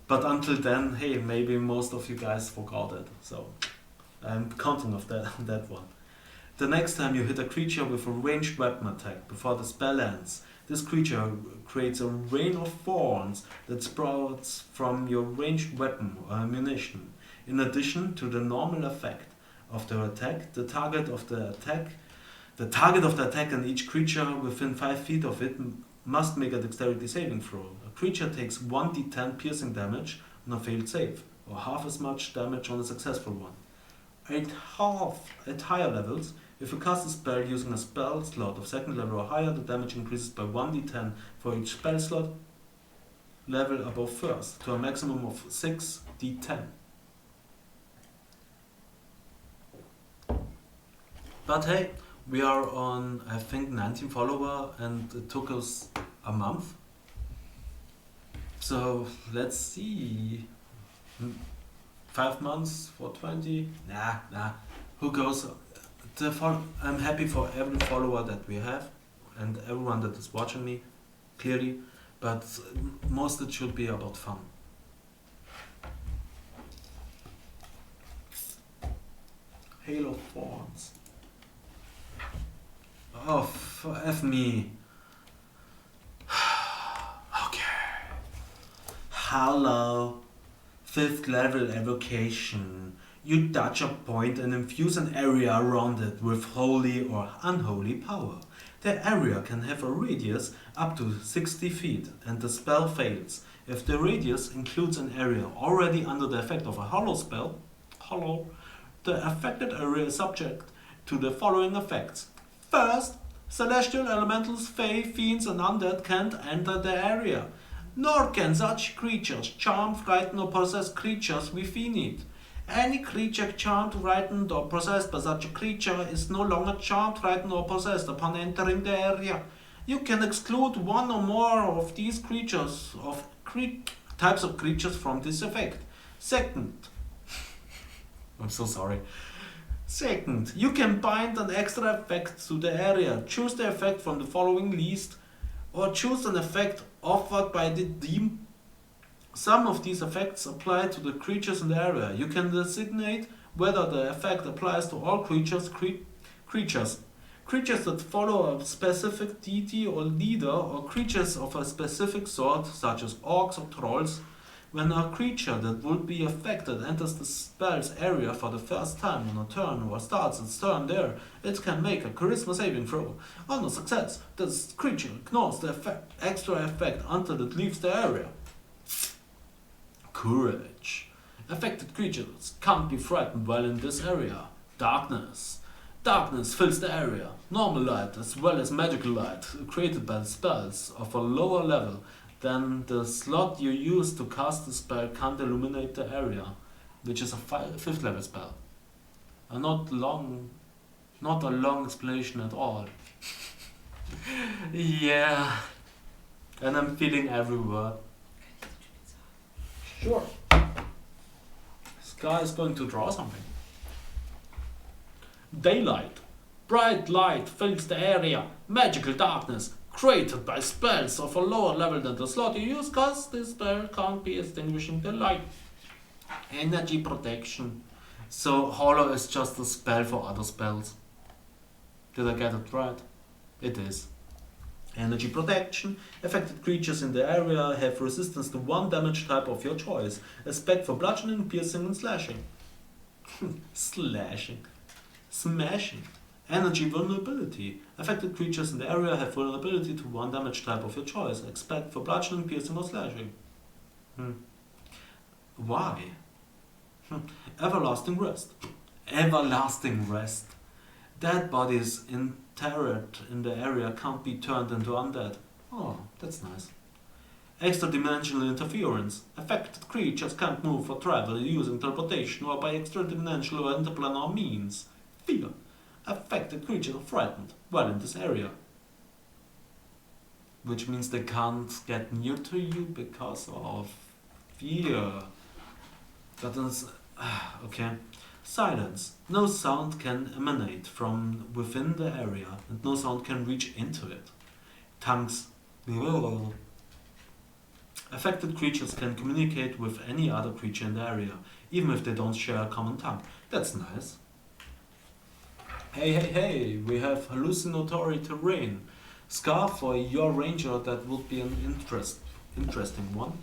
But until then, hey, maybe most of you guys forgot it, so I'm counting of that one. The next time you hit a creature with a ranged weapon attack before the spell ends, this creature creates a rain of thorns that sprouts from your ranged weapon or ammunition. In addition to the normal effect of the attack, the target of the attack and each creature within 5 feet of it must make a dexterity saving throw. A creature takes 1d10 piercing damage on a failed save, or half as much damage on a successful one. At higher levels, if you cast a spell using a spell slot of second level or higher, the damage increases by 1d10 for each spell slot level above first, to a maximum of 6d10. But hey, we are on, I think, 19 follower, and it took us a month. So let's see. 5 months for 20? Nah. Who goes? I'm happy for every follower that we have and everyone that is watching me, clearly, but most it should be about fun. Hail of Thorns. Oh, F me. Okay. Hello. 5th level evocation. You touch a point and infuse an area around it with holy or unholy power. The area can have a radius up to 60 feet, and the spell fails if the radius includes an area already under the effect of a hollow spell. The affected area is subject to the following effects. First, celestial elementals, fae, fiends, and undead can't enter the area, nor can such creatures charm, frighten, or possess creatures within it. Any creature charmed, frightened, or possessed by such a creature is no longer charmed, frightened, or possessed upon entering the area. You can exclude one or more of these creatures, types of creatures from this effect. Second, I'm so sorry. Second, you can bind an extra effect to the area. Choose the effect from the following list, or choose an effect offered by the DM. Some of these effects apply to the creatures in the area. You can designate whether the effect applies to all creatures that follow a specific deity or leader, or creatures of a specific sort, such as orcs or trolls. When a creature that would be affected enters the spell's area for the first time on a turn or starts its turn there, it can make a charisma saving throw. On a success, this creature ignores the extra effect until it leaves the area. Courage. Affected creatures can't be frightened while in this area. Darkness. Darkness fills the area. Normal light as well as magical light created by the spells of a lower level than the slot you use to cast the spell can't illuminate the area, which is a 5th level spell. Not a long explanation at all. Yeah. And I'm feeling every word. Sure. This guy is going to draw something. Daylight. Bright light fills the area. Magical darkness created by spells of a lower level than the slot you use, cause this spell can't be extinguishing the light. Energy protection. So Hollow is just a spell for other spells. Did I get it right? It is. Energy protection. Affected creatures in the area have resistance to one damage type of your choice. A spec for bludgeoning, piercing, and slashing. Slashing. Smashing. Energy vulnerability. Affected creatures in the area have vulnerability to one damage type of your choice. Expect for bludgeoning, piercing, or slashing. Why? Everlasting rest. Everlasting rest. Dead bodies interred in the area can't be turned into undead. Oh, that's nice. Extra-dimensional interference. Affected creatures can't move or travel using teleportation or by extra-dimensional or interplanar means. Fear. Affected creatures are frightened while in this area. Which means they can't get near to you because of fear. That is... okay. Silence. No sound can emanate from within the area, and no sound can reach into it. Tongues. Affected creatures can communicate with any other creature in the area, even if they don't share a common tongue. That's nice. Hey, we have hallucinatory terrain. Scarf for your ranger, that would be an interesting one.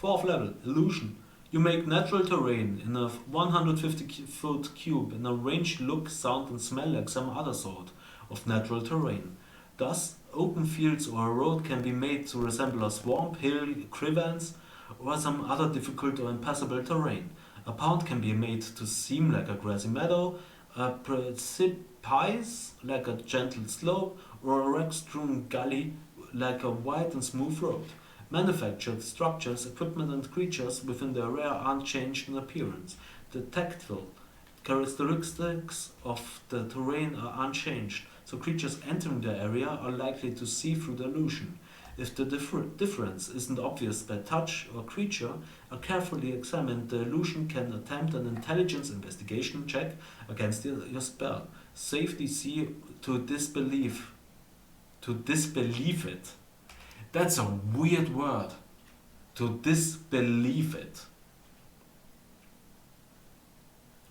4th level, illusion. You make natural terrain in a 150-foot cube in a range look, sound and smell like some other sort of natural terrain. Thus, open fields or a road can be made to resemble a swamp, hill, crevasse, or some other difficult or impassable terrain. A pond can be made to seem like a grassy meadow, a precipice like a gentle slope, or a rock-strewn gully like a wide and smooth road. Manufactured structures, equipment and creatures within the area aren't changed in appearance. The tactile characteristics of the terrain are unchanged, so creatures entering the area are likely to see through the illusion. If the difference isn't obvious by touch or creature, a carefully examined the illusion can attempt an intelligence investigation check against your spell. Save DC to disbelieve. To disbelieve it. That's a weird word. To disbelieve it.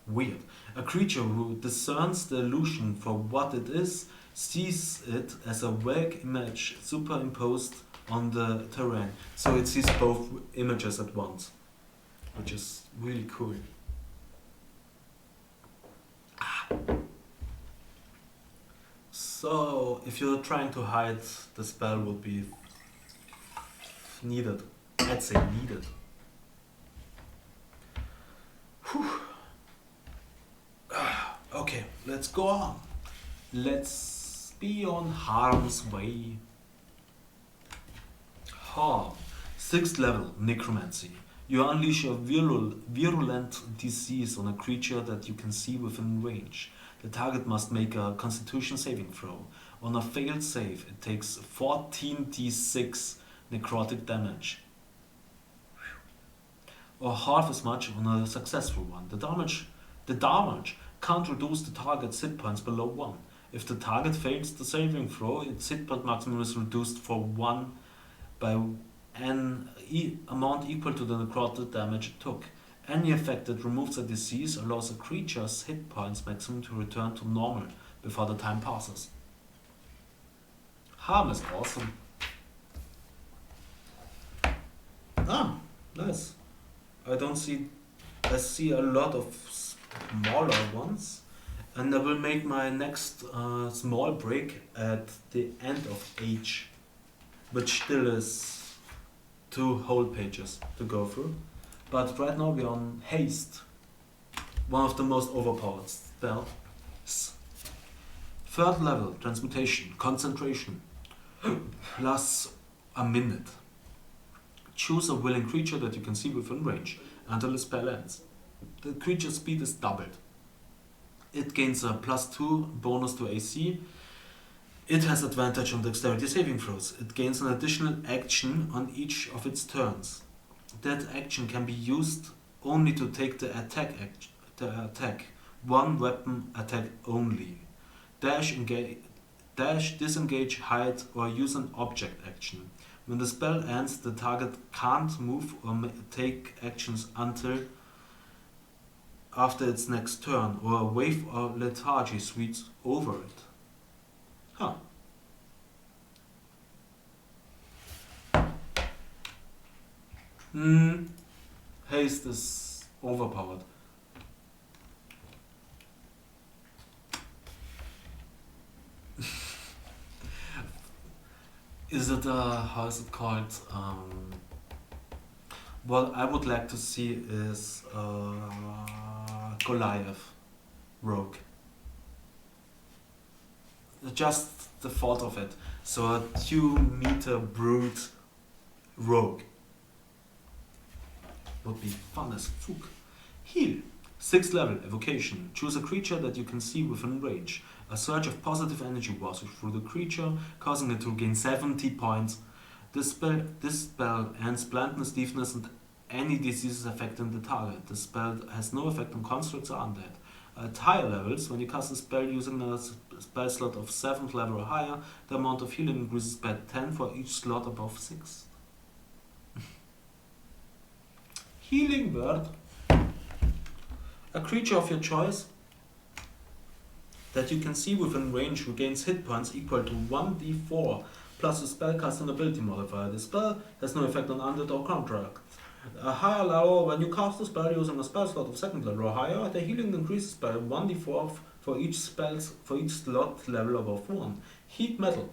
Weird. A creature who discerns the illusion for what it is sees it as a vague image superimposed on the terrain. So it sees both images at once, which is really cool. So if you're trying to hide, the spell would be needed. I'd say needed. Whew. Okay, let's go on. Let's be on harm's way. Harm. 6th level, necromancy. You unleash a virulent disease on a creature that you can see within range. The target must make a constitution saving throw. On a failed save, it takes 14d6 necrotic damage. Or half as much on a successful one. The damage can't reduce the target's hit points below 1. If the target fails the saving throw, its hit point maximum is reduced for 1 by an amount equal to the necrotic damage it took. Any effect that removes a disease allows a creature's hit points maximum to return to normal before the time passes. Harm is awesome. Ah, nice. I see a lot of smaller ones, and I will make my next small break at the end of H, which still is 2 whole pages to go through. But right now we're on Haste, one of the most overpowered spells. 3rd level, Transmutation, Concentration, plus a minute. Choose a willing creature that you can see within range until the spell ends. The creature's speed is doubled. It gains a +2 bonus to AC. It has advantage on dexterity saving throws. It gains an additional action on each of its turns. That action can be used only to take the attack. One weapon attack only. Dash, disengage, hide, or use an object action. When the spell ends, the target can't move or take actions until after its next turn, or a wave or lethargy sweeps over it. Huh. Haste is overpowered. Is it how is it called? What I would like to see is Goliath rogue. Just the thought of it. So a 2-meter brute rogue would be fun as fuck. Heal. 6th level, evocation. Choose a creature that you can see within range. A surge of positive energy washes through the creature, causing it to gain 70 points. This spell ends blindness, deafness, and any diseases affecting the target. The spell has no effect on constructs or undead. At higher levels, when you cast a spell using a spell slot of 7th level or higher, the amount of healing increases by 10 for each slot above 6. Healing word. A creature of your choice that you can see within range regains hit points equal to 1d4 plus a spellcasting ability modifier. The spell has no effect on undead or contract. A higher level, when you cast a spell using a spell slot of 2nd level or higher, the healing increases by 1d4 for each slot level above 1. Heat metal,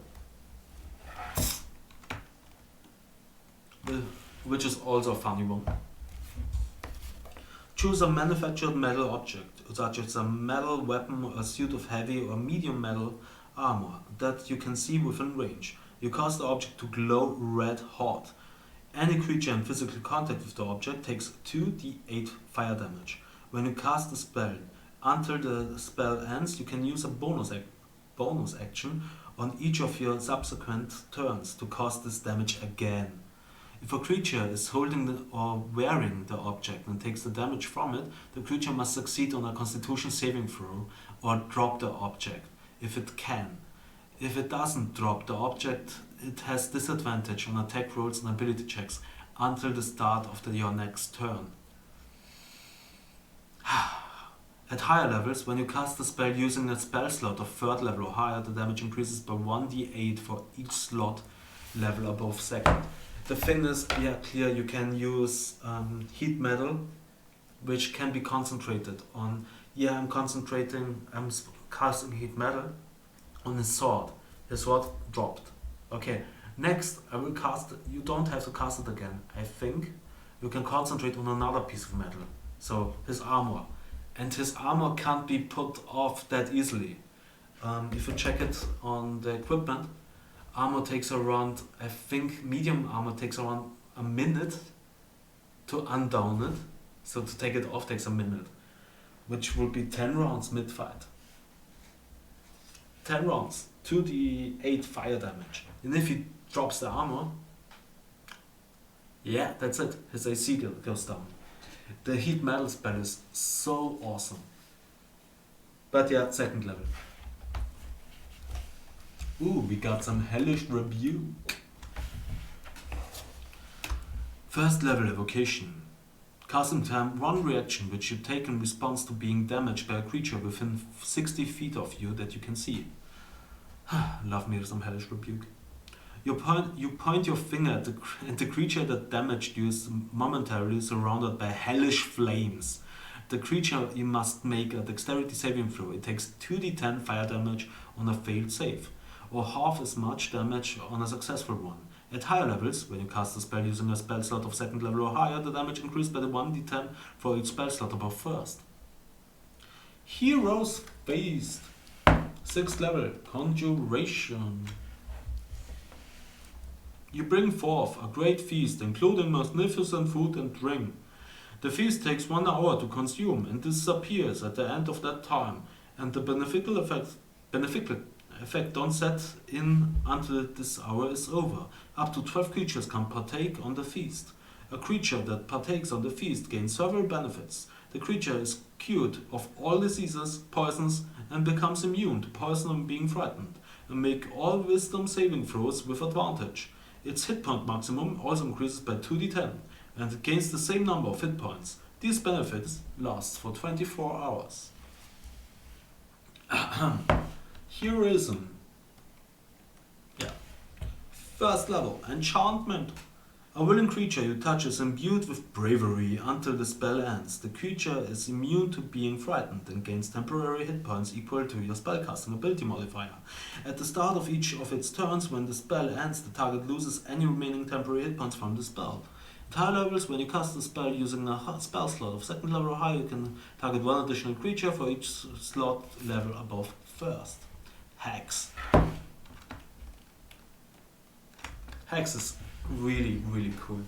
which is also a funny one. Choose a manufactured metal object, such as a metal weapon or a suit of heavy or medium metal armor that you can see within range. You cast the object to glow red hot. Any creature in physical contact with the object takes 2d8 fire damage. When you cast the spell, until the spell ends, you can use a bonus action on each of your subsequent turns to cast this damage again. If a creature is holding or wearing the object and takes the damage from it, the creature must succeed on a Constitution saving throw or drop the object, if it can. If it doesn't drop the object, it has disadvantage on attack rolls and ability checks until the start of your next turn. At higher levels, when you cast the spell using a spell slot of 3rd level or higher, the damage increases by 1d8 for each slot level above 2nd. The thing is, clear, you can use heat metal, which can be concentrated on. I'm casting heat metal on his sword. His sword dropped. Okay, next I will cast, you don't have to cast it again. I think you can concentrate on another piece of metal. So his armor. And his armor can't be put off that easily. If you check it on the equipment, armor takes around, I think medium armor takes around a minute to undown it. So to take it off takes a minute, which will be 10 rounds mid-fight. 10 rounds, 2d8 fire damage. And if he drops the armor, that's it. His AC goes down. The heat metal spell is so awesome. But 2nd level. Ooh, we got some hellish rebuke. 1st level evocation. Casting time, 1 reaction which you take in response to being damaged by a creature within 60 feet of you that you can see. Love me some hellish rebuke. You point your finger at the creature that damaged you is momentarily surrounded by hellish flames. The creature, you must make a dexterity saving throw. It takes 2d10 fire damage on a failed save, or half as much damage on a successful one. At higher levels, when you cast a spell using a spell slot of 2nd level or higher, the damage increased by the 1d10 for each spell slot above 1st. Heroes Feast. 6th level, Conjuration. You bring forth a great feast, including magnificent food and drink. The feast takes 1 hour to consume and disappears at the end of that time, and the beneficial effect don't set in until this hour is over. Up to 12 creatures can partake on the feast. A creature that partakes on the feast gains several benefits. The creature is cured of all diseases, poisons, and becomes immune to poison and being frightened, and make all wisdom saving throws with advantage. Its hit point maximum also increases by 2d10, and it gains the same number of hit points. These benefits last for 24 hours. Heroism. 1st level, enchantment. A willing creature you touch is imbued with bravery until the spell ends. The creature is immune to being frightened and gains temporary hit points equal to your spellcasting ability modifier. At the start of each of its turns, when the spell ends, the target loses any remaining temporary hit points from the spell. At high levels, when you cast a spell using a spell slot of second level or higher, you can target one additional creature for each slot level above first. Hex. Hex is really, really cool.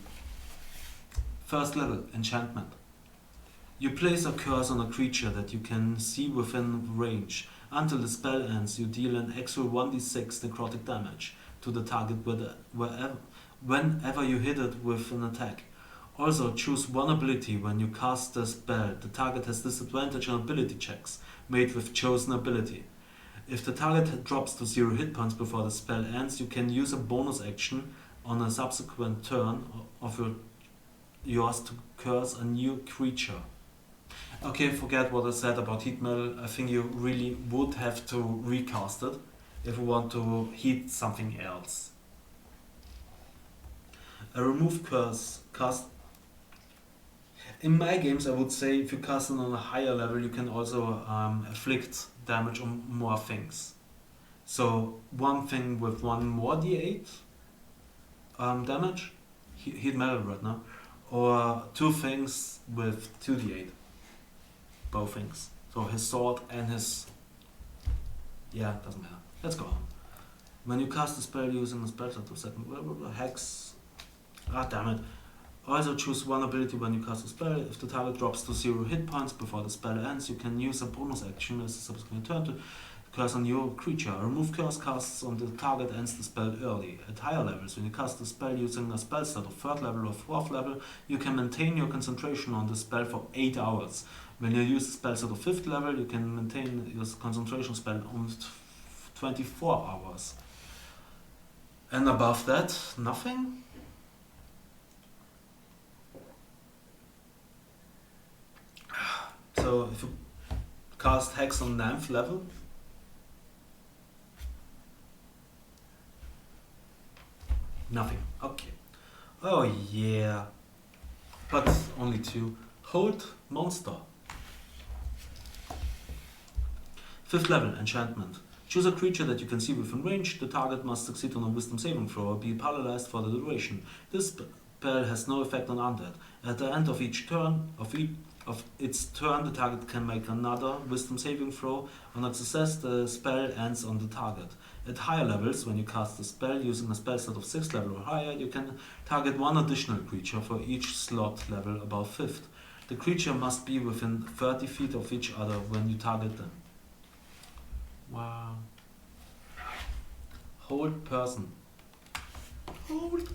First level, enchantment. You place a curse on a creature that you can see within range. Until the spell ends, you deal an extra 1d6 necrotic damage to the target whenever you hit it with an attack. Also, choose one ability when you cast the spell. The target has disadvantage on ability checks made with chosen ability. If the target drops to 0 hit points before the spell ends, you can use a bonus action on a subsequent turn of yours to curse a new creature. Okay, forget what I said about heat metal. I think you really would have to recast it if you want to heat something else. A remove curse cast. In my games, I would say if you cast it on a higher level, you can also afflict damage on more things. So one thing with one more d8 damage, heat metal right now, or two things with 2d8, both things. So his sword and his, doesn't matter. Let's go on. When you cast a spell using a spell slot of second hex, damn it. Also choose one ability when you cast a spell. If the target drops to 0 hit points before the spell ends, you can use a bonus action as a subsequent turn to curse on your creature. A remove curse casts on the target ends the spell early. At higher levels, when you cast a spell using a spell slot of 3rd level or 4th level, you can maintain your concentration on the spell for 8 hours. When you use a spell slot of 5th level, you can maintain your concentration spell on 24 hours. And above that, nothing? So if you cast Hex on 9th level, nothing. Okay. Oh yeah. But only 2. Hold monster. 5th level, enchantment. Choose a creature that you can see within range. The target must succeed on a wisdom saving throw or be paralyzed for the duration. This spell has no effect on undead. At the end of each turn, of its turn, the target can make another wisdom saving throw. On a success, the spell ends on the target. At higher levels, when you cast a spell using a spell slot of 6th level or higher, you can target one additional creature for each slot level above 5th. The creature must be within 30 feet of each other when you target them. Wow. Hold person. Hold.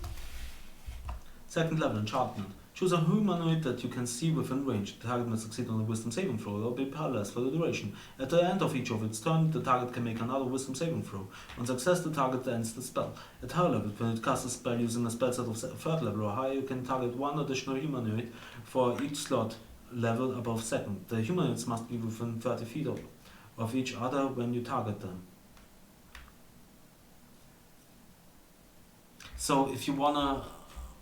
2nd level, enchantment. Choose a humanoid that you can see within range. The target must succeed on a wisdom saving throw or be paralyzed for the duration. At the end of each of its turn, the target can make another wisdom saving throw. On success, the target ends the spell. At higher level, when it casts a spell using a spell set of 3rd level or higher, you can target one additional humanoid for each slot level above 2nd. The humanoids must be within 30 feet of each other when you target them. So if you wanna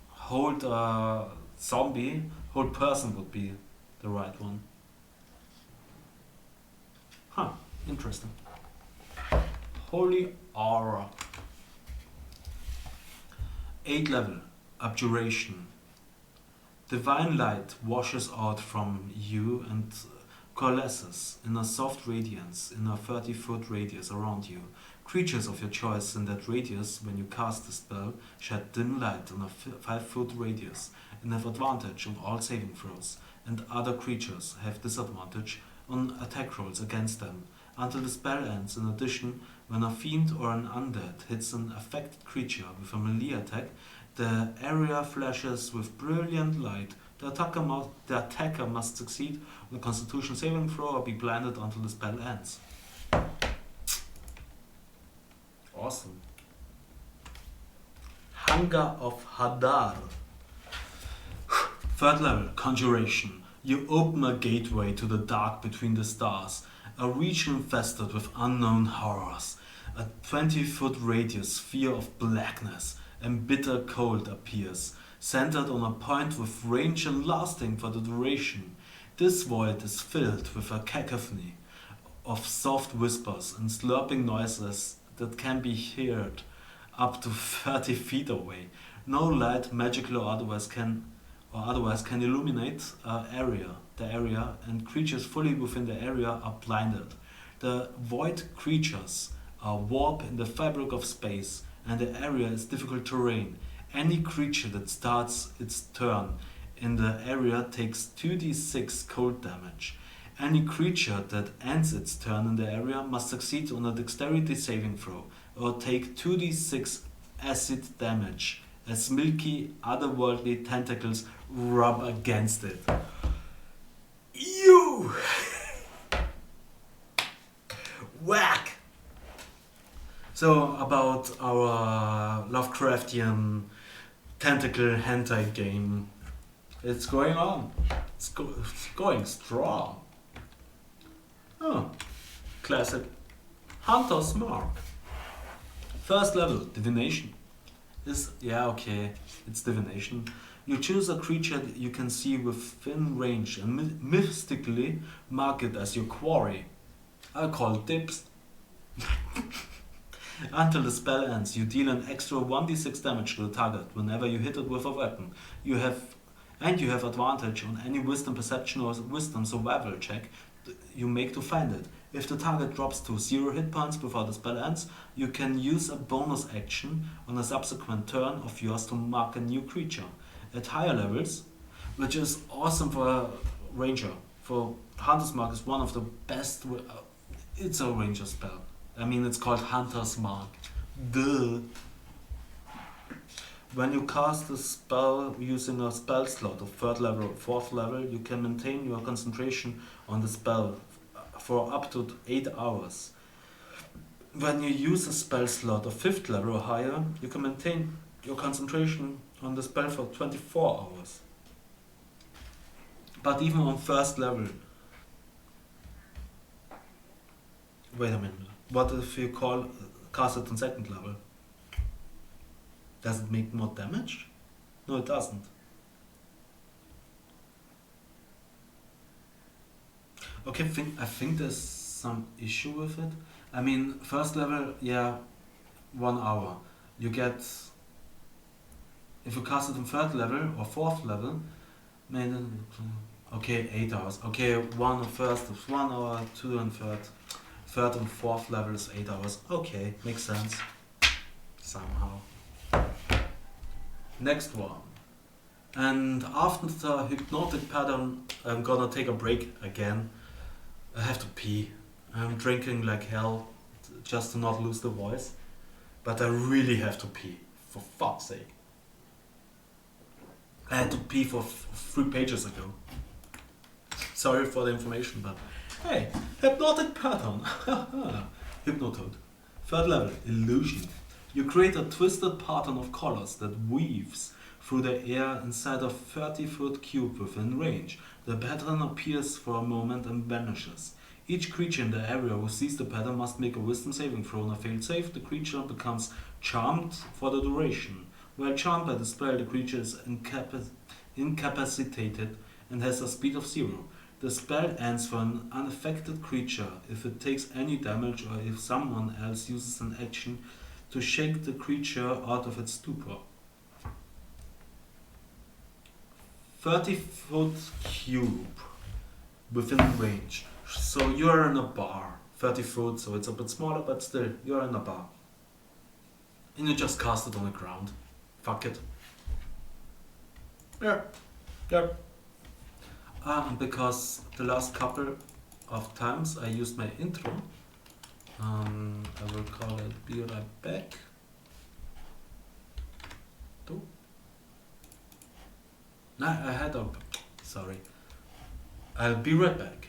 hold a zombie, hold person would be the right one. Huh, interesting. Holy Aura. 8th level, Abjuration. Divine light washes out from you and coalesces in a soft radiance in a 30-foot radius around you. Creatures of your choice in that radius, when you cast the spell, shed dim light on a 5-foot radius and have advantage on all saving throws, and other creatures have disadvantage on attack rolls against them until the spell ends. In addition, when a fiend or an undead hits an affected creature with a melee attack, the area flashes with brilliant light. The attacker must succeed on a Constitution saving throw or be blinded until the spell ends. Awesome. Hunger of Hadar. 3rd level, Conjuration. You open a gateway to the dark between the stars, a region infested with unknown horrors. A 20-foot radius sphere of blackness and bitter cold appears. centered on a point with range and lasting for the duration. This void is filled with a cacophony of soft whispers and slurping noises that can be heard up to 30 feet away. No light, magical or otherwise can illuminate the area, and creatures fully within the area are blinded. The void creatures are warp in the fabric of space, and the area is difficult terrain. Any creature that starts its turn in the area takes 2d6 cold damage. Any creature that ends its turn in the area must succeed on a dexterity saving throw or take 2d6 acid damage as milky, otherworldly tentacles rub against it. You! Whack! So, about our Lovecraftian tentacle hentai game. It's going on. It's going strong. Oh, classic. Hunter's Mark. First level, divination. It's divination. You choose a creature that you can see within range and mystically mark it as your quarry. I call it dibs. Until the spell ends, you deal an extra 1d6 damage to the target whenever you hit it with a weapon. You have advantage on any wisdom perception or wisdom survival check you make to find it. If the target drops to 0 hit points before the spell ends, you can use a bonus action on a subsequent turn of yours to mark a new creature. At higher levels, which is awesome for a ranger, for Hunter's Mark is one of the best. It's a ranger spell. I mean, it's called Hunter's Mark. Duh. When you cast a spell using a spell slot of 3rd level or 4th level, you can maintain your concentration on the spell for up to 8 hours. When you use a spell slot of 5th level or higher, you can maintain your concentration on the spell for 24 hours. But even on 1st level... Wait a minute. What if you cast it on 2nd level? Does it make more damage? No, it doesn't. Okay, I think there's some issue with it. I mean, 1st level, 1 hour. You get... If you cast it on 3rd level or 4th level, okay, 8 hours. Okay, 1 on 1st is 1 hour, 2 on 3rd. 3rd and 4th level is 8 hours. Okay, makes sense. Somehow. Next one. And after the hypnotic pattern, I'm gonna take a break again. I have to pee. I'm drinking like hell just to not lose the voice. But I really have to pee, for fuck's sake. I had to pee for 3 pages ago. Sorry for the information, but hey, hypnotic pattern. Hypnotoad. 3rd level, illusion. You create a twisted pattern of colors that weaves through the air inside a 30-foot cube within range. The pattern appears for a moment and vanishes. Each creature in the area who sees the pattern must make a wisdom saving throw. On a failed save, the creature becomes charmed for the duration. While charmed by the spell, the creature is incapacitated and has a speed of 0. The spell ends for an unaffected creature if it takes any damage or if someone else uses an action to shake the creature out of its stupor. 30-foot cube within range. So you're in a bar. 30 foot, so it's a bit smaller, but still, you're in a bar. And you just cast it on the ground. Fuck it. Yeah. Because the last couple of times I used my intro, I will call it Be Right Back. Sorry. I'll be right back.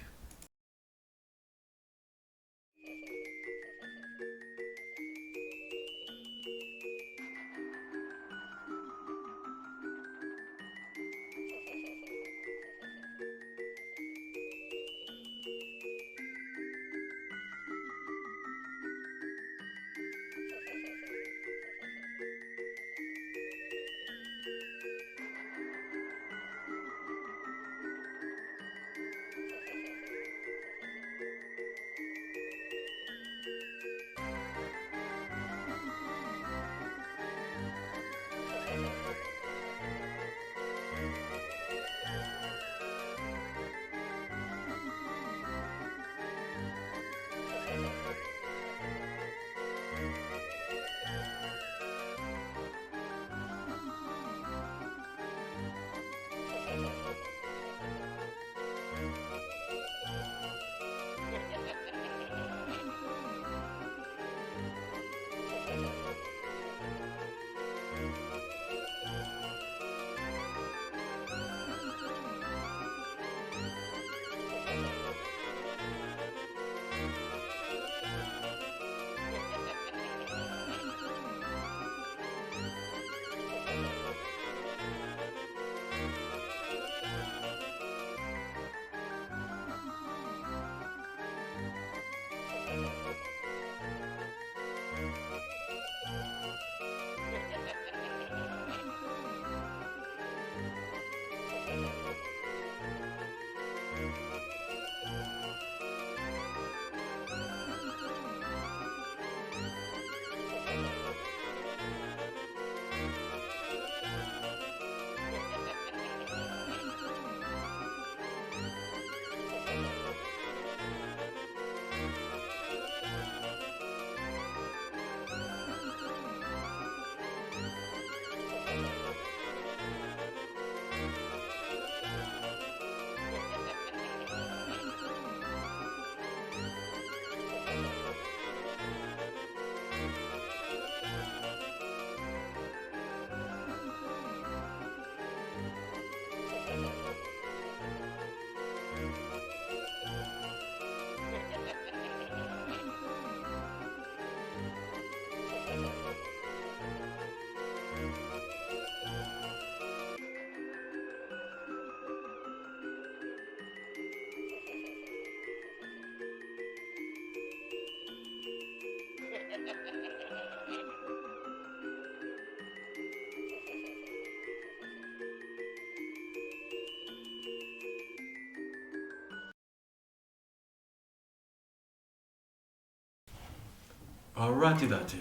Alrighty datty.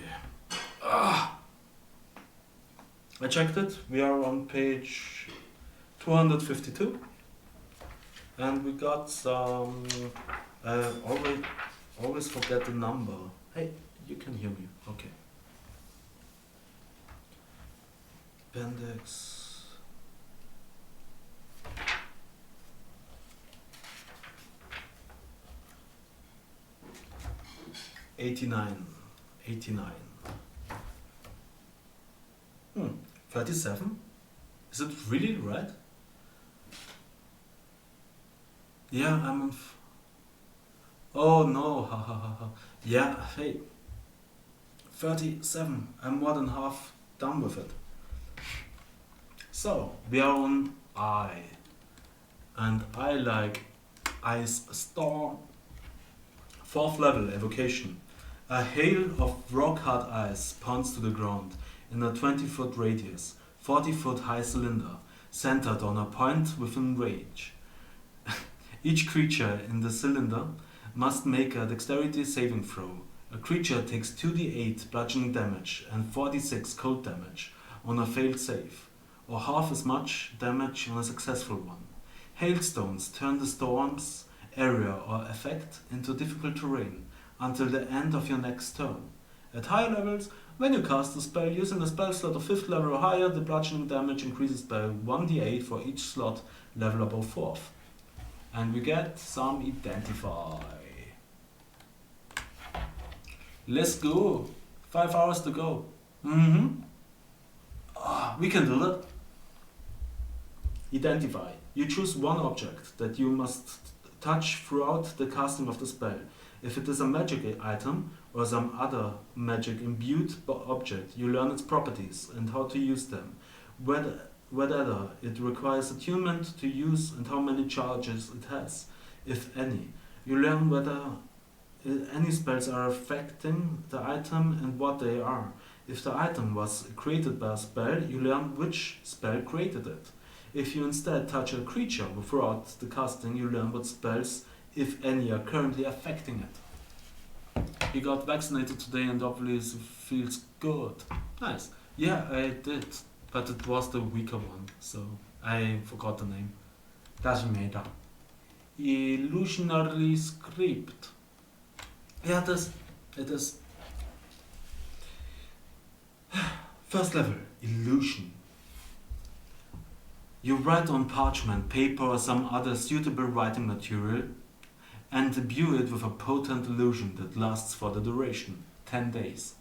I checked it. We are on page 252. And we got some. Always forget the number. Hey, you can hear me. Okay. Appendix. '89. 37? Is it really right? Yeah, I'm on. Oh no, ha ha ha ha. Yeah, hey. 37. I'm more than half done with it. So, we are on I. And I like Ice Storm. 4th level evocation. A hail of rock-hard ice pounds to the ground in a 20-foot radius, 40-foot high cylinder, centered on a point within range. Each creature in the cylinder must make a dexterity saving throw. A creature takes 2d8 bludgeoning damage and 4d6 cold damage on a failed save, or half as much damage on a successful one. Hailstones turn the storm's area or effect into difficult terrain until the end of your next turn. At higher levels, when you cast a spell using a spell slot of 5th level or higher, the bludgeoning damage increases by 1d8 for each slot level above 4th. And we get some identify. Let's go. 5 hours to go. We can do that. Identify. You choose one object that you must touch throughout the casting of the spell. If it is a magic item or some other magic imbued object, you learn its properties and how to use them. Whether it requires attunement to use and how many charges it has, if any. You learn whether any spells are affecting the item and what they are. If the item was created by a spell, you learn which spell created it. If you instead touch a creature throughout the casting, you learn what spells, if any, are currently affecting it. You got vaccinated today and obviously feels good. Nice. Yeah, I did, but it was the weaker one, so I forgot the name. Doesn't matter. Illusionary script. Yeah, it is. First level, illusion. You write on parchment, paper or some other suitable writing material and imbue it with a potent illusion that lasts for the duration, 10 days.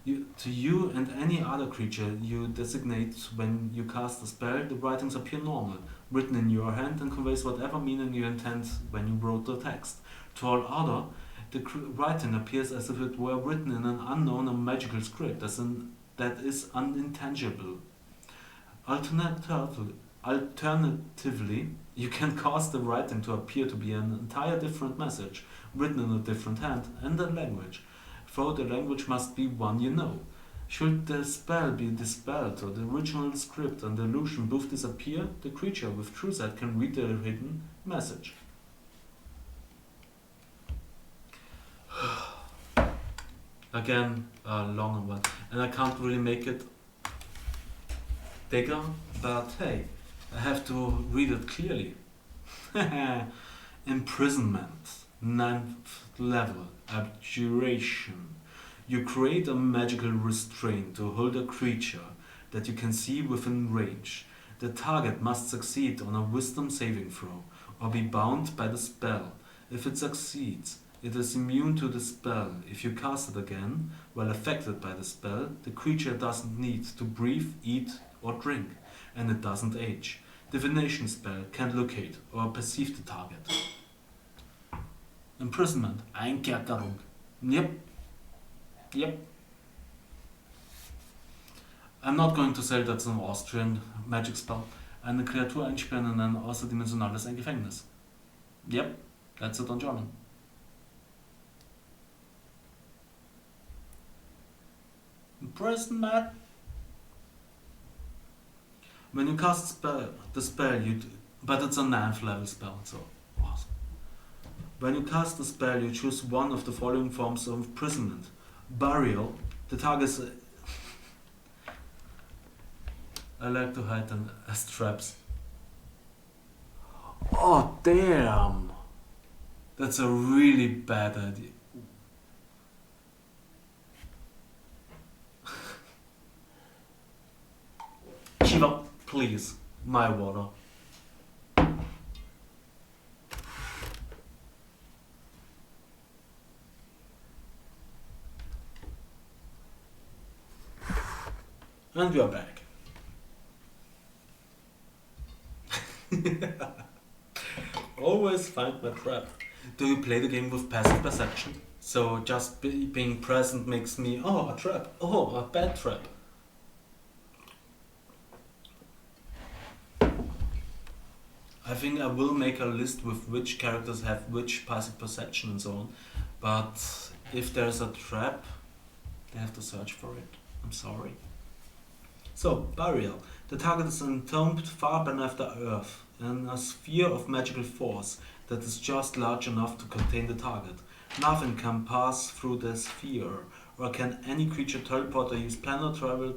To you and any other creature you designate when you cast a spell, the writings appear normal, written in your hand and conveys whatever meaning you intend when you wrote the text. To all other, the writing appears as if it were written in an unknown or magical script, that is unintelligible. Alternatively, you can cause the writing to appear to be an entire different message, written in a different hand and a language, though the language must be one you know. Should the spell be dispelled or the original script and the illusion both disappear, the creature with true sight can read the hidden message. Again, longer one, and I can't really make it bigger, but hey, I have to read it clearly. Imprisonment, 9th level, abjuration. You create a magical restraint to hold a creature that you can see within range. The target must succeed on a wisdom saving throw or be bound by the spell. If it succeeds, it is immune to the spell. If you cast it again, while affected by the spell, the creature doesn't need to breathe, eat, or drink, and it doesn't age. Divination spell can't locate or perceive the target. Imprisonment, Einkerkerung. Yep. I'm not going to say that's an Austrian magic spell. Eine Kreatur einsperren in ein außerdimensionales Gefängnis. Yep, that's it on German. Imprisonment. When you cast the spell, but it's a 9th level spell, so awesome. When you cast the spell, you choose one of the following forms of imprisonment. Burial. The target is. I like to hide them as traps. Oh damn! That's a really bad idea. Shiva, please, my water. And we are back. Always find my trap. Do you play the game with passive perception? So just being present makes me, oh, a trap. Oh, a bad trap. I think I will make a list with which characters have which passive perception and so on. But if there's a trap, they have to search for it. I'm sorry. So, Burial. The target is entombed far beneath the earth, in a sphere of magical force that is just large enough to contain the target. Nothing can pass through the sphere, or can any creature teleport or use planar travel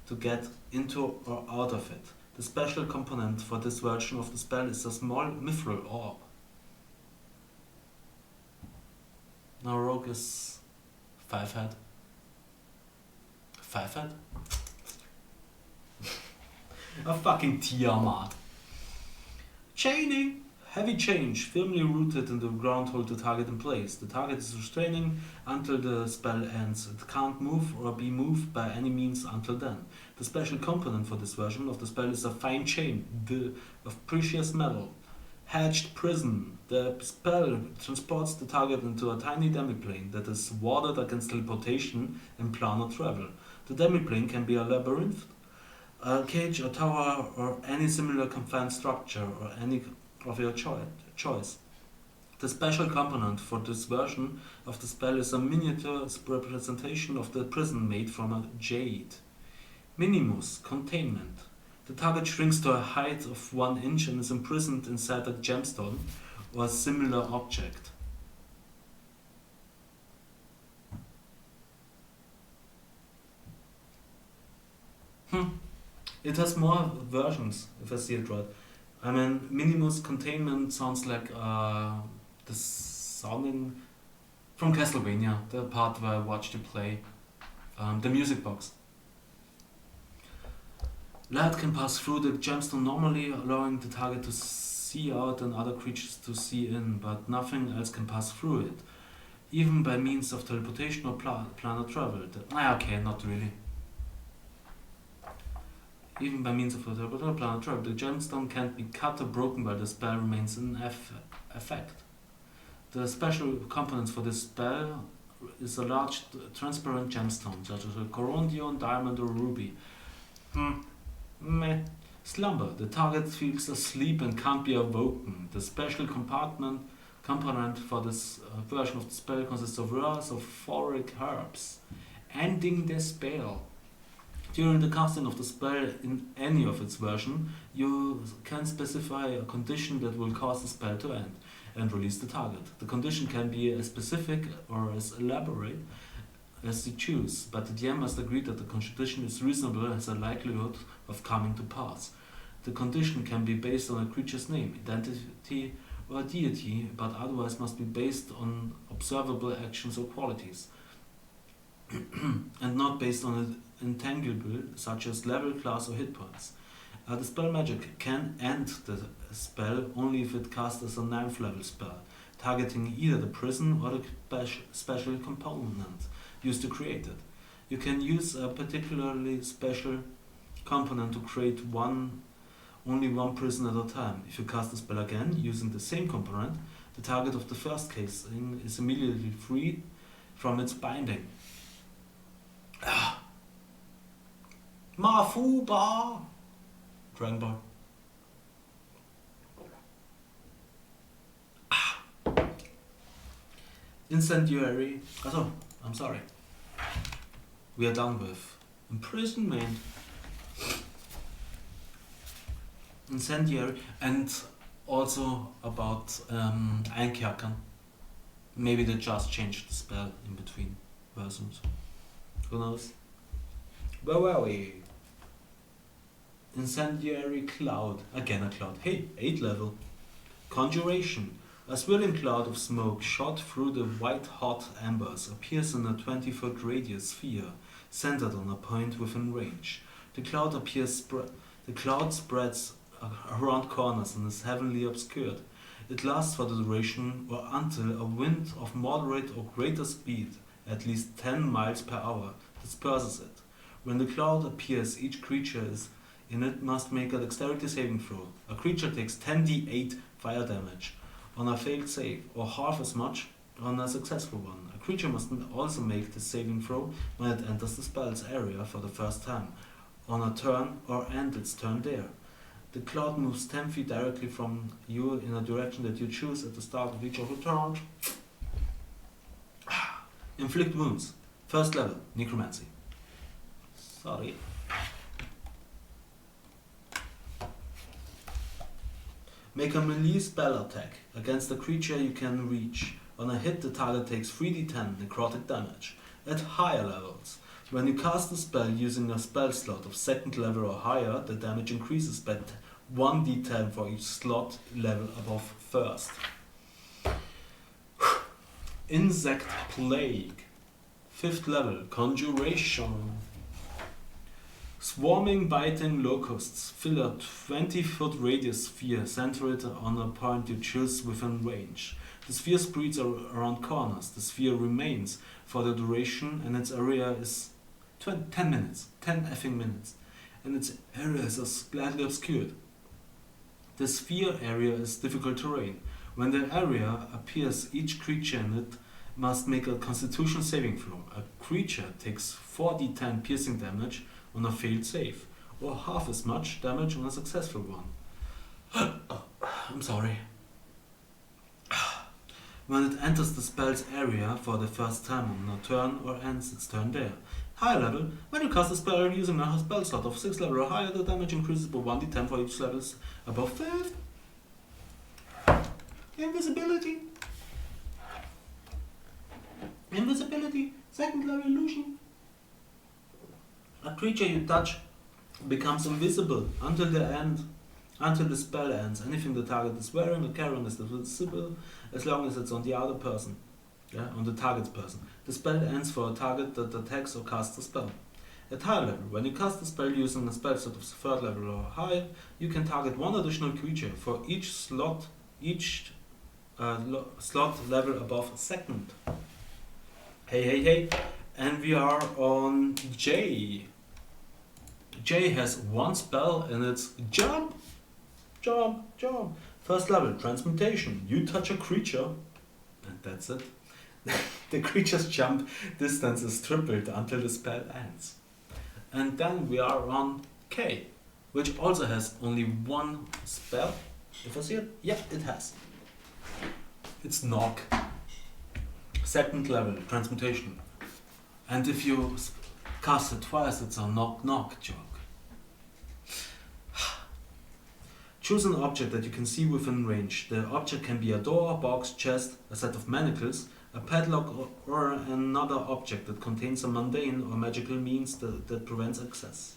to get into or out of it. The special component for this version of the spell is a small mithril orb. Now rogue is 5-head. 5-head? A fucking Tiamat. Chaining. Heavy change, firmly rooted in the ground, hold the target in place. The target is restraining until the spell ends. It can't move or be moved by any means until then. The special component for this version of the spell is a fine chain of precious metal. Hedged prison. The spell transports the target into a tiny demiplane that is warded against teleportation and planar travel. The demiplane can be a labyrinth, a cage, a tower, or any similar confined structure, or any of your choice. The special component for this version of the spell is a miniature representation of the prison made from a jade. Minimus, containment. The target shrinks to a height of 1 inch and is imprisoned inside a gemstone or a similar object. It has more versions, if I see it right. I mean, Minimus containment sounds like the sounding from Castlevania, the part where I watched you play the music box. Light can pass through the gemstone normally, allowing the target to see out and other creatures to see in, but nothing else can pass through it, even by means of teleportation or planar travel. Okay, not really. Even by means of teleportation or planar travel, the gemstone can't be cut or broken while the spell remains in effect. The special components for this spell is a large transparent gemstone, such as a corundium, diamond, or ruby. Slumber. The target feels asleep and can't be awoken. The special component for this version of the spell consists of rares of phoric herbs, ending the spell. During the casting of the spell in any of its version, you can specify a condition that will cause the spell to end and release the target. The condition can be as specific or as elaborate as you choose, but the DM must agree that the condition is reasonable and has a likelihood of coming to pass. The condition can be based on a creature's name, identity, or deity, but otherwise must be based on observable actions or qualities, and not based on an intangible such as level, class, or hit points. The spell magic can end the spell only if it cast as a 9th level spell, targeting either the prison or the special component used to create it. You can use a particularly special component to create only one prison at a time. If you cast the spell again using the same component, the target of the first casing is immediately freed from its binding. Mafuba! Dragon Ball. Incendiary. I'm sorry. We are done with imprisonment. Incendiary. And also about Einkerkern. Maybe they just changed the spell in between. versions. Who knows? Where were we? Incendiary cloud. Again a cloud. Hey, 8th level. Conjuration. A swirling cloud of smoke shot through the white-hot embers appears in a 20-foot radius sphere, centered on a point within range. The cloud spreads around corners and is heavily obscured. It lasts for the duration or until a wind of moderate or greater speed, at least 10 miles per hour, disperses it. When the cloud appears, each creature in it must make a dexterity saving throw. A creature takes 10d8 fire damage on a failed save, or half as much on a successful one. A creature must also make the saving throw when it enters the spell's area for the first time, on a turn or end its turn there. The cloud moves 10 feet directly from you in a direction that you choose at the start of each of your turns. Inflict wounds. 1st level, necromancy. Sorry. Make a melee spell attack against a creature you can reach. On a hit, the target takes 3d10 necrotic damage. At higher levels, when you cast a spell using a spell slot of 2nd level or higher, the damage increases by 1d10 for each slot level above 1st. Insect Plague. 5th level, Conjuration. Swarming, biting locusts fill a 20-foot radius sphere centered on a point you choose within range. The sphere spreads around corners. The sphere remains for the duration, and its area is 10 minutes. 10 effing minutes. And its area is slightly obscured. The sphere area is difficult terrain. When the area appears, each creature in it must make a constitution saving throw. A creature takes 4d10 piercing damage on a failed save, or half as much damage on a successful one. I'm sorry. When it enters the spell's area for the first time on a turn or ends its turn there. Higher level, when you cast a spell using a spell slot of 6th level or higher, the damage increases by 1d10 for each level above 5th. Invisibility. Invisibility, 2nd level illusion. A creature you touch becomes invisible until the spell ends. Anything the target is wearing or carrying is visible as long as it's on the other person, on the target's person. The spell ends for a target that attacks or casts a spell. At higher level, when you cast a spell using a spell slot of 3rd level or higher, you can target one additional creature for each slot level above 2nd. Hey, and we are on J. J has one spell and it's jump. 1st level, transmutation. You touch a creature and that's it. The creature's jump distance is tripled until the spell ends. And then we are on K, which also has only one spell. If I see it, yeah, it has. It's knock. 2nd level, transmutation. And if you cast it twice, it's a knock joke. Choose an object that you can see within range. The object can be a door, box, chest, a set of manacles, a padlock, or another object that contains a mundane or magical means that prevents access.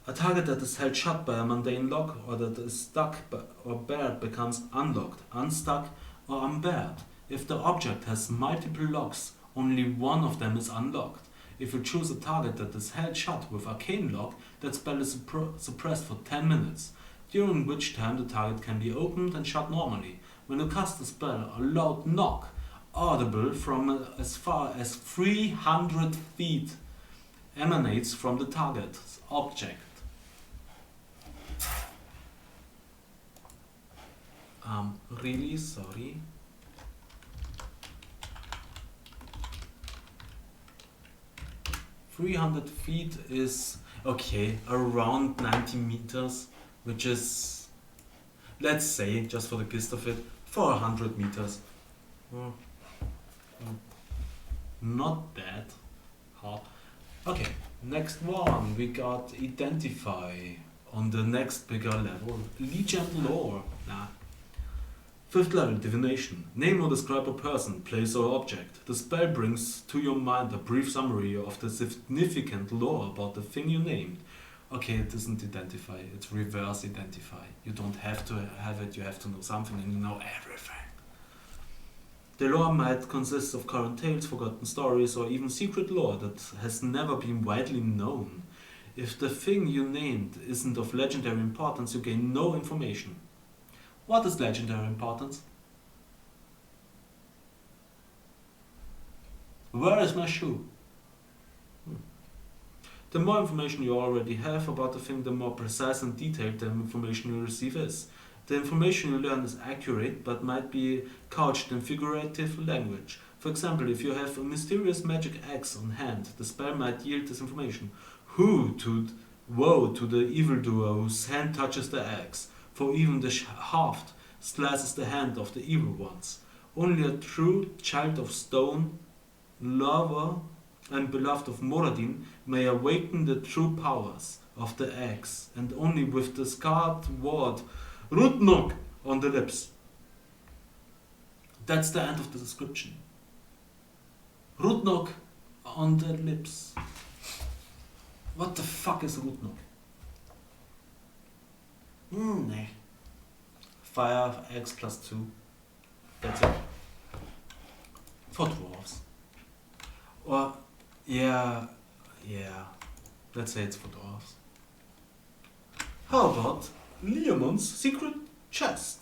A target that is held shut by a mundane lock or that is stuck or barred becomes unlocked, unstuck, or unbarred. If the object has multiple locks, only one of them is unlocked. If you choose a target that is held shut with arcane lock, that spell is suppressed for 10 minutes, during which time the target can be opened and shut normally. When you cast the spell, a loud knock, audible from as far as 300 feet, emanates from the target's object. Really sorry. "300 feet is, okay, around 90 meters, which is, let's say, just for the gist of it, 400 meters. Not bad. Okay, next one, we got Identify on the next bigger level. Legend Lore. 5th level, divination. Name or describe a person, place or object. The spell brings to your mind a brief summary of the significant lore about the thing you named. Okay, it isn't identify, it's reverse identify. You don't have to have it, you have to know something and you know everything. The lore might consist of current tales, forgotten stories, or even secret lore that has never been widely known. If the thing you named isn't of legendary importance, you gain no information. What is legendary importance? Where is my shoe? The more information you already have about the thing, the more precise and detailed the information you receive is. The information you learn is accurate, but might be couched in figurative language. For example, if you have a mysterious magic axe on hand, the spell might yield this information. Woe to the evildoer whose hand touches the axe, for even the haft slices the hand of the evil ones. Only a true child of stone, lover and beloved of Moradin, may awaken the true powers of the axe, and only with the scarred word Rutnok on the lips. That's the end of the description. Rutnok on the lips. What the fuck is Rutnok? Nee. Fire, X plus 2. That's it. For dwarves. Or, yeah. Let's say it's for dwarves. How about Leomon's secret chest?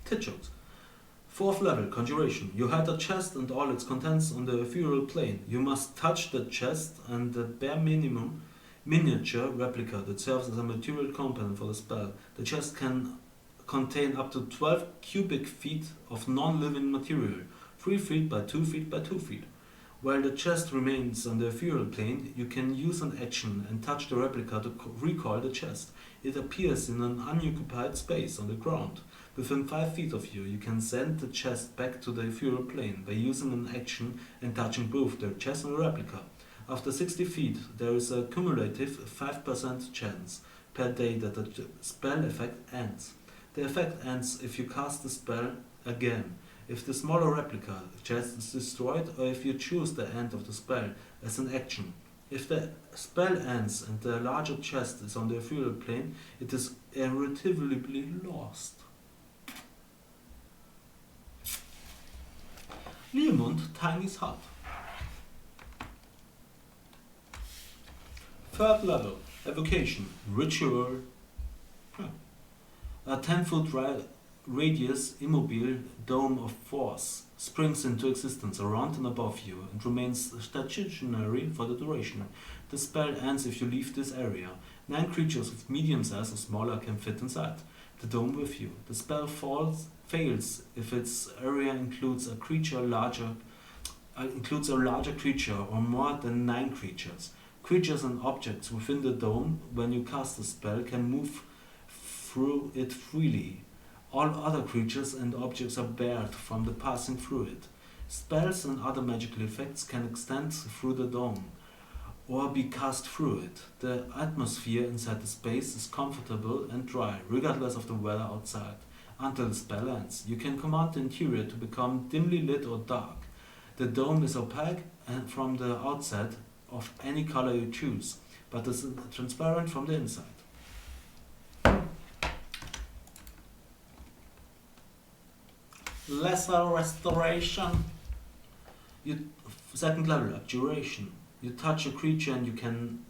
Tit jokes. 4th level, conjuration. You hide a chest and all its contents on the ethereal plane. You must touch the chest and the bare minimum miniature replica that serves as a material component for the spell. The chest can contain up to 12 cubic feet of non-living material, 3 feet by 2 feet by 2 feet. While the chest remains on the ethereal plane, you can use an action and touch the replica to recall the chest. It appears in an unoccupied space on the ground. Within 5 feet of you, you can send the chest back to the ethereal plane by using an action and touching both the chest and the replica. After 60 feet, there is a cumulative 5% chance per day that the spell effect ends. The effect ends if you cast the spell again, if the smaller replica chest is destroyed, or if you choose the end of the spell as an action. If the spell ends and the larger chest is on the ethereal plane, it is irretrievably lost. Leomund, Tiny's hut. 3rd level, evocation, ritual. A 10-foot radius immobile dome of force springs into existence around and above you and remains stationary for the duration. The spell ends if you leave this area. 9 creatures of medium size or smaller can fit inside the dome with you. The spell fails if its area includes a larger creature or more than 9 creatures. Creatures and objects within the dome, when you cast the spell, can move through it freely. All other creatures and objects are barred from the passing through it. Spells and other magical effects can extend through the dome or be cast through it. The atmosphere inside the space is comfortable and dry, regardless of the weather outside, until the spell ends. You can command the interior to become dimly lit or dark. The dome is opaque and from the outside of any color you choose, but is transparent from the inside. Lesser restoration. 2nd level, abjuration. You touch a creature and you can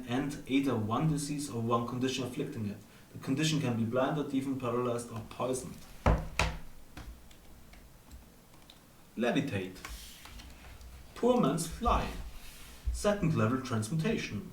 end either one disease or one condition afflicting it. The condition can be blinded, even paralyzed or poisoned. Levitate. Poor man's fly. 2nd level, transmutation.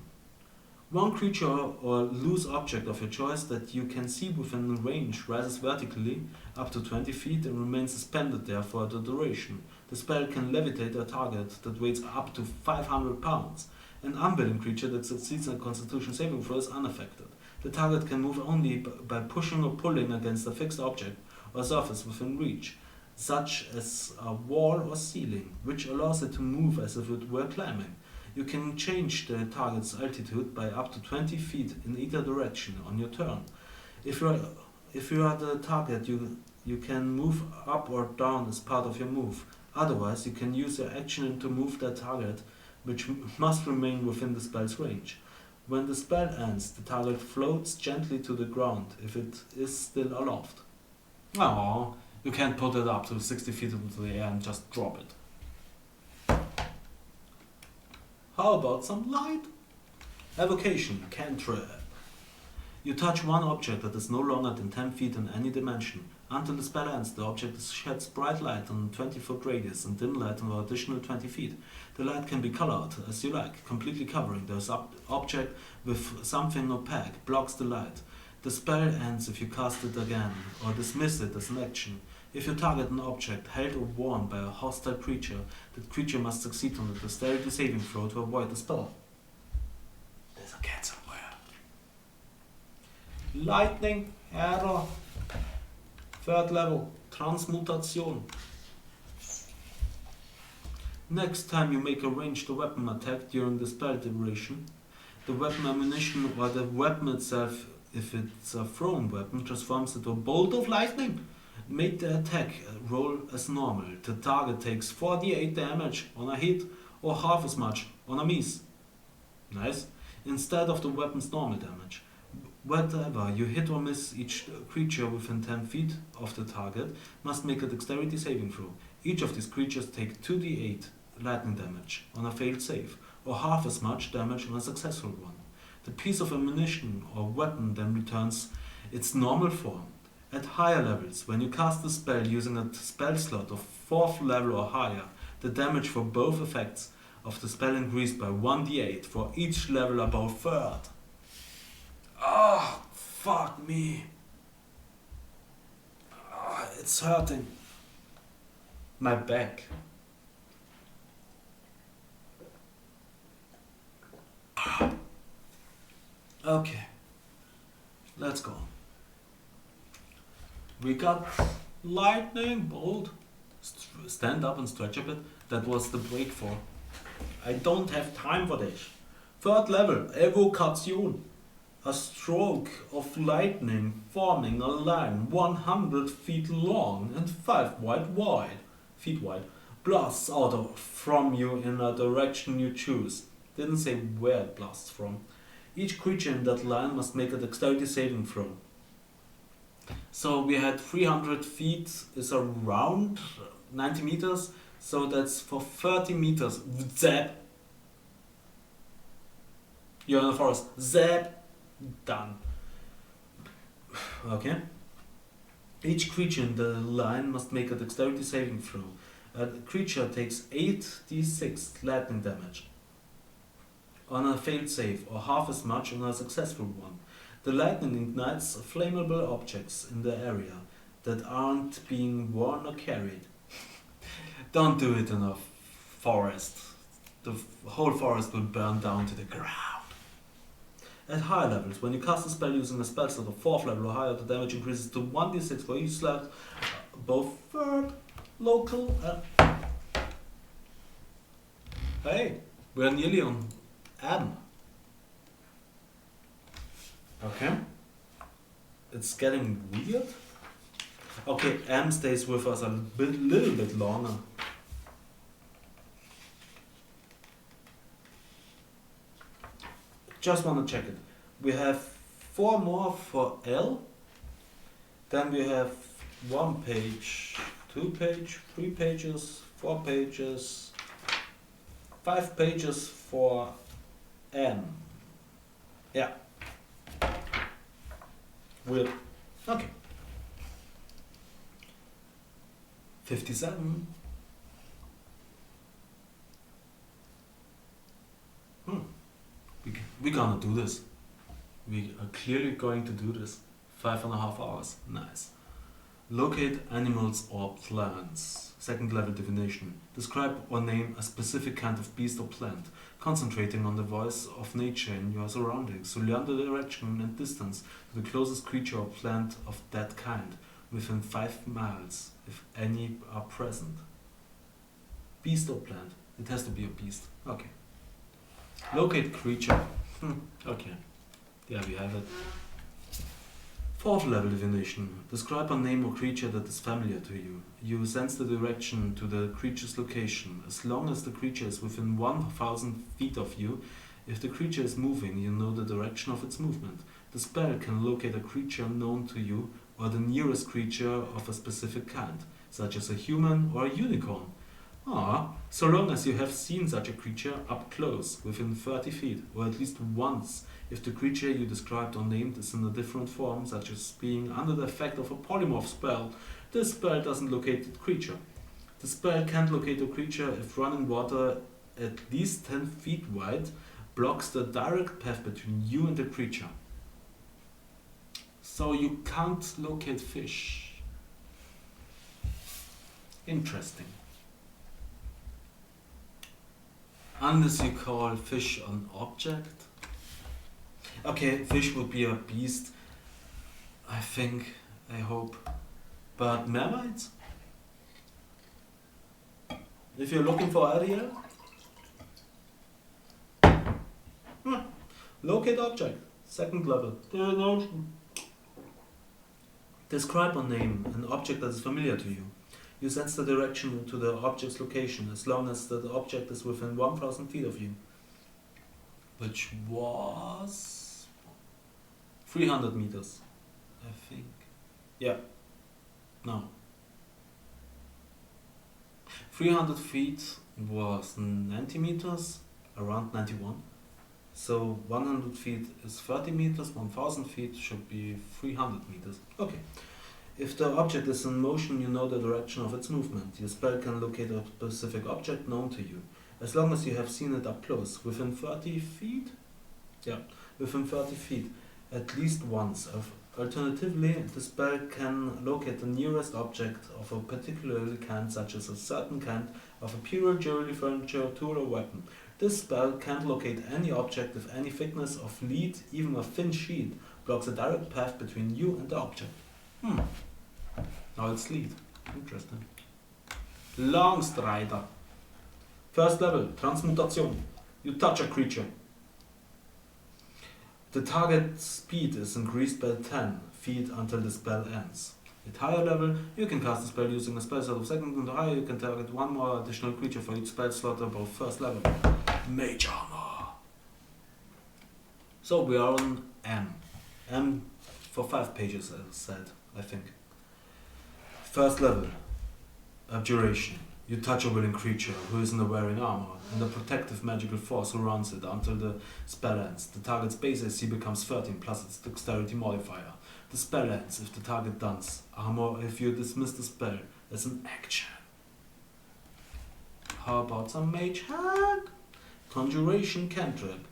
One creature or loose object of your choice that you can see within range rises vertically up to 20 feet and remains suspended there for the duration. The spell can levitate a target that weighs up to 500 pounds. An unwilling creature that succeeds in a constitution saving throw is unaffected. The target can move only by pushing or pulling against a fixed object or surface within reach, such as a wall or ceiling, which allows it to move as if it were climbing. You can change the target's altitude by up to 20 feet in either direction on your turn. If If you are the target, you can move up or down as part of your move. Otherwise, you can use your action to move that target, which must remain within the spell's range. When the spell ends, the target floats gently to the ground if it is still aloft. Oh, you can't put it up to 60 feet into the air and just drop it. How about some light? Evocation, cantrip. You touch one object that is no longer than 10 feet in any dimension. Until the spell ends, the object sheds bright light on a 20-foot radius and dim light on an additional 20 feet. The light can be colored as you like, completely covering the object with something opaque, blocks the light. The spell ends if you cast it again, or dismiss it as an action. If you target an object held or worn by a hostile creature, that creature must succeed on a dexterity saving throw to avoid the spell. There's a cat somewhere. Lightning Arrow. 3rd level. Transmutation. Next time you make a ranged weapon attack during the spell duration, the weapon ammunition or the weapon itself, if it's a thrown weapon, transforms into a bolt of lightning. Make the attack roll as normal. The target takes 48 damage on a hit or half as much on a miss. Nice. Instead of the weapon's normal damage. Whatever you hit or miss, each creature within 10 feet of the target must make a dexterity saving throw. Each of these creatures take 2d8 lightning damage on a failed save, or half as much damage on a successful one. The piece of ammunition or weapon then returns its normal form. At higher levels, when you cast the spell using a spell slot of 4th level or higher, the damage for both effects of the spell increased by 1d8 for each level above 3rd. Oh, fuck me. Oh, it's hurting. My back. Okay, let's go. We got lightning bolt. Stand up and stretch a bit. That was the break for. I don't have time for this. 3rd level, evocation. A stroke of lightning forming a line 100 feet long and 5 feet wide, blasts out from you in a direction you choose. Didn't say where it blasts from. Each creature in that line must make a dexterity saving throw. So we had 300 feet is around 90 meters, so that's for 30 meters. Zap! You're in the forest. Zap! Done. Okay. Each creature in the line must make a dexterity saving throw. A creature takes 8d6 lightning damage on a failed save, or half as much on a successful one. The lightning ignites flammable objects in the area that aren't being worn or carried. Don't do it in a forest. The whole forest will burn down to the ground. At higher levels, when you cast a spell using a spell slot of 4th level or higher, the damage increases to 1d6 for each slot, both 3rd, local, and... Hey, we're nearly on M. Okay. It's getting weird. Okay, M stays with us a little bit longer. Just want to check it. We have 4 more for L. Then we have 1 page, 2 page, 3 pages, 4 pages, 5 pages for M. Yeah. Weird. Okay. 57. We're gonna do this. We are clearly going to do this. 5.5 hours. Nice. Locate animals or plants. 2nd level divination. Describe or name a specific kind of beast or plant, concentrating on the voice of nature in your surroundings. So learn the direction and distance to the closest creature or plant of that kind, within 5 miles, if any are present. Beast or plant? It has to be a beast. Okay. Locate creature. Okay. There we have it. Fourth level divination. Describe a name or creature that is familiar to you. You sense the direction to the creature's location. As long as the creature is within 1,000 feet of you, if the creature is moving, you know the direction of its movement. The spell can locate a creature known to you or the nearest creature of a specific kind, such as a human or a unicorn. So long as you have seen such a creature up close, within 30 feet, or at least once, if the creature you described or named is in a different form, such as being under the effect of a polymorph spell, this spell doesn't locate the creature. The spell can't locate a creature if running water at least 10 feet wide blocks the direct path between you and the creature. So you can't locate fish. Interesting. Unless you call fish an object. Okay, fish would be a beast, I think, I hope. But mermaids? If you're looking for Ariel, locate object, second level. There's an ocean. Describe or name an object that is familiar to you. You sense the direction to the object's location as long as the object is within 1,000 feet of you. Which was 300 meters, I think. Yeah. No. 300 feet was 90 meters, around 91. So 100 feet is 30 meters, 1000 feet should be 300 meters. Okay. If the object is in motion, you know the direction of its movement. Your spell can locate a specific object known to you, as long as you have seen it up close, within 30 feet? Yeah, within 30 feet, at least once. Alternatively, the spell can locate the nearest object of a particular kind, such as a certain kind of apparel, jewelry, furniture, tool, or weapon. This spell can't locate any object if any thickness of lead, even a thin sheet, blocks a direct path between you and the object. Now it's lead. Interesting. Longstrider. First level, transmutation. You touch a creature. The target speed is increased by 10 feet until the spell ends. At higher level, you can cast a spell using a spell slot of second, and higher you can target one more additional creature for each spell slot above first level. Mage armor. So we are on M. M for 5 pages, as I said, I think. First level, abjuration. You touch a willing creature who isn't wearing armor, and the protective magical force surrounds it until the spell ends. The target's base AC becomes 13 plus its dexterity modifier. The spell ends if the target dons armor if you dismiss the spell as an action. How about some mage hack? Conjuration cantrip.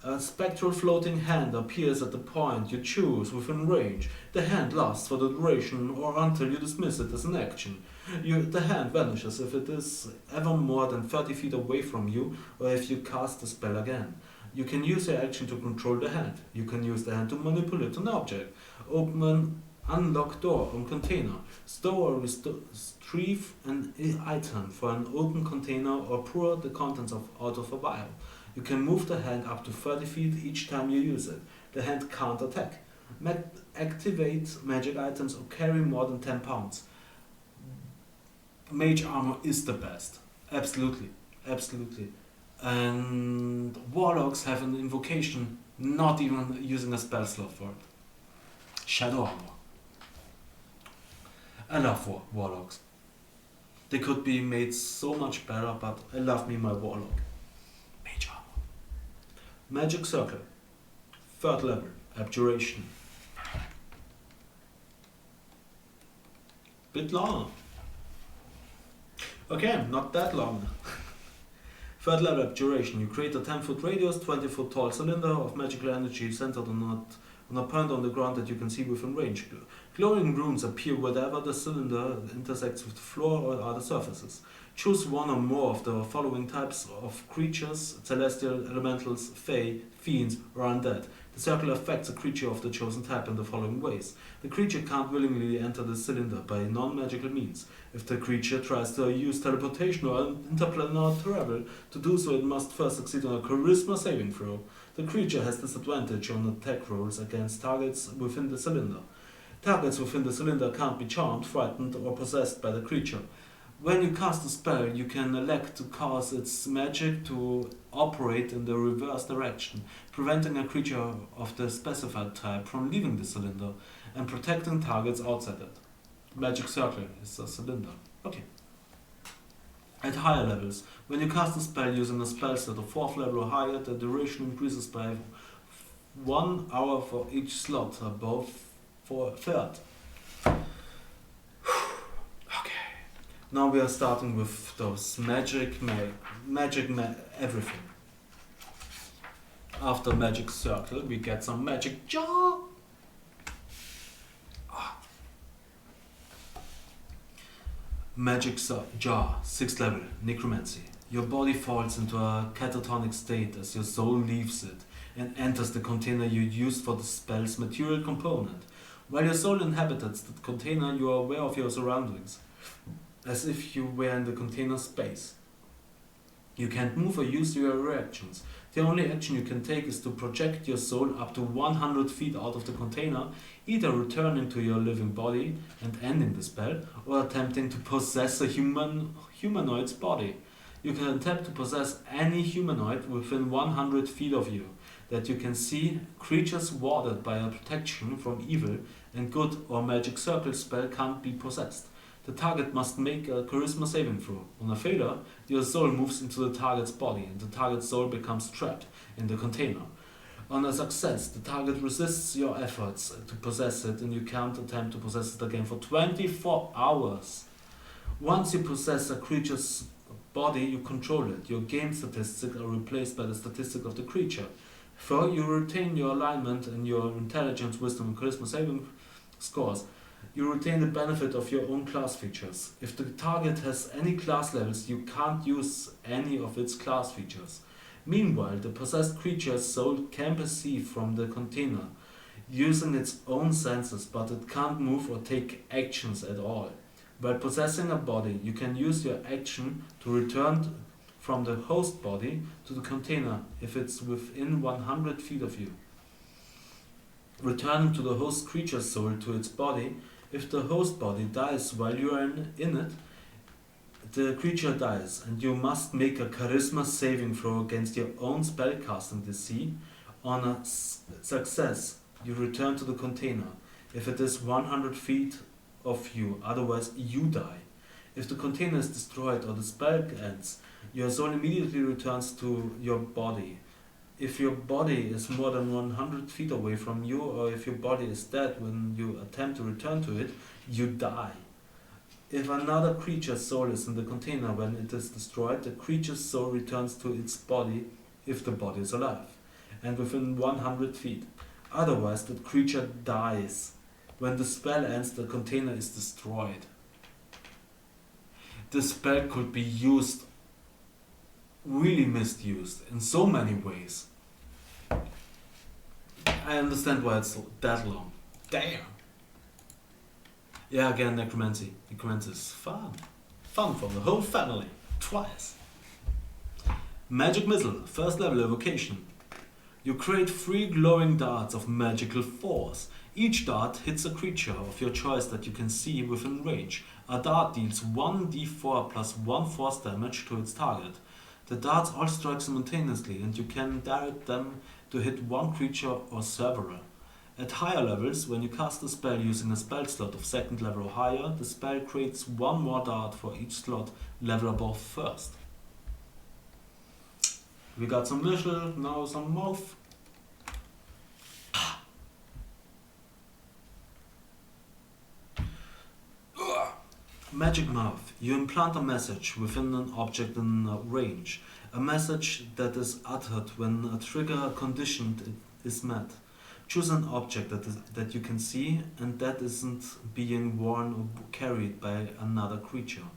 A spectral floating hand appears at the point you choose within range. The hand lasts for the duration or until you dismiss it as an action. The hand vanishes if it is ever more than 30 feet away from you or if you cast the spell again. You can use your action to control the hand. You can use the hand to manipulate an object, open an unlocked door or container, store or retrieve an item for an open container, or pour the contents out of a vial. You can move the hand up to 30 feet each time you use it. The hand can't attack, activate magic items, or carry more than 10 pounds. Mage armor is the best. Absolutely. Absolutely. And warlocks have an invocation, not even using a spell slot for it. Shadow armor. I love warlocks. They could be made so much better, but I love me my warlock. Mage armor. Magic circle. Third level. Abjuration. Bit long. Okay, not that long. Third level abjuration. You create a 10-foot radius, 20-foot tall cylinder of magical energy centered on a point on the ground that you can see within range. Glowing runes appear wherever the cylinder intersects with the floor or other surfaces. Choose one or more of the following types of creatures: celestial, elementals, fae, fiends, or undead. The circle affects a creature of the chosen type in the following ways. The creature can't willingly enter the cylinder by non-magical means. If the creature tries to use teleportation or interplanar travel, to do so it must first succeed on a charisma saving throw. The creature has disadvantage on attack rolls against targets within the cylinder. Targets within the cylinder can't be charmed, frightened, or possessed by the creature. When you cast a spell, you can elect to cause its magic to operate in the reverse direction, preventing a creature of the specified type from leaving the cylinder and protecting targets outside it. Magic Circle is a cylinder. Okay. At higher levels, when you cast a spell using a spell slot of 4th level or higher, the duration increases by 1 hour for each slot above for third. Okay. Now we are starting with those magic everything. After Magic Circle, we get some Magic Jar. Magic Jar, 6th level, Necromancy. Your body falls into a catatonic state as your soul leaves it and enters the container you used for the spell's material component. While your soul inhabits the container, you are aware of your surroundings, as if you were in the container space. You can't move or use your reactions. The only action you can take is to project your soul up to 100 feet out of the container, either returning to your living body and ending the spell, or attempting to possess a humanoid's body. You can attempt to possess any humanoid within 100 feet of you that you can see, creatures warded by a protection from evil and good or magic circle spell can't be possessed. The target must make a charisma saving throw. On a failure, your soul moves into the target's body and the target's soul becomes trapped in the container. On a success, the target resists your efforts to possess it and you can't attempt to possess it again for 24 hours. Once you possess a creature's body, you control it. Your game statistics are replaced by the statistic of the creature. Further, you retain your alignment and your intelligence, wisdom, and charisma saving scores. You retain the benefit of your own class features. If the target has any class levels, you can't use any of its class features. Meanwhile, the possessed creature's soul can perceive from the container, using its own senses, but it can't move or take actions at all. While possessing a body, you can use your action to return from the host body to the container if it's within 100 feet of you. Returning to the host creature's soul to its body. If the host body dies while you are in it, the creature dies, and you must make a charisma saving throw against your own spellcasting DC. On a success, you return to the container if it is 100 feet of you, otherwise you die. If the container is destroyed or the spell ends, your soul immediately returns to your body. If your body is more than 100 feet away from you, or if your body is dead when you attempt to return to it, you die. If another creature's soul is in the container when it is destroyed, the creature's soul returns to its body if the body is alive, and within 100 feet. Otherwise, the creature dies. When the spell ends, the container is destroyed. The spell could be used, really misused, in so many ways. I understand why it's that long. Damn! Yeah, again, Necromancy. Necromancy is fun. Fun for the whole family. Twice. Magic Missile, 1st level evocation. You create 3 glowing darts of magical force. Each dart hits a creature of your choice that you can see within range. A dart deals 1d4 plus 1 force damage to its target. The darts all strike simultaneously and you can direct them to hit one creature or several. At higher levels, when you cast a spell using a spell slot of 2nd level or higher, the spell creates 1 more dart for each slot level above 1st. We got some visual, now some mouth. Magic Mouth. You implant a message within an object in range. A message that is uttered when a trigger condition is met. Choose an object that you can see and that isn't being worn or carried by another creature.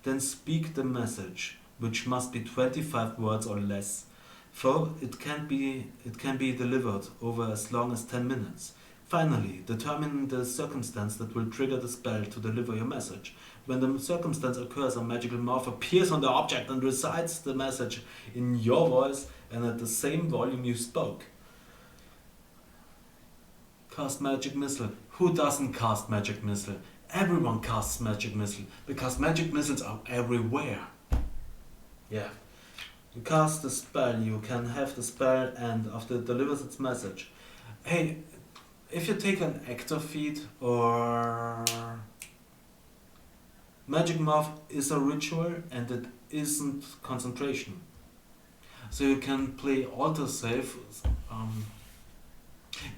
Then speak the message, which must be 25 words or less. For it can be delivered over as long as 10 minutes. Finally, determine the circumstance that will trigger the spell to deliver your message. When the circumstance occurs, a magical mouth appears on the object and recites the message in your voice and at the same volume you spoke. Cast Magic Missile. Who doesn't cast magic missile? Everyone casts magic missile because magic missiles are everywhere. Yeah. You cast the spell, you can have the spell end after it delivers its message. Hey, if you take an actor feat or Magic Mouth is a ritual and it isn't concentration. so you can play alter save,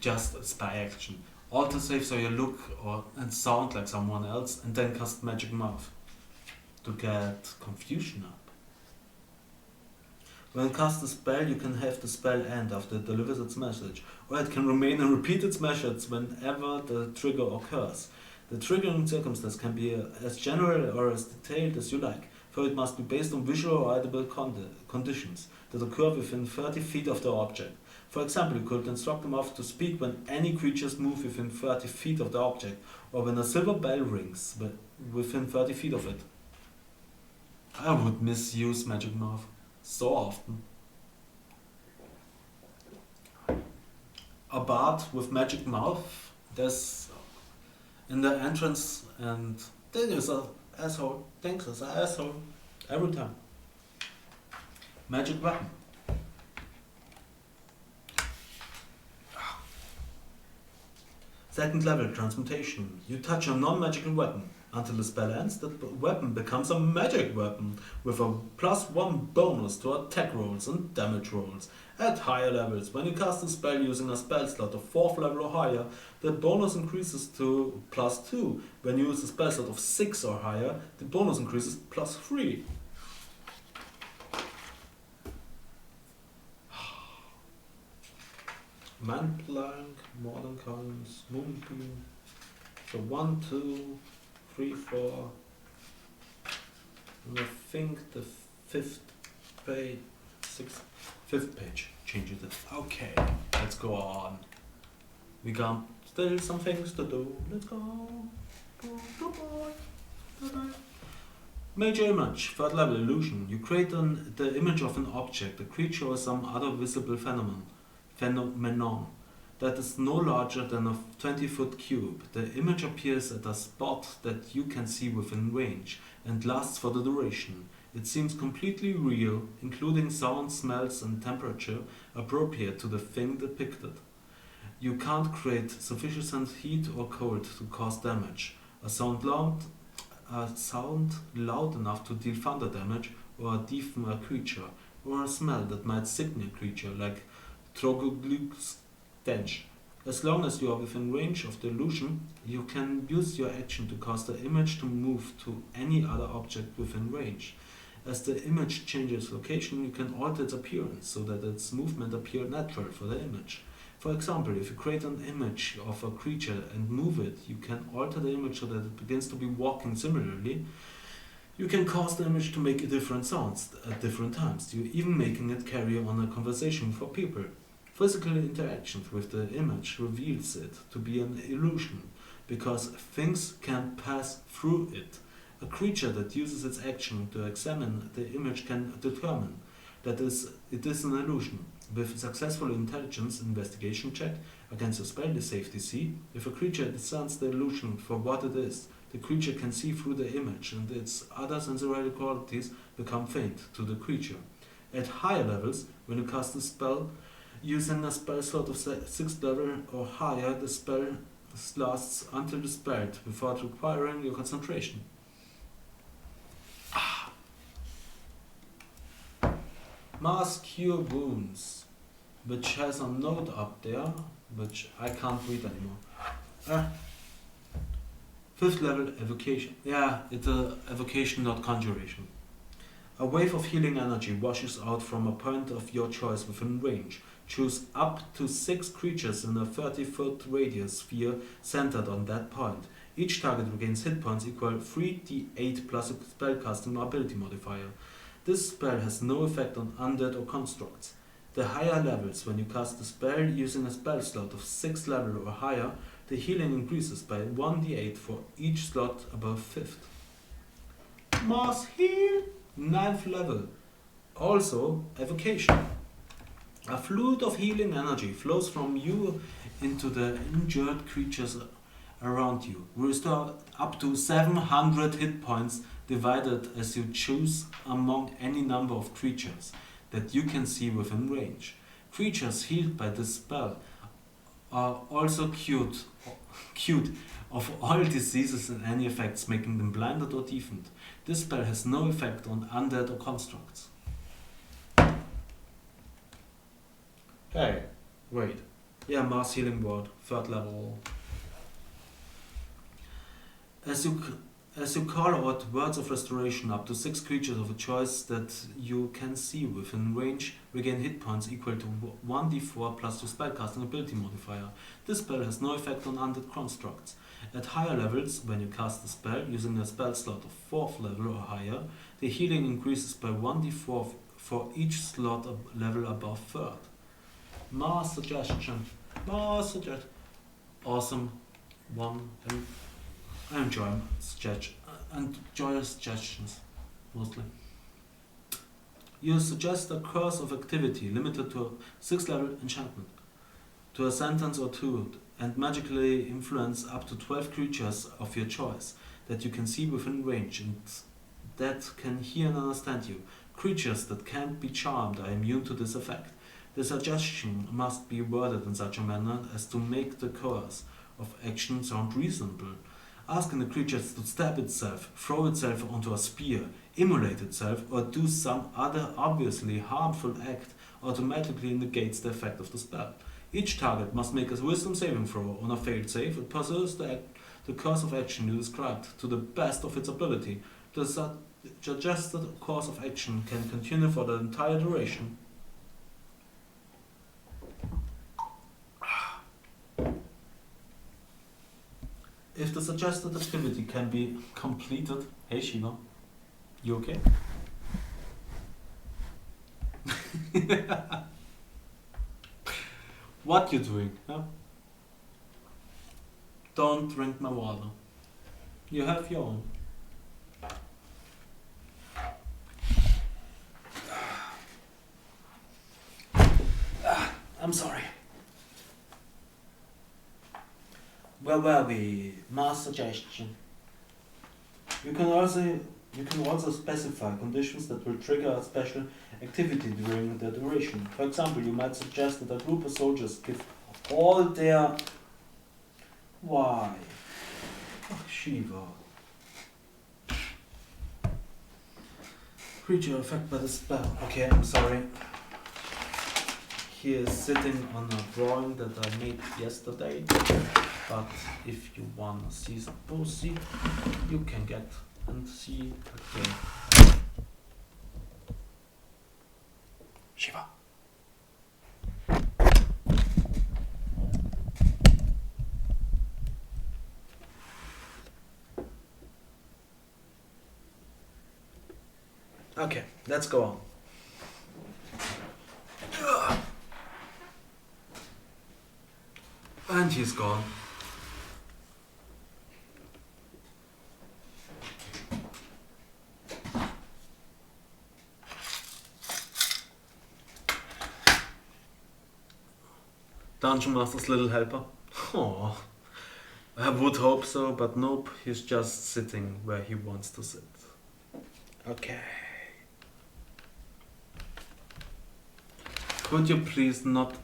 just spy action. Alter save so you look or and sound like someone else, and then cast magic mouth to get confusion up. When you cast a spell, you can have the spell end after it delivers its message, or it can remain and repeat its message whenever the trigger occurs. The triggering circumstance can be as general or as detailed as you like, for it must be based on visual or audible conditions that occur within 30 feet of the object. For example, you could instruct the mouth to speak when any creatures move within 30 feet of the object, or when a silver bell rings within 30 feet of it. I would misuse magic mouth so often. A bard with magic mouth, there's in the entrance, and then there's an asshole, thanks as an asshole, every time. Magic weapon. Second level transmutation. You touch a non-magical weapon. Until the spell ends, that weapon becomes a magic weapon with a +1 bonus to attack rolls and damage rolls. At higher levels, when you cast a spell using a spell slot of 4th level or higher, the bonus increases to +2. When you use a spell slot of 6 or higher, the bonus increases +3. Man Plank, Modern Coins, Moonbeam. So 1, 2, 3, 4. And I think the fifth page changes it. Okay, let's go on. We got still some things to do. Let's go. Major image, 3rd level illusion. You create the image of an object, a creature, or some other visible phenomenon that is no larger than a 20-foot cube. The image appears at a spot that you can see within range and lasts for the duration. It seems completely real, including sound, smells, and temperature appropriate to the thing depicted. You can't create sufficient heat or cold to cause damage. A sound loud enough to deal thunder damage or deafen a creature, or a smell that might sicken a creature, like Troglug's stench. As long as you are within range of the illusion, you can use your action to cause the image to move to any other object within range. As the image changes location, you can alter its appearance so that its movement appears natural for the image. For example, if you create an image of a creature and move it, you can alter the image so that it begins to be walking similarly. You can cause the image to make different sounds at different times, even making it carry on a conversation for people. Physical interactions with the image reveals it to be an illusion, because things can pass through it. A creature that uses its action to examine the image can determine that it is an illusion. With successful intelligence investigation check against a spell save DC, if a creature discerns the illusion for what it is, the creature can see through the image and its other sensory qualities become faint to the creature. At higher levels, when you cast a spell using a spell slot of 6th level or higher, the spell lasts until dispelled without requiring your concentration. Mass Cure Wounds, which has a note up there, which I can't read anymore. 5th level Evocation. Yeah, it's a Evocation, not Conjuration. A wave of healing energy washes out from a point of your choice within range. Choose up to 6 creatures in a 30-foot radius sphere centered on that point. Each target regains hit points equal 3d8 plus a spellcasting ability modifier. This spell has no effect on undead or constructs. The higher levels, when you cast a spell using a spell slot of 6th level or higher, the healing increases by 1d8 for each slot above 5th. Mass Heal, 9th level. Also, Evocation. A fluid of healing energy flows from you into the injured creature's around you. Restore up to 700 hit points divided as you choose among any number of creatures that you can see within range. Creatures healed by this spell are also cured of all diseases and any effects, making them blinded or deafened. This spell has no effect on undead or constructs. Hey, wait. Yeah, Mass Healing Word, 3rd level. As you call out words of restoration, up to 6 creatures of a choice that you can see within range regain hit points equal to 1d4 plus your spellcasting ability modifier. This spell has no effect on undead constructs. At higher levels, when you cast the spell using a spell slot of 4th level or higher, the healing increases by 1d4 for each slot level above 3rd. More suggestion. Awesome one. I enjoy suggestions, mostly. You suggest a course of activity limited to a 6th level enchantment, to a sentence or two, and magically influence up to 12 creatures of your choice that you can see within range and that can hear and understand you. Creatures that can't be charmed are immune to this effect. The suggestion must be worded in such a manner as to make the course of action sound reasonable. Asking the creatures to stab itself, throw itself onto a spear, immolate itself, or do some other obviously harmful act automatically negates the effect of the spell. Each target must make a wisdom saving throw. On a failed save, it pursues the course of action you described to the best of its ability. The suggested course of action can continue for the entire duration. If the suggested activity can be completed... Hey Shiva, you okay? What you doing, huh? Don't drink my water. You have your own. I'm sorry. Where were we? Mass suggestion. You can also specify conditions that will trigger a special activity during the duration. For example, you might suggest that a group of soldiers give all their... Why? Oh, Shiva. Creature affected by the spell. Okay, I'm sorry. He is sitting on a drawing that I made yesterday. But if you wanna see some pussy, you can get and see again. Shiva. Okay, let's go on. And he's gone. Dungeon Master's little helper. Oh, I would hope so, but nope, he's just sitting where he wants to sit. Okay. Could you please not...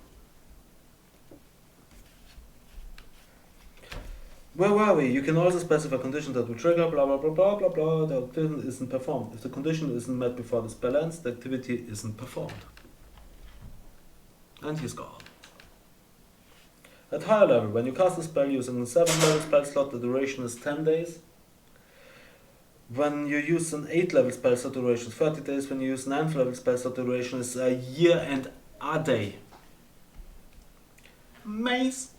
Where were we? You can also specify conditions that will trigger blah blah blah blah blah blah. The activity isn't performed. If the condition isn't met before the spell ends, the activity isn't performed. And he's gone. At higher level, when you cast a spell using a 7th level spell slot, the duration is 10 days. When you use an 8th level spell slot, the duration is 30 days. When you use 9th level spell slot, the duration is a year and a day. Maze.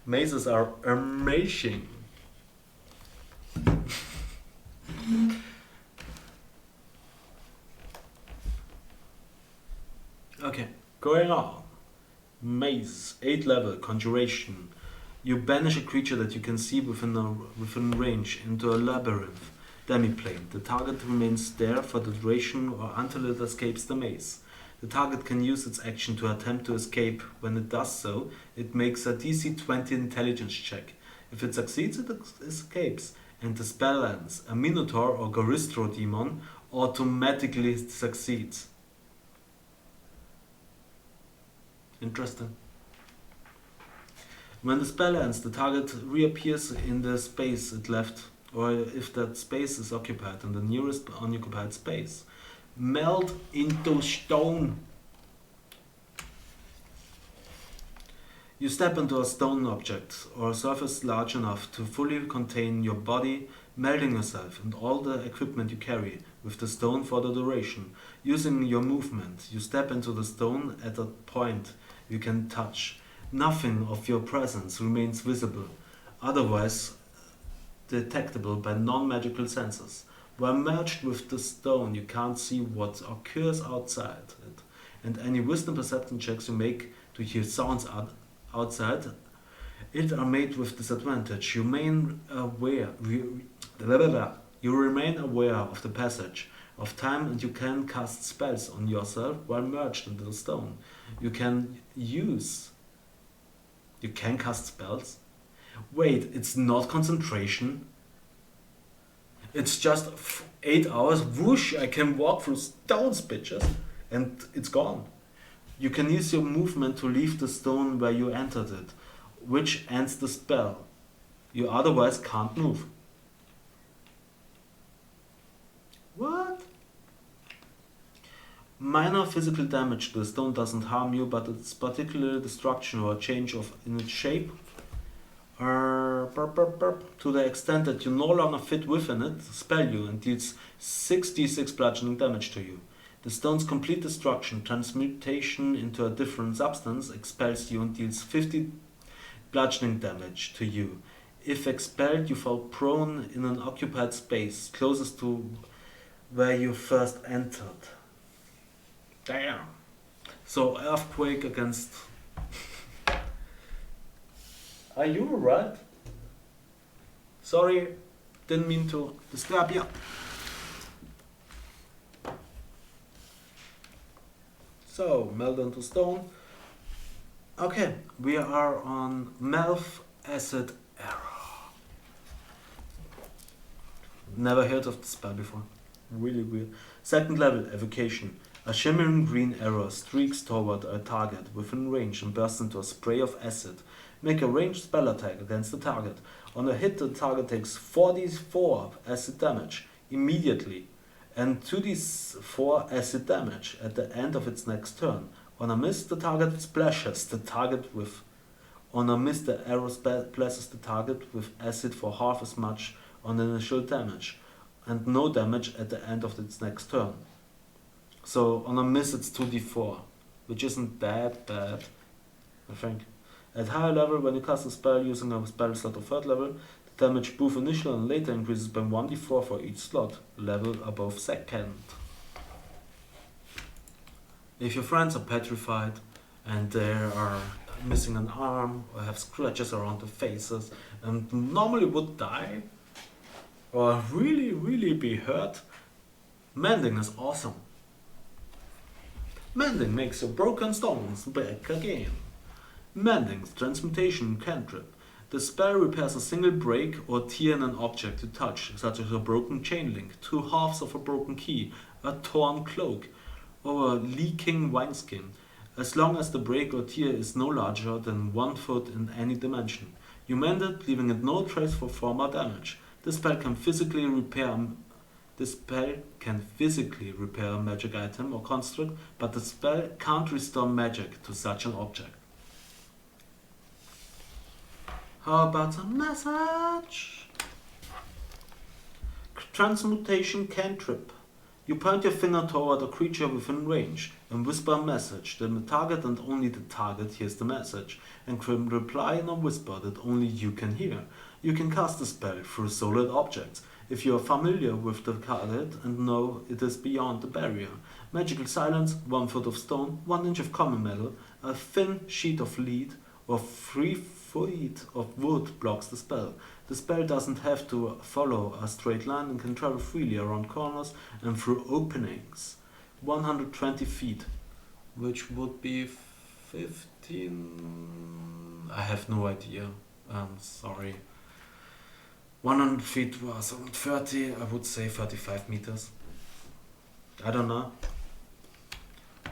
Mazes are amazing. Okay, going on. Maze, 8th level, conjuration. You banish a creature that you can see within range into a labyrinth, demiplane. The target remains there for the duration or until it escapes the maze. The target can use its action to attempt to escape. When it does so, it makes a DC 20 intelligence check. If it succeeds, it escapes, and the spell ends. A Minotaur or Goristro demon automatically succeeds. Interesting. When the spell ends, the target reappears in the space it left, or if that space is occupied, in the nearest unoccupied space. Melt into stone. You step into a stone object or a surface large enough to fully contain your body, melting yourself and all the equipment you carry with the stone for the duration. Using your movement, you step into the stone at a point you can touch. Nothing of your presence remains visible, otherwise detectable by non-magical senses. When merged with the stone, you can't see what occurs outside it, and any wisdom perception checks you make to hear sounds outside it are made with disadvantage. You remain aware of the passage of time, and you can cast spells on yourself while merged into the stone. You can cast spells? Wait, it's not concentration? It's just 8 hours, whoosh, I can walk through stones, bitches, and it's gone. You can use your movement to leave the stone where you entered it, which ends the spell. You otherwise can't move. What? Minor physical damage to the stone doesn't harm you, but its particular destruction or change in its shape to the extent that you no longer fit within it, spell you and deals 6d6 bludgeoning damage to you. The stone's complete destruction, transmutation into a different substance, expels you and deals 50 bludgeoning damage to you. If expelled, you fall prone in an occupied space, closest to where you first entered. Damn. So, earthquake against... Are you alright? Sorry, didn't mean to disturb you. So, melt into stone. Okay, we are on Melf Acid Arrow. Never heard of this spell before. Really weird. Second level, Evocation. A shimmering green arrow streaks toward a target within range and bursts into a spray of acid. Make a ranged spell attack against the target. On a hit, the target takes 4d4 acid damage immediately and 2d4 acid damage at the end of its next turn. On a miss, the target splashes the target with... On a miss, the arrow splashes the target with acid for half as much on initial damage and no damage at the end of its next turn. So on a miss it's 2d4, which isn't that bad, I think. At higher level, when you cast a spell using a spell slot of 3rd level, the damage both initial and later increases by 1d4 for each slot, level above 2nd. If your friends are petrified and they are missing an arm or have scratches around their faces and normally would die or really be hurt, mending is awesome. Mending makes your broken stones back again. Mending's transmutation cantrip. The spell repairs a single break or tear in an object you touch, such as a broken chain link, 2 halves of a broken key, a torn cloak, or a leaking wineskin, as long as the break or tear is no larger than 1 foot in any dimension. You mend it, leaving it no trace for former damage. This spell can physically repair a magic item or construct, but the spell can't restore magic to such an object. How about a message? Transmutation cantrip. You point your finger toward a creature within range and whisper a message. Then the target and only the target hears the message and can reply in a whisper that only you can hear. You can cast the spell through solid objects if you are familiar with the target and know it is beyond the barrier. Magical silence, 1 foot of stone, 1 inch of common metal, a thin sheet of lead, or 3 feet of wood blocks the spell. The spell doesn't have to follow a straight line and can travel freely around corners and through openings. 120 feet which would be 15. I have no idea. Sorry. 100 feet was 30, I would say 35 meters. I don't know.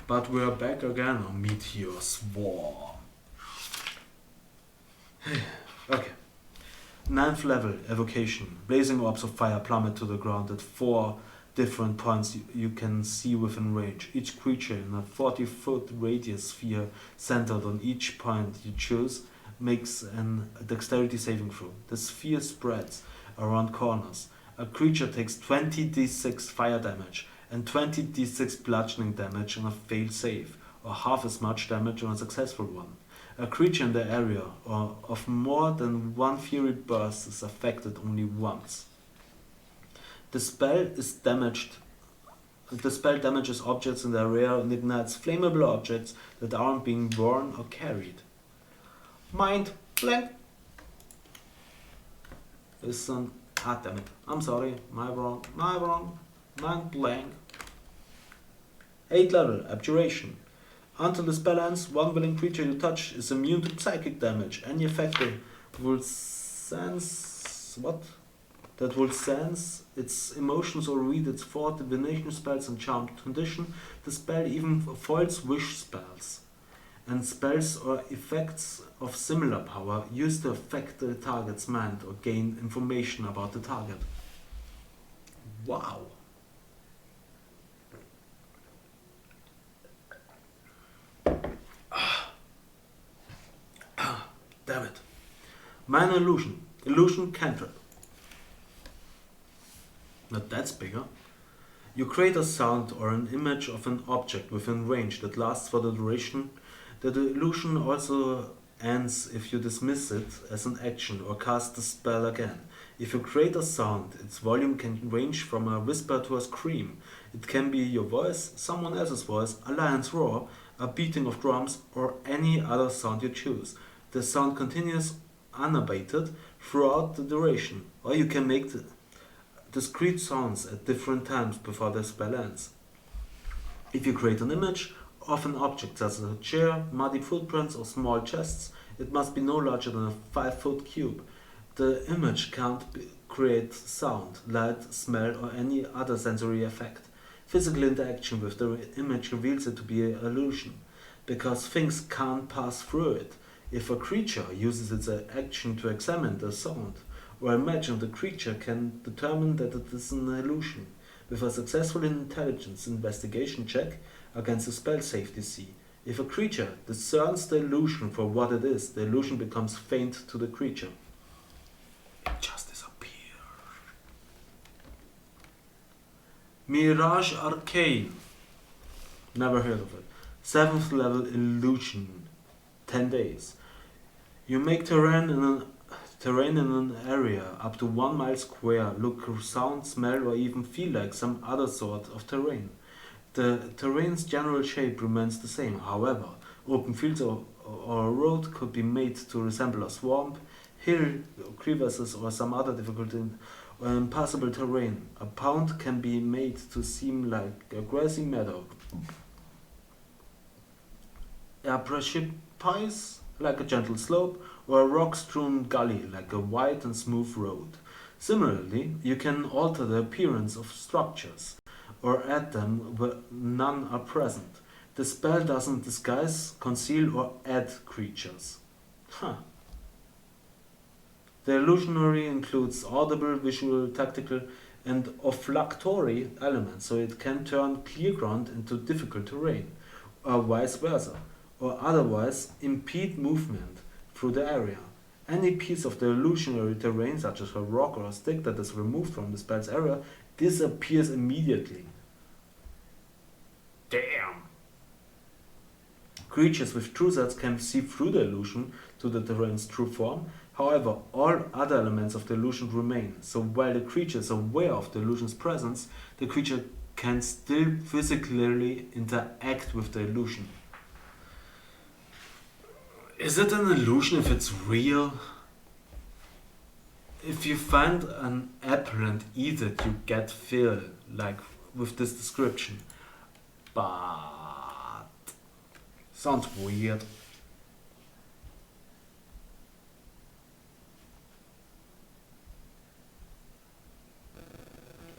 But we're back again on Meteor Swarm. Okay. 9th level evocation. Blazing orbs of fire plummet to the ground at 4 different points you can see within range. Each creature in a 40-foot radius sphere centered on each point you choose makes a dexterity saving throw. The sphere spreads around corners. A creature takes 20d6 fire damage and 20d6 bludgeoning damage on a failed save, or half as much damage on a successful one. A creature in the area of more than one fury burst is affected only once. The spell damages objects in the area and ignites flammable objects that aren't being worn or carried. Mind blank. Listen, damn it. I'm sorry, my wrong. Mind blank. 8th level, Abjuration. Until the spell ends, one willing creature you touch is immune to psychic damage. Any effector will sense its emotions or read its 4 divination spells and charmed condition. The spell even foils wish spells and spells or effects of similar power used to affect the target's mind or gain information about the target. Wow. Damn it. Minor illusion. Illusion cantrip. Now that's bigger. You create a sound or an image of an object within range that lasts for the duration. The illusion also ends if you dismiss it as an action or cast the spell again. If you create a sound, its volume can range from a whisper to a scream. It can be your voice, someone else's voice, a lion's roar, a beating of drums, or any other sound you choose. The sound continues unabated throughout the duration, or you can make discrete sounds at different times before the spell ends. If you create an image of an object such as a chair, muddy footprints, or small chests, it must be no larger than a 5-foot cube. The image can't create sound, light, smell, or any other sensory effect. Physical interaction with the image reveals it to be an illusion, because things can't pass through it. If a creature uses its action to examine the sound or imagine, the creature can determine that it is an illusion. With a successful intelligence investigation check against the spell save DC, if a creature discerns the illusion for what it is, the illusion becomes faint to the creature. It just disappears. Mirage Arcane. Never heard of it. 7th level illusion. 10 days. You make terrain in an area up to 1 mile square look, sound, smell, or even feel like some other sort of terrain. The terrain's general shape remains the same. However, open fields or a road could be made to resemble a swamp, hill, crevasses, or some other difficult or impassable terrain. A pond can be made to seem like a grassy meadow. A precipice, like a gentle slope, or a rock-strewn gully, like a wide and smooth road. Similarly, you can alter the appearance of structures, or add them where none are present. The spell doesn't disguise, conceal, or add creatures. The illusionary includes audible, visual, tactical, and olfactory elements, so it can turn clear ground into difficult terrain, or vice versa, or otherwise impede movement through the area. Any piece of the illusionary terrain, such as a rock or a stick that is removed from the spell's area, disappears immediately. Damn! Creatures with true sets can see through the illusion to the terrain's true form. However, all other elements of the illusion remain, so while the creature is aware of the illusion's presence, the creature can still physically interact with the illusion. Is it an illusion if it's real? If you find an apple and eat it, you get filled, like with this description. But Sounds weird.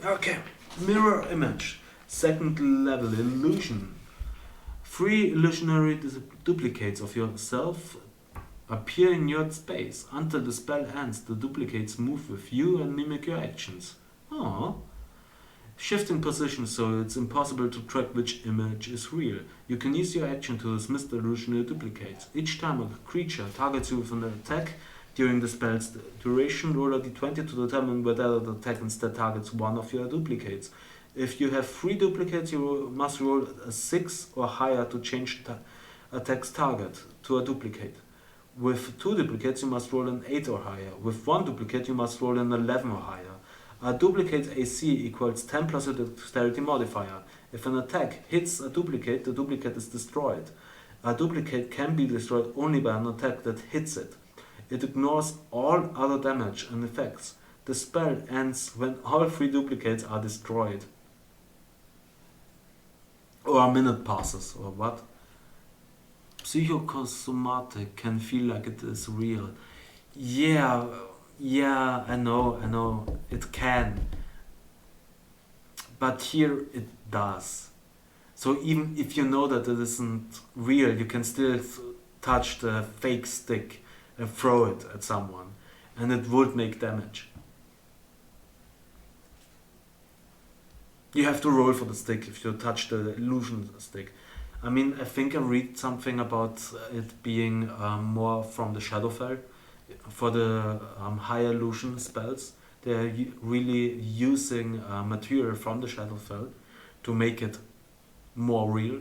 Okay, mirror image. Second level illusion. Three illusionary duplicates of yourself appear in your space. Until the spell ends, the duplicates move with you and mimic your actions. Oh. Shifting position so it's impossible to track which image is real. You can use your action to dismiss the illusionary duplicates. Each time a creature targets you with an attack during the spell's duration, roll a d20 to determine whether the attack instead targets one of your duplicates. If you have 3 duplicates, you must roll a 6 or higher to change the attack's target to a duplicate. With 2 duplicates, you must roll an 8 or higher. With 1 duplicate, you must roll an 11 or higher. A duplicate's AC equals 10 plus a dexterity modifier. If an attack hits a duplicate, the duplicate is destroyed. A duplicate can be destroyed only by an attack that hits it. It ignores all other damage and effects. The spell ends when all 3 duplicates are destroyed. Or a minute passes, or what? Psychosomatic can feel like it is real. Yeah, I know, it can. But here it does. So even if you know that it isn't real, you can still touch the fake stick and throw it at someone, and it would make damage. You have to roll for the stick if you touch the illusion stick. I mean, I think I read something about it being more from the Shadowfell. For the high illusion spells, they're really using material from the Shadowfell to make it more real.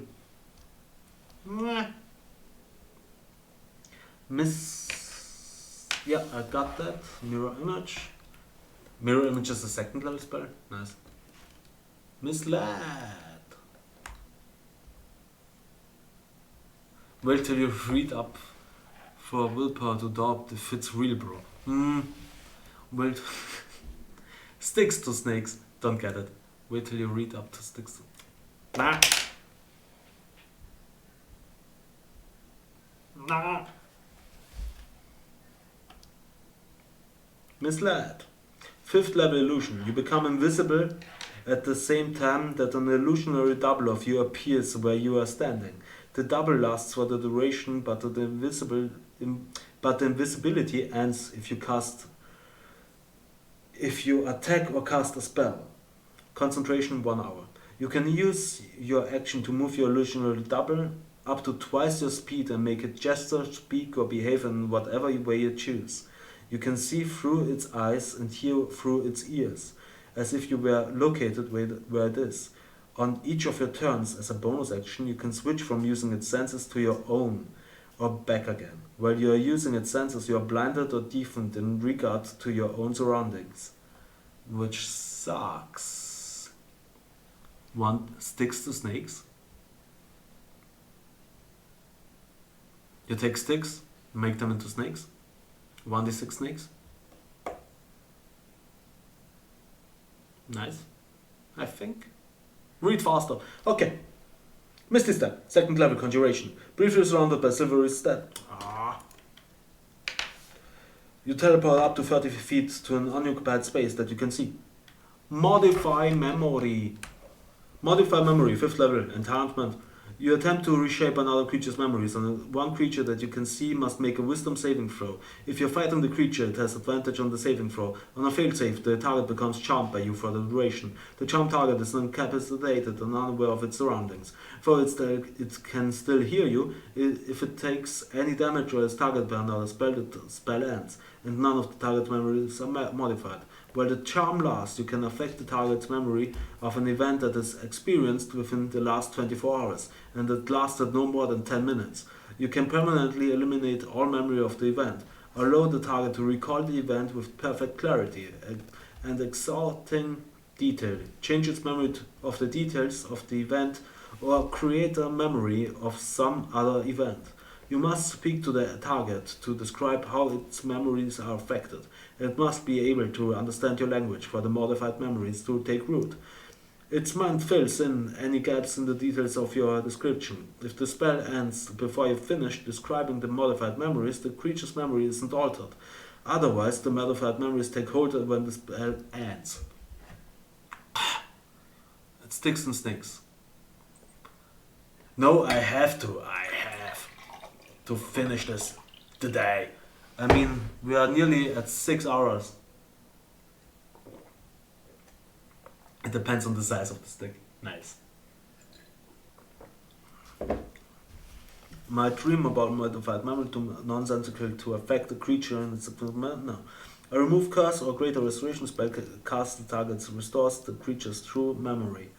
Yeah, I got that. Mirror image. Mirror image is a second level spell. Nice. Misled. Wait till you read up for willpower to adopt if it's real, bro. Wait. Sticks to snakes. Don't get it. Wait till you read up to sticks. Nah. Misled. 5th level illusion. You become invisible at the same time that an illusionary double of you appears where you are standing. The double lasts for the duration, but the invisibility ends if you attack or cast a spell. Concentration 1 hour. You can use your action to move your illusionary double up to twice your speed and make it gesture, speak, or behave in whatever way you choose. You can see through its eyes and hear through its ears, as if you were located where it is. On each of your turns, as a bonus action, you can switch from using its senses to your own, or back again. While you are using its senses, you are blinded or deafened in regard to your own surroundings. Which sucks. 1 sticks to snakes. You take sticks, make them into snakes. 1d6 snakes. Nice. I think. Read faster. Okay. Misty Step. 2nd level conjuration. Briefly surrounded by silvery step. You teleport up to 30 feet to an unoccupied space that you can see. Modify memory. Modify memory. 5th level. Enchantment. You attempt to reshape another creature's memories, and one creature that you can see must make a wisdom saving throw. If you're fighting the creature, it has advantage on the saving throw. On a failed save, the target becomes charmed by you for the duration. The charmed target is incapacitated and unaware of its surroundings. Though it can still hear you, if it takes any damage or is targeted by another spell, the spell ends, and none of the target's memories are modified. While the charm lasts, you can affect the target's memory of an event that is experienced within the last 24 hours, and that lasted no more than 10 minutes. You can permanently eliminate all memory of the event, allow the target to recall the event with perfect clarity and exalting detail, change its memory of the details of the event, or create a memory of some other event. You must speak to the target to describe how its memories are affected. It must be able to understand your language for the modified memories to take root. Its mind fills in any gaps in the details of your description. If the spell ends before you finish describing the modified memories, the creature's memory isn't altered. Otherwise, the modified memories take hold when the spell ends. It sticks and stinks. No, I have to finish this today. I mean, we are nearly at 6 hours. It depends on the size of the stick. Nice. My dream about modified memory too nonsensical to affect the creature and its equipment? No. A remove curse or greater restoration spell cast the target restores the creature's true memory.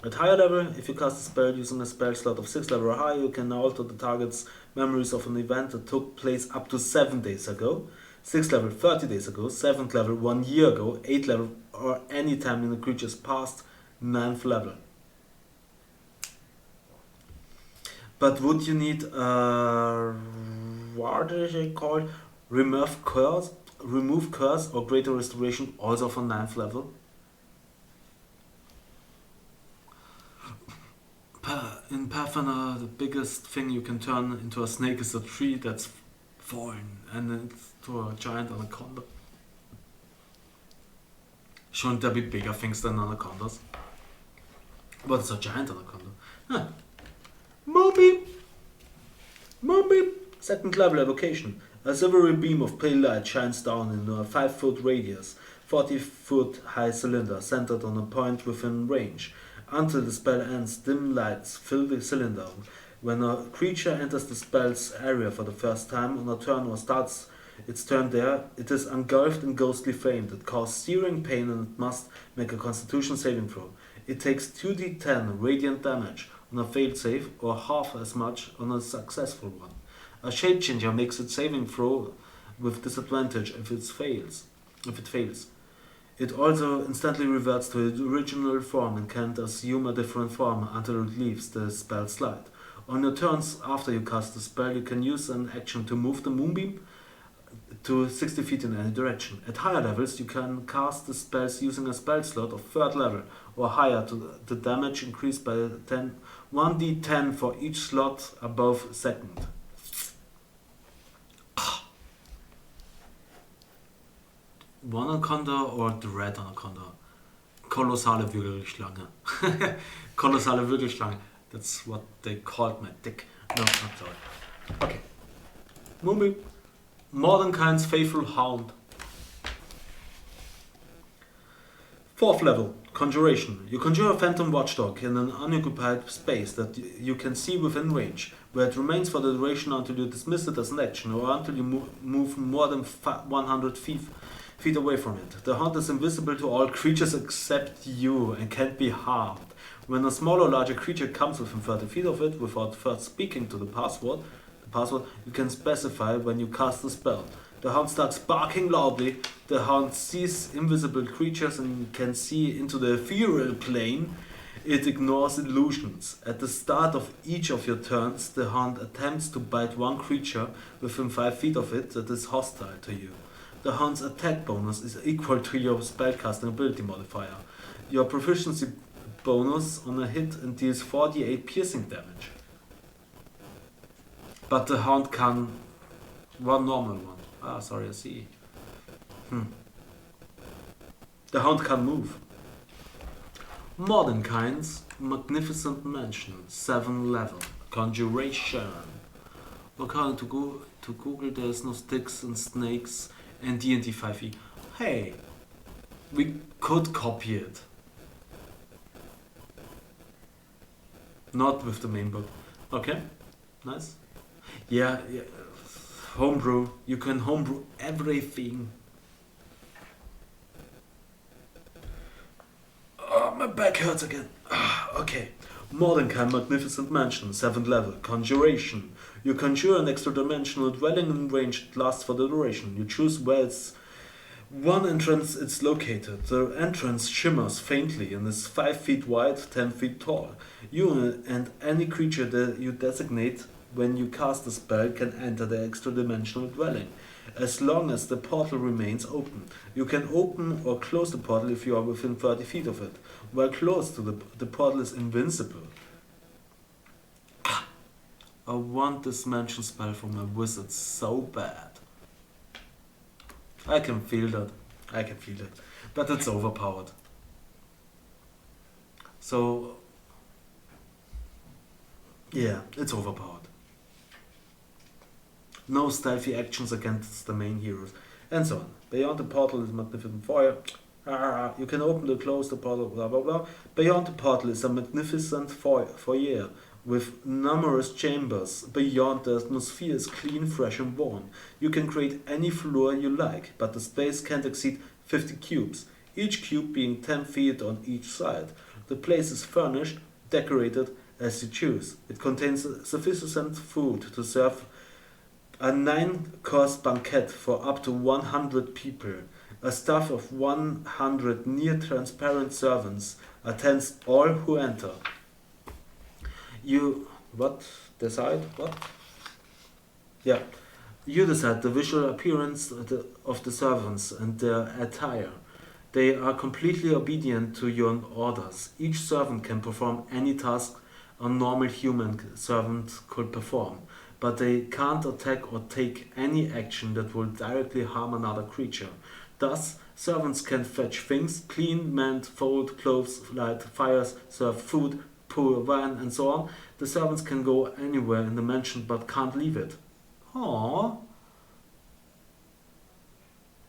At higher level, if you cast a spell using a spell slot of 6 level or higher, you can alter the target's memories of an event that took place up to 7 days ago, 6 level 30 days ago, 7th level 1 year ago, 8th level or any time in the creature's past, 9th level. But would you need what is it called? Remove curse or greater restoration also for 9th level? In Pathfinder, the biggest thing you can turn into a snake is a tree that's fallen, and it's to a giant anaconda. Shouldn't there be bigger things than anacondas? But it's a giant anaconda. Huh. Moonbeam! 2nd level evocation. A silvery beam of pale light shines down in a 5-foot radius, 40-foot high cylinder centered on a point within range. Until the spell ends, dim lights fill the cylinder. When a creature enters the spell's area for the first time on a turn or starts its turn there, it is engulfed in ghostly flame that causes searing pain and it must make a constitution saving throw. It takes 2d10 radiant damage on a failed save or half as much on a successful one. A shape changer makes its saving throw with disadvantage if it fails. It also instantly reverts to its original form and can't assume a different form until it leaves the spell slide. On your turns after you cast the spell, you can use an action to move the moonbeam to 60 feet in any direction. At higher levels, you can cast the spells using a spell slot of 3rd level or higher to the damage increased by 1d10 for each slot above 2nd. One anaconda or the red anaconda? Kolossale Würgelschlange. Kolossale Würgelschlange. That's what they called my dick. No, not sorry. Okay. Moonbeam. Mordenkain's Faithful Hound. 4th level, Conjuration. You conjure a phantom watchdog in an unoccupied space that you can see within range, where it remains for the duration until you dismiss it as an action or until you move more than 100 feet away from it. The hound is invisible to all creatures except you and can't be harmed. When a small or larger creature comes within 30 feet of it without first speaking to the password you can specify when you cast the spell. The hound starts barking loudly. The hound sees invisible creatures and can see into the ethereal plane. It ignores illusions. At the start of each of your turns, the hound attempts to bite one creature within 5 feet of it that is hostile to you. The hound's attack bonus is equal to your spellcasting ability modifier. Your proficiency bonus on a hit and deals 48 piercing damage. But the hound can... one normal one. Ah, sorry, I see. The hound can move. Mordenkain's Magnificent Mansion, 7th level. Conjuration. According to Google, there's no sticks and snakes and D&D 5e. Hey, we could copy it. Not with the main book. Okay, nice. Yeah, homebrew. You can homebrew everything. Oh, my back hurts again. Okay. Mordenkain Magnificent Mansion, 7th level. Conjuration. You conjure an extra-dimensional dwelling in range that lasts for the duration. You choose where it's one entrance it's located. The entrance shimmers faintly and is 5 feet wide, 10 feet tall. You and any creature that you designate when you cast a spell can enter the extra-dimensional dwelling. as long as the portal remains open. You can open or close the portal if you are within 30 feet of it. While close to the portal is invincible. I want this mansion spell for my wizard so bad. I can feel that. But it's overpowered. So, yeah, it's overpowered. No stealthy actions against the main heroes, and so on. Beyond the portal is magnificent foyer. You can open or close the portal, blah blah blah. Beyond the portal is a magnificent foyer with numerous chambers. Beyond, the atmosphere is clean, fresh and warm. You can create any floor you like, but the space can't exceed 50 cubes, each cube being 10 feet on each side. The place is furnished, decorated as you choose. It contains sufficient food to serve a 9-course banquet for up to 100 people. A staff of 100 near-transparent servants attends all who enter. You decide the visual appearance of the servants and their attire. They are completely obedient to your orders. Each servant can perform any task a normal human servant could perform, but they can't attack or take any action that will directly harm another creature. Thus, servants can fetch things, clean, mend, fold clothes, light fires, serve food, pour wine, and so on. The servants can go anywhere in the mansion but can't leave it. Aww.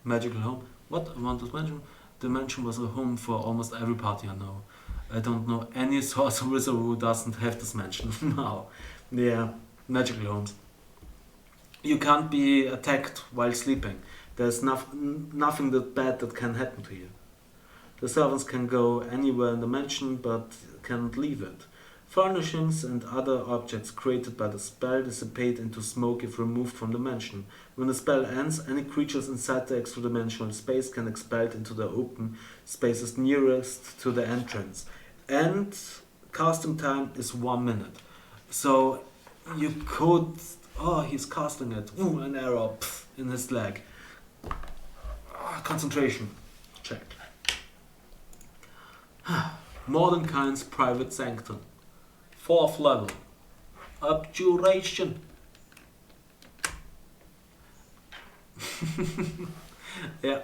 Magical home. What I wanted to mention? The mansion was a home for almost every party I know. I don't know any sorcerer wizard who doesn't have this mansion. Now, yeah, magical homes. You can't be attacked while sleeping. There's nothing that bad that can happen to you. The servants can go anywhere in the mansion but cannot leave it. Furnishings and other objects created by the spell dissipate into smoke if removed from the mansion. When the spell ends, any creatures inside the extra-dimensional space can expel into the open spaces nearest to the entrance. And casting time is 1 minute. So you could... Oh, he's casting it. Ooh, an arrow in his leg. Concentration. Check. Mordenkind's private sanctum. 4th level. Abjuration. Yeah.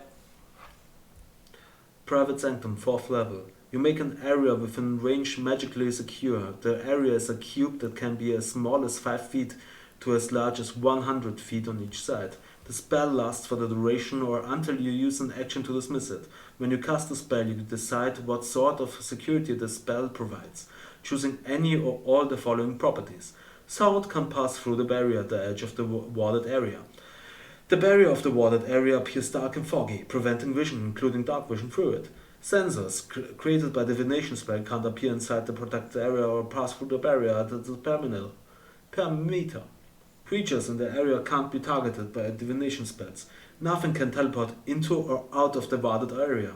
Private sanctum, 4th level. You make an area within range magically secure. The area is a cube that can be as small as 5 feet to as large as 100 feet on each side. The spell lasts for the duration or until you use an action to dismiss it. When you cast the spell, you decide what sort of security the spell provides, choosing any or all the following properties. Sound can pass through the barrier at the edge of the warded area. The barrier of the warded area appears dark and foggy, preventing vision, including dark vision through it. Sensors created by divination spell can't appear inside the protected area or pass through the barrier at the perimeter. Creatures in the area can't be targeted by divination spells. Nothing can teleport into or out of the warded area.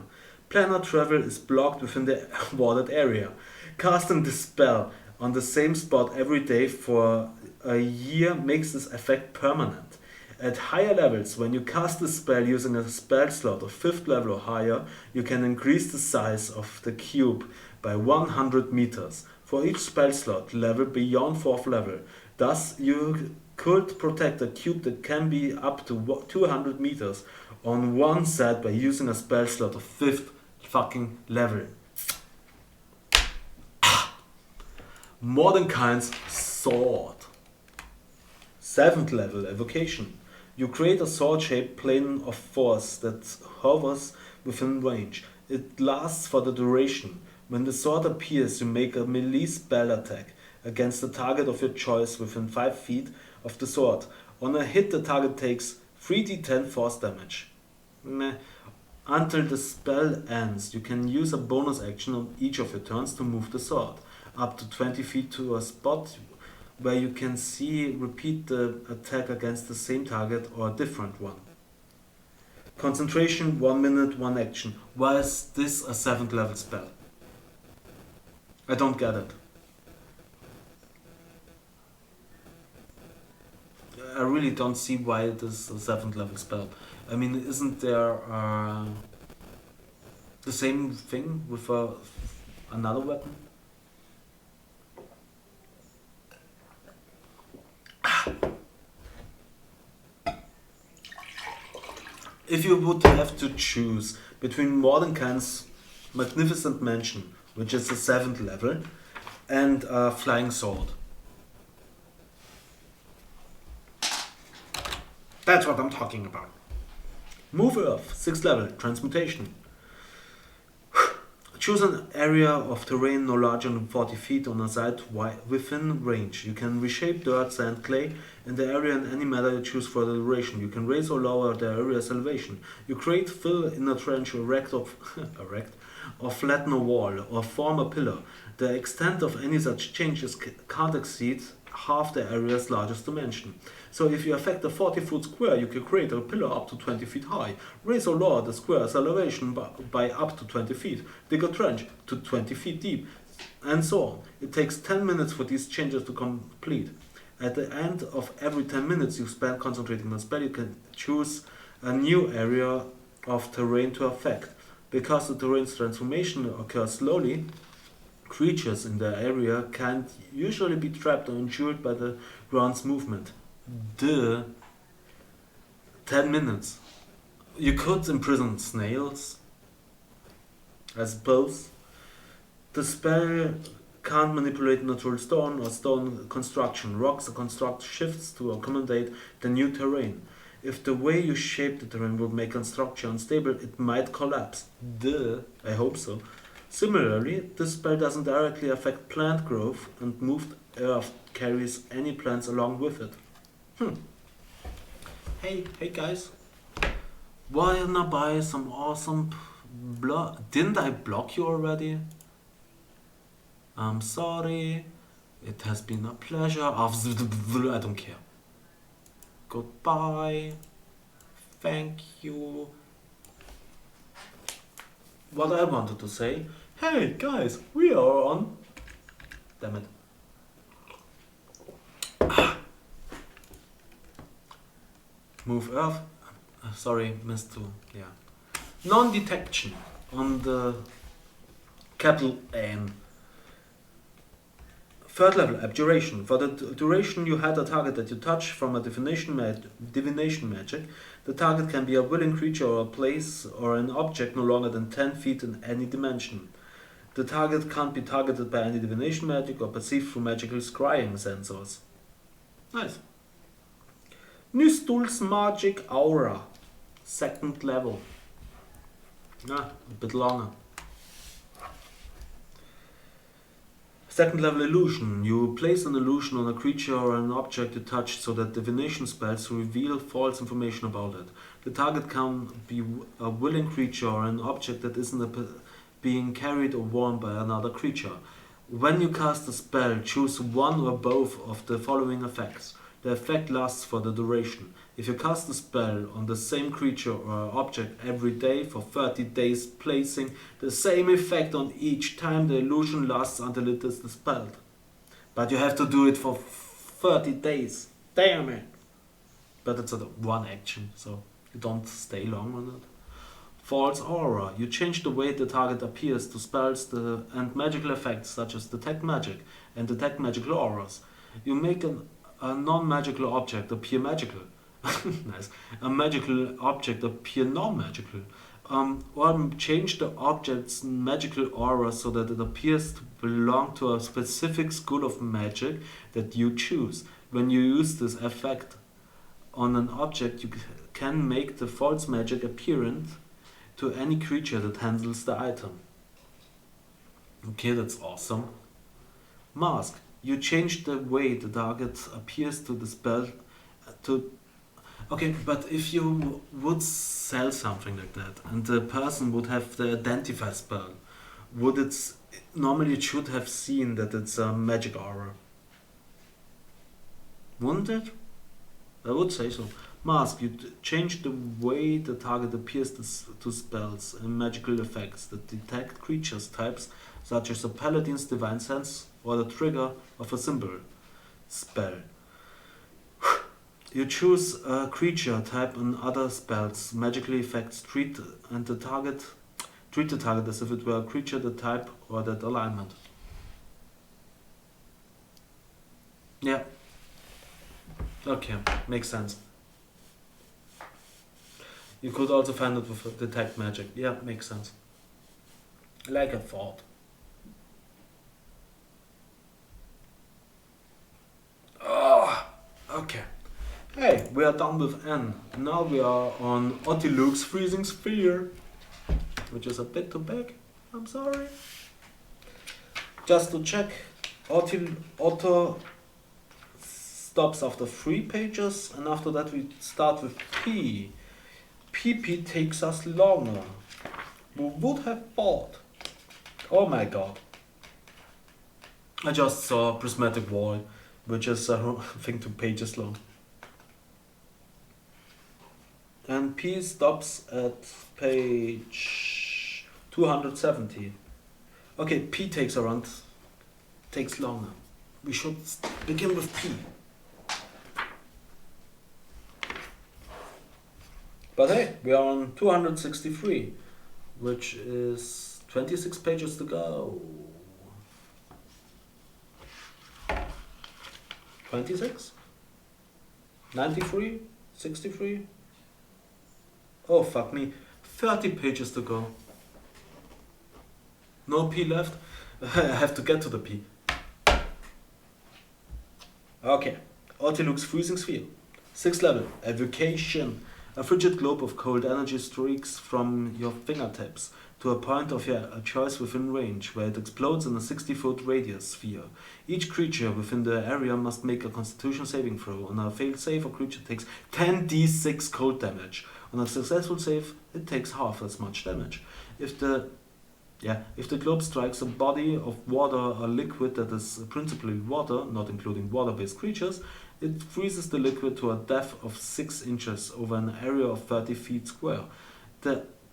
Planar travel is blocked within the warded area. Casting the spell on the same spot every day for a year makes this effect permanent. At higher levels, when you cast the spell using a spell slot of 5th level or higher, you can increase the size of the cube by 100 meters for each spell slot level beyond 4th level. Thus, you could protect a cube that can be up to 200 meters on one side by using a spell slot of 5th fucking level. Mordenkind's sword. 7th level evocation. You create a sword-shaped plane of force that hovers within range. It lasts for the duration. When the sword appears, you make a melee spell attack against the target of your choice within 5 feet of the sword. On a hit, the target takes 3d10 force damage. Until the spell ends, you can use a bonus action on each of your turns to move the sword up to 20 feet to a spot where you can repeat the attack against the same target or a different one. Concentration, 1 minute, 1 action. Why is this a 7th level spell? I don't get it. I really don't see why this is a 7th level spell. I mean, isn't there the same thing with another weapon? If you would have to choose between Mordenkainen's Magnificent Mansion, which is the 7th level, and Flying Sword. That's what I'm talking about. Move Earth, 6th level, Transmutation. Choose an area of terrain no larger than 40 feet on a site within range. You can reshape dirt, sand, clay in the area in any manner you choose for the duration. You can raise or lower the area's elevation. You create, fill in a trench, erect or flatten a wall, or form a pillar. The extent of any such changes can't exceed half the area's largest dimension. So if you affect a 40-foot square, you can create a pillar up to 20 feet high, raise or lower the square's elevation by up to 20 feet, dig a trench to 20 feet deep, and so on. It takes 10 minutes for these changes to complete. At the end of every 10 minutes you spend concentrating on spell, you can choose a new area of terrain to affect. Because the terrain's transformation occurs slowly, creatures in the area can't usually be trapped or injured by the ground's movement. 10 minutes. You could imprison snails, I suppose. The spell can't manipulate natural stone or stone construction. Rocks or construct shifts to accommodate the new terrain. If the way you shape the terrain would make construction unstable, it might collapse. I hope so. Similarly, this spell doesn't directly affect plant growth, and moved earth carries any plants along with it. Hey guys. Wanna buy some awesome Didn't I block you already? I'm sorry. It has been a pleasure. I don't care. Goodbye. Thank you. What I wanted to say. Hey guys, we are on. Damn it. Move Earth. Sorry, missed to. Yeah. Non-detection on the capital N. 3rd level, Abjuration. For the duration you had a target that you touch from a divination magic. The target can be a willing creature or a place or an object no longer than 10 feet in any dimension. The target can't be targeted by any divination magic or perceived through magical scrying sensors. Nice. Nystul's Magic Aura. 2nd level. A bit longer. 2nd level illusion. You place an illusion on a creature or an object you touch so that divination spells reveal false information about it. The target can be a willing creature or an object that isn't being carried or worn by another creature. When you cast a spell, choose one or both of the following effects. The effect lasts for the duration. If you cast a spell on the same creature or object every day for 30 days, placing the same effect on each time, the illusion lasts until it is dispelled. But you have to do it for 30 days. Damn it! But it's a one action, so you don't stay long on it. False Aura. You change the way the target appears to spells and magical effects such as Detect Magic and Detect Magical Auras. You make a non-magical object appear magical. Nice. A magical object appear non-magical. Or change the object's magical aura so that it appears to belong to a specific school of magic that you choose. When you use this effect on an object, you can make the false magic apparent to any creature that handles the item. Okay, that's awesome. Mask. You change the way the target appears to the spell Okay, but if you would sell something like that and the person would have the identify spell, normally it should have seen that it's a magic aura. Wouldn't it? I would say so. Mask. You change the way the target appears to spells and magical effects that detect creatures types such as a paladin's divine sense or the trigger of a symbol spell. You choose a creature type and other spells magically affects treat the target as if it were a creature that type or that alignment. Yeah. Okay, makes sense. You could also find it with detect magic. Yeah, makes sense. Like I thought. Oh, okay. Hey, we are done with N. Now we are on Otiluk's Freezing Sphere, which is a bit too big. I'm sorry. Just to check, Otto stops after 3 pages, and after that we start with P. PP takes us longer. Who would have thought? Oh my god. I just saw Prismatic Wall, which is I think 2 pages long. And P stops at page 270. Okay, P takes longer. We should begin with P. But hey, we are on 263, which is 26 pages to go. 26? 93? 63? Oh fuck me, 30 pages to go. No P left? I have to get to the P. Okay, Ortilux Freezing Sphere. 6th level, Evocation. A frigid globe of cold energy streaks from your fingertips to a point of your choice within range, where it explodes in a 60-foot radius sphere. Each creature within the area must make a Constitution saving throw. On a failed save, a creature takes 10d6 cold damage. On a successful save, it takes half as much damage. If the globe strikes a body of water or liquid that is principally water, not including water-based creatures, it freezes the liquid to a depth of 6 inches over an area of 30 feet square.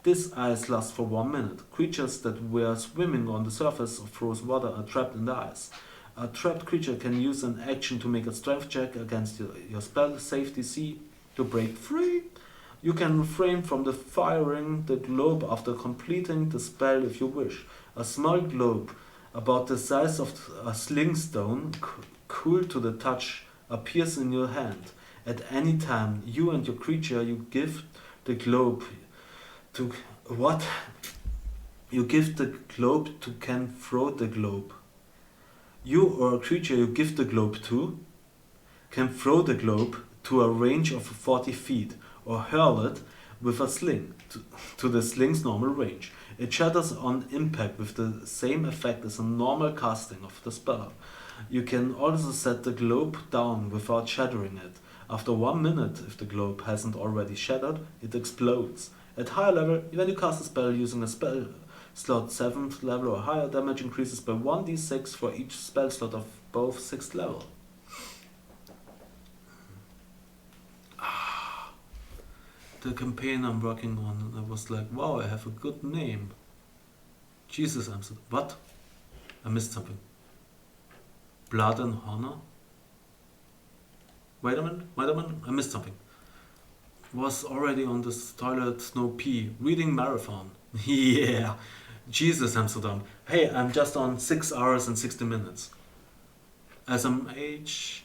This ice lasts for 1 minute. Creatures that were swimming on the surface of frozen water are trapped in the ice. A trapped creature can use an action to make a strength check against your spell save DC to break free. You can refrain from firing the globe after completing the spell if you wish. A small globe, about the size of a sling stone, cool to the touch, appears in your hand. At any time, you and your creature you give the globe to what? You give the globe to can throw the globe. You or a creature you give the globe to can throw the globe to a range of 40 feet or hurl it with a sling to the sling's normal range. It shatters on impact with the same effect as a normal casting of the spell. You can also set the globe down without shattering it. After 1 minute, if the globe hasn't already shattered, it explodes. At higher level, when you cast a spell using a spell slot 7th level or higher, damage increases by 1d6 for each spell slot of both 6th level. The campaign I'm working on, I was like, wow, I have a good name. Jesus, I'm so... What? I missed something. Blood and Honor? Wait a minute, I missed something. Was already on this toilet, Snow P. Reading marathon. Yeah. Jesus, I'm so dumb. Hey, I'm just on 6 hours and 60 minutes. As I'm age,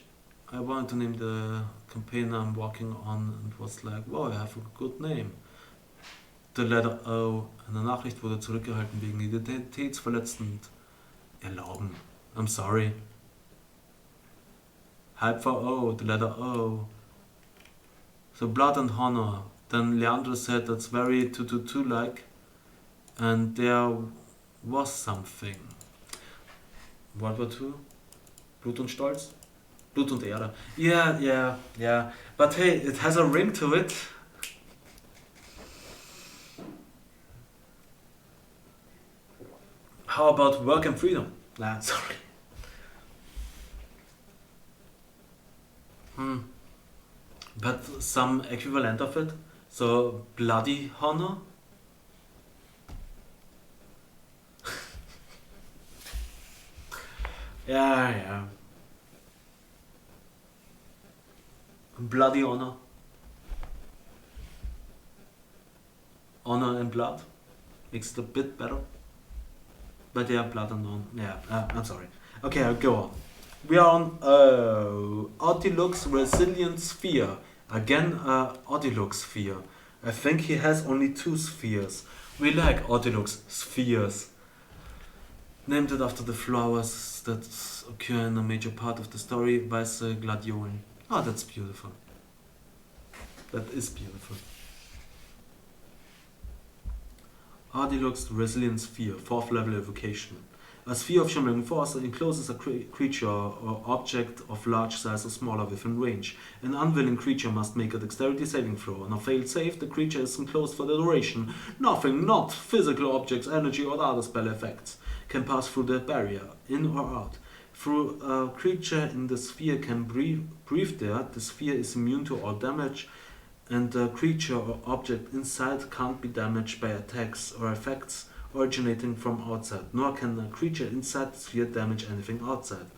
I wanted to name the campaign I'm working on and was like, wow, I have a good name. The letter O. Eine Nachricht wurde zurückgehalten wegen identitätsverletzend erlauben. I'm sorry. Hype for O, the letter O. So Blood and Honor. Then Leandro said that's very 222 like. And there was something. World War II? Blut und Stolz? Blut und Ehre. Yeah. But hey, it has a ring to it. How about Work and Freedom? Nah, sorry. But some equivalent of it. So Bloody Honor. Yeah. Bloody honor. Honor and blood makes it a bit better. But yeah, blood and honor. Yeah, I'm sorry. Okay, I'll go on. We are on Odilux Resilient Sphere. Again, Odilux Sphere. I think he has only 2 spheres. We like Odilux Spheres. Named it after the flowers that occur in a major part of the story by the Gladiolen. Oh, that's beautiful. That is beautiful. Odilux Resilient Sphere, 4th level evocation. A sphere of shimmering force that encloses a creature or object of large size or smaller within range. An unwilling creature must make a dexterity saving throw. On a failed save, the creature is enclosed for the duration. Nothing, not physical objects, energy, or other spell effects, can pass through the barrier, in or out. Through a creature in the sphere can breathe there, the sphere is immune to all damage, and the creature or object inside can't be damaged by attacks or effects originating from outside, nor can a creature inside the sphere damage anything outside.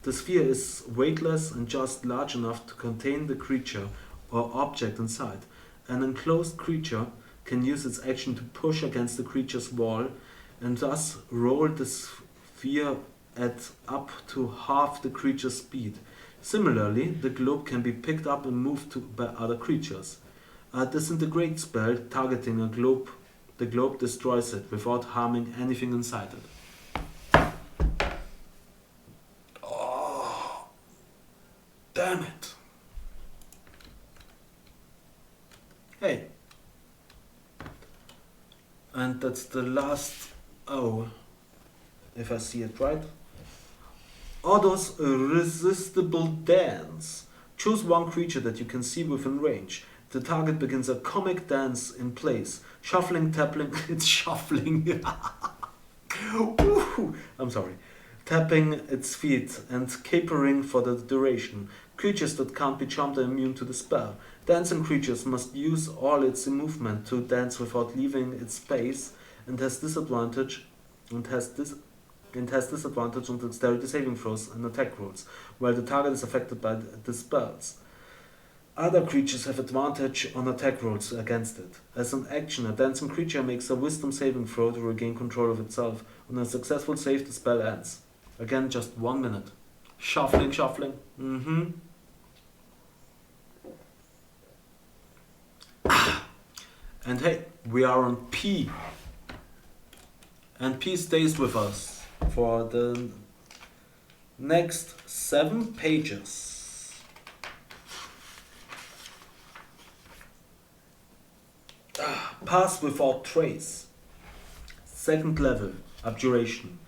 The sphere is weightless and just large enough to contain the creature or object inside. An enclosed creature can use its action to push against the creature's wall and thus roll the sphere at up to half the creature's speed. Similarly, the globe can be picked up and moved by other creatures. A disintegrate spell targeting the globe destroys it without harming anything inside it. Oh, damn it. Hey. And that's the last O, if I see it right. Odo's Irresistible Dance. Choose one creature that you can see within range. The target begins a comic dance in place, shuffling, tapping, it's shuffling. I'm sorry. Tapping its feet and capering for the duration. Creatures that can't be charmed are immune to the spell. Dancing creatures must use all its movement to dance without leaving its space and has disadvantage on dexterity saving throws and attack rolls, while the target is affected by the spells. Other creatures have advantage on attack rolls against it. As an action, a dancing creature makes a wisdom saving throw to regain control of itself. On a successful save, the spell ends. Again, just 1 minute. Shuffling, shuffling. And hey, we are on P. And P stays with us for the next 7 pages. Pass without trace. 2nd level, Abjuration.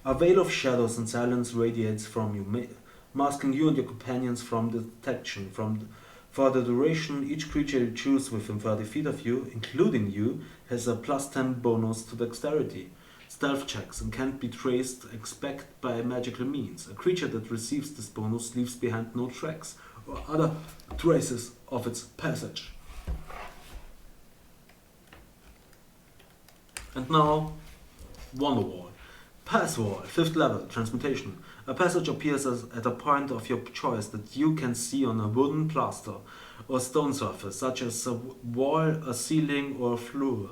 A veil of shadows and silence radiates from you, masking you and your companions from detection. For the duration, each creature you choose within 30 feet of you, including you, has a +10 bonus to dexterity, stealth checks, and can't be traced except by magical means. A creature that receives this bonus leaves behind no tracks or other traces of its passage. And now, Wonder Wall. Pass Wall, 5th level, Transmutation. A passage appears at a point of your choice that you can see on a wooden, plaster, or stone surface, such as a wall, a ceiling, or a floor.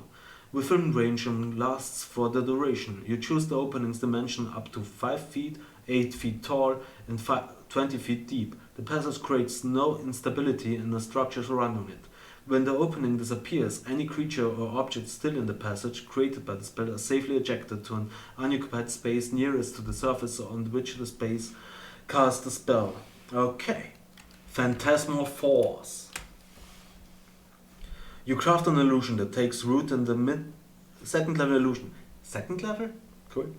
Within range and lasts for the duration. You choose the opening's dimension up to 5 feet, 8 feet tall, and 20 feet deep. The passage creates no instability in the structure surrounding it. When the opening disappears, any creature or object still in the passage created by the spell is safely ejected to an unoccupied space nearest to the surface on which the space cast the spell. Okay. Phantasmal Force. You craft an illusion that takes root in the 2nd level illusion. 2nd level? Cool.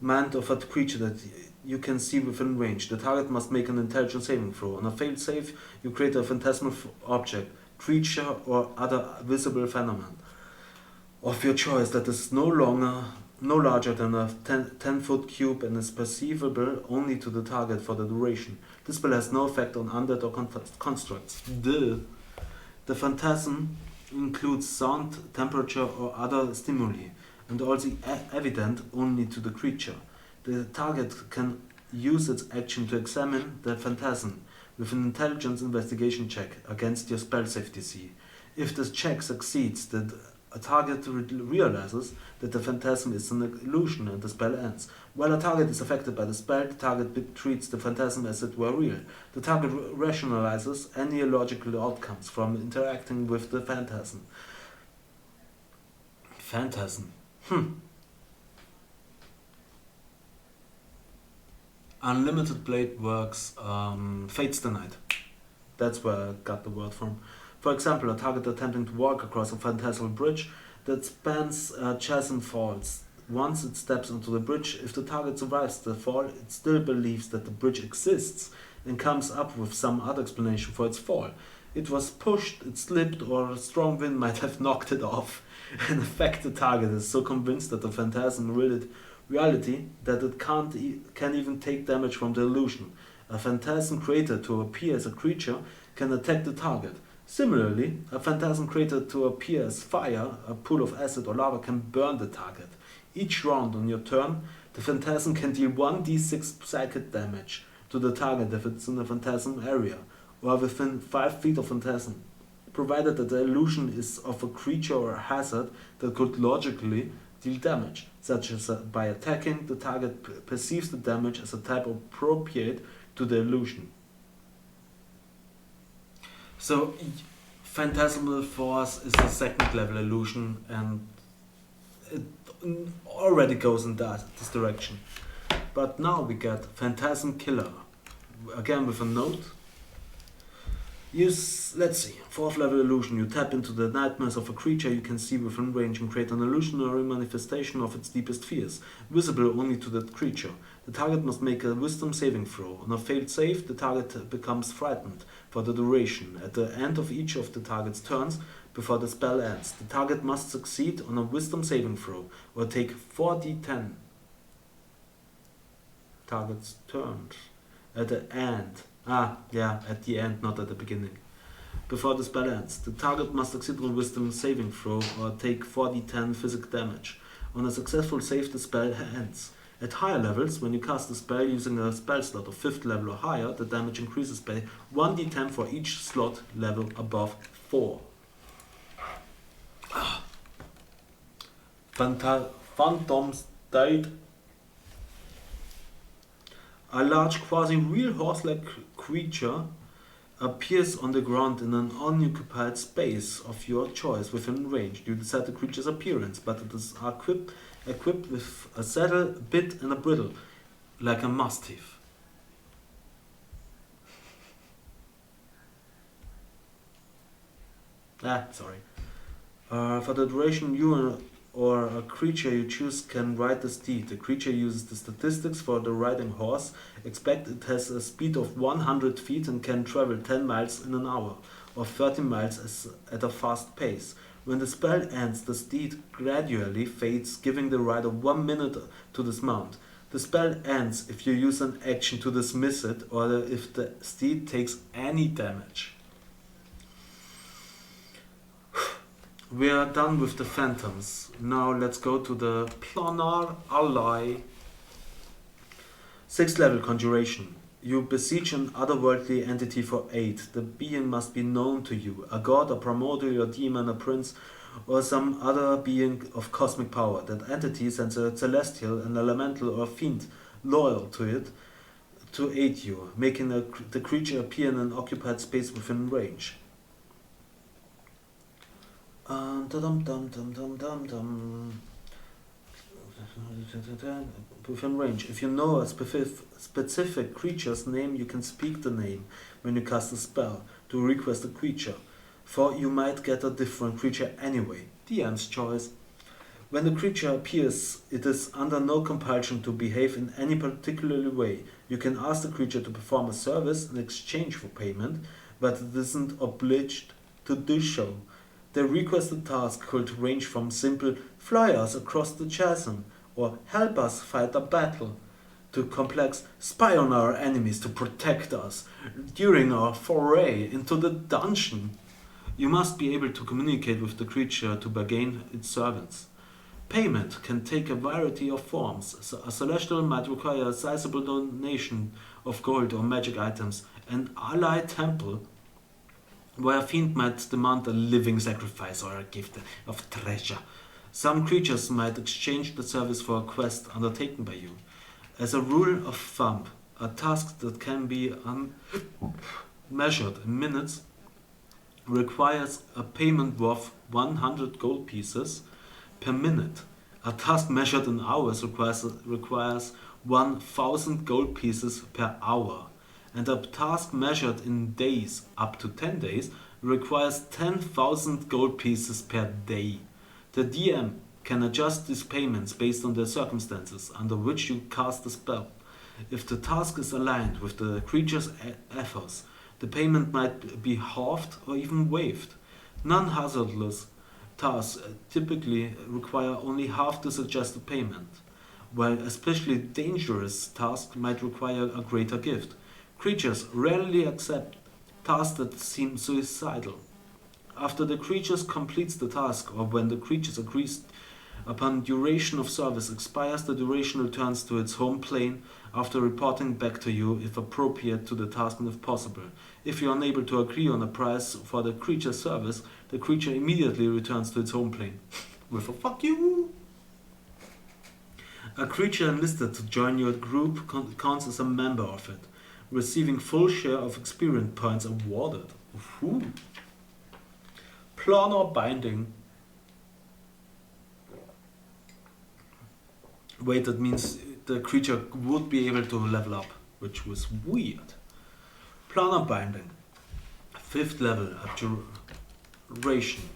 Mind of a creature that you can see within range. The target must make an intelligence saving throw. On a failed save, you create a phantasmal object, creature, or other visible phenomenon of your choice that is no larger than a 10-foot cube and is perceivable only to the target for the duration. This spell has no effect on undead or constructs. The phantasm includes sound, temperature, or other stimuli, and also evident only to the creature. The target can use its action to examine the phantasm, with an intelligence investigation check against your spell safety DC. If this check succeeds, a target realizes that the phantasm is an illusion and the spell ends. While a target is affected by the spell, the target treats the phantasm as it were real. The target rationalizes any illogical outcomes from interacting with the phantasm. Phantasm. Unlimited Blade works, Fates the Night. That's where I got the word from. For example, a target attempting to walk across a phantasmal bridge that spans a chasm falls. Once it steps onto the bridge, if the target survives the fall, it still believes that the bridge exists and comes up with some other explanation for its fall. It was pushed, it slipped, or a strong wind might have knocked it off. In effect, the target is so convinced that the phantasm reality that it can even take damage from the illusion. A phantasm created to appear as a creature can attack the target. Similarly, a phantasm created to appear as fire, a pool of acid or lava, can burn the target. Each round on your turn, the phantasm can deal 1d6 psychic damage to the target if it's in the phantasm area, or within 5 feet of phantasm, provided that the illusion is of a creature or a hazard that could logically deal damage, such as by attacking, the target perceives the damage as a type appropriate to the illusion. So, Phantasmal Force is a second level illusion, and it already goes in this direction. But now we get Phantasm Killer, again with a note. Let's see, 4th level illusion. You tap into the nightmares of a creature you can see within range and create an illusionary manifestation of its deepest fears, visible only to that creature. The target must make a wisdom saving throw. On a failed save, the target becomes frightened for the duration. At the end of each of the target's turns, before the spell ends, the target must succeed on a wisdom saving throw or take 4d10 target's turns. At the end. At the end, not at the beginning. Before the spell ends, the target must succeed on a wisdom saving throw or take 4d10 physical damage. On a successful save, the spell ends. At higher levels, when you cast a spell using a spell slot of 5th level or higher, the damage increases by 1d10 for each slot level above 4. Phantom State. A large quasi-real horse-like creature appears on the ground in an unoccupied space of your choice within range. You decide the creature's appearance, but it is equipped with a saddle, bit and a bridle, like a mastiff. For the duration, you or a creature you choose can ride the steed. The creature uses the statistics for the riding horse. Expect it has a speed of 100 feet and can travel 10 miles in an hour, or 30 miles at a fast pace. When the spell ends, the steed gradually fades, giving the rider 1 minute to dismount. The spell ends if you use an action to dismiss it, or if the steed takes any damage. We are done with the phantoms. Now let's go to the planar ally. 6th level conjuration. You beseech an otherworldly entity for aid. The being must be known to you, a god, a primordial, a demon, a prince, or some other being of cosmic power. That entity sends a celestial, an elemental, or a fiend loyal to it to aid you, making the creature appear in an occupied space within range. Within range. If you know a specific creature's name, you can speak the name when you cast a spell to request a creature, for you might get a different creature anyway. DM's choice. When the creature appears, it is under no compulsion to behave in any particular way. You can ask the creature to perform a service in exchange for payment, but it isn't obliged to do so. The requested task could range from simple fly us across the chasm or help us fight a battle to complex spy on our enemies to protect us during our foray into the dungeon. You must be able to communicate with the creature to bargain its servants. Payment can take a variety of forms. A celestial might require a sizable donation of gold or magic items, an allied temple where a fiend might demand a living sacrifice or a gift of treasure. Some creatures might exchange the service for a quest undertaken by you. As a rule of thumb, a task that can be measured in minutes requires a payment worth 100 gold pieces per minute. A task measured in hours requires 1000 gold pieces per hour. And a task measured in days, up to 10 days, requires 10,000 gold pieces per day. The DM can adjust these payments based on the circumstances under which you cast the spell. If the task is aligned with the creature's efforts, the payment might be halved or even waived. Non-hazardous tasks typically require only half the suggested payment, while especially dangerous tasks might require a greater gift. Creatures rarely accept tasks that seem suicidal. After the creature completes the task or when the creature agrees upon duration of service expires, the duration returns to its home plane after reporting back to you if appropriate to the task and if possible. If you are unable to agree on a price for the creature's service, the creature immediately returns to its home plane. With a fuck you! A creature enlisted to join your group counts as a member of it, receiving full share of experience points awarded. Ooh. Plan or binding. Wait, that means the creature would be able to level up, which was weird. Planar binding. 5th level, abjuration.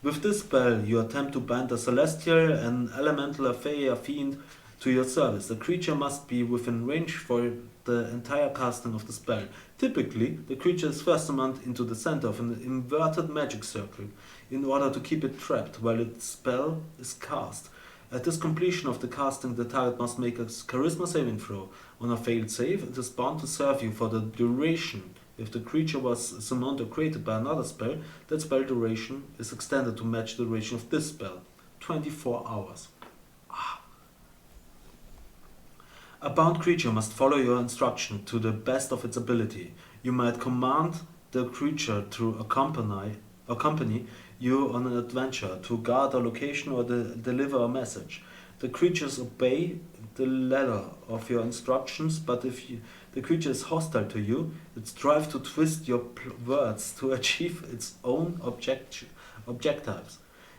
With this spell, you attempt to bind a celestial, an elemental, a fae, a fiend to your service. The creature must be within range for the entire casting of the spell. Typically, the creature is first summoned into the center of an inverted magic circle in order to keep it trapped while its spell is cast. At this completion of the casting, the target must make a charisma saving throw. On a failed save, it is bound to serve you for the duration. If the creature was summoned or created by another spell, that spell duration is extended to match the duration of this spell. 24 hours. A bound creature must follow your instruction to the best of its ability. You might command the creature to accompany you on an adventure, to guard a location or deliver a message. The creatures obey the letter of your instructions, but if the creature is hostile to you, it strives to twist your words to achieve its own objectives.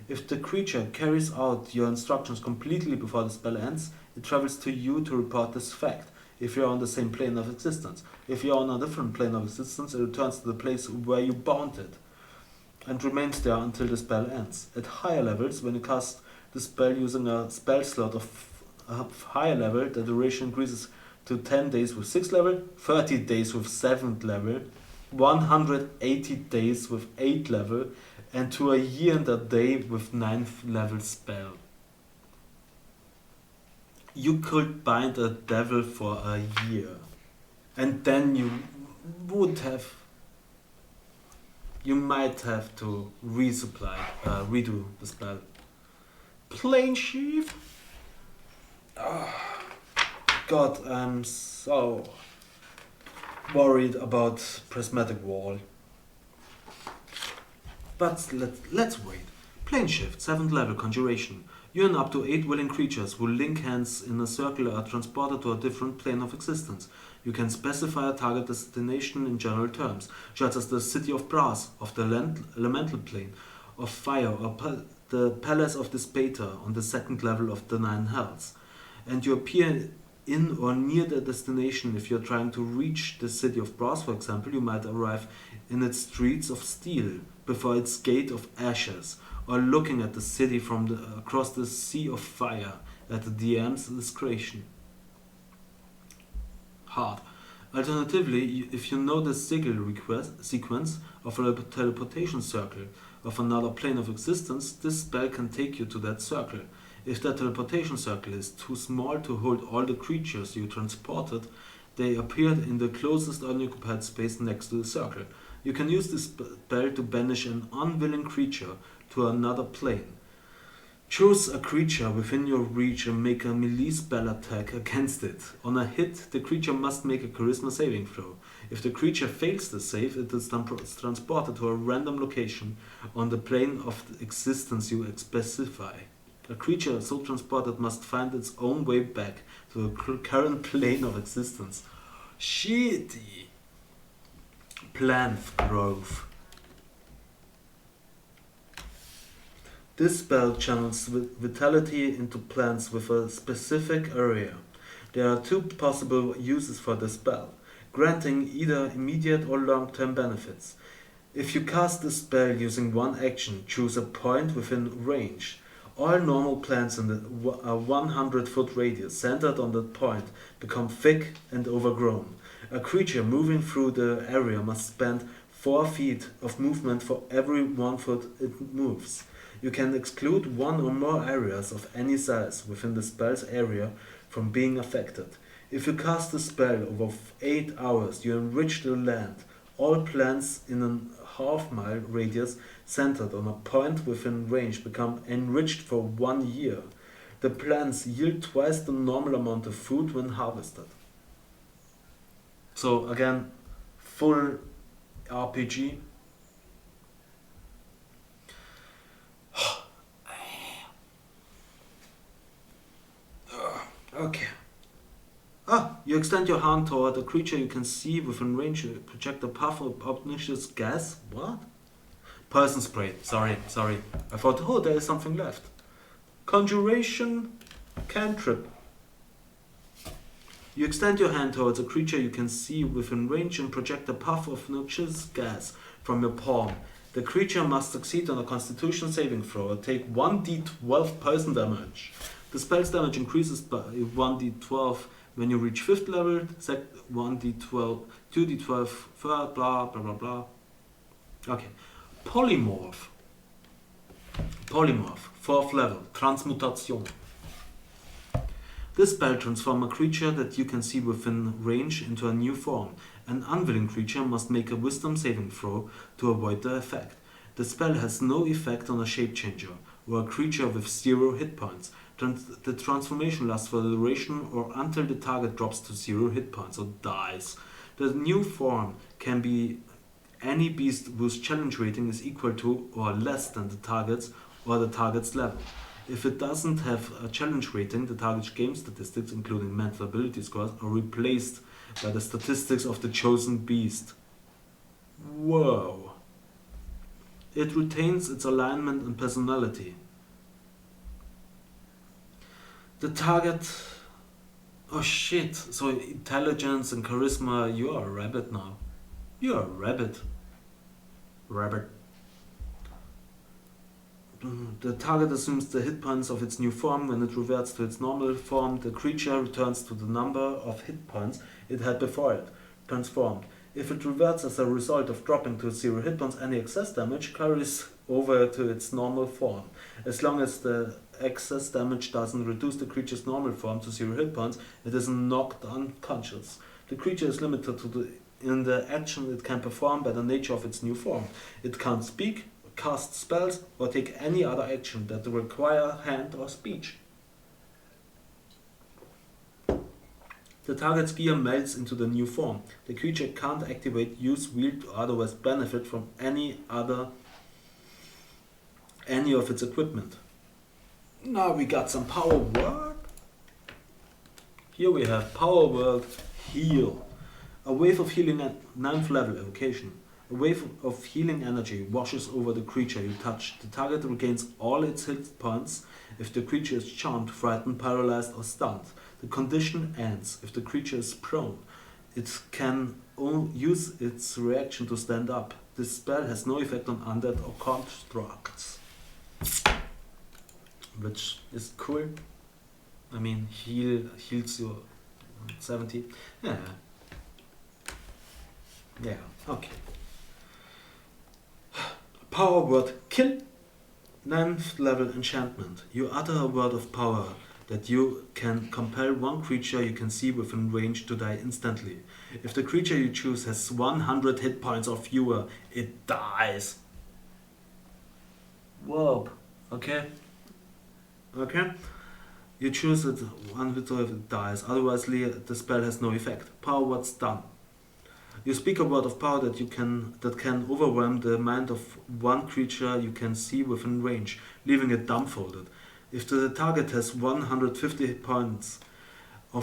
If the creature carries out your instructions completely before the spell ends, it travels to you to report this fact, if you are on the same plane of existence. If you are on a different plane of existence, it returns to the place where you bound it, and remains there until the spell ends. At higher levels, when you cast the spell using a spell slot of a higher level, the duration increases to 10 days with 6th level, 30 days with 7th level, 180 days with 8th level, and to a year and a day with 9th level spell. You could bind a devil for a year, and then you might have to redo the spell. Plane shift. God, I'm so worried about prismatic wall. But let's wait. Plane shift, 7th level conjuration. You and up to 8 willing creatures who link hands in a circle are transported to a different plane of existence. You can specify a target destination in general terms, such as the City of Brass of the elemental plane of fire or the Palace of Despater on the 2nd level of the 9 Hells. And you appear in or near the destination. If you're trying to reach the City of Brass, for example, you might arrive in its streets of steel before its gate of ashes, or looking at the city from across the sea of fire at the DM's discretion. Hard. Alternatively, if you know the sigil sequence of a teleportation circle of another plane of existence, this spell can take you to that circle. If that teleportation circle is too small to hold all the creatures you transported, they appear in the closest unoccupied space next to the circle. You can use this spell to banish an unwilling creature to another plane. Choose a creature within your reach and make a melee spell attack against it. On a hit, the creature must make a charisma saving throw. If the creature fails the save, it is transported to a random location on the plane of existence you specify. A creature so transported must find its own way back to the current plane of existence. Shitty. Plant growth. This spell channels vitality into plants with a specific area. There are two possible uses for the spell, granting either immediate or long-term benefits. If you cast the spell using one action, choose a point within range. All normal plants in a 100-foot radius centered on that point become thick and overgrown. A creature moving through the area must spend 4 feet of movement for every 1 foot it moves. You can exclude one or more areas of any size within the spell's area from being affected. If you cast the spell over 8 hours, you enrich the land. All plants in a half-mile radius centered on a point within range become enriched for 1 year. The plants yield twice the normal amount of food when harvested. So again, full RPG. Okay. You extend your hand toward a creature you can see within range. You project a puff of obnoxious gas. What? Poison spray. Sorry. I thought, oh, there is something left. Conjuration cantrip. You extend your hand towards a creature you can see within range and project a puff of noxious gas from your palm. The creature must succeed on a Constitution saving throw or take 1d12 poison damage. The spell's damage increases by 1d12 when you reach 5th level, 1d12, 2d12, third, blah blah blah blah. Okay. Polymorph. 4th level, Transmutation. This spell transforms a creature that you can see within range into a new form. An unwilling creature must make a wisdom saving throw to avoid the effect. The spell has no effect on a shape changer or a creature with 0 hit points. The transformation lasts for the duration or until the target drops to 0 hit points or dies. The new form can be any beast whose challenge rating is equal to or less than the target's or the target's level. If it doesn't have a challenge rating, the target's game statistics, including mental ability scores, are replaced by the statistics of the chosen beast. Whoa. It retains its alignment and personality. The target... Oh shit, so intelligence and charisma, you are a rabbit now. You are a rabbit. Rabbit. The target assumes the hit points of its new form. When it reverts to its normal form, the creature returns to the number of hit points it had before it transformed. If it reverts as a result of dropping to 0 hit points, any excess damage carries over to its normal form. As long as the excess damage doesn't reduce the creature's normal form to 0 hit points, it is knocked unconscious. The creature is limited to in the action it can perform by the nature of its new form. It can't speak, cast spells, or take any other action that require hand or speech. The target's gear melts into the new form. The creature can't activate, use, wield, or otherwise benefit from any of its equipment. Now we got some power word. Here we have power word heal. A wave of healing at 9th level evocation. A wave of healing energy washes over the creature you touch. The target regains all its hit points if the creature is charmed, frightened, paralyzed, or stunned. The condition ends if the creature is prone. It can use its reaction to stand up. This spell has no effect on undead or constructs. Which is cool. I mean, heals you 70. Yeah, okay. Power word kill. 9th level enchantment. You utter a word of power that you can compel one creature you can see within range to die instantly. If the creature you choose has 100 hit points or fewer, it dies. Whoa. Okay. Okay? You choose it one with it dies, otherwise the spell has no effect. Power what's done. You speak a word of power that can overwhelm the mind of one creature you can see within range, leaving it dumbfolded. If the target has 150 points or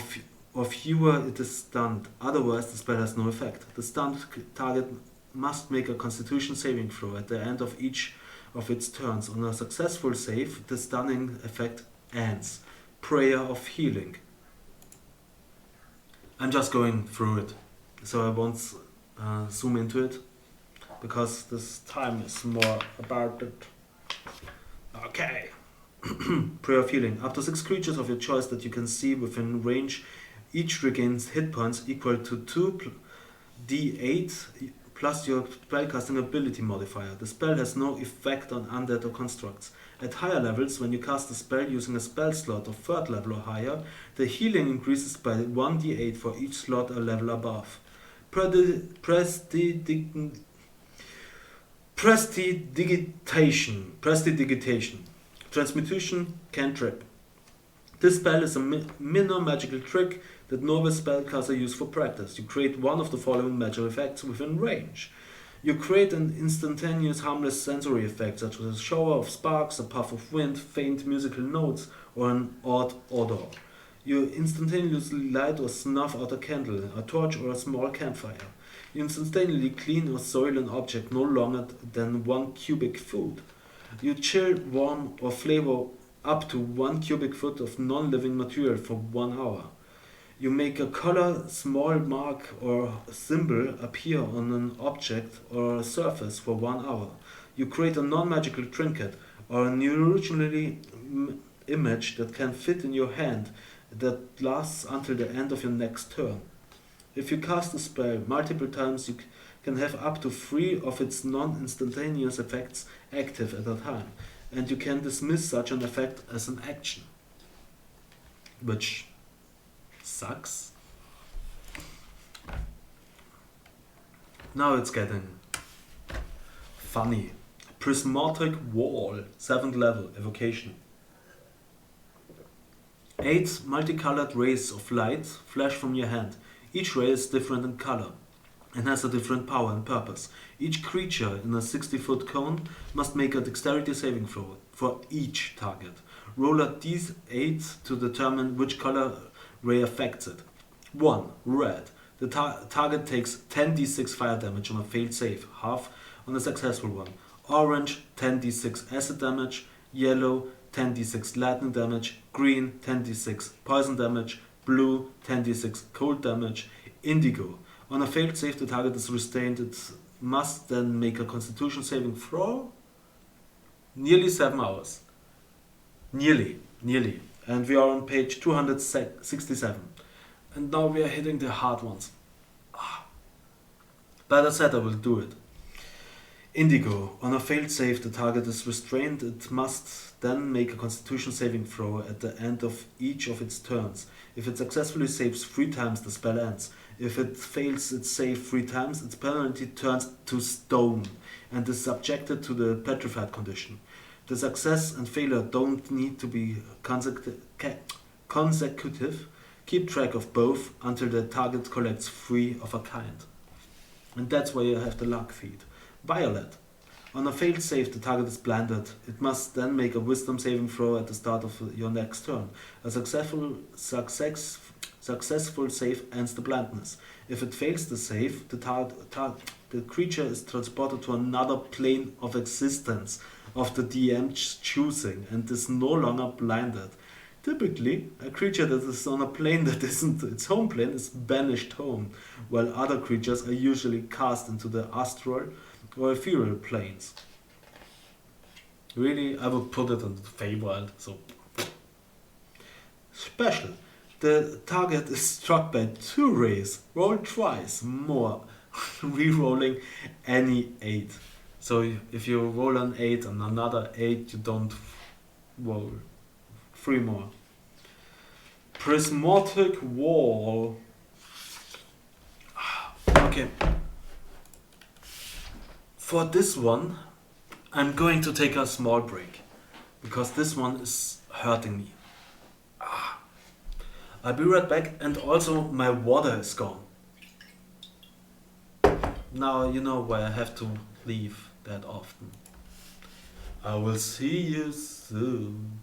fewer, it is stunned. Otherwise, the spell has no effect. The stunned target must make a Constitution saving throw at the end of each of its turns. On a successful save, the stunning effect ends. Prayer of healing. I'm just going through it, so I won't zoom into it because this time is more about it. Okay. Prayer of healing. Up to 6 creatures of your choice that you can see within range, each regains hit points equal to 2d8 plus your spellcasting ability modifier. The spell has no effect on undead or constructs. At higher levels, when you cast a spell using a spell slot of 3rd level or higher, the healing increases by 1d8 for each slot a level above. Prestidigitation. Transmutation cantrip. This spell is a minor magical trick that novice spellcaster use for practice. You create one of the following magical effects within range. You create an instantaneous harmless sensory effect such as a shower of sparks, a puff of wind, faint musical notes, or an odd odor. You instantaneously light or snuff out a candle, a torch, or a small campfire. You instantaneously clean or soil an object no longer than 1 cubic foot. You chill, warm, or flavor up to 1 cubic foot of non-living material for 1 hour. You make a color, small mark, or symbol appear on an object or a surface for 1 hour. You create a non-magical trinket or a neurological image that can fit in your hand that lasts until the end of your next turn. If you cast a spell multiple times, you can have up to 3 of its non-instantaneous effects active at a time, and you can dismiss such an effect as an action. Which sucks. Now it's getting funny. Prismatic Wall, 7th level, evocation. 8 multicolored rays of light flash from your hand. Each ray is different in color and has a different power and purpose. Each creature in a 60-foot cone must make a dexterity saving throw for each target. Roll a d8 to determine which color ray affects it. 1. Red. The target takes 10d6 fire damage on a failed save, half on a successful one. Orange, 10d6 acid damage. Yellow, 10d6 lightning damage. Green, 10d6 poison damage. Blue, 10d6 cold damage. Indigo. On a failed save, the target is restrained. It must then make a Constitution saving throw. Nearly 7 hours. Nearly. And we are on page 267. And now we are hitting the hard ones. But I said I will do it. Indigo. On a failed save, the target is restrained. It must then make a Constitution saving throw at the end of each of its turns. If it successfully saves 3 times, the spell ends. If it fails its save 3 times, its penalty turns to stone and is subjected to the petrified condition. The success and failure don't need to be consecutive. Keep track of both until the target collects 3 of a kind. And that's where you have the luck feed. Violet. On a failed save, the target is blinded. It must then make a wisdom saving throw at the start of your next turn. A successful save ends the blindness. If it fails the save, the creature is transported to another plane of existence of the DM's choosing and is no longer blinded. Typically, a creature that is on a plane that isn't its home plane is banished home, while other creatures are usually cast into the astral or ethereal planes. Really, I would put it in the Feywild, so... Special. The target is struck by 2 rays. Roll twice more, re-rolling any 8. So if you roll an 8 and another 8, you don't roll 3 more. Prismatic Wall. Okay. For this one, I'm going to take a small break because this one is hurting me. I'll be right back, and also my water is gone. Now you know why I have to leave that often. I will see you soon.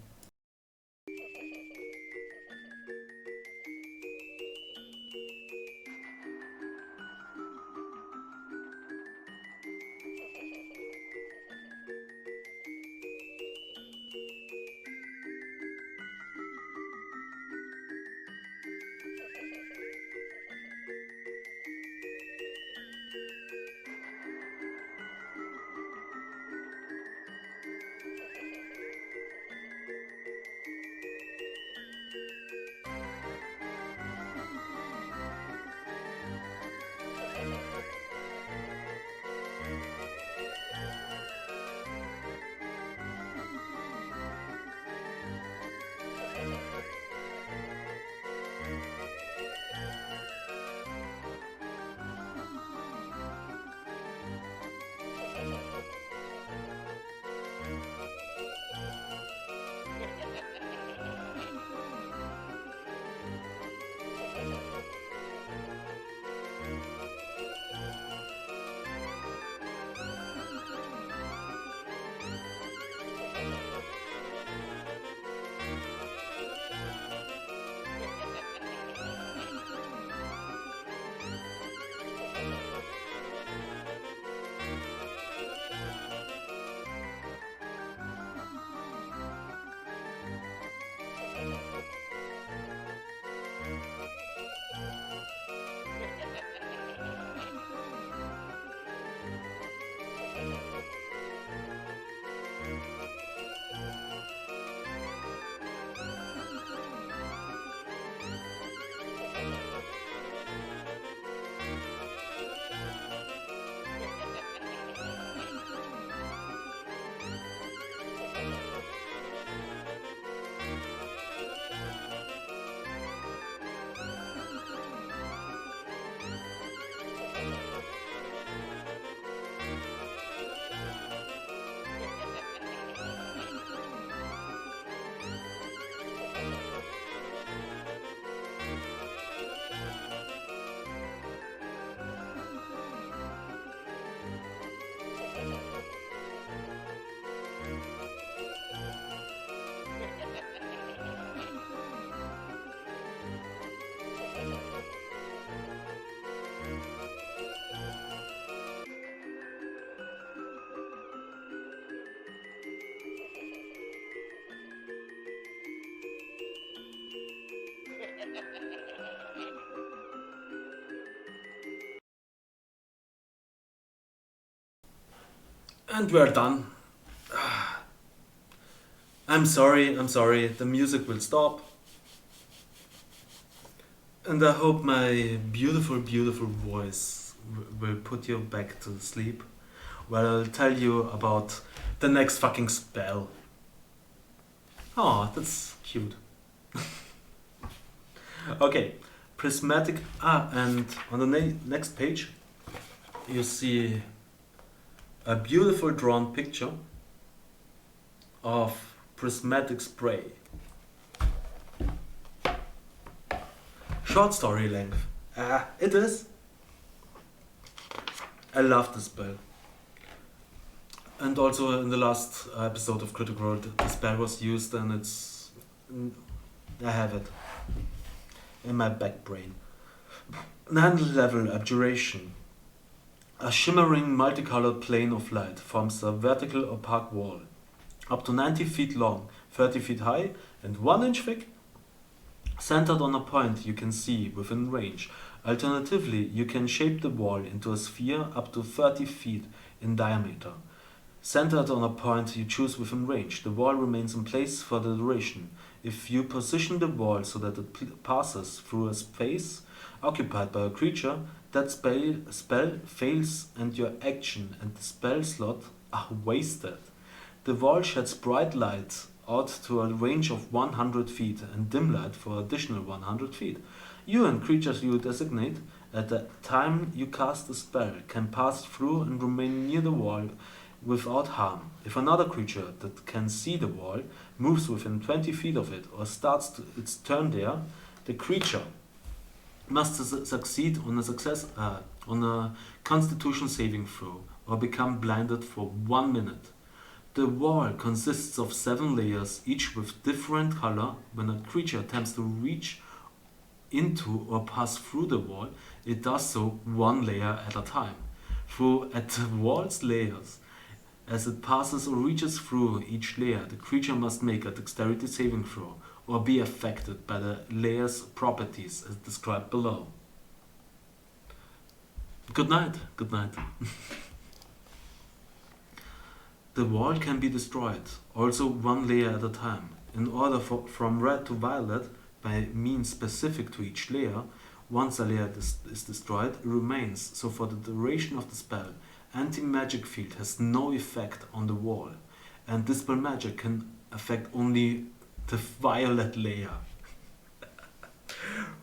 And we're done. I'm sorry, the music will stop. And I hope my beautiful, beautiful voice will put you back to sleep. Where I'll tell you about the next fucking spell. Oh, that's cute. Okay, prismatic. And on the next page, you see a beautiful drawn picture of prismatic spray. Short story length. It is. I love this spell. And also in the last episode of Critical Role, the spell was used, and it's. I have it in my back brain. 9th level Abjuration. A shimmering multicolored plane of light forms a vertical opaque wall, up to 90 feet long, 30 feet high, and 1 inch thick, centered on a point you can see within range. Alternatively, you can shape the wall into a sphere up to 30 feet in diameter. Centered on a point you choose within range, the wall remains in place for the duration. If you position the wall so that it passes through a space occupied by a creature, that spell fails and your action and the spell slot are wasted. The wall sheds bright light out to a range of 100 feet and dim light for additional 100 feet. You and creatures you designate at the time you cast the spell can pass through and remain near the wall without harm. If another creature that can see the wall moves within 20 feet of it or starts its turn there, the creature must succeed on a Constitution saving throw or become blinded for 1 minute. The wall consists of 7 layers, each with different color. When a creature attempts to reach into or pass through the wall, it does so 1 layer at a time. At the wall's layers, as it passes or reaches through each layer, the creature must make a dexterity saving throw or be affected by the layer's properties as described below. Good night. Good night. The wall can be destroyed, also 1 layer at a time. In order from red to violet, by means specific to each layer, once a layer is destroyed, it remains. So for the duration of the spell, anti-magic field has no effect on the wall, and dispel magic can affect only the violet layer.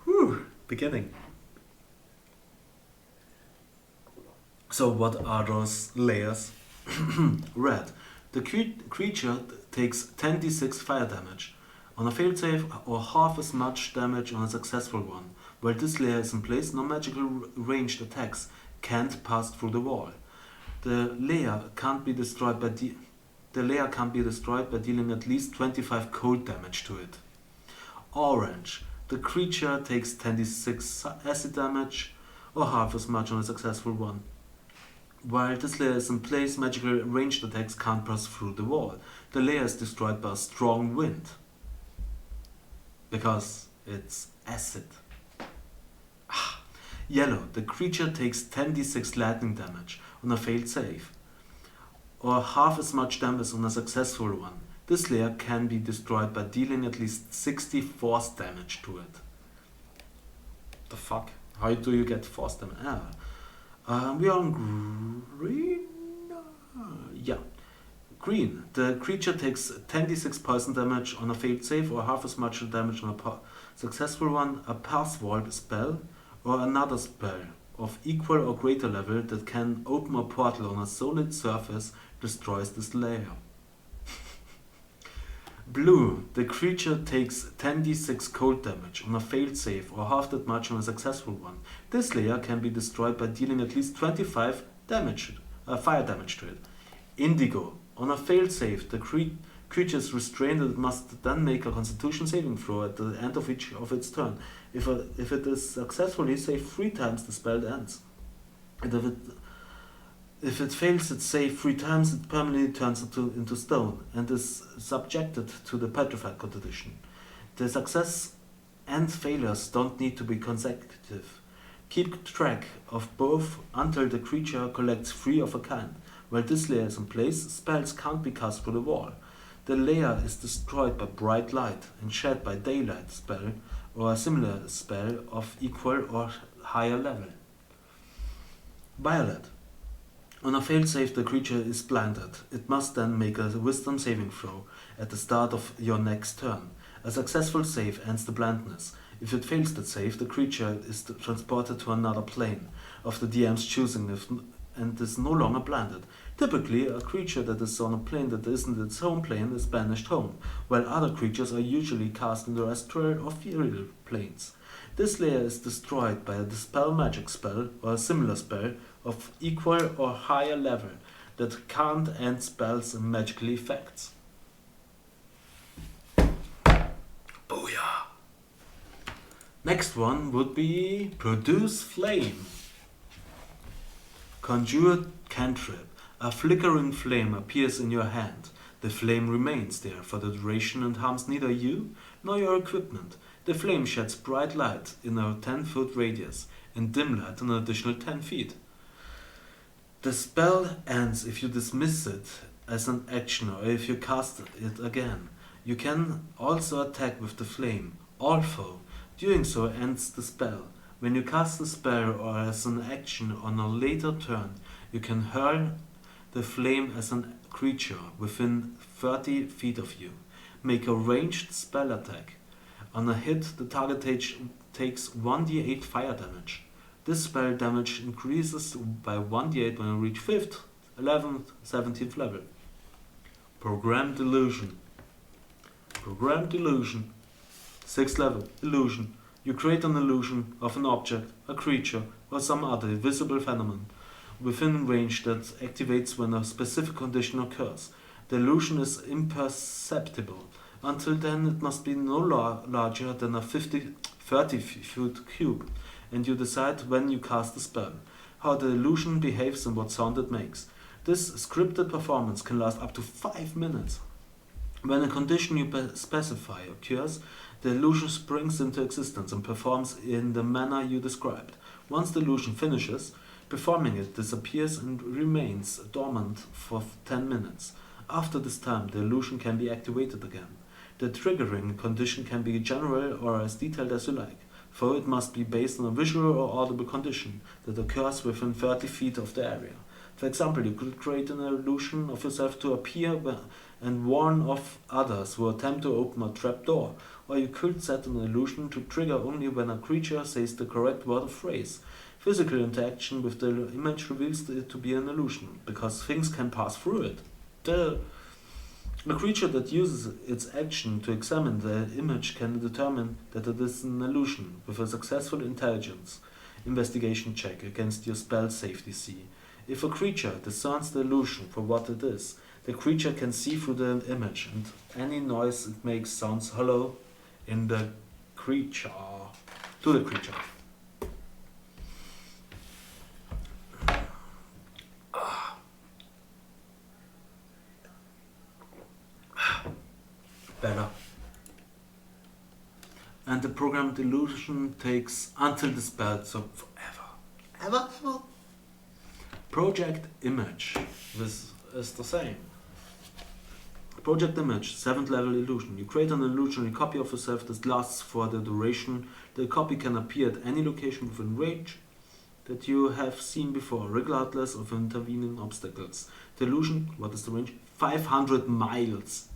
Whew, beginning. So what are those layers? Red. The creature takes 10d6 fire damage on a failed save or half as much damage on a successful one. While this layer is in place, no magical ranged attacks can't pass through the wall. The layer can't be destroyed by dealing at least 25 cold damage to it. Orange. The creature takes 10d6 acid damage or half as much on a successful one. While this layer is in place, magical ranged attacks can't pass through the wall. The layer is destroyed by a strong wind, because it's acid. Yellow. The creature takes 10d6 lightning damage on a failed save, or half as much damage on a successful one. This layer can be destroyed by dealing at least 60 force damage to it. The fuck? How do you get force damage? We are on green? Yeah. Green. The creature takes 10d6 poison damage on a failed save or half as much damage on a successful one. A pass wall spell or another spell of equal or greater level that can open a portal on a solid surface destroys this layer. Blue. The creature takes 10d6 cold damage on a failed save or half that much on a successful one. This layer can be destroyed by dealing at least 25 fire damage to it. Indigo. On a failed save, the creature is restrained and it must then make a Constitution saving throw at the end of each of its turn. If it is successfully saved 3 times, the spell ends. And if it fails its save 3 times, it permanently turns into stone and is subjected to the petrified condition. The success and failures don't need to be consecutive. Keep track of both until the creature collects 3 of a kind. While this layer is in place, spells can't be cast through the wall. The layer is destroyed by bright light and shed by daylight spell or a similar spell of equal or higher level. Violet. On a failed save, the creature is blinded. It must then make a wisdom saving throw at the start of your next turn. A successful save ends the blindness. If it fails that save, the creature is transported to another plane of the DM's choosing and is no longer blinded. Typically, a creature that is on a plane that isn't its home plane is banished home, while other creatures are usually cast in the astral or ethereal planes. This layer is destroyed by a dispel magic spell or a similar spell of equal or higher level that can't end spells and magical effects. Booyah! Next one would be Produce Flame. Conjure cantrip. A flickering flame appears in your hand. The flame remains there for the duration and harms neither you nor your equipment. The flame sheds bright light in a 10-foot radius and dim light an additional 10 feet. The spell ends if you dismiss it as an action or if you cast it again. You can also attack with the flame, although doing so ends the spell. When you cast the spell or as an action on a later turn, you can hurl the flame as a creature within 30 feet of you. Make a ranged spell attack. On a hit, the target takes 1d8 fire damage. This spell damage increases by 1d8 when you reach 5th 11th, 17th level. Programmed illusion. Programmed illusion. 6th level. Illusion. You create an illusion of an object, a creature, or some other visible phenomenon within range that activates when a specific condition occurs. The illusion is imperceptible. Until then, it must be no larger than a 30-foot cube, and you decide when you cast the spell, how the illusion behaves and what sound it makes. This scripted performance can last up to 5 minutes. When a condition you specify occurs, the illusion springs into existence and performs in the manner you described. Once the illusion finishes, performing it disappears and remains dormant for 10 minutes. After this time, the illusion can be activated again. The triggering condition can be general or as detailed as you like, for it must be based on a visual or audible condition that occurs within 30 feet of the area. For example, you could create an illusion of yourself to appear and warn off others who attempt to open a trap door, or you could set an illusion to trigger only when a creature says the correct word or phrase. Physical interaction with the image reveals it to be an illusion, because things can pass through it. A creature that uses its action to examine the image can determine that it is an illusion with a successful intelligence investigation check against your spell safety C. If a creature discerns the illusion for what it is, the creature can see through the image, and any noise it makes sounds hollow in the creature. To the creature. Better. And the programmed illusion takes until the spell, so forever. Ever. Project image. This is the same. Project image, 7th level illusion. You create an illusionary copy of yourself that lasts for the duration. The copy can appear at any location within range that you have seen before, regardless of intervening obstacles. The illusion, what is the range? 500 miles.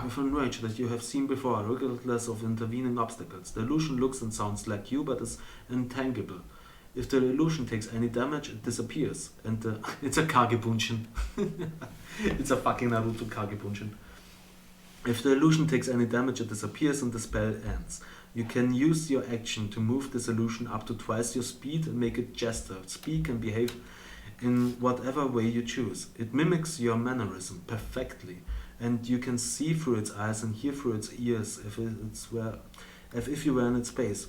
Within range that you have seen before, regardless of intervening obstacles. The illusion looks and sounds like you, but is intangible. If the illusion takes any damage, it disappears. And it's a Kagebunshin. It's a fucking Naruto Kagebunshin. If the illusion takes any damage, it disappears and the spell ends. You can use your action to move this illusion up to twice your speed and make it gesture, speak and behave in whatever way you choose. It mimics your mannerism perfectly, and you can see through its eyes and hear through its ears if you were in its space.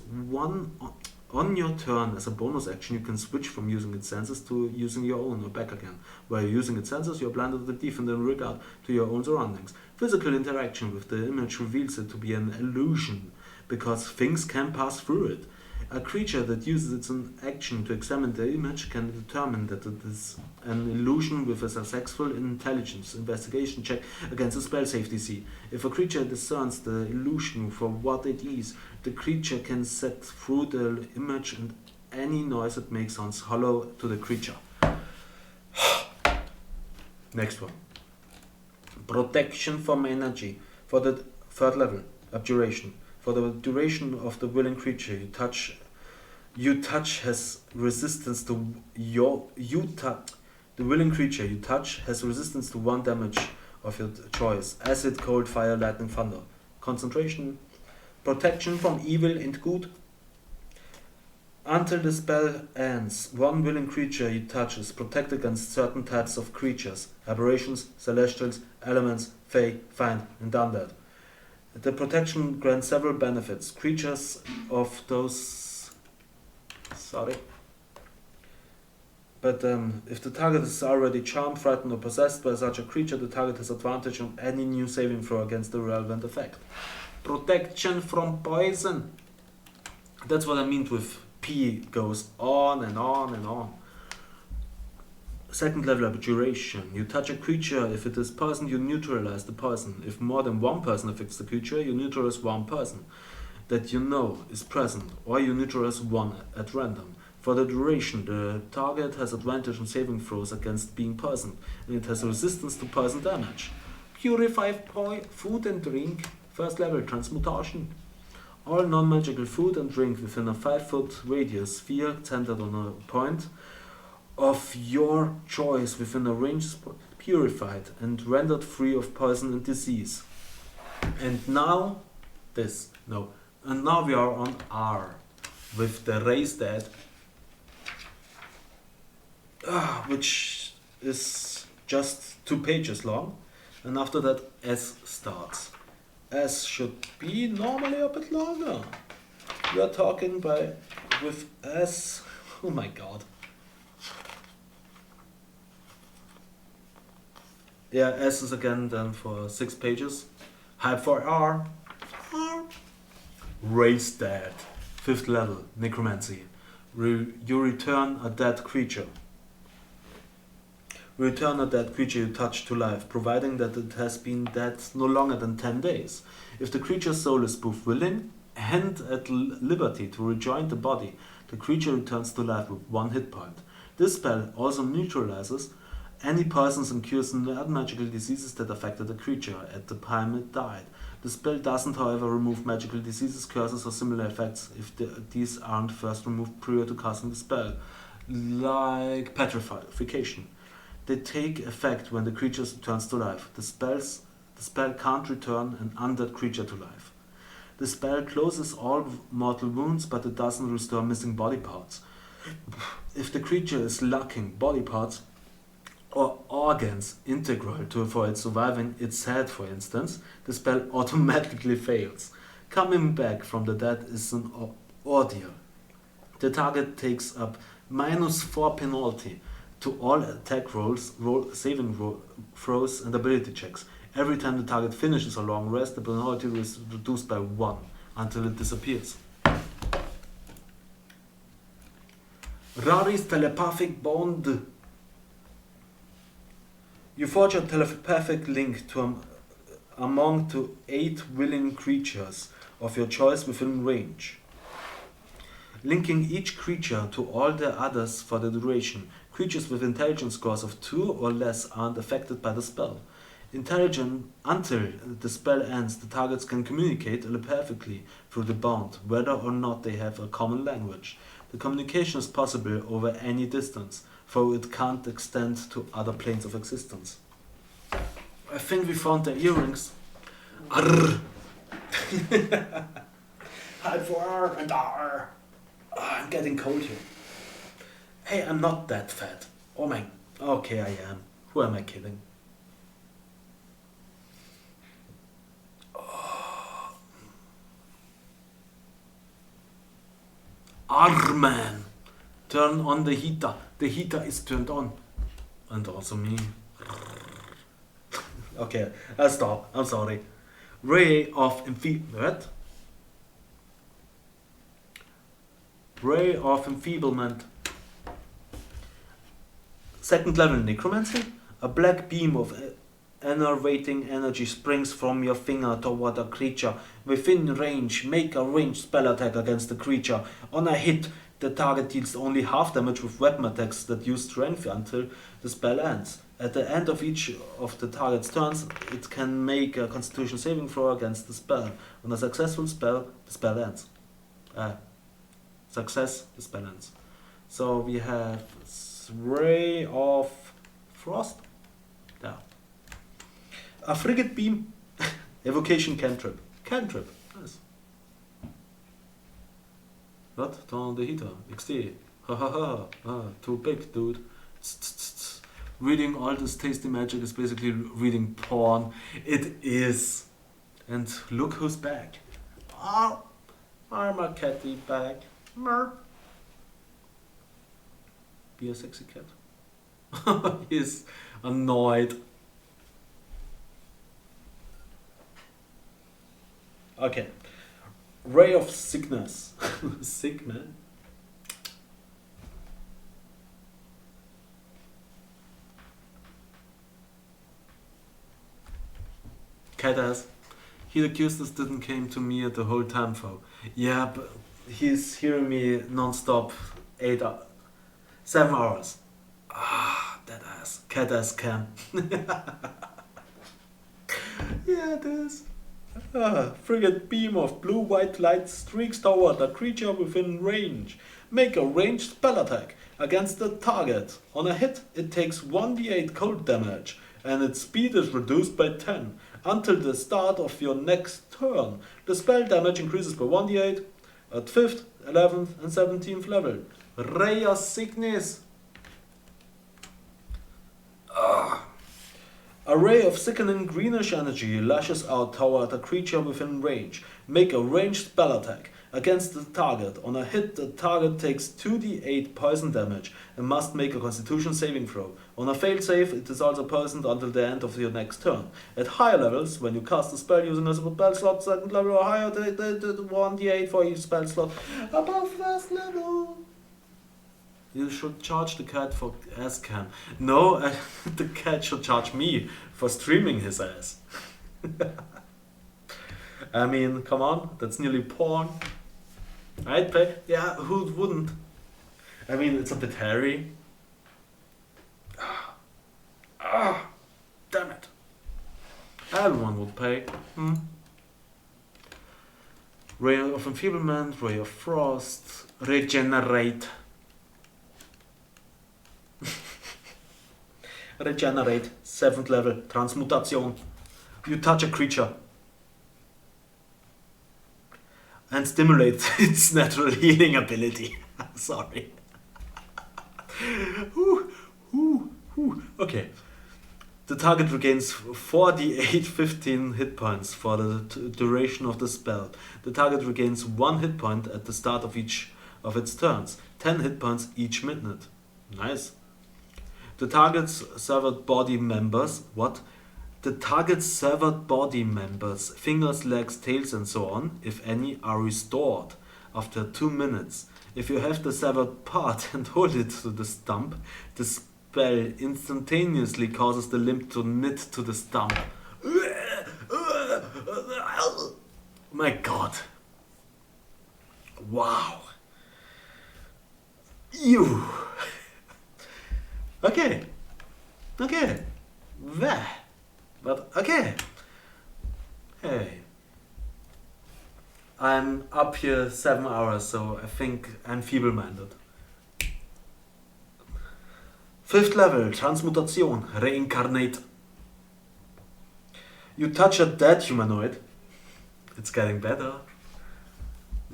On your turn, as a bonus action, you can switch from using its senses to using your own or back again. While you're using its senses, you're blinded with deaf in regard to your own surroundings. Physical interaction with the image reveals it to be an illusion, because things can pass through it. A creature that uses its action to examine the image can determine that it is an illusion with a successful intelligence investigation check against a spell safety C. If a creature discerns the illusion for what it is, the creature can set through the image, and any noise it makes sounds hollow to the creature. Next one. Protection from energy. For the 3rd level, abjuration. For the duration of the willing creature you touch has resistance to the willing creature you touch has resistance to 1 damage of your choice: acid, cold, fire, lightning, thunder. Concentration, protection from evil and good. Until the spell ends, 1 willing creature you touch is protected against certain types of creatures: aberrations, celestials, elements, fae, fiend, and undead. The protection grants several benefits. Creatures of those... if the target is already charmed, frightened, or possessed by such a creature, the target has advantage on any new saving throw against the relevant effect. Protection from poison. That's what I mean with P goes on and on and on. 2nd level abjuration. You touch a creature. If it is poisoned, you neutralize the poison. If more than 1 person affects the creature, you neutralize 1 person that you know is present, or you neutralize 1 at random. For the duration, the target has advantage on saving throws against being poisoned, and it has resistance to poison damage. Purify food and drink. 1st level transmutation. All non-magical food and drink within a 5-foot radius sphere centered on a point of your choice within a range is purified and rendered free of poison and disease. And now this. No. And now we are on R with the raise that, which is just 2 pages long. And after that S starts. S should be normally a bit longer. We are talking with S. Oh my god. Yeah, S is again then for 6 pages. Hype for R. Raise Dead. 5th level, Necromancy. You return a dead creature. Return a dead creature you touch to life, providing that it has been dead no longer than 10 days. If the creature's soul is both willing and at liberty to rejoin the body, the creature returns to life with 1 hit point. This spell also neutralizes any poisons and cures non-magical diseases that affected the creature at the time it died. The spell doesn't, however, remove magical diseases, curses, or similar effects if these aren't first removed prior to casting the spell, like petrification. They take effect when the creature returns to life. The spell can't return an undead creature to life. The spell closes all mortal wounds, but it doesn't restore missing body parts. If the creature is lacking body parts or organs integral for its surviving its head, for instance, the spell automatically fails. Coming back from the dead is an ordeal. The target takes up -4 penalty to all attack rolls, saving throws, and ability checks. Every time the target finishes a long rest, the penalty is reduced by 1 until it disappears. Rari's telepathic bond. You forge a telepathic link among 8 willing creatures of your choice within range, linking each creature to all the others for the duration. Creatures with intelligence scores of 2 or less aren't affected by the spell. Until the spell ends, the targets can communicate telepathically through the bond, whether or not they have a common language. The communication is possible over any distance, though it can't extend to other planes of existence. I think we found the earrings. Arr. High for R and R. I'm getting cold here. Hey, I'm not that fat. Oh my. Okay, I am. Who am I kidding? Arman! Turn on the heater. The heater is turned on. And also me. Okay, I'll stop. I'm sorry. Ray of Enfeeblement. Ray of Enfeeblement. 2nd level Necromancy. A black beam of enervating energy springs from your finger toward a creature within range. Make a ranged spell attack against the creature. On a hit, the target deals only half damage with weapon attacks that use strength until the spell ends. At the end of each of the target's turns, it can make a Constitution saving throw against the spell. On a successful spell, the spell ends. Success, the spell ends. So we have Ray of Frost. Yeah. A frigate beam. Evocation cantrip. Cantrip. Nice. What? Turn on the heater. XD. Ha ha ha. Too big, dude. Reading all this tasty magic is basically reading porn. It is. And look who's back. I'm a catty back. Be a sexy cat. He's annoyed. Okay. Ray of Sickness. Sick, man. Cat ass. He accused us didn't came to me at the whole time though. Yeah, but he's hearing me non-stop 7 hours. That ass. Cat ass cam. Yeah, it is. Frigate beam of blue-white light streaks toward a creature within range. Make a ranged spell attack against the target. On a hit, it takes 1d8 cold damage, and its speed is reduced by 10 until the start of your next turn. The spell damage increases by 1d8 at 5th, 11th, and 17th level. Ray of Sickness. A ray of sickening greenish energy lashes out toward a creature within range. Make a ranged spell attack against the target. On a hit, the target takes 2d8 poison damage and must make a constitution saving throw. On a failed save, it is also poisoned until the end of your next turn. At higher levels, when you cast a spell using a spell slot second level or higher, the 1d8 for each spell slot above first level. You should charge the cat for ass cam. No, the cat should charge me for streaming his ass. I mean, come on, that's nearly porn. I'd pay. Yeah, who wouldn't? I mean, it's a bit hairy. Damn it. Everyone would pay. Ray of Enfeeblement, Ray of Frost, Regenerate. Regenerate, 7th level, Transmutation. You touch a creature and stimulate its natural healing ability. Sorry. Okay. The target regains 4d8 15 hit points for the duration of the spell. The target regains 1 hit point at the start of each of its turns, 10 hit points each minute. Nice. The target's severed body members, The target's severed body members, fingers, legs, tails and so on, if any, are restored after 2 minutes. If you have the severed part and hold it to the stump, the spell instantaneously causes the limb to knit to the stump. My god. Wow. Ew. Okay. But okay. Hey. I'm up here 7 hours, so I think I'm feeble-minded. 5th level, Transmutation, Reincarnate. You touch a dead humanoid. It's getting better.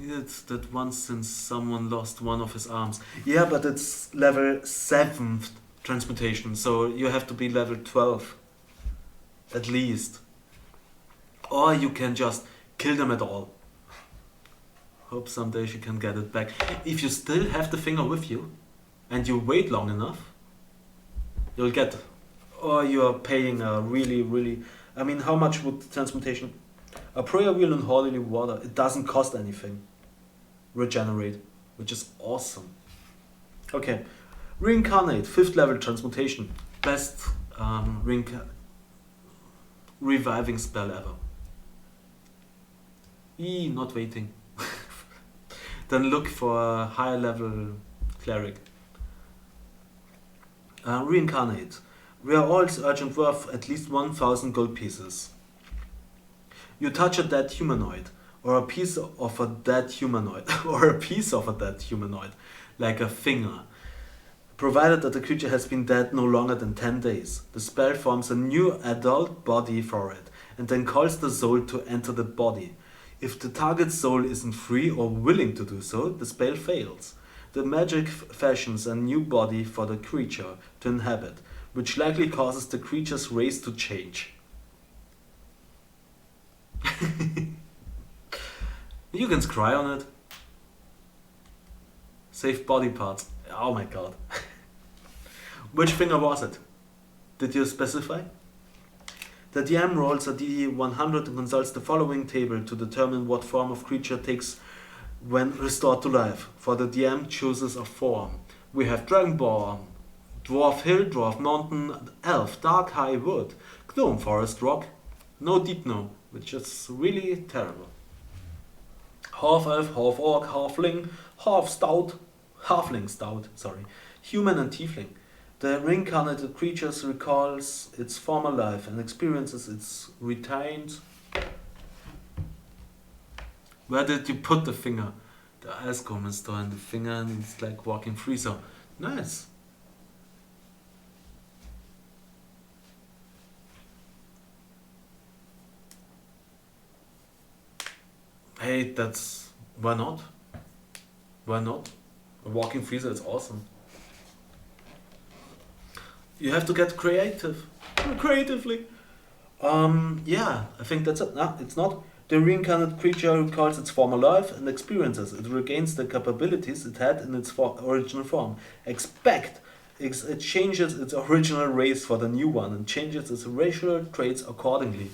It's that once since someone lost one of his arms. Yeah, but it's level 7th transmutation, so you have to be level 12. At least. Or you can just kill them at all. Hope someday she can get it back. If you still have the finger with you, and you wait long enough, you'll get it. Or you're paying a really... I mean, how much would transmutation? A prayer wheel and holy water. It doesn't cost anything. Regenerate, which is awesome. Okay. Reincarnate, 5th level transmutation. Best reviving spell ever. Not waiting. Then look for a higher level cleric. Reincarnate. We are all urgent worth at least 1,000 gold pieces. You touch a dead humanoid, or a piece of a dead humanoid, like a finger, provided that the creature has been dead no longer than 10 days. The spell forms a new adult body for it, and then calls the soul to enter the body. If the target's soul isn't free or willing to do so, the spell fails. The magic fashions a new body for the creature to inhabit, which likely causes the creature's race to change. You can scry on it. Save body parts. Oh my god. Which finger was it? Did you specify? The DM rolls a D100 and consults the following table to determine what form of creature takes when restored to life. For the DM chooses a form. We have Dragonborn, Dwarf Hill, Dwarf Mountain, Elf, Dark High Wood, Gnome Forest Rock, no Deep Gnome, which is really terrible. Half Elf, Half Orc, Halfling, Halfling Stout, Human and Tiefling. The reincarnated creature recalls its former life and experiences its retained Where did you put the finger? The ice comb is still in the finger and it's like walking free, so nice. Hey, that's... why not? Why not? A walking freezer is awesome. You have to get creative. Creatively. Yeah, I think that's it. No, it's not. The reincarnate creature recalls its former life and experiences. It regains the capabilities it had in its original form. It changes its original race for the new one and changes its racial traits accordingly.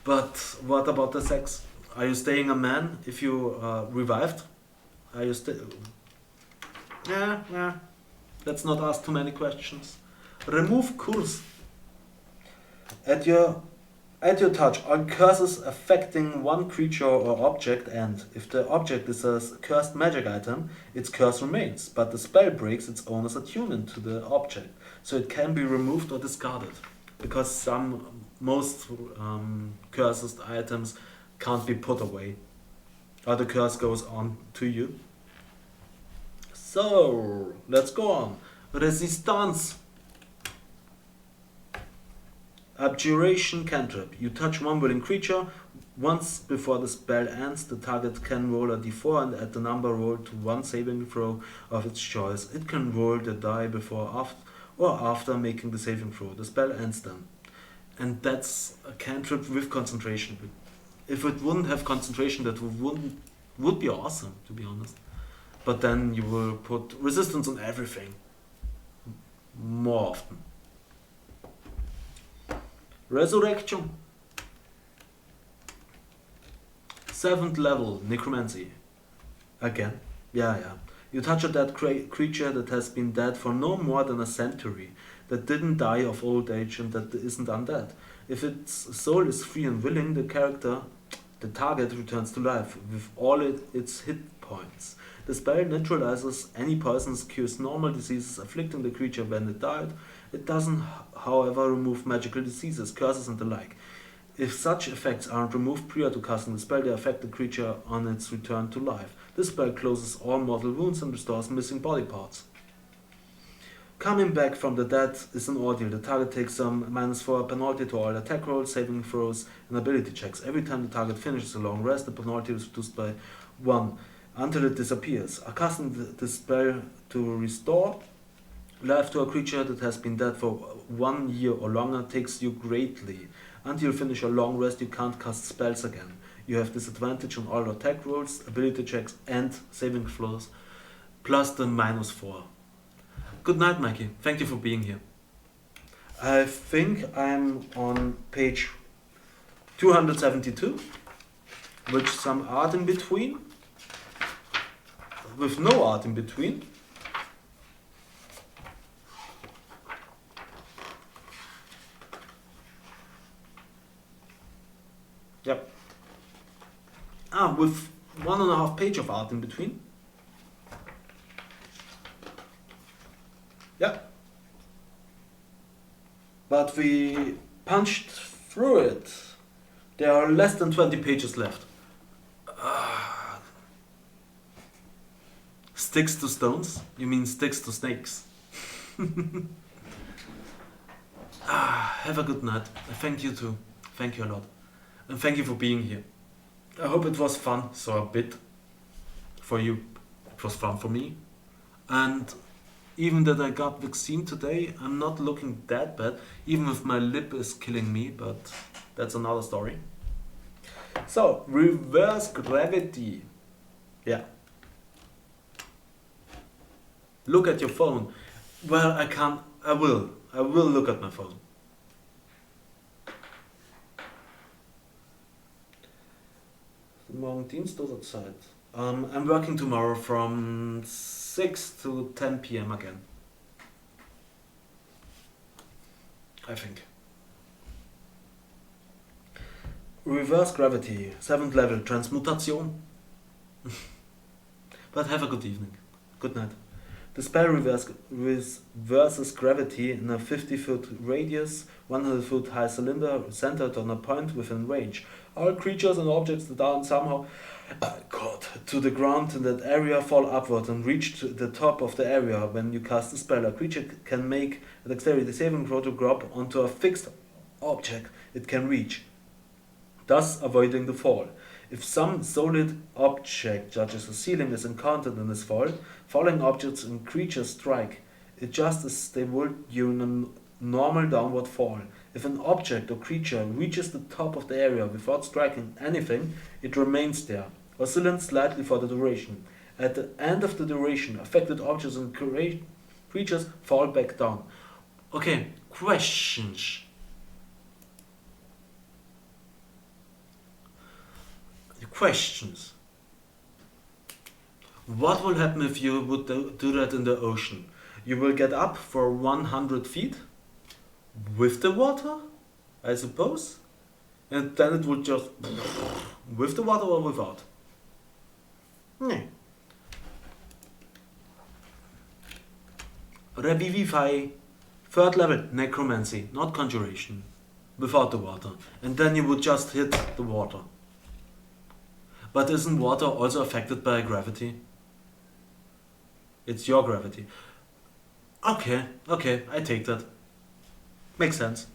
But what about the sex? Are you staying a man if you revived? Are you still... Yeah. Let's not ask too many questions. Remove curse. At your touch, all curses affecting one creature or object end. If the object is a cursed magic item, its curse remains, but the spell breaks its owner's attunement to the object, so it can be removed or discarded. Because most cursed items can't be put away, or the curse goes on to you. So, let's go on. Resistance. Abjuration cantrip. You touch one willing creature. Once before the spell ends, the target can roll a d4 and add the number rolled to one saving throw of its choice. It can roll the die before or after making the saving throw. The spell ends then. And that's a cantrip with concentration. If it wouldn't have concentration, that would be awesome, to be honest. But then you will put resistance on everything. More often. Resurrection. 7th level, Necromancy. Again. Yeah. You touch a dead creature that has been dead for no more than a century, that didn't die of old age and that isn't undead. If its soul is free and willing, the target returns to life with all its hit points. The spell neutralizes any poisons, cures normal diseases afflicting the creature when it died. It doesn't, however, remove magical diseases, curses and the like. If such effects aren't removed prior to casting the spell, they affect the creature on its return to life. This spell closes all mortal wounds and restores missing body parts. Coming back from the dead is an ordeal. The target takes some -4 penalty to all attack rolls, saving throws, and ability checks. Every time the target finishes a long rest, the penalty is reduced by 1 until it disappears. Casting the spell to restore life to a creature that has been dead for 1 year or longer takes you greatly. Until you finish a long rest, you can't cast spells again. You have disadvantage on all attack rolls, ability checks, and saving throws, plus the -4. Good night, Mikey. Thank you for being here. I think I'm on page 272, with some art in between, with no art in between. Yep. With 1.5 page of art in between. Yeah. But we punched through it. There are less than 20 pages left. Sticks to stones? You mean sticks to snakes? Have a good night. Thank you too. Thank you a lot. And thank you for being here. I hope it was fun, so a bit for you. It was fun for me. And even that I got vaccine today, I'm not looking that bad, even if my lip is killing me, but that's another story. So, reverse gravity. Yeah. Look at your phone. Well, I will look at my phone. Morgen Dienstag oder Zeit? I'm working tomorrow from 6 to 10 p.m. again. I think. Reverse gravity, 7th level, transmutation. But have a good evening. Good night. The spell reverses gravity in a 50-foot radius, 100-foot high cylinder centered on a point within range. All creatures and objects that are somehow caught to the ground in that area fall upward and reach to the top of the area. When you cast the spell, a creature can make a dexterity saving throw to grab onto a fixed object it can reach, thus avoiding the fall. If some solid object, such as a ceiling, is encountered in this fall, falling objects and creatures strike it just as they would during a normal downward fall. If an object or creature reaches the top of the area without striking anything, it remains there, oscillating slightly for the duration. At the end of the duration, affected objects and creatures fall back down. Okay, questions. Questions. What will happen if you would do that in the ocean? You will get up for 100 feet with the water, I suppose, and then it would just with the water or without. Revivify, third level, necromancy, not conjuration, without the water, and then you would just hit the water. But isn't water also affected by gravity? It's your gravity. Okay, I take that. Makes sense.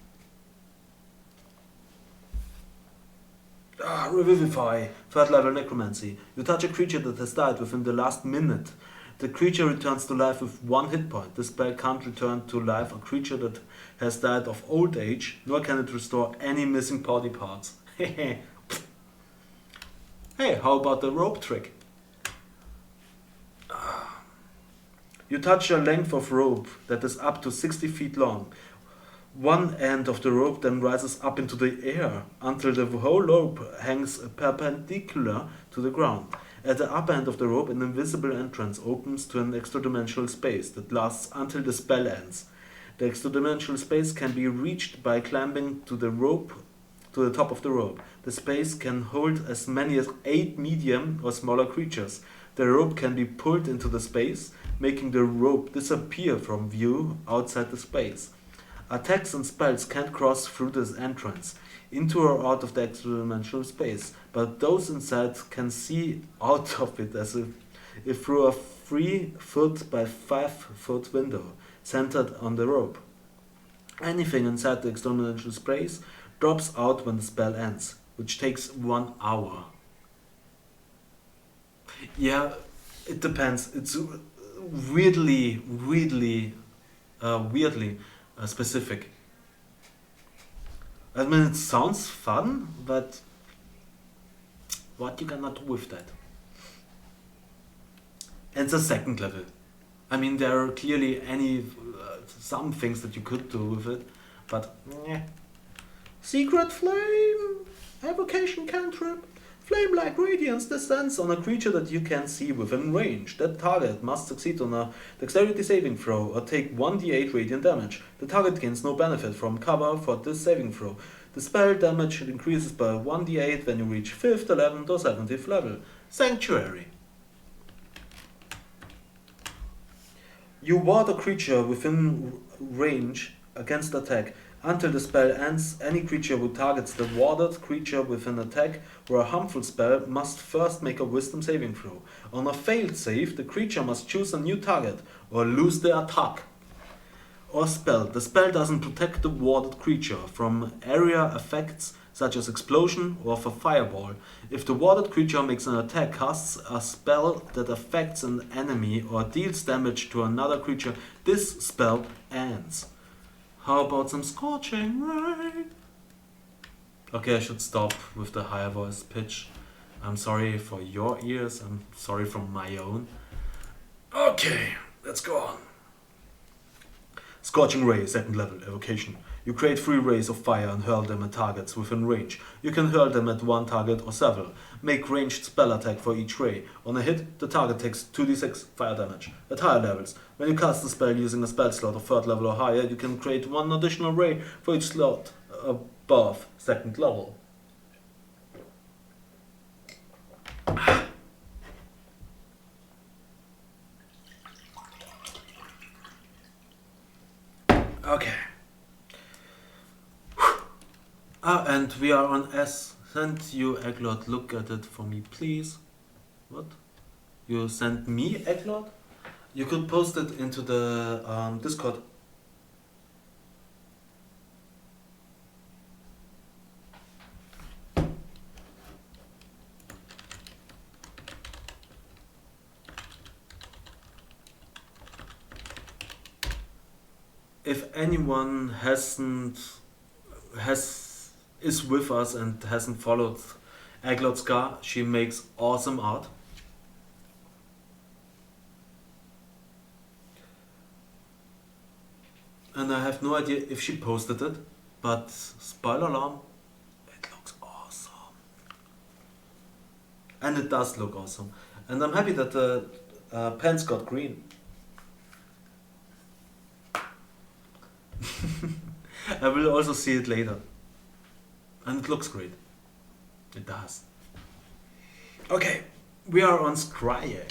Revivify, third level necromancy. You touch a creature that has died within the last minute. The creature returns to life with 1 hit point. This spell can't return to life a creature that has died of old age, nor can it restore any missing body parts. Hey, how about the rope trick? You touch a length of rope that is up to 60 feet long. One end of the rope then rises up into the air until the whole rope hangs perpendicular to the ground. At the upper end of the rope, an invisible entrance opens to an extra-dimensional space that lasts until the spell ends. The extra-dimensional space can be reached by climbing to the top of the rope. The space can hold as many as 8 medium or smaller creatures. The rope can be pulled into the space, making the rope disappear from view outside the space. Attacks and spells can't cross through this entrance, into or out of the extra-dimensional space, but those inside can see out of it as if through a 3-foot by 5-foot window centered on the rope. Anything inside the extra-dimensional space drops out when the spell ends, which takes 1 hour. Yeah, it depends. It's weirdly specific. I mean, it sounds fun, but what you cannot do with that? It's a second level. I mean, there are clearly some things that you could do with it, but Secret Flame! Evocation cantrip. Flame-like radiance descends on a creature that you can see within range. That target must succeed on a dexterity saving throw or take 1d8 radiant damage. The target gains no benefit from cover for this saving throw. The spell damage increases by 1d8 when you reach 5th, 11th or 17th level. Sanctuary. You ward a creature within range against attack. Until the spell ends, any creature who targets the warded creature with an attack or a harmful spell must first make a wisdom saving throw. On a failed save, the creature must choose a new target or lose the attack. Or spell. The spell doesn't protect the warded creature from area effects such as explosion or for fireball. If the warded creature makes an attack, casts a spell that affects an enemy or deals damage to another creature, this spell ends. How about some scorching rain? Okay, I should stop with the higher voice pitch. I'm sorry for your ears, I'm sorry for my own. Okay, let's go on. Scorching Ray, second level, evocation. You create 3 rays of fire and hurl them at targets within range. You can hurl them at one target or several. Make ranged spell attack for each ray. On a hit, the target takes 2d6 fire damage. At higher levels, when you cast a spell using a spell slot of 3rd level or higher, you can create 1 additional ray for each slot above 2nd level. Okay. And we are on S. Send you Egglot. Look at it for me, please. What? You sent me Egglot? You could post it into the Discord. If anyone is with us and hasn't followed Egglot Scar, she makes awesome art. And I have no idea if she posted it, but spoiler alarm, it looks awesome. And it does look awesome. And I'm happy that the pants got green. I will also see it later. And it looks great. It does. Okay, we are on scrying,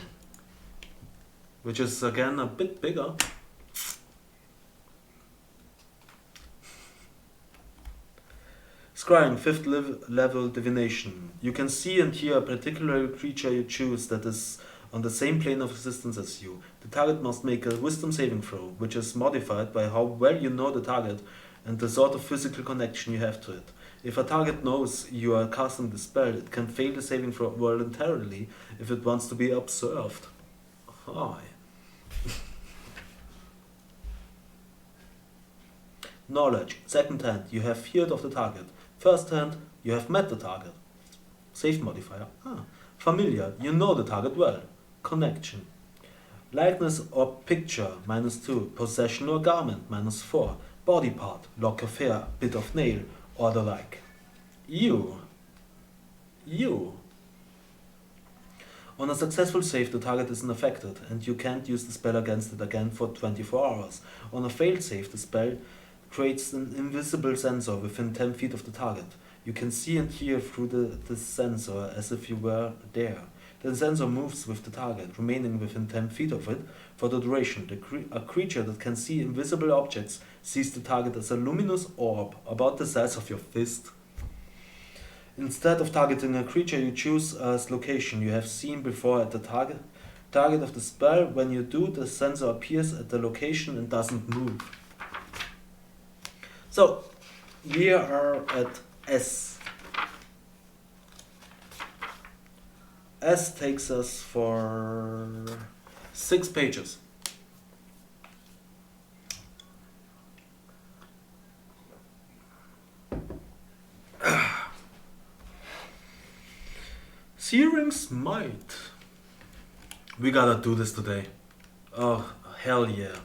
which is again a bit bigger. Scrying, 5th level divination. You can see and hear a particular creature you choose that is on the same plane of existence as you. The target must make a wisdom saving throw, which is modified by how well you know the target and the sort of physical connection you have to it. If a target knows you are casting the spell, it can fail the saving throw voluntarily if it wants to be observed. Hi. Knowledge. 2nd hand, you have feared of the target. 1st hand, you have met the target. Save modifier. Familiar, you know the target well. Connection. Likeness or picture, -2. Possession or garment, -4. Body part, lock of hair, bit of nail, or the like. You. On a successful save, the target isn't affected, and you can't use the spell against it again for 24 hours. On a failed save, the spell creates an invisible sensor within 10 feet of the target. You can see and hear through the sensor as if you were there. The sensor moves with the target, remaining within 10 feet of it for the duration. A creature that can see invisible objects sees the target as a luminous orb about the size of your fist. Instead of targeting a creature you choose as location you have seen before at the target of the spell, when you do, the sensor appears at the location and doesn't move. So, we are at S. S takes us for 6 pages. Searing Smite. We gotta do this today. Oh, hell yeah.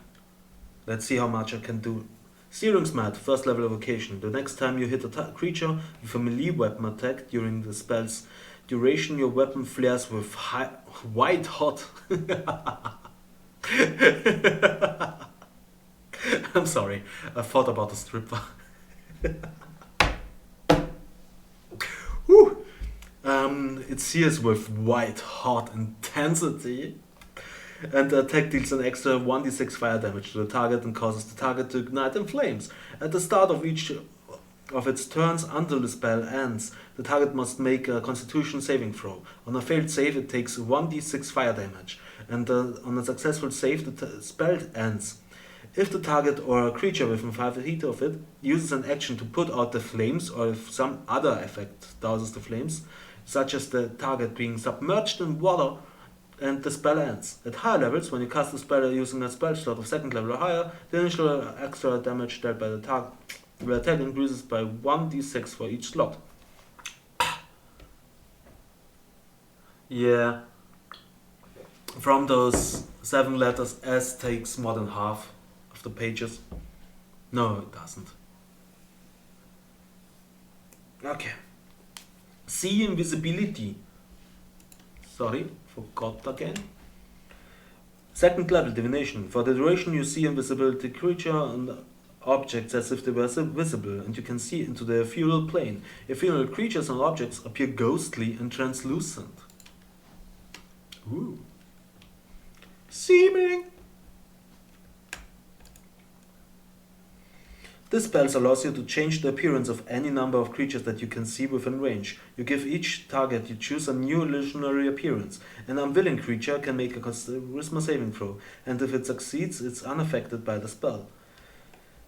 Let's see how much I can do. Searing Smite, 1st level evocation. The next time you hit a creature with a melee weapon attack during the spell's duration, your weapon flares with white hot. I'm sorry, I thought about the stripper. Whew. It sears with white hot intensity. And the attack deals an extra 1d6 fire damage to the target and causes the target to ignite in flames. At the start of each of its turns until the spell ends, the target must make a constitution saving throw. On a failed save, it takes 1d6 fire damage, and on a successful save, the spell ends. If the target or a creature within 5 feet of it uses an action to put out the flames, or if some other effect douses the flames, such as the target being submerged in water, and the spell ends. At higher levels, when you cast the spell using a spell slot of 2nd level or higher, the initial extra damage dealt by the target will attack increases by 1d6 for each slot. Yeah. From those 7 letters, S takes more than half of the pages. No, it doesn't. Okay. See invisibility. Sorry, forgot again. 2nd level divination. For the duration you see invisibility creature and objects as if they were visible, and you can see into the ethereal plane. Ethereal creatures and objects appear ghostly and translucent. Ooh. Seeming. This spell allows you to change the appearance of any number of creatures that you can see within range. You give each target you choose a new illusionary appearance. An unwilling creature can make a charisma saving throw, and if it succeeds, it's unaffected by the spell.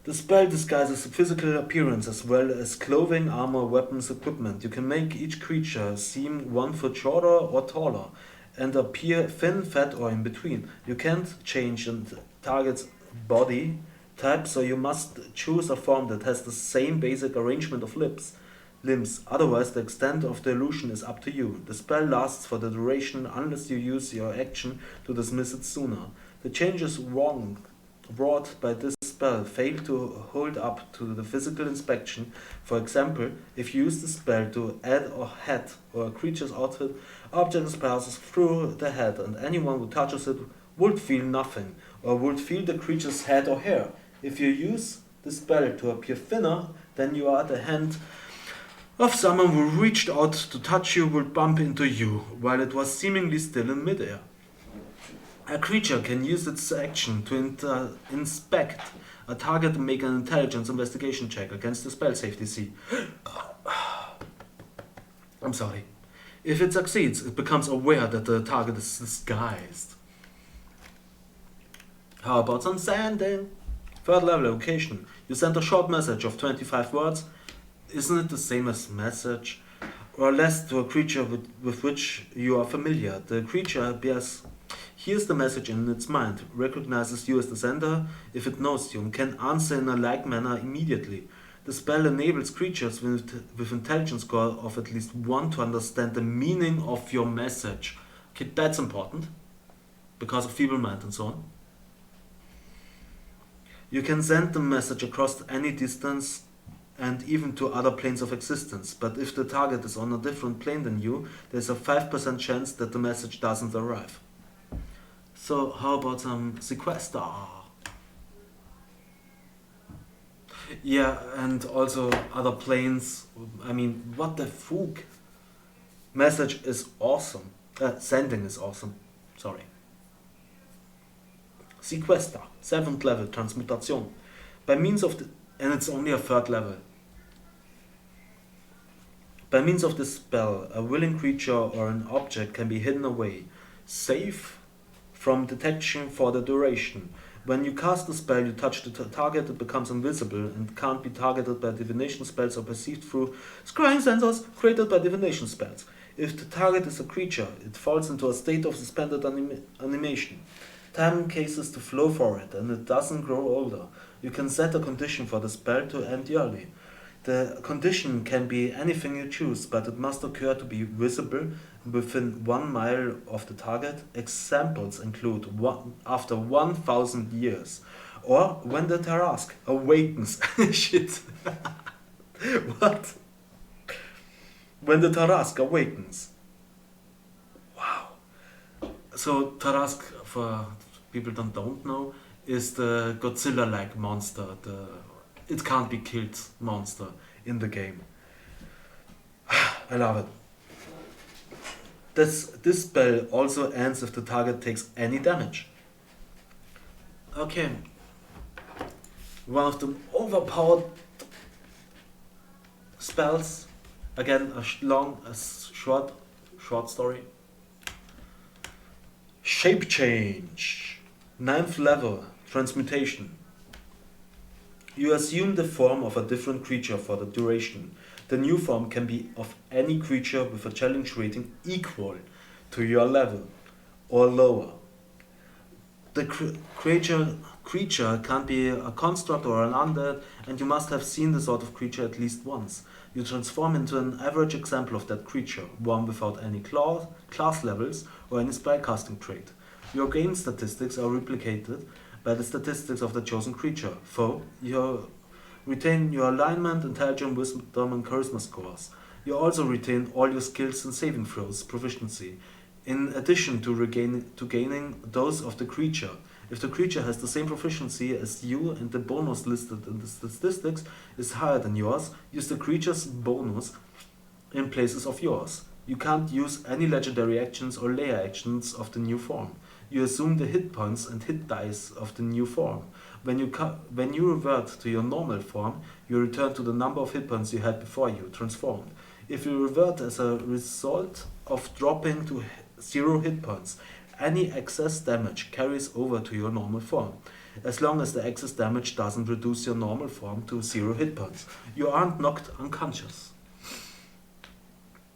The spell disguises physical appearance as well as clothing, armor, weapons, equipment. You can make each creature seem 1 foot shorter or taller, and appear thin, fat, or in between. You can't change a target's body type, so you must choose a form that has the same basic arrangement of limbs. Otherwise, the extent of the illusion is up to you. The spell lasts for the duration unless you use your action to dismiss it sooner. The changes wrought by this spell fail to hold up to the physical inspection. For example, if you use the spell to add a hat or a creature's outfit, object passes through the hat and anyone who touches it would feel nothing, or would feel the creature's head or hair. If you use the spell to appear thinner, then you are at the hand of someone who reached out to touch you will bump into you while it was seemingly still in midair. A creature can use its action to inspect a target and make an intelligence investigation check against the spell save DC. I'm sorry. If it succeeds, it becomes aware that the target is disguised. How about some sending? 3rd level location. You send a short message of 25 words. Isn't it the same as message? Or less to a creature with which you are familiar. The creature hears the message in its mind, recognizes you as the sender if it knows you, and can answer in a like manner immediately. The spell enables creatures with intelligence score of at least 1 to understand the meaning of your message. Okay, that's important, because of feeble mind and so on. You can send the message across any distance and even to other planes of existence, but if the target is on a different plane than you, there's a 5% chance that the message doesn't arrive. So how about some sequester? Yeah, and also other planes. I mean, what the fuck? Message is awesome. Sending is awesome. Sorry. Sequester, 7th level, Transmutation. By means of and it's only a 3rd level. By means of this spell, a willing creature or an object can be hidden away, safe from detection for the duration. When you cast the spell, you touch the target, it becomes invisible and can't be targeted by divination spells or perceived through scrying sensors created by divination spells. If the target is a creature, it falls into a state of suspended animation. Time cases to flow for it, and it doesn't grow older. You can set a condition for the spell to end early. The condition can be anything you choose, but it must occur to be visible within 1 mile of the target. Examples include after 1,000 years, or when the Tarask awakens. Shit. What? When the Tarask awakens. Wow. So Tarask, for people that don't know, is the Godzilla-like monster, the it can't be killed monster in the game. I love it. This spell also ends if the target takes any damage. Okay. One of the overpowered spells. Again, a short story. Shape change. 9th level, Transmutation. You assume the form of a different creature for the duration. The new form can be of any creature with a challenge rating equal to your level or lower. The creature can't be a construct or an undead, and you must have seen the sort of creature at least once. You transform into an average example of that creature, one without any class levels or any spellcasting trait. Your game statistics are replicated by the statistics of the chosen creature. You retain your alignment, intelligence, wisdom, and charisma scores. You also retain all your skills and saving throws proficiency, in addition to gaining those of the creature. If the creature has the same proficiency as you and the bonus listed in the statistics is higher than yours, use the creature's bonus in places of yours. You can't use any legendary actions or layer actions of the new form. You assume the hit points and hit dice of the new form. When you revert to your normal form, you return to the number of hit points you had before you transformed. If you revert as a result of dropping to 0 hit points, any excess damage carries over to your normal form. As long as the excess damage doesn't reduce your normal form to 0 hit points, you aren't knocked unconscious.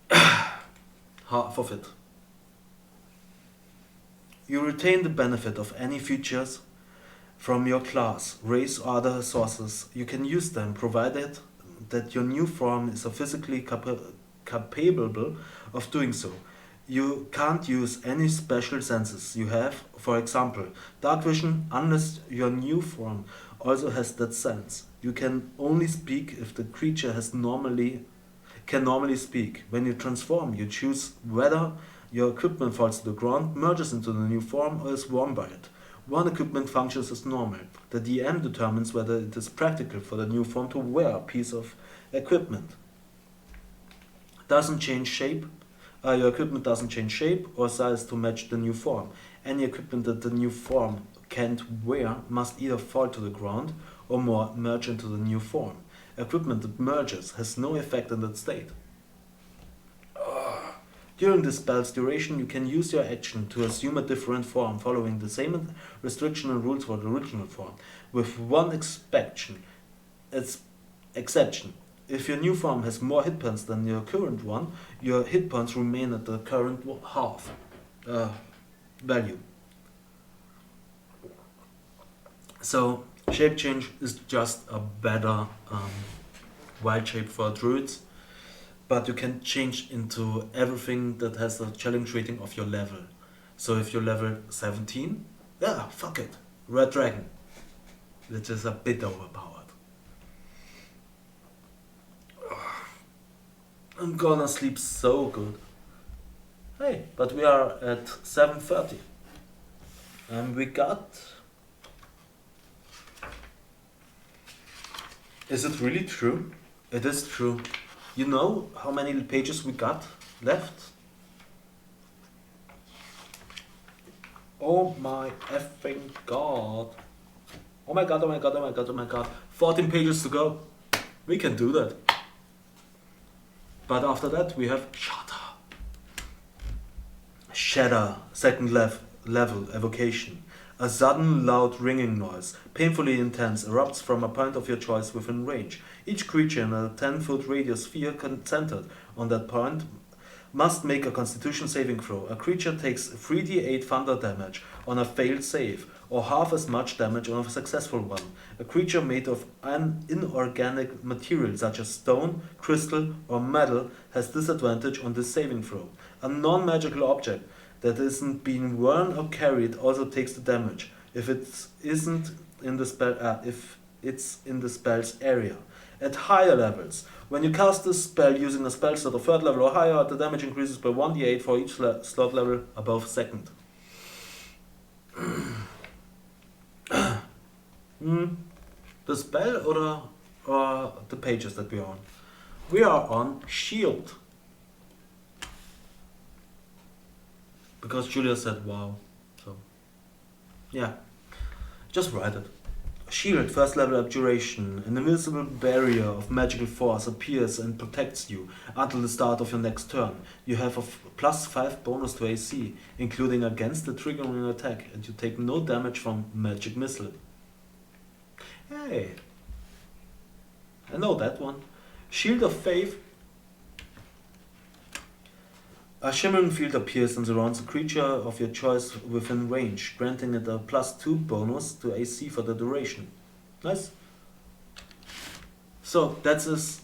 Half of it. You retain the benefit of any features from your class, race, or other sources. You can use them provided that your new form is physically capable of doing so. You can't use any special senses you have, for example, dark vision, unless your new form also has that sense. You can only speak if the creature can normally speak. When you transform, you choose whether your equipment falls to the ground, merges into the new form, or is worn by it. One equipment functions as normal. The DM determines whether it is practical for the new form to wear a piece of equipment. Your equipment doesn't change shape or size to match the new form. Any equipment that the new form can't wear must either fall to the ground or merge into the new form. Equipment that merges has no effect in that state. During the spell's duration, you can use your action to assume a different form, following the same restriction and rules for the original form, with one exception. If your new form has more hit points than your current one, your hit points remain at the current half value. So, shape change is just a better wild shape for druids, but you can change into everything that has a challenge rating of your level. So if you're level 17, yeah, fuck it, Red Dragon, which is a bit overpowered. I'm gonna sleep so good. Hey, but we are at 7:30. And we got... Is it really true? It is true. You know how many pages we got left? Oh my effing god. Oh my god, oh my god, oh my god, oh my god. 14 pages to go. We can do that. But after that we have Shatter, second level, evocation. A sudden loud ringing noise, painfully intense, erupts from a point of your choice within range. Each creature in a 10-foot radius sphere centered on that point must make a constitution saving throw. A creature takes 3d8 thunder damage on a failed save, or half as much damage on a successful one. A creature made of an inorganic material such as stone, crystal, or metal has disadvantage on this saving throw. A non-magical object that isn't being worn or carried also takes the damage if it's in the spell's area. At higher levels, when you cast this spell using a spell slot of 3rd level or higher, the damage increases by 1d8 for each slot level above 2nd. The spell or the pages that we are on? We are on Shield. Because Julia said wow. So, yeah. Just write it. Shield, 1st level abjuration. An invisible barrier of magical force appears and protects you until the start of your next turn. You have a +5 bonus to AC, including against the triggering attack, and you take no damage from magic missile. Hey, I know that one. Shield of Faith. A shimmering field appears and surrounds a creature of your choice within range, granting it a +2 bonus to AC for the duration. Nice. So that's is.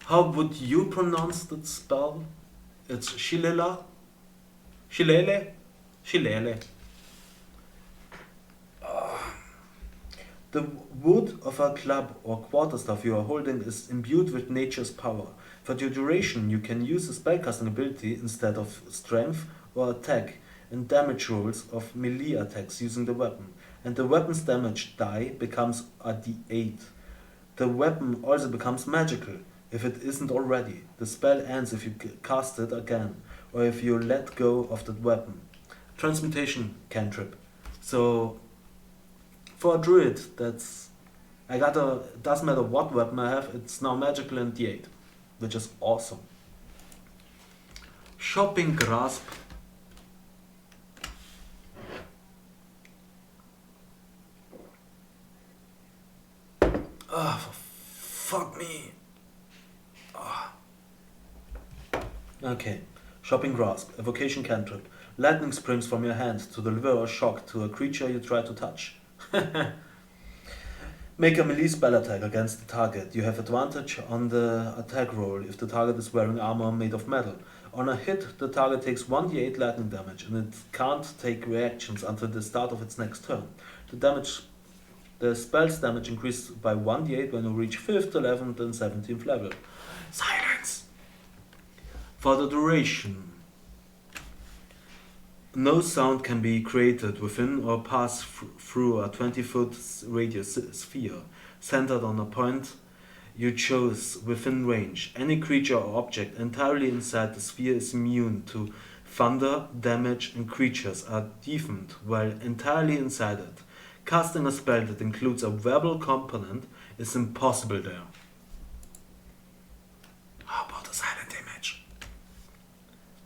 How would you pronounce that spell? It's Shilele. The wood of a club or quarterstaff you are holding is imbued with nature's power. For the duration, you can use a spellcasting ability instead of strength or attack and damage rolls of melee attacks using the weapon, and the weapon's damage die becomes a d8. The weapon also becomes magical if it isn't already. The spell ends if you cast it again, or if you let go of that weapon. Transmutation cantrip. So for a druid, doesn't matter what weapon I have, it's now magical and D8, which is awesome. Shopping grasp. Ah, fuck me. Ah. Okay. Shopping grasp. Evocation cantrip. Lightning springs from your hand to deliver a shock to a creature you try to touch. Make a melee spell attack against the target. You have advantage on the attack roll if the target is wearing armor made of metal. On a hit, the target takes 1d8 lightning damage and it can't take reactions until the start of its next turn. The spell's damage increases by 1d8 when you reach 5th, 11th and 17th level. Silence! For the duration. No sound can be created within or pass through a 20-foot radius sphere, centered on a point you chose within range. Any creature or object entirely inside the sphere is immune to thunder, damage, and creatures are deafened while entirely inside it. Casting a spell that includes a verbal component is impossible there. How about a silent image?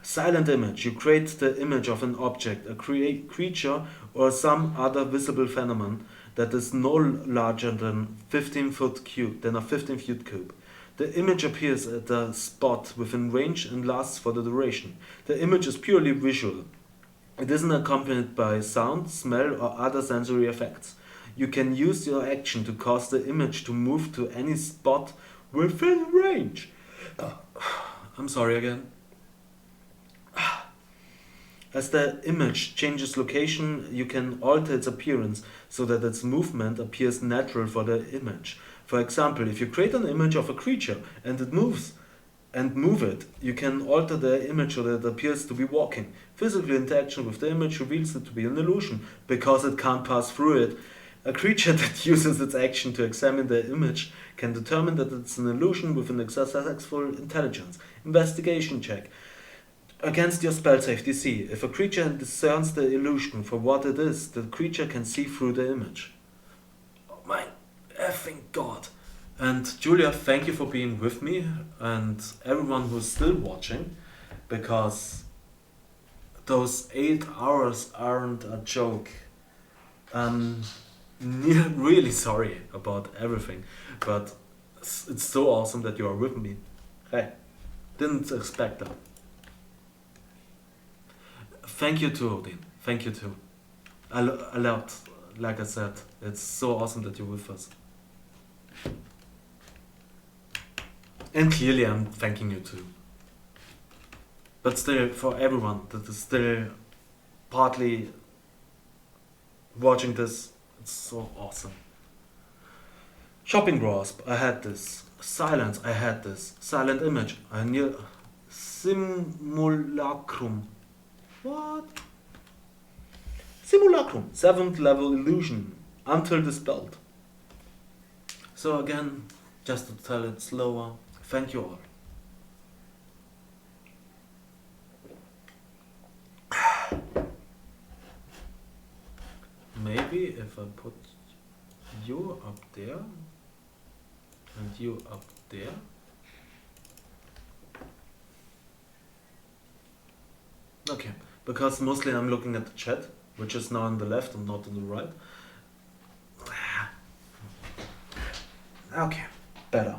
Silent image. You create the image of an object, a creature, or some other visible phenomenon that is no larger than 15-foot cube, than a 15-foot cube. The image appears at a spot within range and lasts for the duration. The image is purely visual. It isn't accompanied by sound, smell, or other sensory effects. You can use your action to cause the image to move to any spot within range. I'm sorry again. As the image changes location, you can alter its appearance so that its movement appears natural for the image. For example, if you create an image of a creature and it moves, and move it, you can alter the image so that it appears to be walking. Physical interaction with the image reveals it to be an illusion, because it can't pass through it. A creature that uses its action to examine the image can determine that it's an illusion with an successful intelligence investigation check against your spell save DC. If a creature discerns the illusion for what it is, the creature can see through the image. Oh my effing god. And Julia, thank you for being with me and everyone who's still watching, because those 8 hours aren't a joke. I'm really sorry about everything, but it's so awesome that you are with me. Hey, didn't expect that. Thank you too, Odin. Thank you too. A lot, like I said, it's so awesome that you're with us. And clearly I'm thanking you too. But still, for everyone that is still partly watching this, it's so awesome. Shopping grasp, I had this. Silence, I had this. Silent image, I knew. Simulacrum. What? Simulacrum, 7th level illusion, until dispelled. So again, just to tell it slower, thank you all. Maybe if I put you up there and you up there. Okay, because mostly I'm looking at the chat, which is now on the left and not on the right. Okay, better.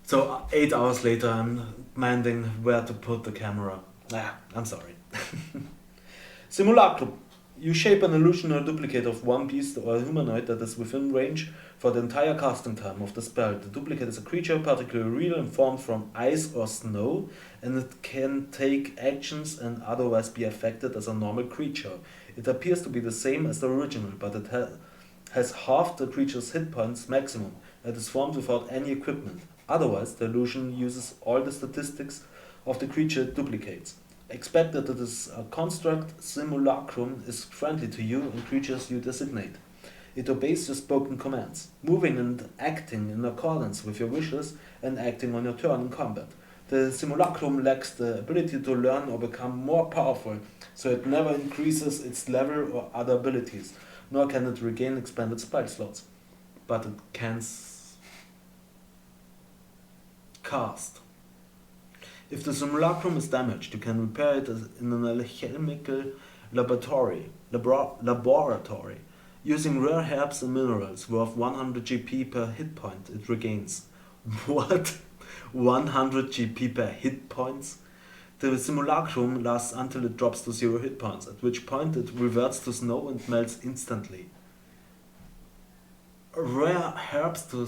So 8 hours later I'm minding where to put the camera. I'm sorry. Simulacrum. You shape an illusion or duplicate of one beast or a humanoid that is within range for the entire casting time of the spell. The duplicate is a creature, particularly real and formed from ice or snow, and it can take actions and otherwise be affected as a normal creature. It appears to be the same as the original, but it has half the creature's hit points maximum and is formed without any equipment. Otherwise, the illusion uses all the statistics of the creature it duplicates. Expect that it is a construct. Simulacrum is friendly to you and creatures you designate. It obeys your spoken commands, moving and acting in accordance with your wishes and acting on your turn in combat. The simulacrum lacks the ability to learn or become more powerful, so it never increases its level or other abilities, nor can it regain expanded spell slots. But it can cast. If the simulacrum is damaged, you can repair it in an alchemical laboratory. Using rare herbs and minerals worth 100 GP per hit point, it regains. What? 100 GP per hit points? The simulacrum lasts until it drops to 0 hit points, at which point it reverts to snow and melts instantly. Rare herbs to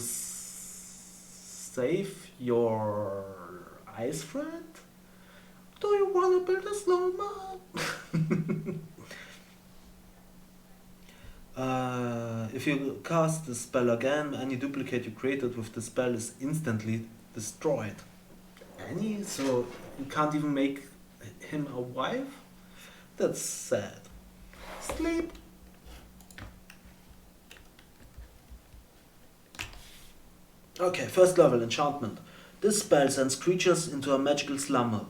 save your ice friend? Do you want to build a snowman? If you cast the spell again, any duplicate you created with the spell is instantly destroyed. Any? So you can't even make him a wife? That's sad. Sleep. Okay, first level enchantment. This spell sends creatures into a magical slumber.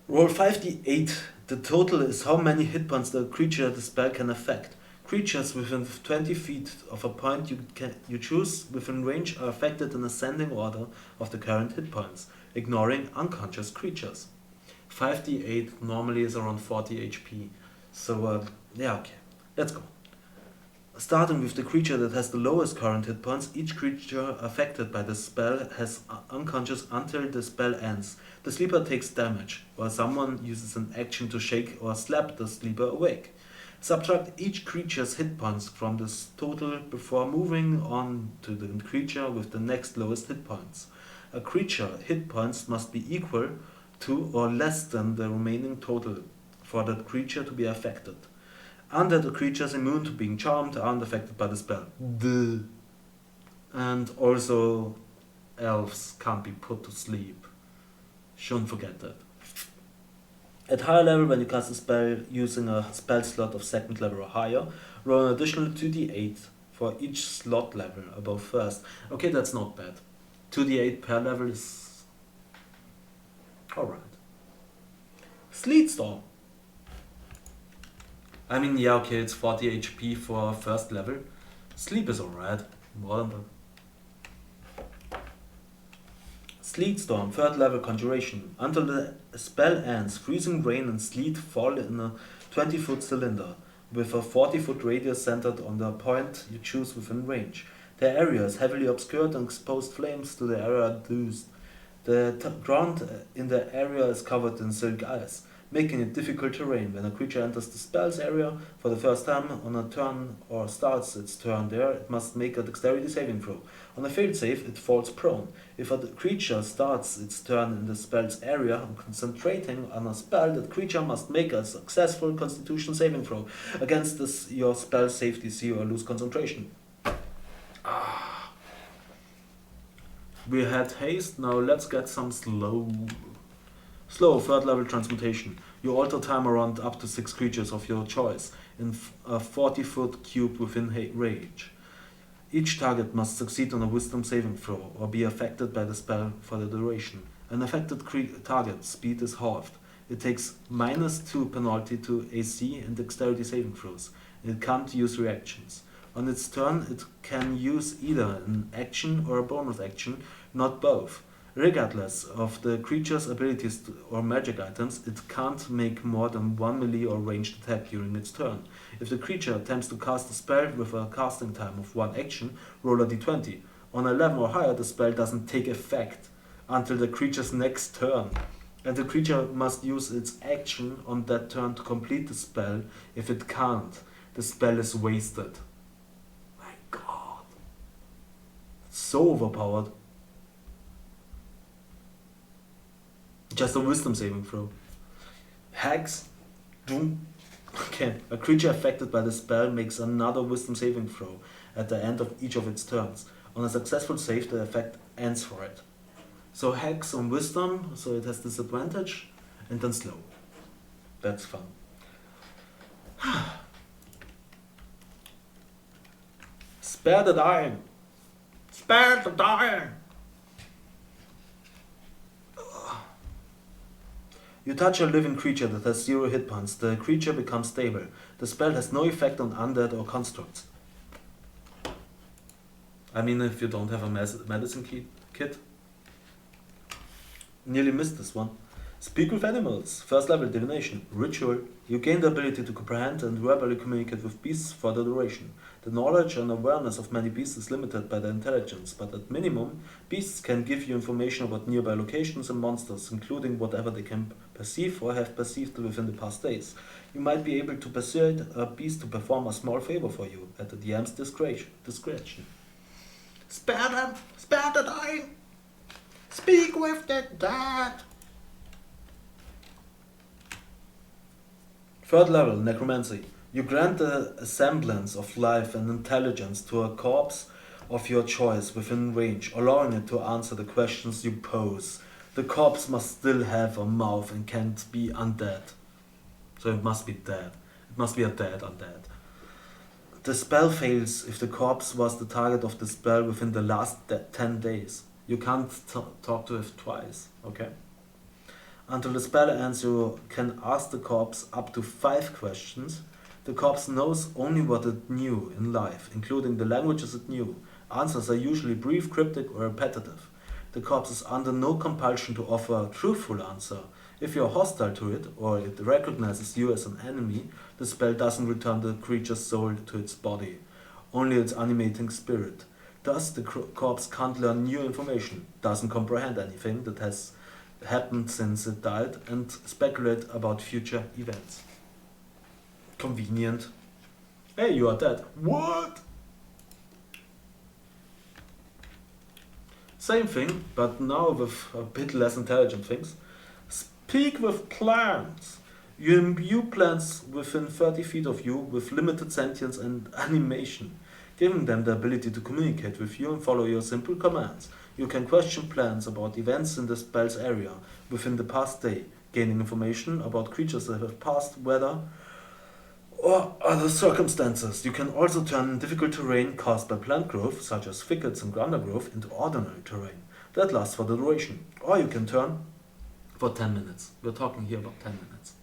Roll 5d8. The total is how many hit points the creature the spell can affect. Creatures within 20 feet of a point you choose within range are affected in ascending order of the current hit points, ignoring unconscious creatures. 5d8 normally is around 40 HP. So, yeah, okay. Let's go. Starting with the creature that has the lowest current hit points, each creature affected by the spell has unconscious until the spell ends. The sleeper takes damage, while someone uses an action to shake or slap the sleeper awake. Subtract each creature's hit points from this total before moving on to the creature with the next lowest hit points. A creature hit points must be equal to or less than the remaining total for that creature to be affected. Undead creatures immune to being charmed aren't affected by the spell. Duh. And also elves can't be put to sleep. Shouldn't forget that. At higher level, when you cast a spell using a spell slot of second level or higher, roll an additional 2d8 for each slot level above first. Okay, that's not bad. 2d8 per level is alright. Sleet Storm. I mean, yeah, okay, it's 40 HP for first level. Sleep is alright. More than that. Sleet Storm, third level conjuration. Until the spell ends, freezing rain and sleet fall in a 20-foot cylinder, with a 40-foot radius centered on the point you choose within range. The area is heavily obscured and exposed flames to the area reduced. The ground in the area is covered in silk ice, making it difficult terrain. When a creature enters the spell's area for the first time on a turn or starts its turn there, it must make a dexterity saving throw. On a failed save, it falls prone. If a creature starts its turn in the spell's area and concentrating on a spell, that creature must make a successful constitution saving throw against your spell save DC or lose concentration. We had haste, now let's get some slow. Slow, third level transmutation. You alter time around up to 6 creatures of your choice in a 40-foot cube within range. Each target must succeed on a wisdom saving throw or be affected by the spell for the duration. An affected target's speed is halved. It takes -2 penalty to AC and dexterity saving throws. It can't use reactions. On its turn, it can use either an action or a bonus action, not both. Regardless of the creature's abilities or magic items, it can't make more than 1 melee or ranged attack during its turn. If the creature attempts to cast a spell with a casting time of 1 action, roll a d20. On 11 or higher, the spell doesn't take effect until the creature's next turn, and the creature must use its action on that turn to complete the spell. If it can't, the spell is wasted. My god. So overpowered. Just a wisdom saving throw. Hex. Doom. Okay. A creature affected by the spell makes another wisdom saving throw at the end of each of its turns. On a successful save, the effect ends for it. So hex on wisdom, so it has disadvantage, and then slow. That's fun. Spare the dying. Spare the dying. You touch a living creature that has 0 hit points. The creature becomes stable. The spell has no effect on undead or constructs. I mean, if you don't have a medicine kit. Nearly missed this one. Speak with animals. First level divination. Ritual. You gain the ability to comprehend and verbally communicate with beasts for the duration. The knowledge and awareness of many beasts is limited by their intelligence, but at minimum, beasts can give you information about nearby locations and monsters, including whatever they can perceive or have perceived within the past days. You might be able to persuade a beast to perform a small favor for you, at the DM's discretion. Spare them! Spare the dying! Speak with the dead! Third level, necromancy. You grant a semblance of life and intelligence to a corpse of your choice within range, allowing it to answer the questions you pose. The corpse must still have a mouth and can't be undead. So it must be dead. It must be a dead undead. The spell fails if the corpse was the target of the spell within the last 10 days. You can't talk to it twice, okay? Until the spell ends, you can ask the corpse up to 5 questions. The corpse knows only what it knew in life, including the languages it knew. Answers are usually brief, cryptic, or repetitive. The corpse is under no compulsion to offer a truthful answer. If you're hostile to it, or it recognizes you as an enemy, the spell doesn't return the creature's soul to its body, only its animating spirit. Thus, the corpse can't learn new information, doesn't comprehend anything that has happened since it died, and speculate about future events. Convenient. Hey, you are dead. What? Same thing, but now with a bit less intelligent things. Speak with plants. You imbue plants within 30 feet of you with limited sentience and animation, giving them the ability to communicate with you and follow your simple commands. You can question plants about events in the spell's area within the past day, gaining information about creatures that have passed, weather, or other circumstances. You can also turn difficult terrain caused by plant growth, such as thickets and undergrowth, into ordinary terrain that lasts for the duration. Or you can turn for 10 minutes. We're talking here about 10 minutes.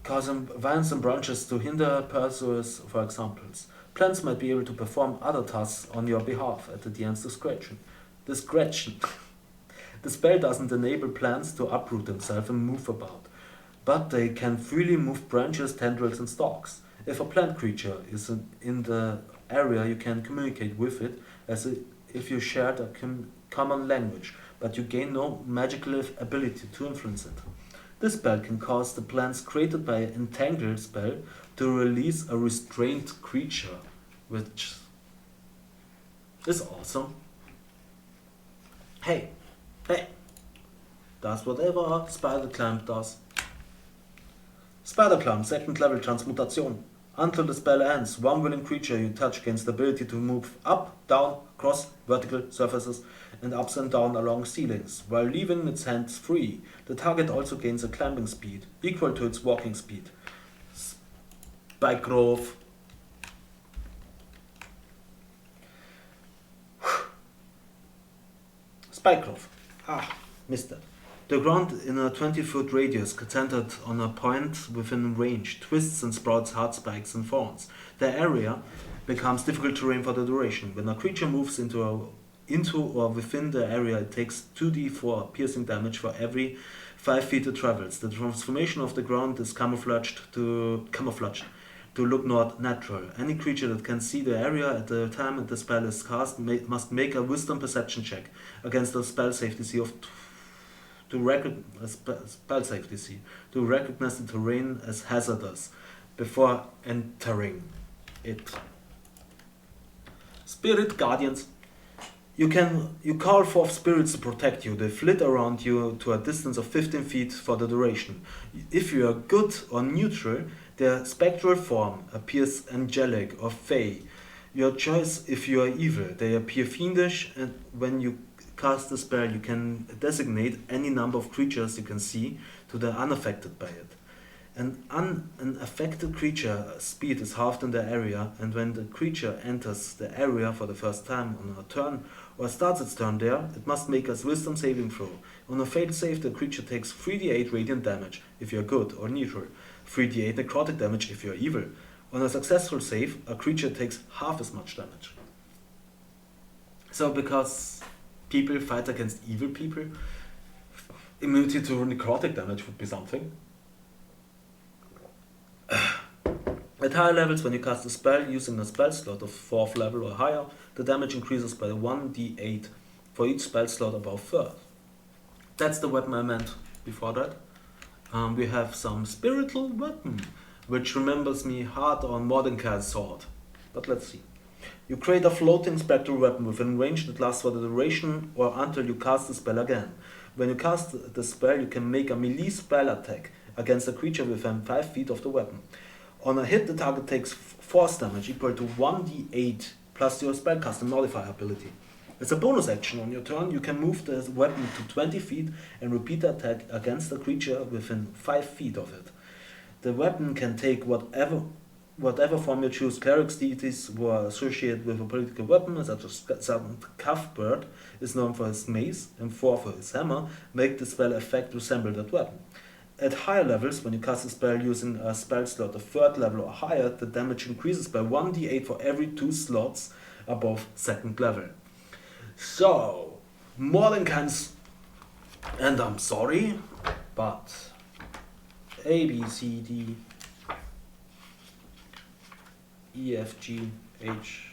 Causing vines and branches to hinder pursuers, for examples. Plants might be able to perform other tasks on your behalf at the DM's discretion. The spell doesn't enable plants to uproot themselves and move about, but they can freely move branches, tendrils, and stalks. If a plant creature is in the area, you can communicate with it as if you shared a common language, but you gain no magical ability to influence it. This spell can cause the plants created by an entangle spell to release a restrained creature, which is awesome. Hey, does whatever a spider climb does. Spider climb, 2nd level transmutation. Until the spell ends, one willing creature you touch gains the ability to move up, down, across vertical surfaces, and ups and down along ceilings, while leaving its hands free. The target also gains a climbing speed, equal to its walking speed. Spike growth. Spike growth. Missed it. The ground in a 20-foot radius centered on a point within range twists and sprouts hard spikes and thorns. The area becomes difficult terrain for the duration. When a creature moves into or within the area, it takes 2d4 piercing damage for every 5 feet it travels. The transformation of the ground is camouflaged to look not natural. Any creature that can see the area at the time the spell is cast must make a wisdom perception check against the spell safety DC to recognize the terrain as hazardous before entering it. Spirit guardians. You call forth spirits to protect you. They flit around you to a distance of 15 feet for the duration. If you are good or neutral, their spectral form appears angelic or fey. Your choice if you are evil. They appear fiendish, and when you cast the spell, you can designate any number of creatures you can see to the unaffected by it. An affected creature speed is halved in the area, and when the creature enters the area for the first time on a turn or starts its turn there, it must make a wisdom saving throw. On a failed save, the creature takes 3d8 radiant damage if you're good or neutral, 3d8 necrotic damage if you're evil. On a successful save, a creature takes half as much damage. So because people fight against evil people, immunity to necrotic damage would be something. At higher levels, when you cast a spell using a spell slot of 4th level or higher, the damage increases by 1d8 for each spell slot above 3rd. That's the weapon I meant before that. We have some spiritual weapon, which remembers me hard on Mordecai's sword. But let's see. You create a floating spectral weapon within range that lasts for the duration or until you cast the spell again. When you cast the spell, you can make a melee spell attack against a creature within 5 feet of the weapon. On a hit, the target takes force damage equal to 1d8 plus your spellcasting modifier ability. As a bonus action on your turn, you can move the weapon to 20 feet and repeat the attack against a creature within 5 feet of it. The weapon can take whatever form you choose. Clerics, deities who are associated with a political weapon, such as Cuthbert, is known for his mace, and Thor for his hammer, make the spell effect resemble that weapon. At higher levels, when you cast a spell using a spell slot of 3rd level or higher, the damage increases by 1d8 for every 2 slots above 2nd level. So, Mordenkainen's, and I'm sorry, but A, B, C, D, E, F, G, H,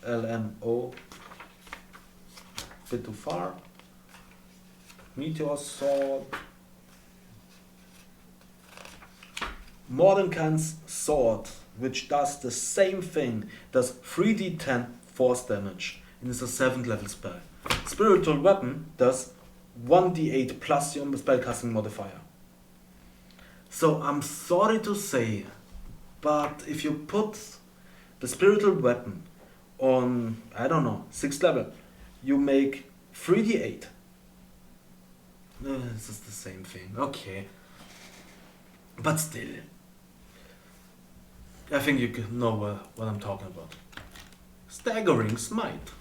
L, M, O, bit too far, Meteor Sword, Mordenkainen's sword, which does the same thing, does 3d10 force damage, and is a 7th level spell. Spiritual weapon does 1d8 plus your spellcasting modifier. So I'm sorry to say, but if you put the spiritual weapon on, I don't know, 6th level, you make 3d8. This is the same thing, okay. But still, I think you know what I'm talking about. Staggering Smite.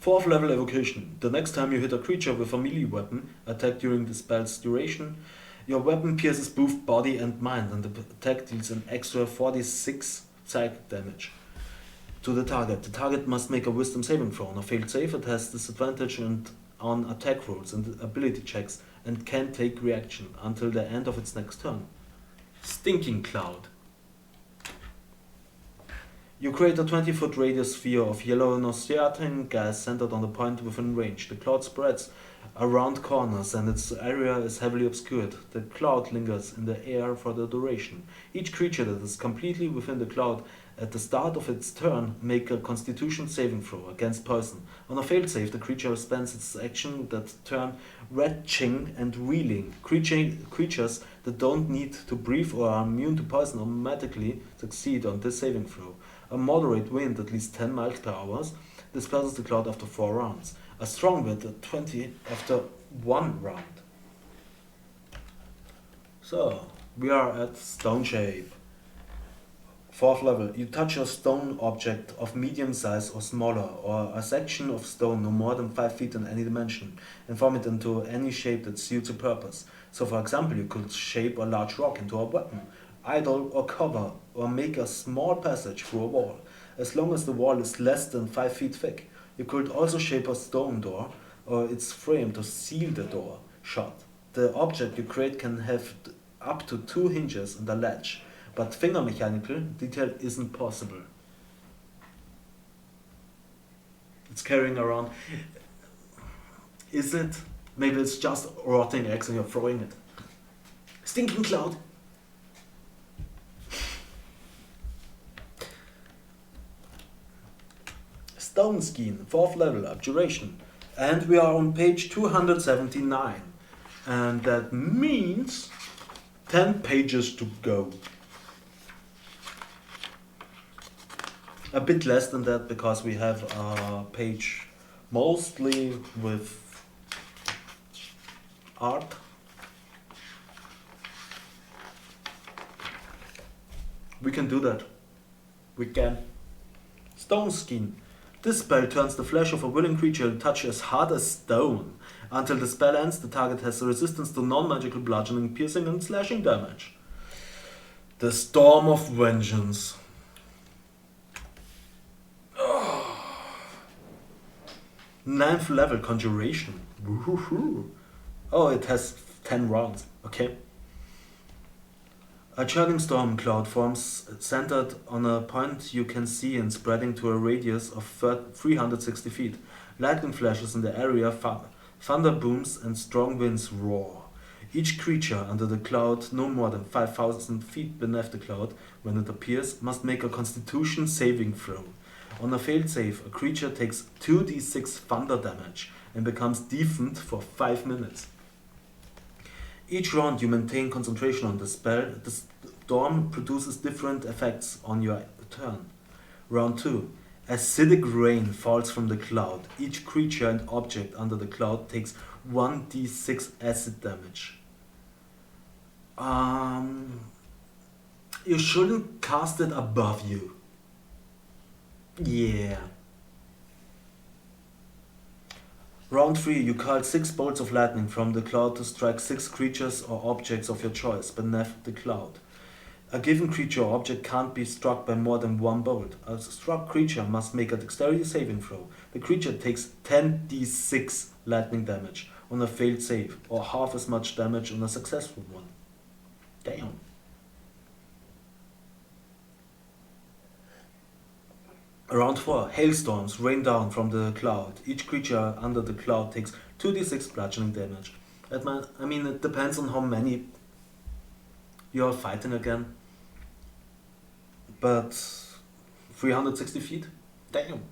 4th level evocation. The next time you hit a creature with a melee weapon attack during the spell's duration, your weapon pierces both body and mind, and the attack deals an extra 46 psychic damage to the target. The target must make a wisdom saving throw. On a failed save, it has disadvantage on attack rolls and ability checks and can take reaction until the end of its next turn. Stinking Cloud. You create a 20-foot radius sphere of yellow nauseating gas centered on the point within range. The cloud spreads around corners and its area is heavily obscured. The cloud lingers in the air for the duration. Each creature that is completely within the cloud at the start of its turn make a constitution saving throw against poison. On a failed save, the creature spends its action that turn retching and reeling. Creatures that don't need to breathe or are immune to poison automatically succeed on this saving throw. A moderate wind, at least 10 miles per hour, disperses the cloud after 4 rounds. A strong wind at 20 after 1 round. So, we are at Stone Shape. 4th level. You touch a stone object of medium size or smaller, or a section of stone no more than 5 feet in any dimension, and form it into any shape that suits a purpose. So for example, you could shape a large rock into a weapon, idol or cover, or make a small passage through a wall, as long as the wall is less than 5 feet thick. You could also shape a stone door or its frame to seal the door shut. The object you create can have up to 2 hinges and a latch, but finger mechanical detail isn't possible. It's carrying around. Is it? Maybe it's just rotting eggs and you're throwing it. Stinking Cloud. Stone Skin, 4th level, Abjuration. And we are on page 279. And that means 10 pages to go. A bit less than that because we have a page mostly with art. We can do that. We can. Stone Skin. This spell turns the flesh of a willing creature to touch as hard as stone. Until the spell ends, the target has a resistance to non-magical bludgeoning, piercing and slashing damage. The Storm of Vengeance. Ninth level Conjuration. Woohoo. Oh, it has 10 rounds. Okay. A churning storm cloud forms centered on a point you can see and spreading to a radius of 360 feet. Lightning flashes in the area, thunder booms and strong winds roar. Each creature under the cloud, no more than 5,000 feet beneath the cloud, when it appears, must make a Constitution saving throw. On a failed save, a creature takes 2d6 thunder damage and becomes deafened for 5 minutes. Each round you maintain concentration on the spell. The storm produces different effects on your turn. Round 2. Acidic rain falls from the cloud. Each creature and object under the cloud takes 1d6 acid damage. You shouldn't cast it above you. Yeah. Round 3, you call 6 bolts of lightning from the cloud to strike 6 creatures or objects of your choice beneath the cloud. A given creature or object can't be struck by more than 1 bolt. A struck creature must make a dexterity saving throw. The creature takes 10d6 lightning damage on a failed save, or half as much damage on a successful one. Damn. Round 4. Hailstorms rain down from the cloud. Each creature under the cloud takes 2d6 bludgeoning damage. It depends on how many you're fighting again. But 360 feet? Damn.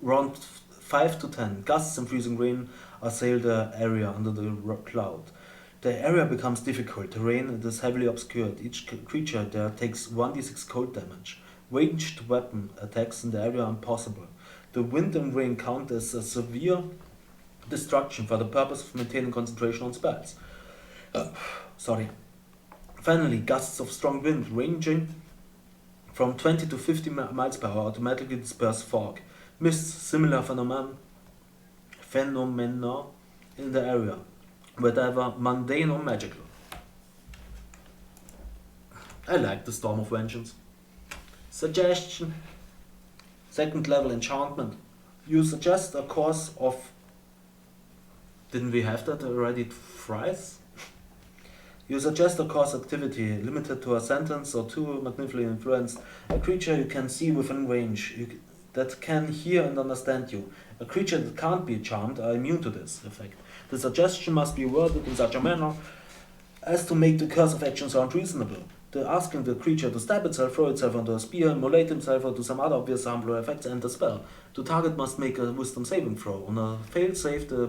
Round 5 to 10. Gusts and freezing rain assail the area under the cloud. The area becomes difficult terrain and is heavily obscured. Each creature there takes 1d6 cold damage. Ranged weapon attacks in the area are impossible. The wind and rain count as a severe destruction for the purpose of maintaining concentration on spells. Finally, gusts of strong wind ranging from 20 to 50 miles per hour automatically disperse fog. Mists, similar phenomena in the area, whether mundane or magical. I like the Storm of Vengeance. Suggestion. 2nd level enchantment. You suggest a course of... Didn't we have that already thrice? You suggest a course activity limited to a sentence or 2 magnificently influenced. A creature you can see within range that can hear and understand you. A creature that can't be charmed are immune to this effect. The suggestion must be worded in such a manner as to make the curse of action sound reasonable. Asking the creature to stab itself, throw itself onto a spear, immolate himself, or do some other obvious harmful effects end the spell. The target must make a wisdom saving throw. On a failed save, the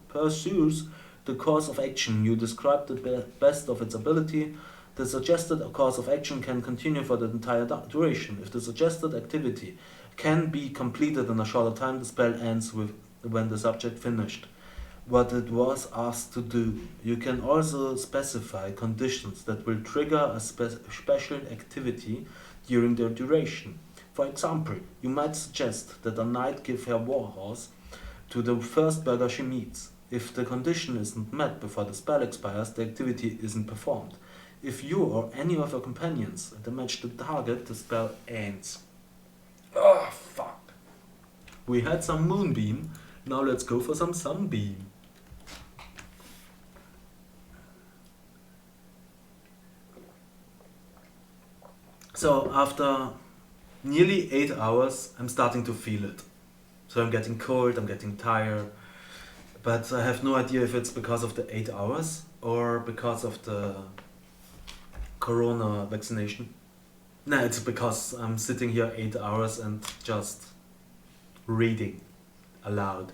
pursues the course of action you described the best of its ability. The suggested course of action can continue for the entire duration. If the suggested activity can be completed in a shorter time, the spell ends when the subject finished what it was asked to do. You can also specify conditions that will trigger a special activity during their duration. For example, you might suggest that a knight give her warhorse to the first burger she meets. If the condition isn't met before the spell expires, the activity isn't performed. If you or any of your companions damage the target, the spell ends. Oh, fuck. We had some moonbeam, now let's go for some sunbeam. So after nearly 8 hours, I'm starting to feel it. So I'm getting cold, I'm getting tired, but I have no idea if it's because of the 8 hours or because of the corona vaccination. No, it's because I'm sitting here 8 hours and just reading aloud.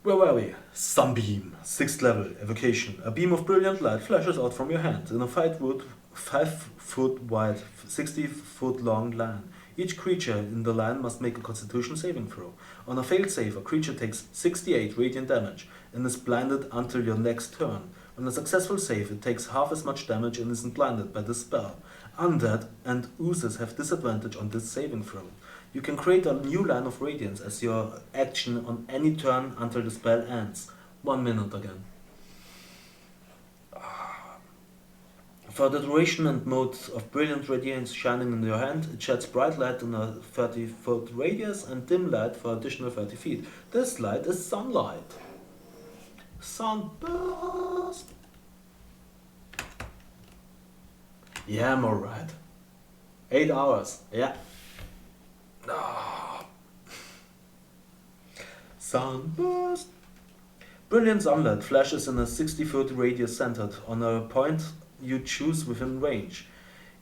Where were we? Sunbeam, 6th level, evocation. A beam of brilliant light flashes out from your hand in a 5-foot wide, 60-foot long line. Each creature in the line must make a Constitution saving throw. On a failed save, a creature takes 68 radiant damage and is blinded until your next turn. On a successful save, it takes half as much damage and isn't blinded by the spell. Undead and oozes have disadvantage on this saving throw. You can create a new line of radiance as your action on any turn until the spell ends. 1 minute again. For the duration and mode of brilliant radiance shining in your hand, it sheds bright light in a 30-foot radius and dim light for additional 30 feet. This light is sunlight. Sunburst. Yeah, I'm alright. 8 hours. Yeah. Ah. Sunburst. Brilliant sunlight flashes in a 60-foot radius centered on a point you choose within range.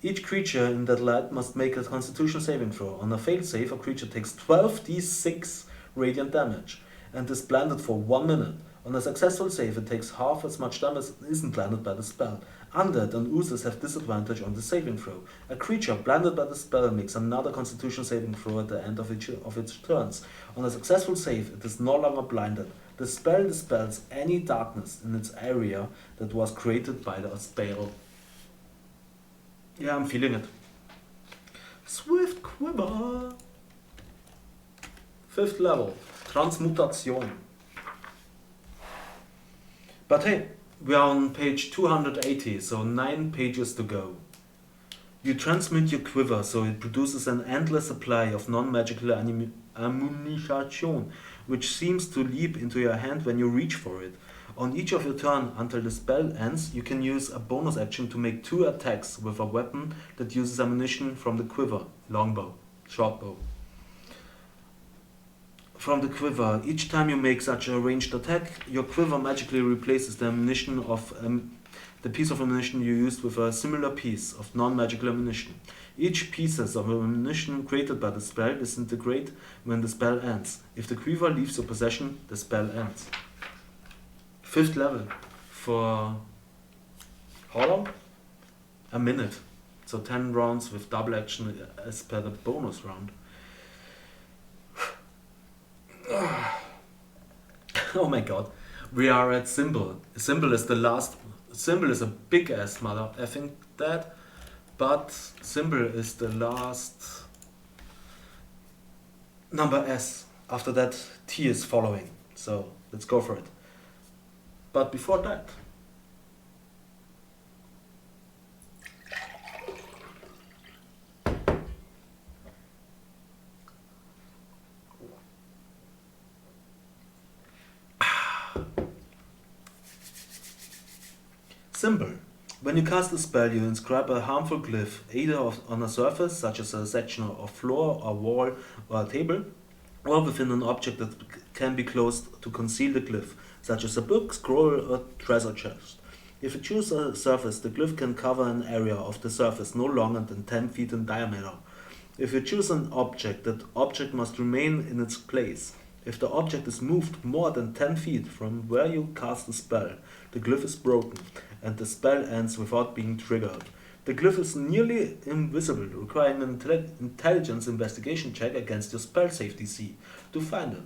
Each creature in that light must make a Constitution saving throw. On a failed save, a creature takes 12d6 radiant damage and is blinded for 1 minute. On a successful save, it takes half as much damage and isn't blinded by the spell. Undead and oozes have disadvantage on the saving throw. A creature blinded by the spell makes another Constitution saving throw at the end of its turns. On a successful save, it is no longer blinded. The spell dispels any darkness in its area that was created by the spell. Yeah, I'm feeling it. Swift Quiver. 5th level. Transmutation. But hey, we are on page 280, so 9 pages to go. You transmute your quiver so it produces an endless supply of non-magical ammunition, which seems to leap into your hand when you reach for it. On each of your turn until the spell ends, you can use a bonus action to make 2 attacks with a weapon that uses ammunition from the quiver, longbow, shortbow. From the quiver, each time you make such a ranged attack, your quiver magically replaces the ammunition of the piece of ammunition you used with a similar piece of non-magical ammunition. Each pieces of ammunition created by the spell disintegrate when the spell ends. If the quiver leaves your possession, the spell ends. 5th level. For how long? A minute. So 10 rounds with double action as per the bonus round. Oh my god. We are at symbol. Symbol is the last. Symbol is a big ass mother. I think that. But symbol is the last number S. After that, T is following. So let's go for it. But before that, symbol. When you cast a spell, you inscribe a harmful glyph either on a surface, such as a section of floor, a wall, or a table, or within an object that can be closed to conceal the glyph, such as a book, scroll, or treasure chest. If you choose a surface, the glyph can cover an area of the surface no longer than 10 feet in diameter. If you choose an object, that object must remain in its place. If the object is moved more than 10 feet from where you cast the spell, the glyph is broken, and the spell ends without being triggered. The glyph is nearly invisible, requiring an intelligence investigation check against your spell save DC to find it.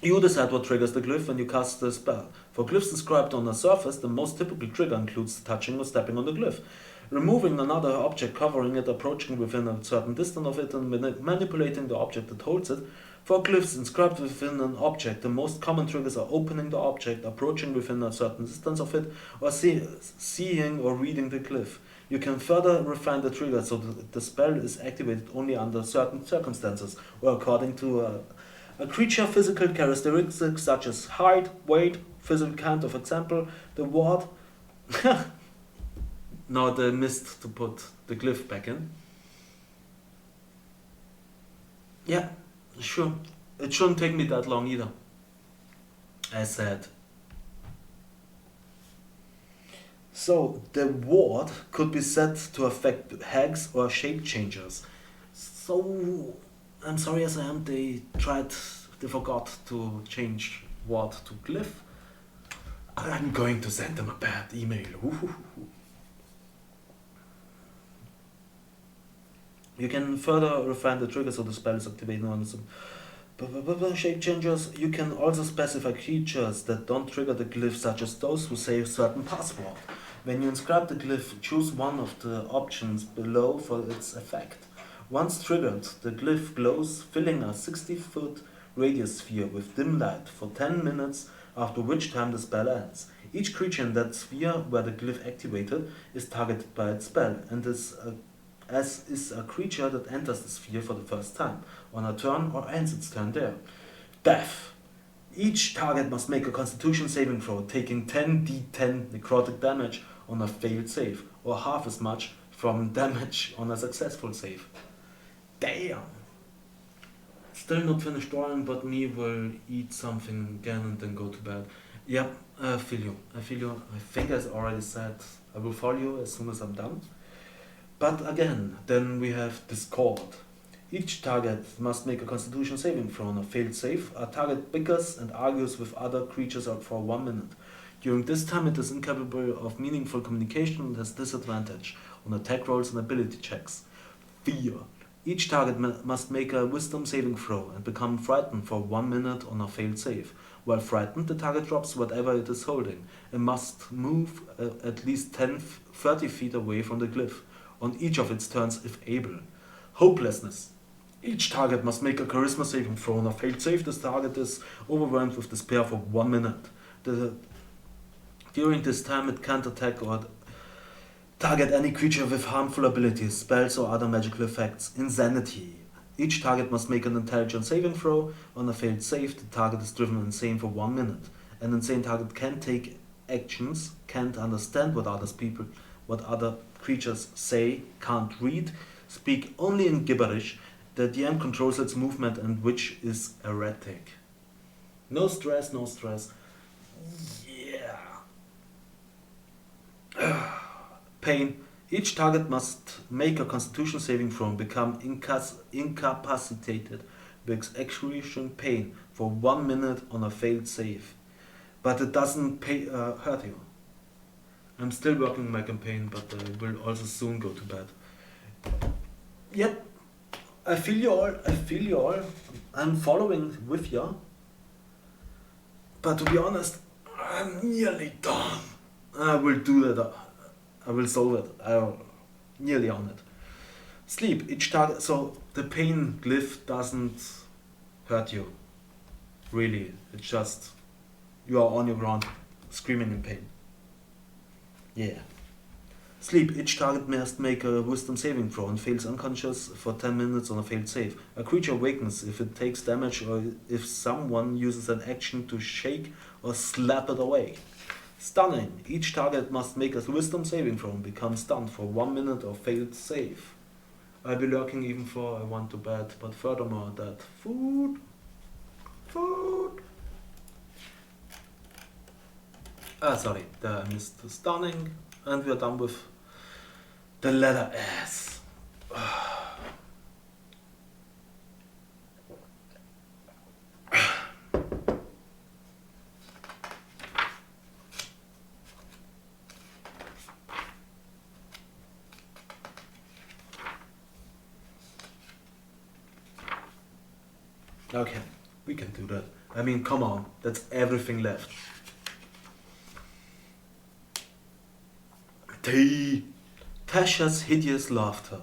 You decide what triggers the glyph when you cast the spell. For glyphs inscribed on a surface, the most typical trigger includes touching or stepping on the glyph, removing another object, covering it, approaching within a certain distance of it, and manipulating the object that holds it. For glyphs inscribed within an object, the most common triggers are opening the object, approaching within a certain distance of it, or seeing or reading the glyph. You can further refine the trigger so that the spell is activated only under certain circumstances, or according to a creature physical characteristics such as height, weight, physical count, of example, the ward. No, they missed to put the glyph back in. Yeah. Sure, it shouldn't take me that long either. As said. So, the ward could be set to affect hags or shape changers. So, I'm sorry as I am, they forgot to change ward to glyph. I'm going to send them a bad email. You can further refine the trigger so the spell is activated on some. Shape changers. You can also specify creatures that don't trigger the glyph, such as those who say a certain password. When you inscribe the glyph, choose one of the options below for its effect. Once triggered, the glyph glows, filling a 60-foot radius sphere with dim light for 10 minutes, after which time the spell ends. Each creature in that sphere where the glyph activated is targeted by its spell, and as is a creature that enters the sphere for the first time, on a turn or ends its turn there. Death. Each target must make a constitution saving throw, taking 10d10 necrotic damage on a failed save, or half as much from damage on a successful save. Damn! Still not finished drawing, but me will eat something again and then go to bed. Yep, I feel you. I think as already said, I will follow you as soon as I'm done. But again, then we have Discord. Each target must make a constitution saving throw on a failed save. A target bickers and argues with other creatures for 1 minute. During this time it is incapable of meaningful communication and has disadvantage on attack rolls and ability checks. Fear. Each target must make a wisdom saving throw and become frightened for 1 minute on a failed save. While frightened, the target drops whatever it is holding and must move at least 30 feet away from the glyph on each of its turns if able. Hopelessness. Each target must make a charisma saving throw on a failed save. This target is overwhelmed with despair for 1 minute. During this time it can't attack or target any creature with harmful abilities, spells or other magical effects. Insanity. Each target must make an intelligence saving throw. On a failed save, the target is driven insane for 1 minute. An insane target can't take actions, can't understand what other creatures say, can't read, speak only in gibberish. The DM controls its movement and which is erratic. No stress, no stress. Yeah. Pain. Each target must make a constitution saving throw and become incapacitated with excruciating pain for 1 minute on a failed save. But it doesn't hurt you. I'm still working my campaign, but I will also soon go to bed. Yep. I feel you all. I'm following with you. But to be honest, I'm nearly done. I will do that. I will solve it. I'm nearly on it. Sleep. Each target. So the pain glyph doesn't hurt you. Really. It's just you are on your ground screaming in pain. Yeah. Sleep. Each target must make a wisdom saving throw and fails unconscious for 10 minutes on a failed save. A creature awakens if it takes damage or if someone uses an action to shake or slap it away. Stunning. Each target must make a wisdom saving throw and become stunned for 1 minute or failed save. I'll be lurking even for I want to bed, but furthermore that food. Sorry, I missed the stunning, and we are done with the letter S. Okay, we can do that. I mean, come on, that's everything left. T. Tasha's hideous laughter.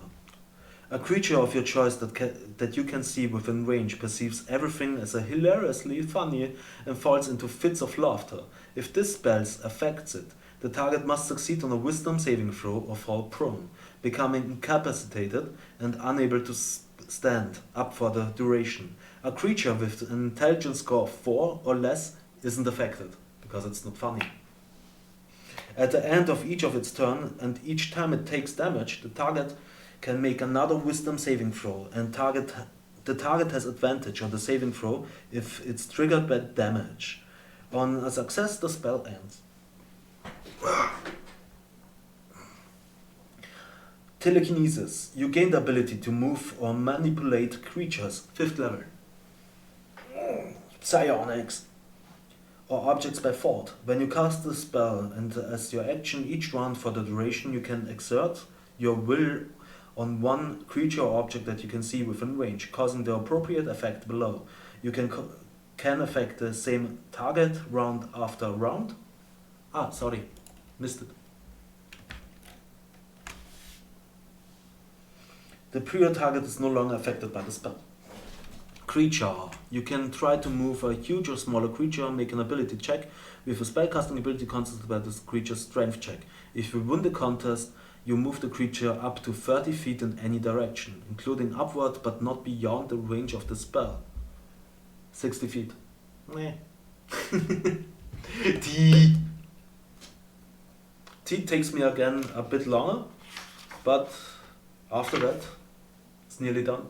A creature of your choice that you can see within range perceives everything as a hilariously funny and falls into fits of laughter. If this spell affects it, the target must succeed on a wisdom saving throw or fall prone, becoming incapacitated and unable to stand up for the duration. A creature with an intelligence score of 4 or less isn't affected, because it's not funny. At the end of each of its turn, and each time it takes damage, the target can make another wisdom saving throw, and the target has advantage on the saving throw if it's triggered by damage. On a success, the spell ends. Telekinesis. You gain the ability to move or manipulate creatures, 5th level. Psionics. Or objects by thought. When you cast the spell and as your action each round for the duration, you can exert your will on one creature or object that you can see within range, causing the appropriate effect below. You can affect the same target round after round. Ah, sorry, missed it. The prior target is no longer affected by the spell. Creature. You can try to move a huge or smaller creature, make an ability check with a spellcasting ability consistent by this creature's strength check. If you win the contest, you move the creature up to 30 feet in any direction, including upward but not beyond the range of the spell. 60 feet. Meh. T takes me again a bit longer, but after that, it's nearly done.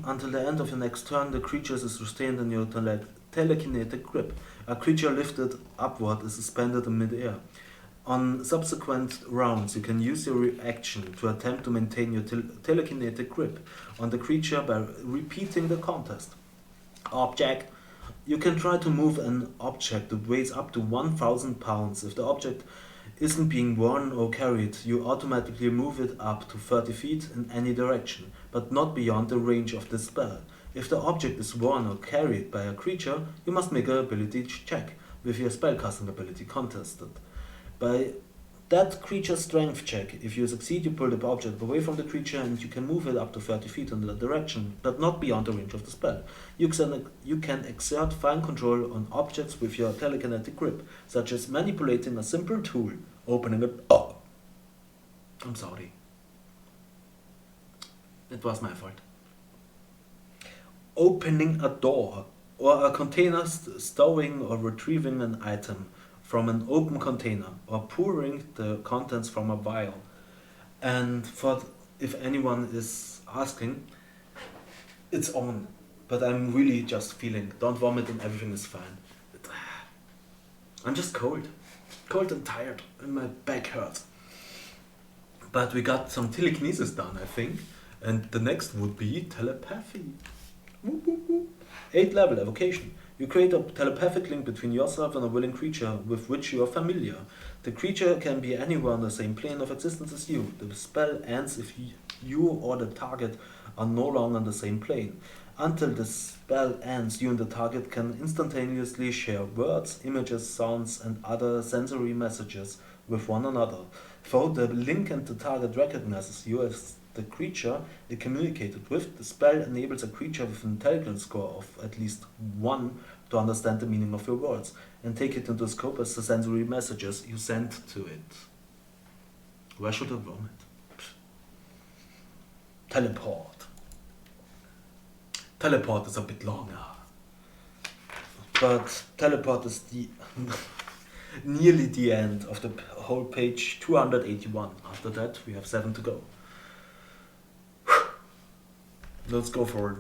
Until the end of your next turn, the creature is restrained in your telekinetic grip. A creature lifted upward is suspended in mid-air. On subsequent rounds, you can use your reaction to attempt to maintain your telekinetic grip on the creature by repeating the contest. Object. You can try to move an object that weighs up to 1,000 pounds. If the object isn't being worn or carried, you automatically move it up to 30 feet in any direction, but not beyond the range of the spell. If the object is worn or carried by a creature, you must make an ability check with your spellcasting ability contested. By that creature's strength check, if you succeed, you pull the object away from the creature and you can move it up to 30 feet in that direction, but not beyond the range of the spell. You can exert fine control on objects with your telekinetic grip, such as manipulating a simple tool, opening it. Oh, I'm sorry. It was my fault. Opening a door or a container, stowing or retrieving an item from an open container, or pouring the contents from a vial. And if anyone is asking, it's on. But I'm really just feeling, don't vomit and everything is fine. I'm just cold. Cold and tired, and my back hurts. But we got some telekinesis done, I think. And the next would be telepathy. 8th level, evocation. You create a telepathic link between yourself and a willing creature with which you are familiar. The creature can be anywhere on the same plane of existence as you. The spell ends if you or the target are no longer on the same plane. Until the spell ends, you and the target can instantaneously share words, images, sounds, and other sensory messages with one another. Though the link and the target recognizes you as the creature it communicated with, the spell enables a creature with an intelligence score of at least 1 to understand the meaning of your words and take it into scope as the sensory messages you send to it. Where should I vomit? Teleport. Teleport is a bit longer. But teleport is nearly the end of the whole page 281. After that we have 7 to go. Let's go for it.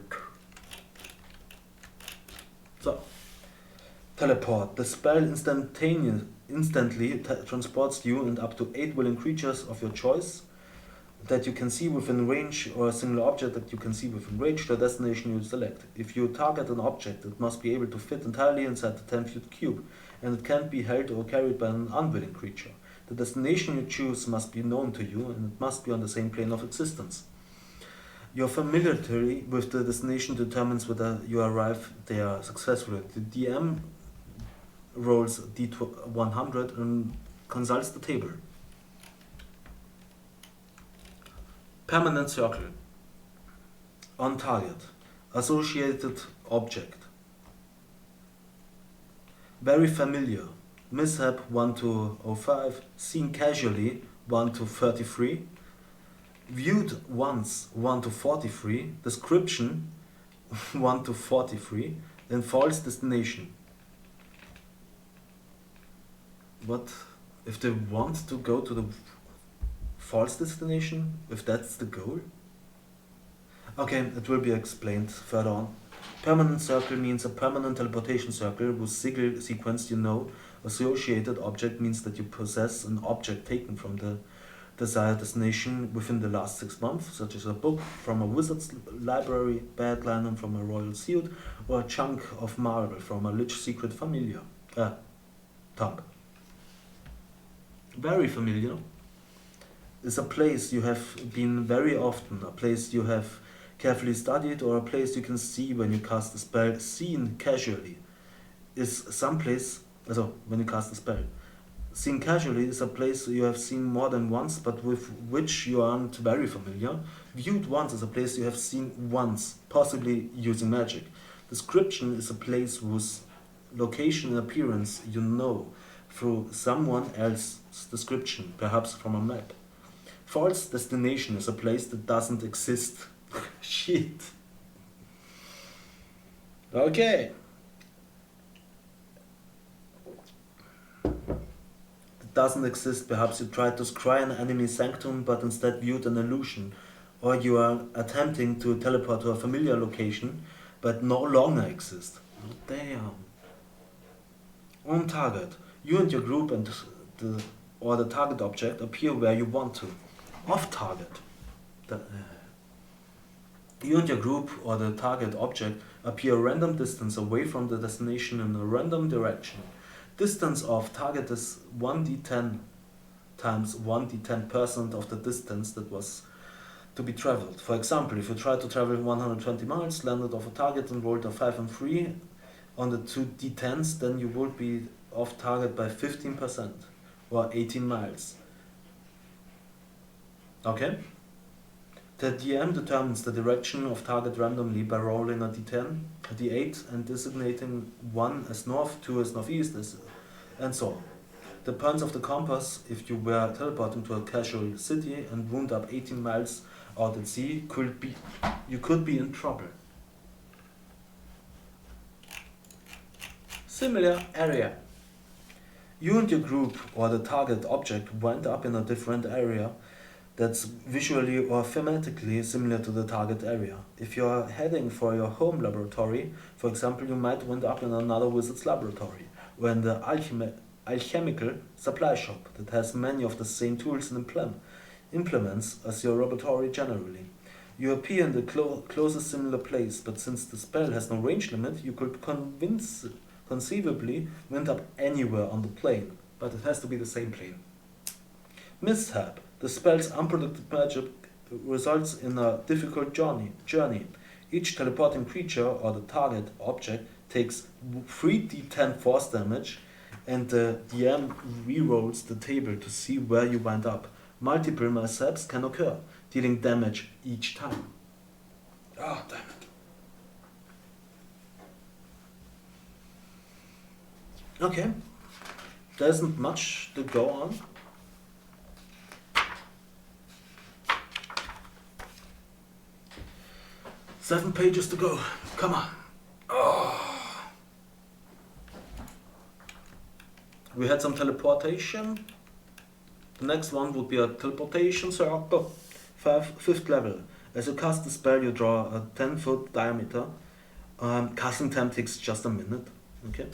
So, teleport. The spell instantly transports you and up to 8 willing creatures of your choice that you can see within range, or a single object that you can see within range, to a destination you select. If you target an object, it must be able to fit entirely inside the 10-foot cube, and it can't be held or carried by an unwilling creature. The destination you choose must be known to you, and it must be on the same plane of existence. Your familiarity with the destination determines whether you arrive there successfully. The DM rolls D100 and consults the table. Permanent circle. On target. Associated object. Very familiar. Mishap 1 to 05. Seen casually 1 to 33. Viewed once 1 to 43. Description 1 to 43. And false destination. What if they want to go to the false destination, if that's the goal? Okay, it will be explained further on. Permanent circle means a permanent teleportation circle whose sequence you know. Associated object means that you possess an object taken from the desired destination within the last 6 months, such as a book from a wizard's library, bad linen from a royal suit, or a chunk of marble from a lich secret familiar. Tongue. Very familiar. is a place you have been very often, a place you have carefully studied, or a place you can see when you cast a spell seen casually. Is someplace, also when you cast a spell. Seen casually is a place you have seen more than once but with which you aren't very familiar. Viewed once is a place you have seen once, possibly using magic. Description is a place whose location and appearance you know through someone else's description, perhaps from a map. False destination is a place that doesn't exist. Shit. Okay. Doesn't exist. Perhaps you tried to scry an enemy sanctum but instead viewed an illusion, or you are attempting to teleport to a familiar location but no longer exist. Damn. On target. You and your group and the target object appear where you want to. Off target. You and your group or the target object appear a random distance away from the destination in a random direction. Distance of target is 1d10 times 1d10% of the distance that was to be traveled. For example, if you try to travel 120 miles, landed off a target and rolled a 5 and 3 on the two d10s, then you would be off target by 15% or 18 miles. Okay? The DM determines the direction of target randomly by rolling a d10, a d8, and designating 1 as north, 2 as northeast, and so on. The points of the compass, if you were teleporting to a casual city and wound up 18 miles out at sea, you could be in trouble. Similar area. You and your group or the target object wind up in a different area that's visually or thematically similar to the target area. If you are heading for your home laboratory, for example, you might wind up in another wizard's laboratory, or in the alchemical supply shop that has many of the same tools and implements as your laboratory generally. You appear in the closest similar place, but since the spell has no range limit, you could conceivably wind up anywhere on the plane, but it has to be the same plane. Mishap. The spell's unpredicted magic results in a difficult journey. Each teleporting creature or the target object takes 3d10 force damage, and the DM rerolls the table to see where you wind up. Multiple mishaps can occur, dealing damage each time. Ah, damn it. Okay. There isn't much to go on. Seven pages to go. Come on. Oh. We had some teleportation. The next one would be a teleportation circle. Fifth level. As you cast the spell, you draw a 10-foot diameter. Casting time takes just a minute. Okay.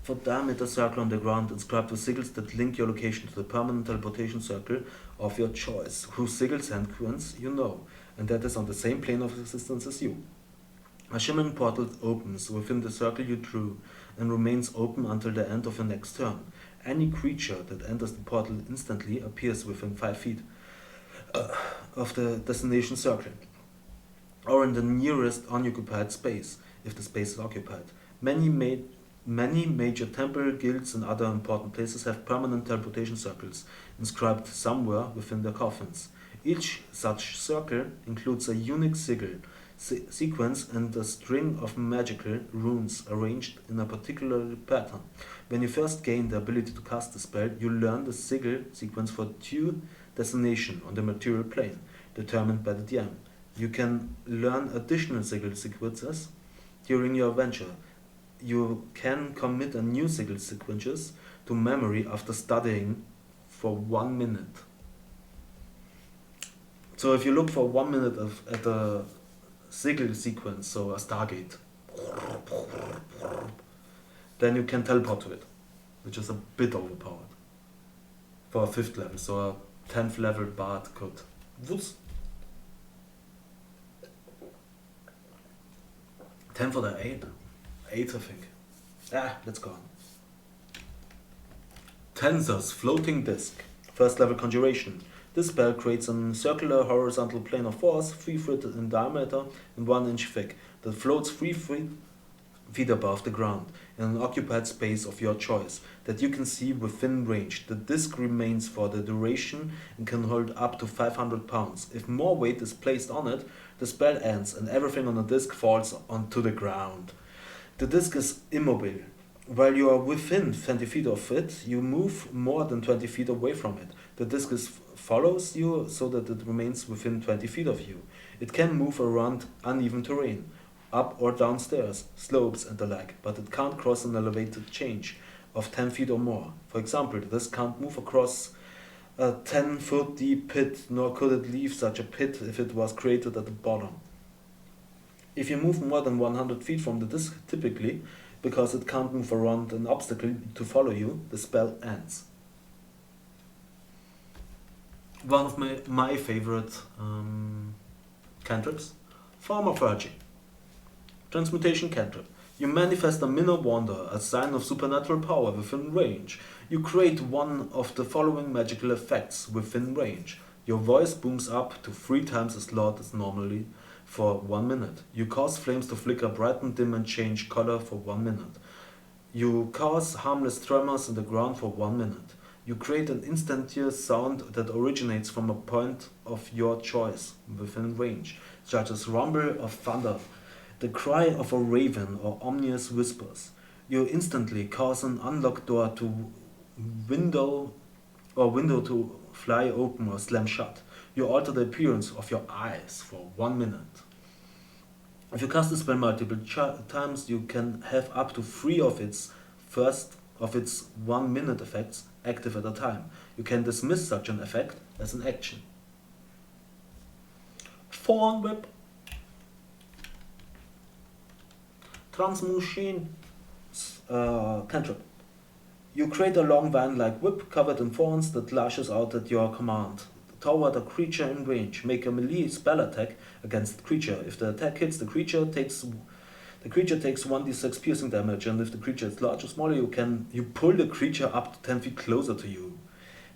For diameter circle on the ground, inscribe the sigils that link your location to the permanent teleportation circle of your choice, whose sigil sequence you know, and that is on the same plane of existence as you. A shimmering portal opens within the circle you drew and remains open until the end of your next turn. Any creature that enters the portal instantly appears within 5 feet of the destination circle, or in the nearest unoccupied space, if the space is occupied. Many major temple, guilds, and other important places have permanent teleportation circles inscribed somewhere within their coffins. Each such circle includes a unique sigil sequence and a string of magical runes arranged in a particular pattern. When you first gain the ability to cast the spell, you learn the sigil sequence for 2 destinations on the material plane, determined by the DM. You can learn additional sigil sequences during your adventure. You can commit a new sigil sequences to memory after studying for 1 minute. So if you look for 1 minute at a sigil sequence, so a Stargate, then you can teleport to it, which is a bit overpowered for a 5th level. So a 10th level bard could. Whoops. 10 for the 8. 8, I think. Let's go on. Tensor's floating disk. First level conjuration. This spell creates a circular horizontal plane of force, 3 feet in diameter and 1 inch thick, that floats 3 feet above the ground in an occupied space of your choice that you can see within range. The disc remains for the duration and can hold up to 500 pounds. If more weight is placed on it, the spell ends and everything on the disc falls onto the ground. The disc is immobile. While you are within 20 feet of it, you move more than 20 feet away from it. The disc follows you so that it remains within 20 feet of you. It can move around uneven terrain, up or down stairs, slopes and the like, but it can't cross an elevated change of 10 feet or more. For example, this can't move across a 10-foot deep pit, nor could it leave such a pit if it was created at the bottom. If you move more than 100 feet from the disc, typically, because it can't move around an obstacle to follow you, the spell ends. One of my favorite cantrips, Thaumaturgy. Transmutation cantrip. You manifest a minor wonder, a sign of supernatural power within range. You create one of the following magical effects within range. Your voice booms up to 3 times as loud as normally for 1 minute. You cause flames to flicker, brighten, dim and change color for 1 minute. You cause harmless tremors in the ground for 1 minute. You create an instantaneous sound that originates from a point of your choice within range, such as rumble of thunder, the cry of a raven or ominous whispers. You instantly cause an unlocked door to window to fly open or slam shut. You alter the appearance of your eyes for 1 minute. If you cast the spell multiple times, you can have up to 3 of its 1 minute effects active at a time. You can dismiss such an effect as an action. Thorn Whip. Transmutation cantrip. You create a long vine-like whip covered in thorns that lashes out at your command toward a creature in range. Make a melee spell attack against the creature. If the attack hits the creature takes 1d6 piercing damage, and if the creature is large or smaller, you pull the creature up to 10 feet closer to you.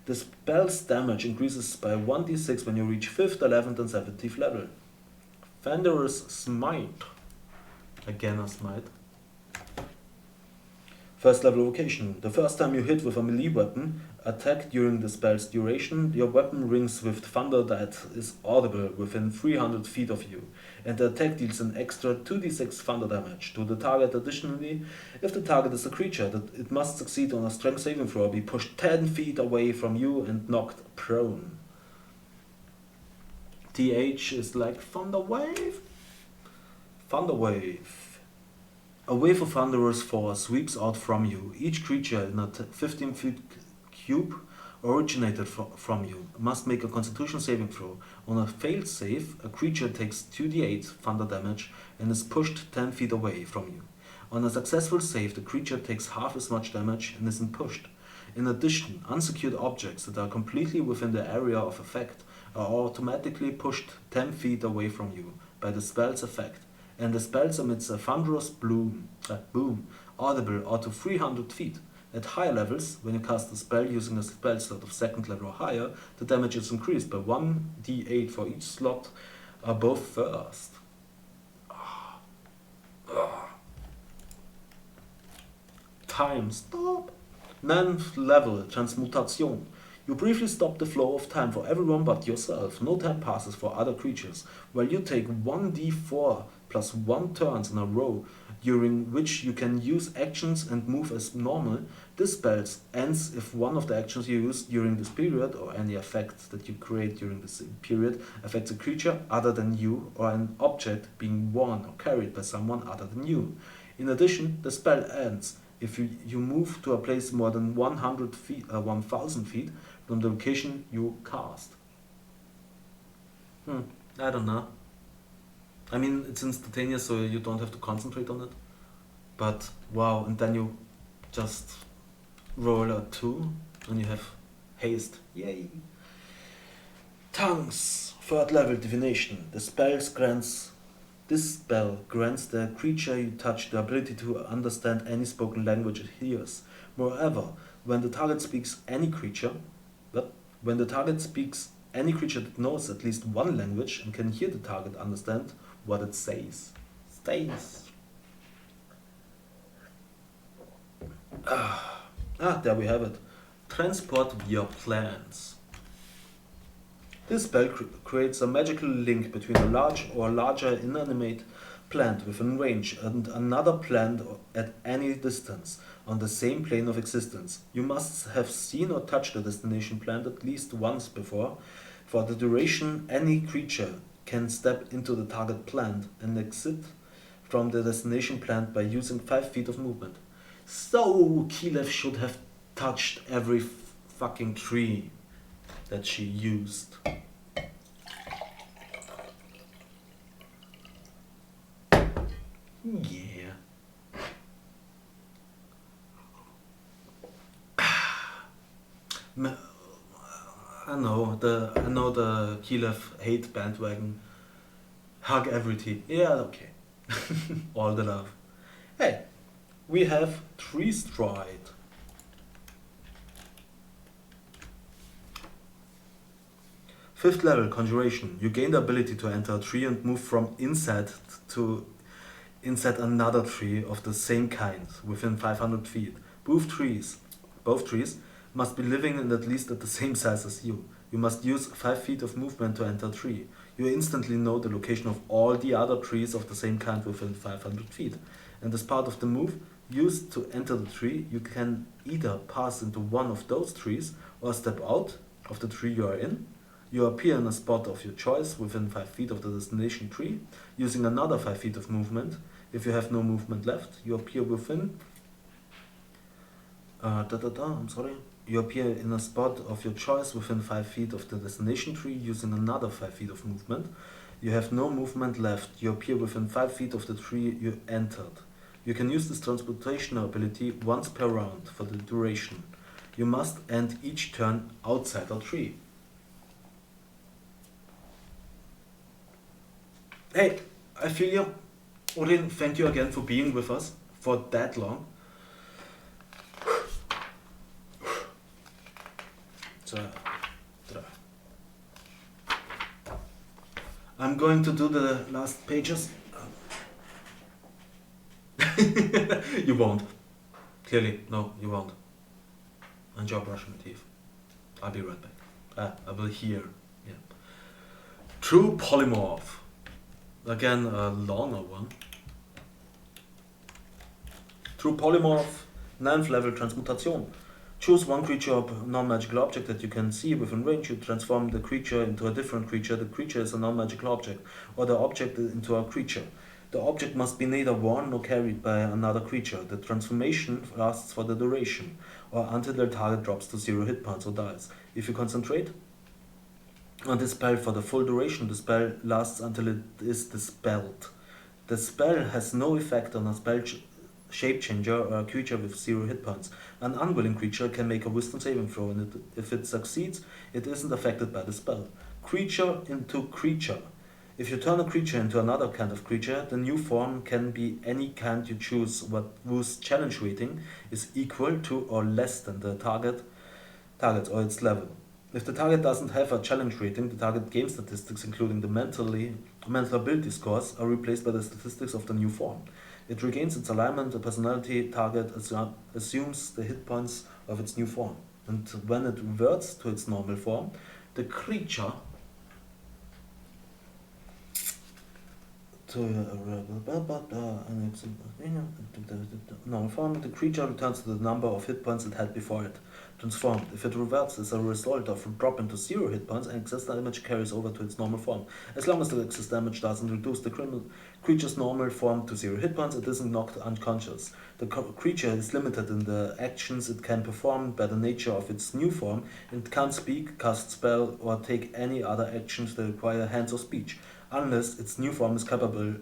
The spell's damage increases by 1d6 when you reach 5th, 11th and 17th level. Thunderous Smite. Again a smite. First level location. The first time you hit with a melee weapon attack during the spell's duration, your weapon rings with thunder that is audible within 300 feet of you, and the attack deals an extra 2d6 thunder damage to the target. Additionally, if the target is a creature, that it must succeed on a strength saving throw, be pushed 10 feet away from you and knocked prone. TH is like Thunder Wave. Thunder Wave. A wave of thunderous force sweeps out from you. Each creature in a 15-foot cube originated from you must make a Constitution saving throw. On a failed save, a creature takes 2d8 thunder damage and is pushed 10 feet away from you. On a successful save, the creature takes half as much damage and isn't pushed. In addition, unsecured objects that are completely within the area of effect are automatically pushed 10 feet away from you by the spell's effect, and the spell emits a thunderous boom, audible out to 300 feet. At higher levels, when you cast a spell using a spell slot of 2nd level or higher, the damage is increased by 1d8 for each slot above first. Time stop. 9th level Transmutation. You briefly stop the flow of time for everyone but yourself. No time passes for other creatures, while you take 1d4 plus 1 turns in a row, during which you can use actions and move as normal. This spell ends if one of the actions you use during this period, or any effect that you create during this period, affects a creature other than you, or an object being worn or carried by someone other than you. In addition, the spell ends if you move to a place more than 1,000 feet from the location you cast. I don't know. I mean, it's instantaneous, so you don't have to concentrate on it. But wow, and then you just roll a 2 and you have haste. Yay! Tongues, 3rd level divination. This spell grants the creature you touch the ability to understand any spoken language it hears. Moreover, when the target speaks any creature, When the target speaks, any creature that knows at least one language and can hear the target understand what it says. Stays. There we have it. Transport via plants. This spell creates a magical link between a large or larger inanimate plant within range and another plant at any distance on the same plane of existence. You must have seen or touched the destination plant at least once before. For the duration, any creature can step into the target plant and exit from the destination plant by using 5 feet of movement. So Keyleth should have touched every fucking tree that she used. Yeah. I know the Keyleth hate bandwagon. Hug every tree. Yeah, okay. All the love. Hey, we have Tree Stride. Fifth level Conjuration. You gain the ability to enter a tree and move from inside to inside another tree of the same kind within 500 feet. Both trees must be living and at least at the same size as you. You must use 5 feet of movement to enter a tree. You instantly know the location of all the other trees of the same kind within 500 feet. And as part of the move used to enter the tree, you can either pass into one of those trees or step out of the tree you are in. You appear in a spot of your choice within 5 feet of the destination tree, using another 5 feet of movement. If you have no movement left, you appear within... You appear in a spot of your choice within 5 feet of the destination tree, using another 5 feet of movement. You have no movement left. You appear within 5 feet of the tree you entered. You can use this transportation ability once per round for the duration. You must end each turn outside a tree. Hey, I feel you. Odin, thank you again for being with us for that long. I'm going to do the last pages. You won't. Clearly, no, you won't. Enjoy brushing my teeth. I'll be right back. I will hear. Yeah. True Polymorph. Again, a longer one. True Polymorph, 9th level Transmutation. Choose one creature or non-magical object that you can see within range. You transform the creature into a different creature. The creature is a non-magical object, or the object into a creature. The object must be neither worn nor carried by another creature. The transformation lasts for the duration, or until the target drops to 0 hit points or dies. If you concentrate on this spell for the full duration, the spell lasts until it is dispelled. The spell has no effect on a spell shape changer or a creature with 0 hit points. An unwilling creature can make a wisdom saving throw, and if it succeeds, it isn't affected by the spell. Creature into creature. If you turn a creature into another kind of creature, the new form can be any kind you choose, whose challenge rating is equal to or less than the target or its level. If the target doesn't have a challenge rating, the target game statistics, including the mental ability scores, are replaced by the statistics of the new form. It regains its alignment. The personality target assumes the hit points of its new form. And when it reverts to its normal form, the creature normal form, the creature returns to the number of hit points it had before it transformed. If it reverts as a result of a drop into 0 hit points, excess damage carries over to its normal form. As long as the excess damage doesn't reduce the creature's normal form to 0 hit points, it isn't knocked unconscious. The creature is limited in the actions it can perform by the nature of its new form. It can't speak, cast spell, or take any other actions that require hands or speech, unless its new form is capable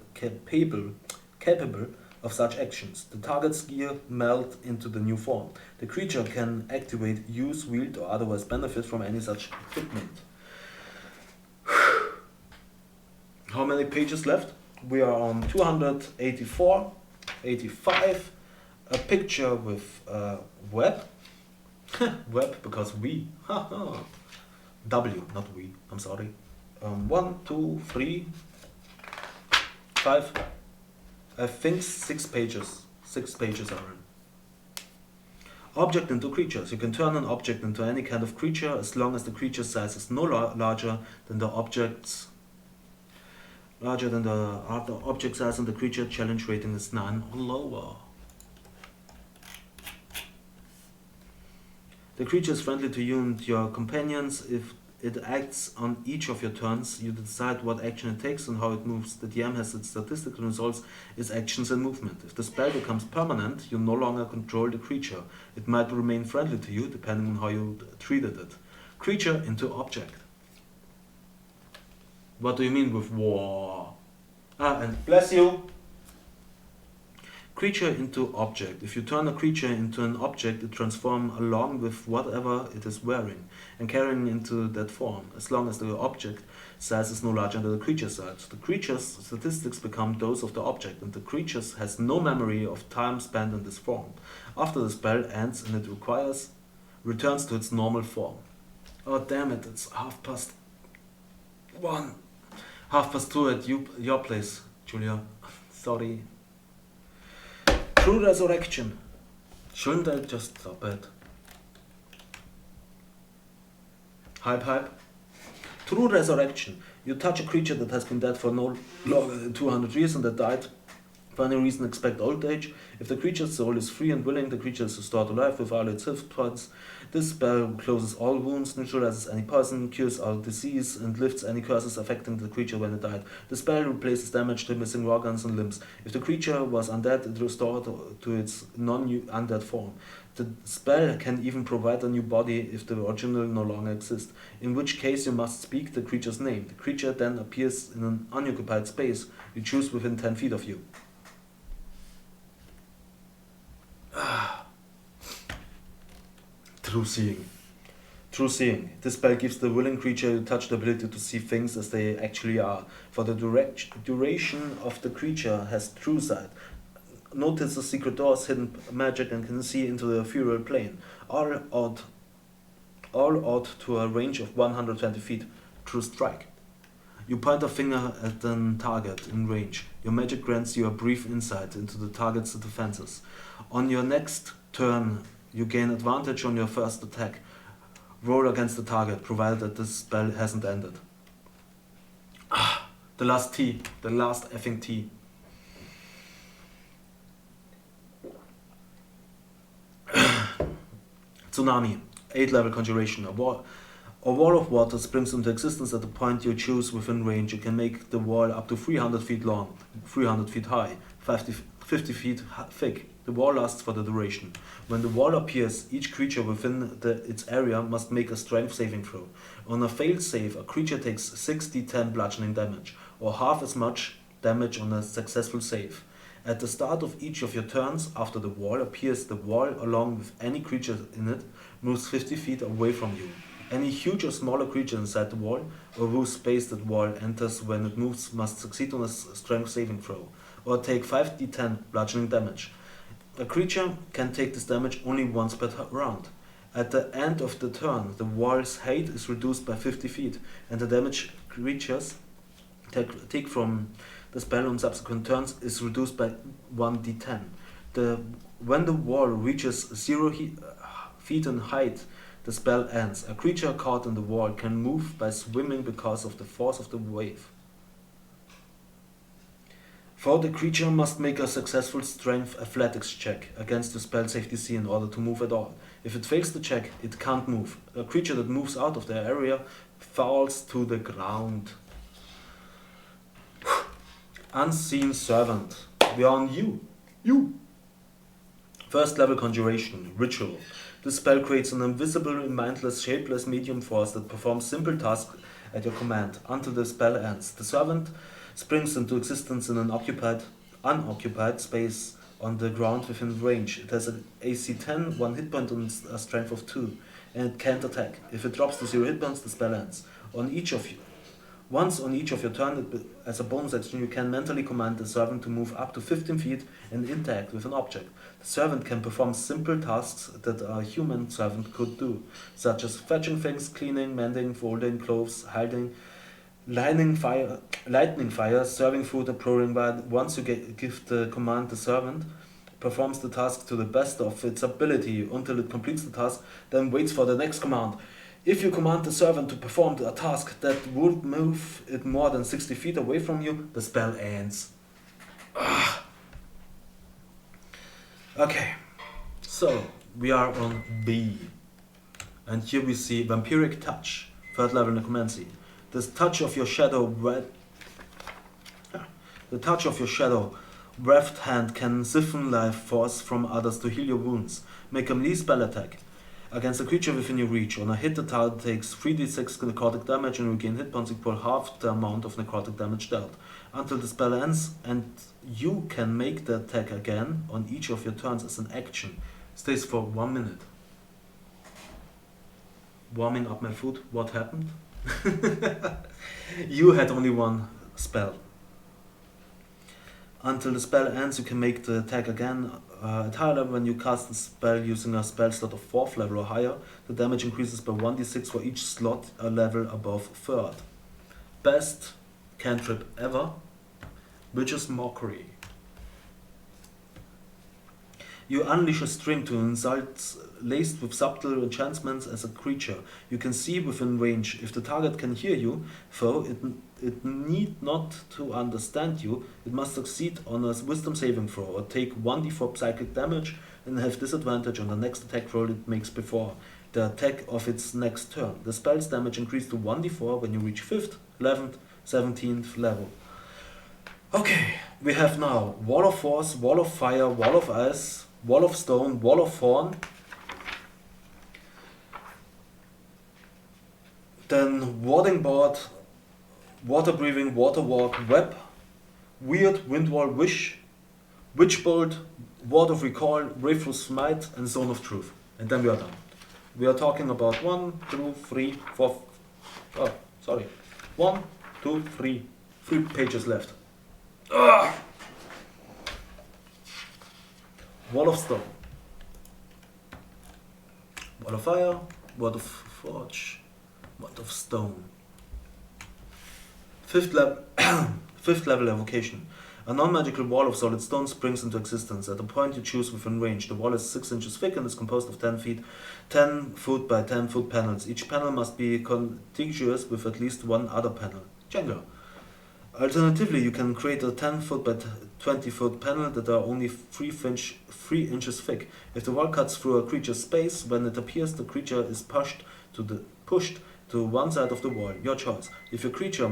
of such actions. The target's gear melt into the new form. The creature can activate, use, wield, or otherwise benefit from any such equipment. How many pages left? We are on 284, 85, a picture with web. Web because we. W, not V, I'm sorry. 1, 2, 3, 5, I think 6 pages. 6 pages are in. Object into creatures. You can turn an object into any kind of creature as long as the creature's size is no larger than the object size and the creature challenge rating is 9 or lower. The creature is friendly to you and your companions. If it acts on each of your turns, you decide what action it takes and how it moves. The DM has its statistical results, its actions and movement. If the spell becomes permanent, you no longer control the creature. It might remain friendly to you, depending on how you treated it. Creature into object. What do you mean with war? And bless you! Creature into object. If you turn a creature into an object, it transforms along with whatever it is wearing and carrying into that form, as long as the object size is no larger than the creature size. The creature's statistics become those of the object, and the creature has no memory of time spent in this form. After the spell ends and it returns to its normal form. Oh damn it, it's 1:30. 2:30 at your place, Julia. Sorry. True resurrection. Shouldn't I just stop it? Hype. True resurrection. You touch a creature that has been dead for no longer than 200 years and that died for any reason except old age. If the creature's soul is free and willing, the creature is restored to life with all its hit points. This spell closes all wounds, neutralizes any poison, cures all disease, and lifts any curses affecting the creature when it died. The spell replaces damage to missing organs and limbs. If the creature was undead, it restored to its non-undead form. The spell can even provide a new body if the original no longer exists, in which case you must speak the creature's name. The creature then appears in an unoccupied space you choose within 10 feet of you. True seeing. This spell gives the willing creature you touch the ability to see things as they actually are. For the duration of the creature has true sight. Notices secret doors, hidden magic, and can see into the ethereal plane. All out to a range of 120 feet. True strike. You point a finger at a target in range. Your magic grants you a brief insight into the target's defenses. On your next turn, you gain advantage on your first attack. Roll against the target, provided that this spell hasn't ended. The last effing T. Tsunami, 8th level conjuration. A wall of water springs into existence at the point you choose within range. You can make the wall up to 300 feet long, 300 feet high, 50 feet thick. The wall lasts for the duration. When the wall appears, each creature within its area must make a strength saving throw. On a failed save, a creature takes 6d10 bludgeoning damage, or half as much damage on a successful save. At the start of each of your turns, after the wall appears, the wall, along with any creature in it, moves 50 feet away from you. Any huge or smaller creature inside the wall, or whose space that wall enters when it moves, must succeed on a strength saving throw, or take 5d10 bludgeoning damage. A creature can take this damage only once per round. At the end of the turn, the wall's height is reduced by 50 feet, and the damage creatures take from the spell on subsequent turns is reduced by 1d10. When the wall reaches 0 feet in height, the spell ends. A creature caught in the wall can move by swimming because of the force of the wave. For the creature must make a successful strength athletics check against the spell save DC in order to move at all. If it fails the check, it can't move. A creature that moves out of their area falls to the ground. Unseen servant. We are on you. First level conjuration, ritual. This spell creates an invisible, mindless, shapeless medium force that performs simple tasks at your command until the spell ends. The servant springs into existence in an unoccupied space on the ground within range. It has an AC 10, 1 hit point and a strength of 2, and it can't attack. If it drops to 0 hit points, the spell ends. On each of Once on each of your turn, as a bonus action, you can mentally command the servant to move up to 15 feet and interact with an object. The servant can perform simple tasks that a human servant could do, such as fetching things, cleaning, mending, folding clothes, hiding, lightning fire, serving food, and pouring wine. Once you give the command, the servant performs the task to the best of its ability until it completes the task, then waits for the next command. If you command the servant to perform a task that would move it more than 60 feet away from you, the spell ends. Okay, so we are on B. And here we see Vampiric Touch, 3rd level necromancy. The touch of your shadow weft hand can siphon life force from others to heal your wounds. Make a melee spell attack against a creature within your reach. On a hit, the target takes 3d6 necrotic damage and regain hit points equal half the amount of necrotic damage dealt until the spell ends, and you can make the attack again on each of your turns as an action. Stays for 1 minute. Warming up my food. What happened? You had only one spell. Until the spell ends, you can make the attack again. At higher level, when you cast the spell using a spell slot of 4th level or higher, the damage increases by 1d6 for each slot a level above 3rd. Best cantrip ever, Witch's Mockery. You unleash a string to insults laced with subtle enchantments as a creature. You can see within range. If the target can hear you, though it need not to understand you, it must succeed on a wisdom saving throw or take 1d4 psychic damage and have disadvantage on the next attack roll it makes before the attack of its next turn. The spell's damage increases to 1d4 when you reach 5th, 11th, 17th level. Okay, we have now Wall of Force, Wall of Fire, Wall of Ice, Wall of Stone, Wall of Thorn. Then Warding Board, Water Breathing, Water Walk, Web, Weird, Wind Wall, Wish, Witch Bolt, Ward of Recall, Wrathful Smite, and Zone of Truth. And then we are done. We are talking about 1, 2, 3, 4. Oh, sorry. 1, 2, 3. 3 pages left. Ugh. Wall of Stone, Wall of Fire, Wall of Forge, Wall of Stone. 5th level, 5th level evocation. A non-magical wall of solid stone springs into existence at a point you choose within range. The wall is 6 inches thick and is composed of 10 foot by 10 foot panels. Each panel must be contiguous with at least one other panel. Jenga. Alternatively, you can create a 10 foot by 20 foot panel that are only 3 inches thick. If the wall cuts through a creature's space, when it appears the creature is pushed to one side of the wall. Your choice. If your creature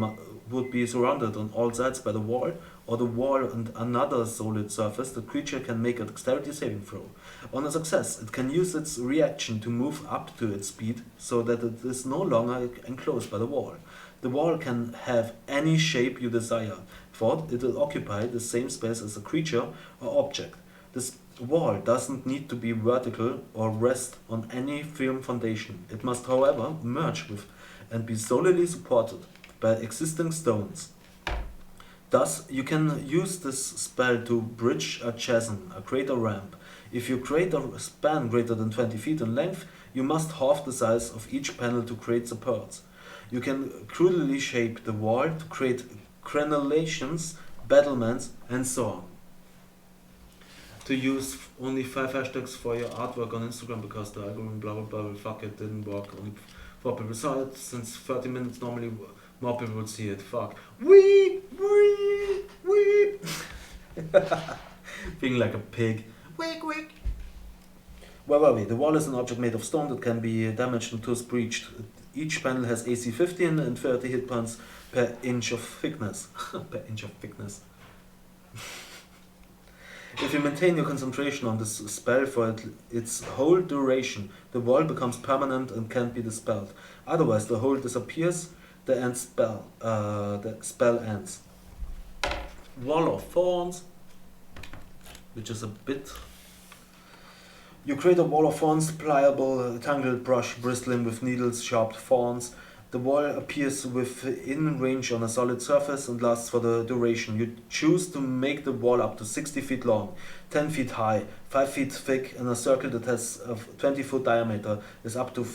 would be surrounded on all sides by the wall, or the wall and another solid surface, the creature can make a dexterity saving throw. On a success, it can use its reaction to move up to its speed so that it is no longer enclosed by the wall. The wall can have any shape you desire, for it will occupy the same space as a creature or object. This wall doesn't need to be vertical or rest on any firm foundation. It must, however, merge with and be solidly supported by existing stones. Thus, you can use this spell to bridge a chasm, create a ramp. If you create a span greater than 20 feet in length, you must halve the size of each panel to create supports. You can crudely shape the wall to create crenellations, battlements, and so on. To use only 5 hashtags for your artwork on Instagram because the algorithm blah blah blah, fuck it, didn't work. Only 4 people saw it. Since 30 minutes normally more people would see it. Fuck. Weep. Being like a pig. Weak. Where were we? The wall is an object made of stone that can be damaged until it's breached. Each panel has AC 15 and 30 hit points per inch of thickness. Per inch of thickness. If you maintain your concentration on this spell for its whole duration, the wall becomes permanent and can't be dispelled. Otherwise, the whole disappears. The spell ends. Wall of Thorns, which is a bit. You create a wall of thorns, pliable, tangled brush bristling with needles, sharp thorns. The wall appears within range on a solid surface and lasts for the duration. You choose to make the wall up to 60 feet long, 10 feet high, 5 feet thick, and a circle that has a 20-foot diameter is up to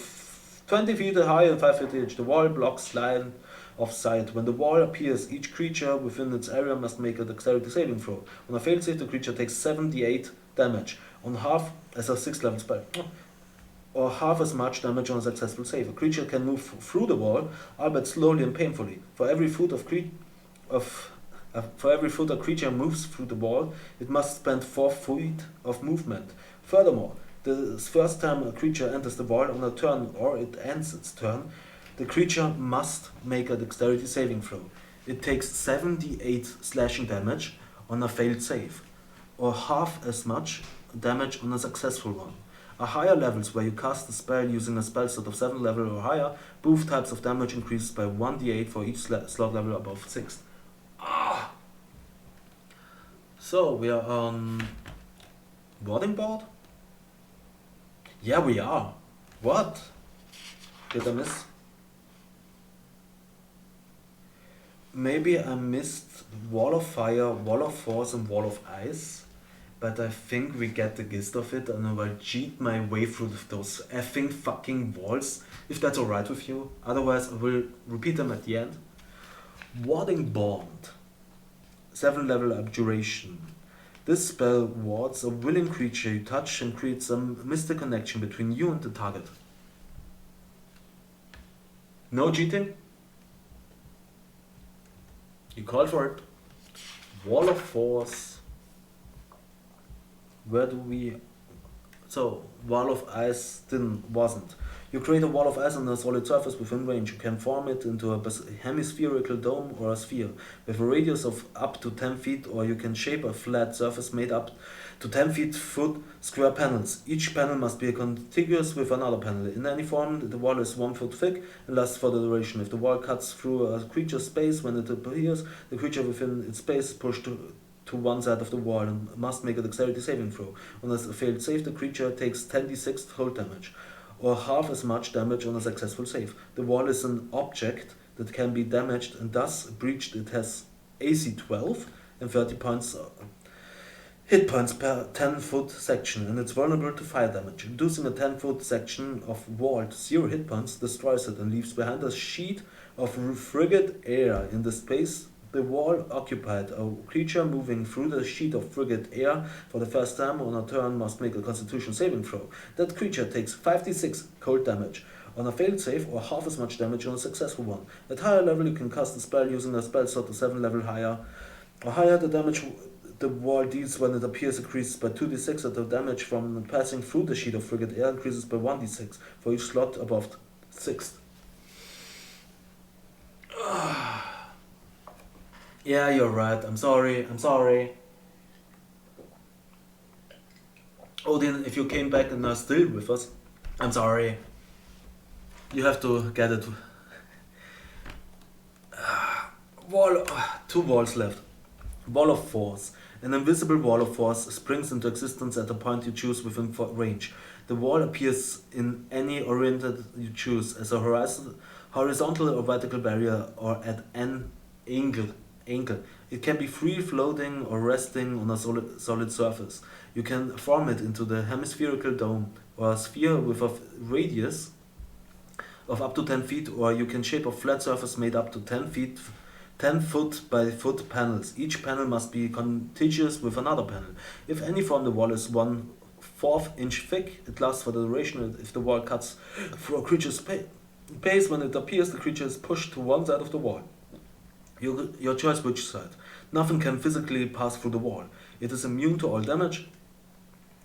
20 feet high and 5 feet each. The wall blocks line of sight. When the wall appears, each creature within its area must make a dexterity saving throw. On a failed save, the creature takes 78 damage, on half as a 6th level spell, or half as much damage on a successful save. A creature can move through the wall, albeit slowly and painfully. For every foot a creature moves through the wall, it must spend 4 feet of movement. Furthermore, the first time a creature enters the wall on a turn or it ends its turn, the creature must make a dexterity saving throw. It takes 78 slashing damage on a failed save, or half as much damage on a successful one. At higher levels, where you cast a spell using a spell slot of 7th level or higher, both types of damage increases by 1d8 for each slot level above 6th. So, we are on boarding board? Yeah, we are. What? Did I miss? Maybe I missed Wall of Fire, Wall of Force, and Wall of Ice. But I think we get the gist of it, and I will cheat my way through those effing fucking walls, if that's alright with you. Otherwise, I will repeat them at the end. Warding Bond. 7th level abjuration. This spell wards a willing creature you touch and creates a mystic connection between you and the target. No cheating? You called for it. Wall of Force. Where do we... So, Wall of Ice wasn't. You create a wall of ice on a solid surface within range. You can form it into a hemispherical dome or a sphere with a radius of up to 10 feet, or you can shape a flat surface made up to 10 feet foot square panels. Each panel must be contiguous with another panel. In any form, the wall is 1 foot thick and lasts for the duration. If the wall cuts through a creature's space when it appears, the creature within its space is pushed to one side of the wall and must make a dexterity saving throw. On a failed save, the creature takes 10d6 cold damage, or half as much damage on a successful save. The wall is an object that can be damaged and thus breached. It has AC 12 and 30 points hit points per 10-foot section, and it's vulnerable to fire damage. Reducing a 10-foot section of wall to 0 hit points destroys it and leaves behind a sheet of frigid air in the space the wall occupied. A creature moving through the sheet of frigid air for the first time on a turn must make a constitution saving throw. That creature takes 56 cold damage on a failed save, or half as much damage on a successful one. At higher level, you can cast a spell using a spell slot of 7 level higher. Or higher, the damage the wall deals when it appears increases by 2d6, and the damage from passing through the sheet of frigid air increases by 1d6 for each slot above 6th. Yeah, you're right. I'm sorry. Odin, if you came back and are still with us, I'm sorry. You have to get it. Two walls left. Wall of Force. An invisible wall of force springs into existence at a point you choose within range. The wall appears in any oriented you choose, as a horizontal or vertical barrier, or at an angle. It can be free floating or resting on a solid surface. You can form it into the hemispherical dome or a sphere with a radius of up to 10 feet, or you can shape a flat surface made up to 10 foot by foot panels. Each panel must be contiguous with another panel. If any form the wall is 1/4 inch thick, it lasts for the duration. If the wall cuts through a creature's space when it appears, the creature is pushed to one side of the wall. Your choice which side. Nothing can physically pass through the wall. It is immune to all damage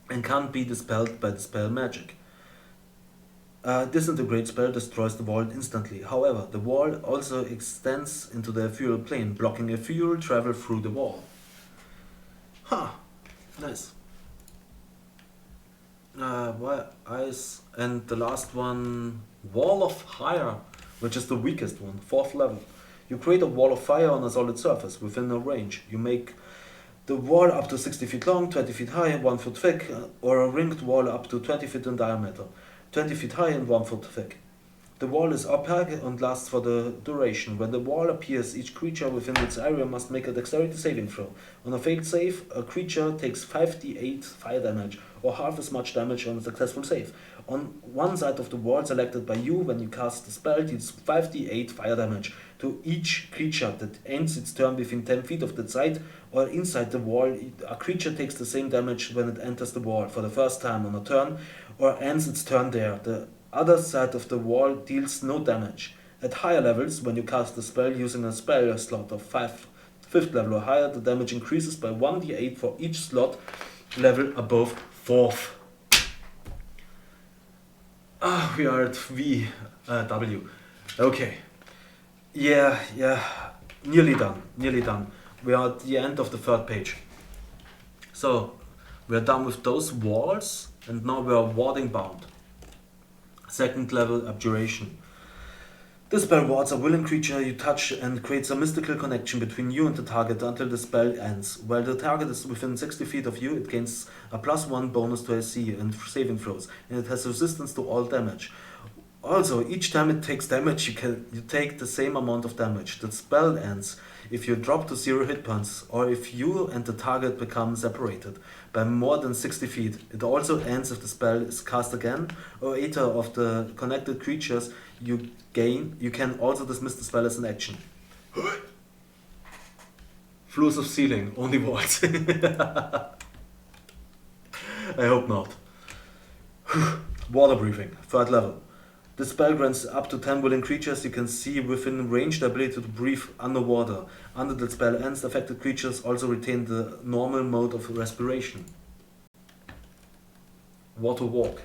and can't be dispelled by dispel magic. Disintegrate spell destroys the wall instantly. However, the wall also extends into the ethereal plane, blocking ethereal travel through the wall. Nice. Ice, and the last one, Wall of Fire, which is the weakest one, 4th level. You create a wall of fire on a solid surface within a range. You make the wall up to 60 feet long, 20 feet high, 1 foot thick, or a ringed wall up to 20 feet in diameter, 20 feet high and 1 foot thick. The wall is opaque and lasts for the duration. When the wall appears, each creature within its area must make a dexterity saving throw. On a failed save, a creature takes 5d8 fire damage, or half as much damage on a successful save. On one side of the wall selected by you when you cast the spell deals 5d8 fire damage to each creature that ends its turn within 10 feet of that side or inside the wall. A creature takes the same damage when it enters the wall for the first time on a turn or ends its turn there. The other side of the wall deals no damage. At higher levels, when you cast the spell using a spell slot of 5th level or higher, the damage increases by 1d8 for each slot level above 4th. We are at W. Okay. Yeah, nearly done. We are at the end of the 3rd page. So, we are done with those walls, and now we are warding bound. 2nd level abjuration. This spell wards a willing creature you touch and creates a mystical connection between you and the target until the spell ends. While the target is within 60 feet of you, it gains a +1 bonus to AC and saving throws, and it has resistance to all damage. Also, each time it takes damage, you take the same amount of damage. The spell ends if you drop to 0 hit points, or if you and the target become separated by more than 60 feet. It also ends if the spell is cast again, or either of the connected creatures you gain. You can also dismiss the spell as an action. Floors of ceiling, only walls. I hope not. Water breathing, 3rd level. This spell grants up to 10 willing creatures you can see within range the ability to breathe underwater. Until the spell ends, affected creatures also retain the normal mode of respiration. Water walk.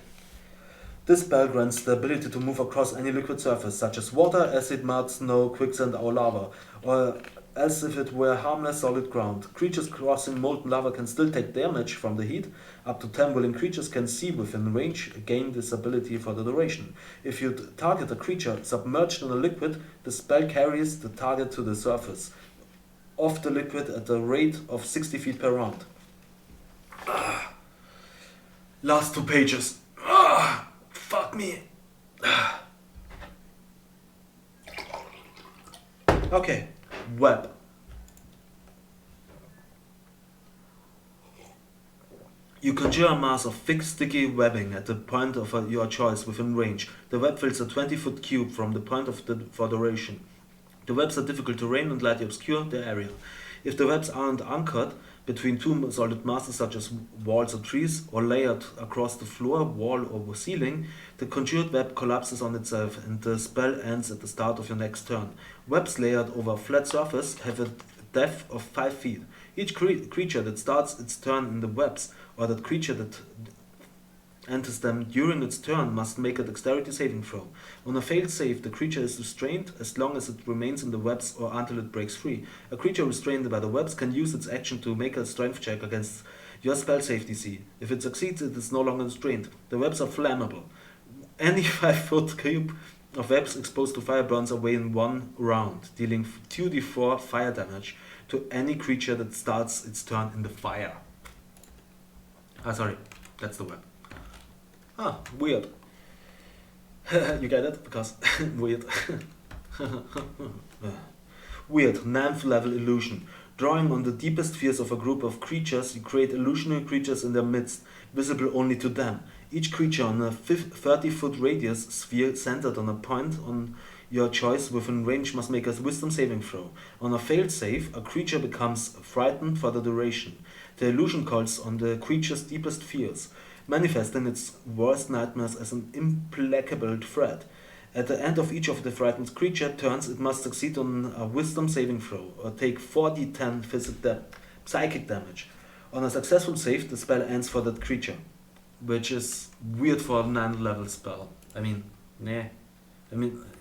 This spell grants the ability to move across any liquid surface, such as water, acid, mud, snow, quicksand, or lava, or as if it were harmless solid ground. Creatures crossing molten lava can still take damage from the heat. Up to 10 willing creatures can see within range gain this ability for the duration. If you target a creature submerged in a liquid, the spell carries the target to the surface of the liquid at a rate of 60 feet per round. Last 2 pages. Fuck me. Okay. Web. You conjure a mass of thick, sticky webbing at the point of your choice within range. The web fills a 20-foot cube from the point of for duration. The webs are difficult terrain and lightly obscure the area. If the webs aren't anchored between 2 solid masses such as walls or trees, or layered across the floor, wall, or ceiling, the conjured web collapses on itself and the spell ends at the start of your next turn. Webs layered over a flat surface have a depth of 5 feet. Each creature that starts its turn in the webs, or that creature that enters them during its turn, must make a dexterity saving throw. On a failed save, the creature is restrained as long as it remains in the webs or until it breaks free. A creature restrained by the webs can use its action to make a strength check against your spell save DC. If it succeeds, it is no longer restrained. The webs are flammable. Any 5-foot cube of webs exposed to fire burns away in 1 round, dealing 2d4 fire damage to any creature that starts its turn in the fire. Sorry, that's the web. Weird. You get it? Because weird. Weird, 9th level illusion. Drawing on the deepest fears of a group of creatures, you create illusionary creatures in their midst, visible only to them. Each creature on a 30-foot radius sphere centered on a point on your choice within range must make a wisdom saving throw. On a failed save, a creature becomes frightened for the duration. The illusion calls on the creature's deepest fears, manifesting its worst nightmares as an implacable threat. At the end of each of the frightened creature turns, it must succeed on a wisdom saving throw, or take 4d10 psychic damage. On a successful save, the spell ends for that creature. Which is weird for a 9th level spell. I mean,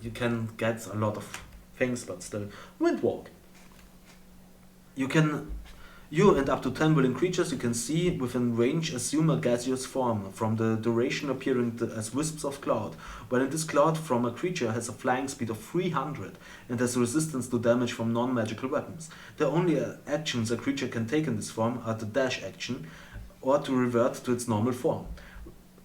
you can get a lot of things, but still. Windwalk. You and up to 10 willing creatures you can see within range assume a gaseous form, from the duration appearing as wisps of cloud. When this cloud from a creature has a flying speed of 300 and has resistance to damage from non-magical weapons. The only actions a creature can take in this form are the dash action, or to revert to its normal form.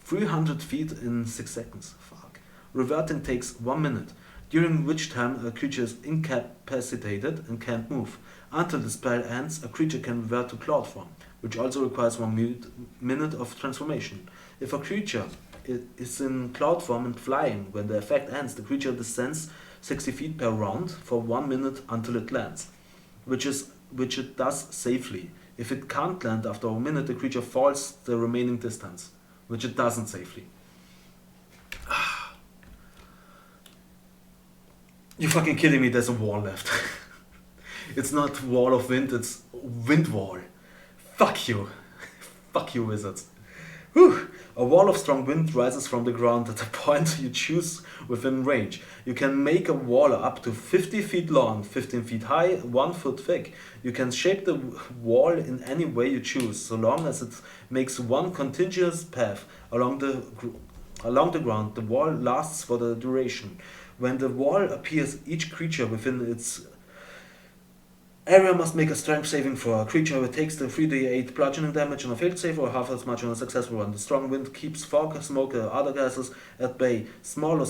300 feet in 6 seconds. Fuck. Reverting takes 1 minute, during which time a creature is incapacitated and can't move. Until the spell ends, a creature can revert to cloud form, which also requires 1 minute of transformation. If a creature is in cloud form and flying, when the effect ends, the creature descends 60 feet per round for 1 minute until it lands, which it does safely. If it can't land after a minute, the creature falls the remaining distance, which it doesn't safely. You fucking kidding me, there's a wall left. It's not wall of wind, it's wind wall. Fuck you. Fuck you, wizards. Whew. A wall of strong wind rises from the ground at a point you choose within range. You can make a wall up to 50 feet long, 15 feet high, 1 foot thick. You can shape the wall in any way you choose, so long as it makes one continuous path along the ground. The wall lasts for the duration. When the wall appears, each creature within its area must make a strength saving throw. A creature who takes the 3d8 bludgeoning damage on a failed save or half as much on a successful one. The strong wind keeps fog, smoke, or other gases at bay. Smaller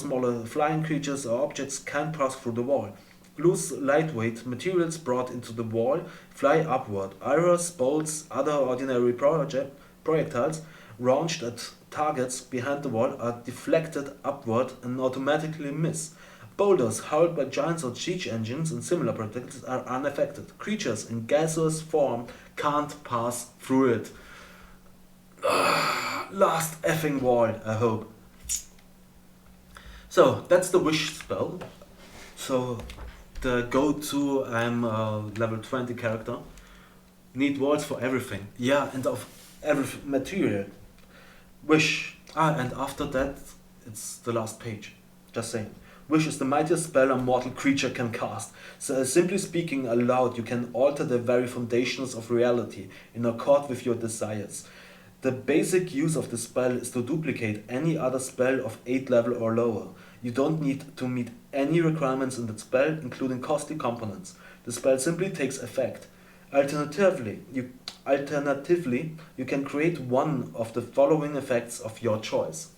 flying creatures or objects can pass through the wall. Loose, lightweight materials brought into the wall fly upward. Arrows, bolts, other ordinary projectiles launched at targets behind the wall are deflected upward and automatically miss. Boulders hurled by giants or siege engines and similar projectiles are unaffected. Creatures in gaseous form can't pass through it. Last effing wall, I hope. So, that's the wish spell. So, the go-to, I'm a level 20 character. Need walls for everything. Yeah, and of every material. Wish. And after that, it's the last page. Just saying. Wish is the mightiest spell a mortal creature can cast. So, simply speaking aloud, you can alter the very foundations of reality in accord with your desires. The basic use of the spell is to duplicate any other spell of 8 level or lower. You don't need to meet any requirements in the spell, including costly components. The spell simply takes effect. Alternatively, you can create one of the following effects of your choice.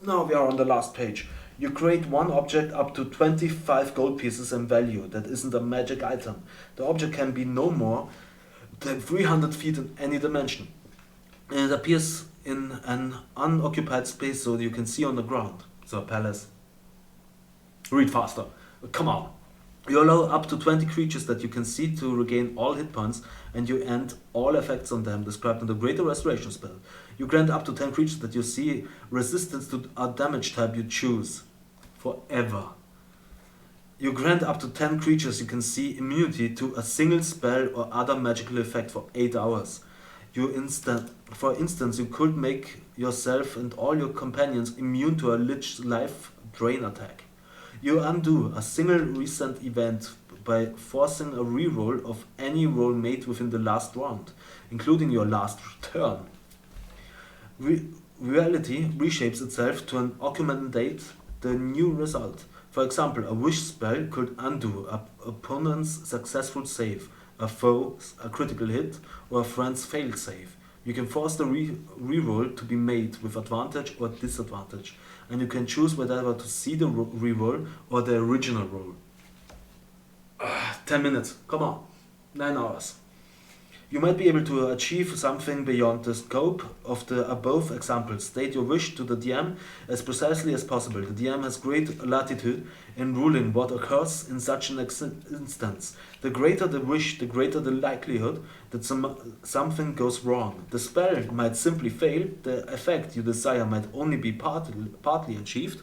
Now we are on the last page. You create one object up to 25 gold pieces in value that isn't a magic item. The object can be no more than 300 feet in any dimension. And it appears in an unoccupied space so you can see on the ground. So a palace. Read faster. Come on. You allow up to 20 creatures that you can see to regain all hit points, and you end all effects on them described in the Greater Restoration spell. You grant up to 10 creatures that you see resistance to a damage type you choose. Forever. You grant up to 10 creatures you can see immunity to a single spell or other magical effect for 8 hours. For instance, you could make yourself and all your companions immune to a Lich life drain attack. You undo a single recent event by forcing a reroll of any roll made within the last round, including your last turn. Reality reshapes itself to accommodate the new result. For example, a wish spell could undo an opponent's successful save, a foe's a critical hit, or a friend's failed save. You can force the reroll to be made with advantage or disadvantage, and you can choose whether to see the reroll or the original roll. 10 minutes, come on, 9 hours. You might be able to achieve something beyond the scope of the above examples. State your wish to the DM as precisely as possible. The DM has great latitude in ruling what occurs in such an instance. The greater the wish, the greater the likelihood that something goes wrong. The spell might simply fail. The effect you desire might only be partly achieved.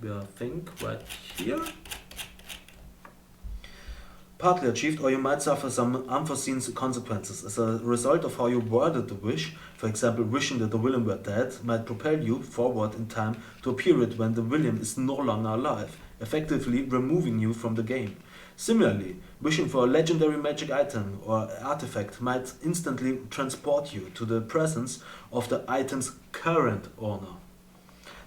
We think right here. Partly achieved, or you might suffer some unforeseen consequences. As a result of how you worded the wish, for example, wishing that the villain were dead, might propel you forward in time to a period when the villain is no longer alive, effectively removing you from the game. Similarly, wishing for a legendary magic item or artifact might instantly transport you to the presence of the item's current owner.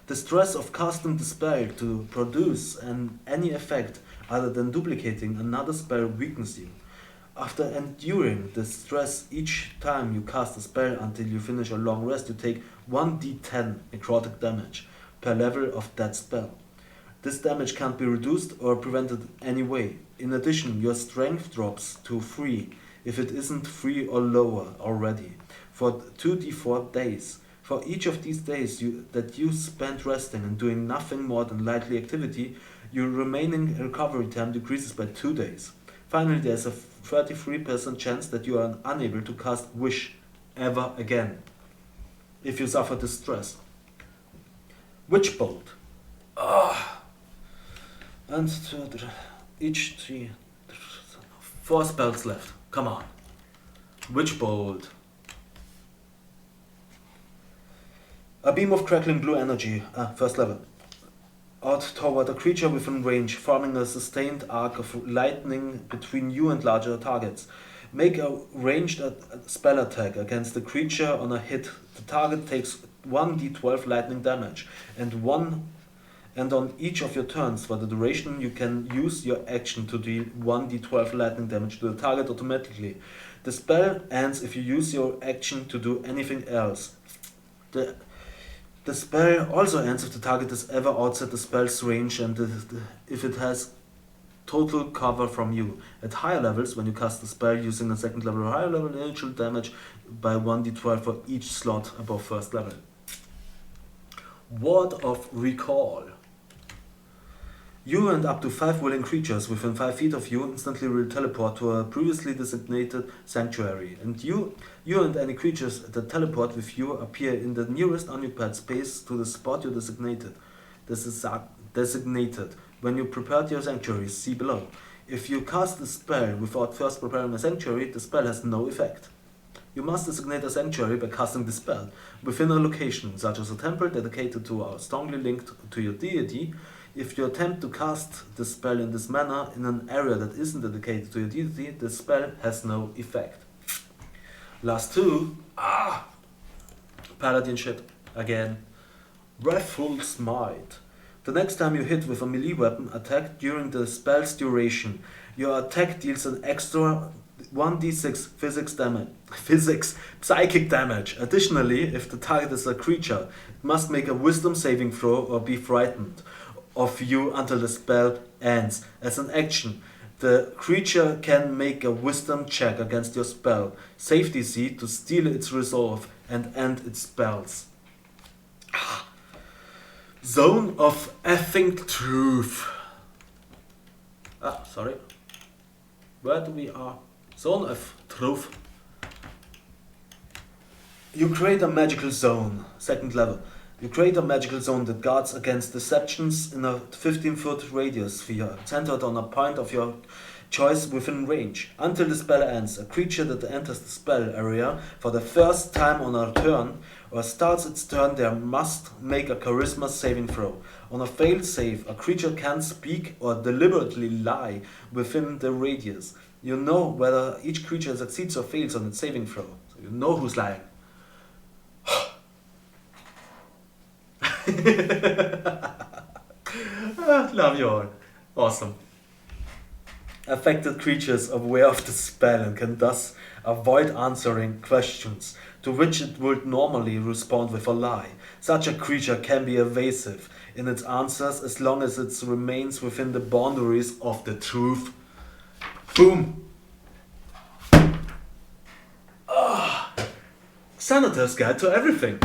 The stress of casting the spell to produce any effect other than duplicating another spell weakens you. After enduring the stress each time you cast a spell until you finish a long rest, you take 1d10 necrotic damage per level of that spell. This damage can't be reduced or prevented anyway. In addition, your strength drops to 3 if it isn't 3 or lower already for 2d4 days. For each of these days that you spend resting and doing nothing more than lightly activity, your remaining recovery time decreases by 2 days. Finally, there's a 33% chance that you are unable to cast Wish ever again if you suffer distress. Witch Bolt. And each 3. 4 spells left. Come on. Witch Bolt. A beam of crackling blue energy. First level. Out toward a creature within range, forming a sustained arc of lightning between you and larger targets. Make a ranged spell attack against the creature on a hit. The target takes 1d12 lightning damage, and on each of your turns for the duration you can use your action to deal 1d12 lightning damage to the target automatically. The spell ends if you use your action to do anything else. The spell also ends if the target is ever outside the spell's range and if it has total cover from you. At higher levels, when you cast the spell using a second level or higher level, initial damage by 1d12 for each slot above first level. Ward of Recall. You and up to 5 willing creatures within 5 feet of you instantly will teleport to a previously designated sanctuary, and you and any creatures that teleport with you appear in the nearest unoccupied space to the spot you designated. This is designated when you prepared your sanctuary, see below. If you cast the spell without first preparing a sanctuary, the spell has no effect. You must designate a sanctuary by casting the spell within a location, such as a temple dedicated to or strongly linked to your deity. If you attempt to cast the spell in this manner in an area that isn't dedicated to your deity, the spell has no effect. Last 2. Paladin shit. Again. Wrathful Smite. The next time you hit with a melee weapon attack during the spell's duration, your attack deals an extra 1d6 psychic damage. Additionally, if the target is a creature, it must make a wisdom saving throw or be frightened of you until the spell ends. As an action, the creature can make a wisdom check against your spell save DC to steal its resolve and end its spells. Zone of Effing Truth. Sorry. Where do we are? Zone of Truth. You create a magical zone, second level. You create a magical zone that guards against deceptions in a 15-foot radius sphere, centered on a point of your choice within range. Until the spell ends, a creature that enters the spell area for the first time on a turn or starts its turn there must make a charisma saving throw. On a failed save, a creature can't speak or deliberately lie within the radius. You know whether each creature succeeds or fails on its saving throw. So you know who's lying. Love you all. Awesome. Affected creatures are aware of the spell and can thus avoid answering questions to which it would normally respond with a lie. Such a creature can be evasive in its answers as long as it remains within the boundaries of the truth. Boom! Senator's Guide to Everything.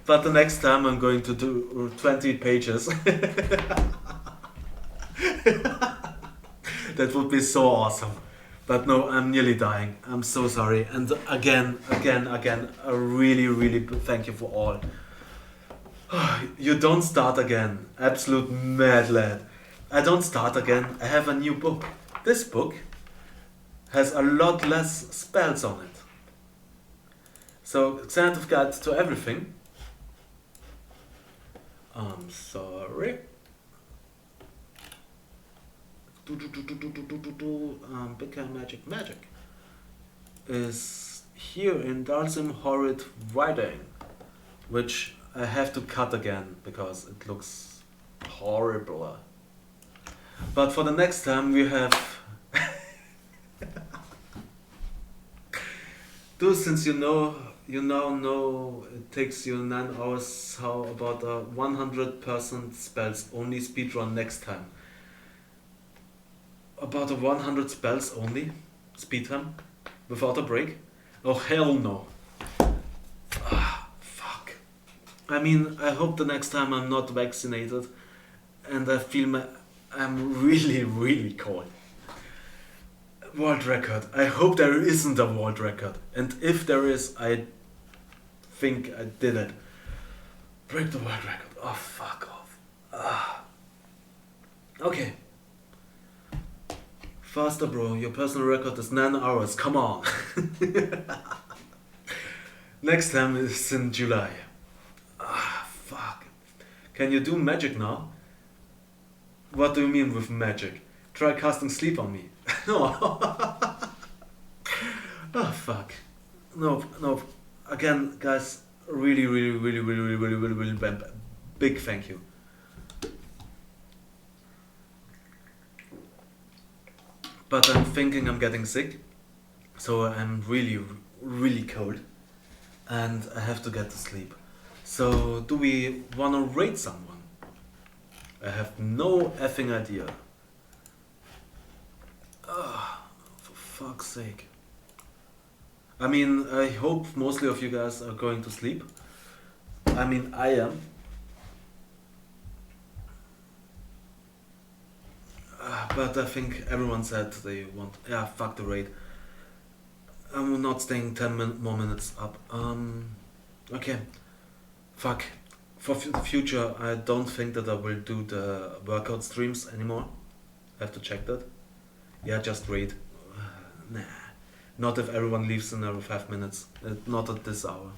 But the next time I'm going to do 20 pages. That would be so awesome. But no, I'm nearly dying. I'm so sorry. And again, I really thank you for all. You don't start again. Absolute mad lad. I don't start again. I have a new book. This book has a lot less spells on it. So, Xanath Guide to Everything. I'm sorry. Big Magic is here in Dalsim Horrid Writing, which I have to cut again because it looks horrible. But for the next time we have... Do, since you now know it takes you 9 hours, how about a 100% spells only speedrun next time? About a 100 spells only speed time? Without a break? Oh hell no. Ah, fuck. I mean, I hope the next time I'm not vaccinated and I feel I'm really, really cold. World record. I hope there isn't a world record. And if there is, I think I did it. Break the world record. Oh, fuck off. Ah. Okay. Faster, bro. Your personal record is 9 hours. Come on. Next time is in July. Ah, fuck. Can you do magic now? What do you mean with magic? Try casting sleep on me. No. Oh, fuck. No, no. Again, guys, really, really, really, really, really, really, really, really big thank you. But I'm thinking I'm getting sick, so I'm really, really cold, and I have to get to sleep. So, do we wanna raid someone? I have no effing idea. For fuck's sake. I mean, I hope mostly of you guys are going to sleep. I mean, I am. But I think everyone said they want... Yeah, fuck the raid. I'm not staying 10 more minutes up. Okay. Fuck. For the future, I don't think that I will do the workout streams anymore. I have to check that. Yeah, just raid. Nah. Not if everyone leaves in another 5 minutes. Not at this hour.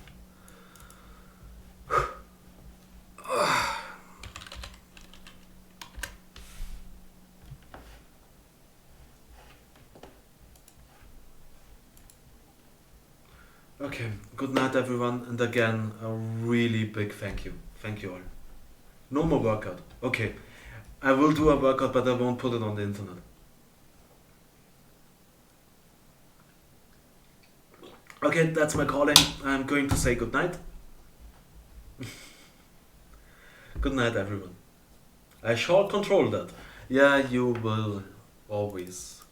Okay, good night everyone, and again, a really big thank you. Thank you all. No more workout. Okay, I will do a workout, but I won't put it on the internet. Okay, that's my calling. I'm going to say good night. Good night, everyone. I shall control that. Yeah, you will always.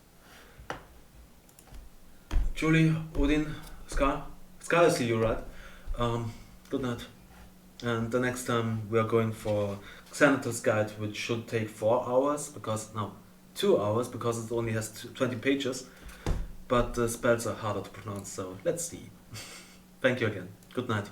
Julie, Odin, Sky. Sky, I see you, right? Good night. And the next time we are going for Xanatos Guide, which should take 4 hours, because, no, 2 hours, because it only has 20 pages. But the spells are harder to pronounce, so let's see. Thank you again. Good night.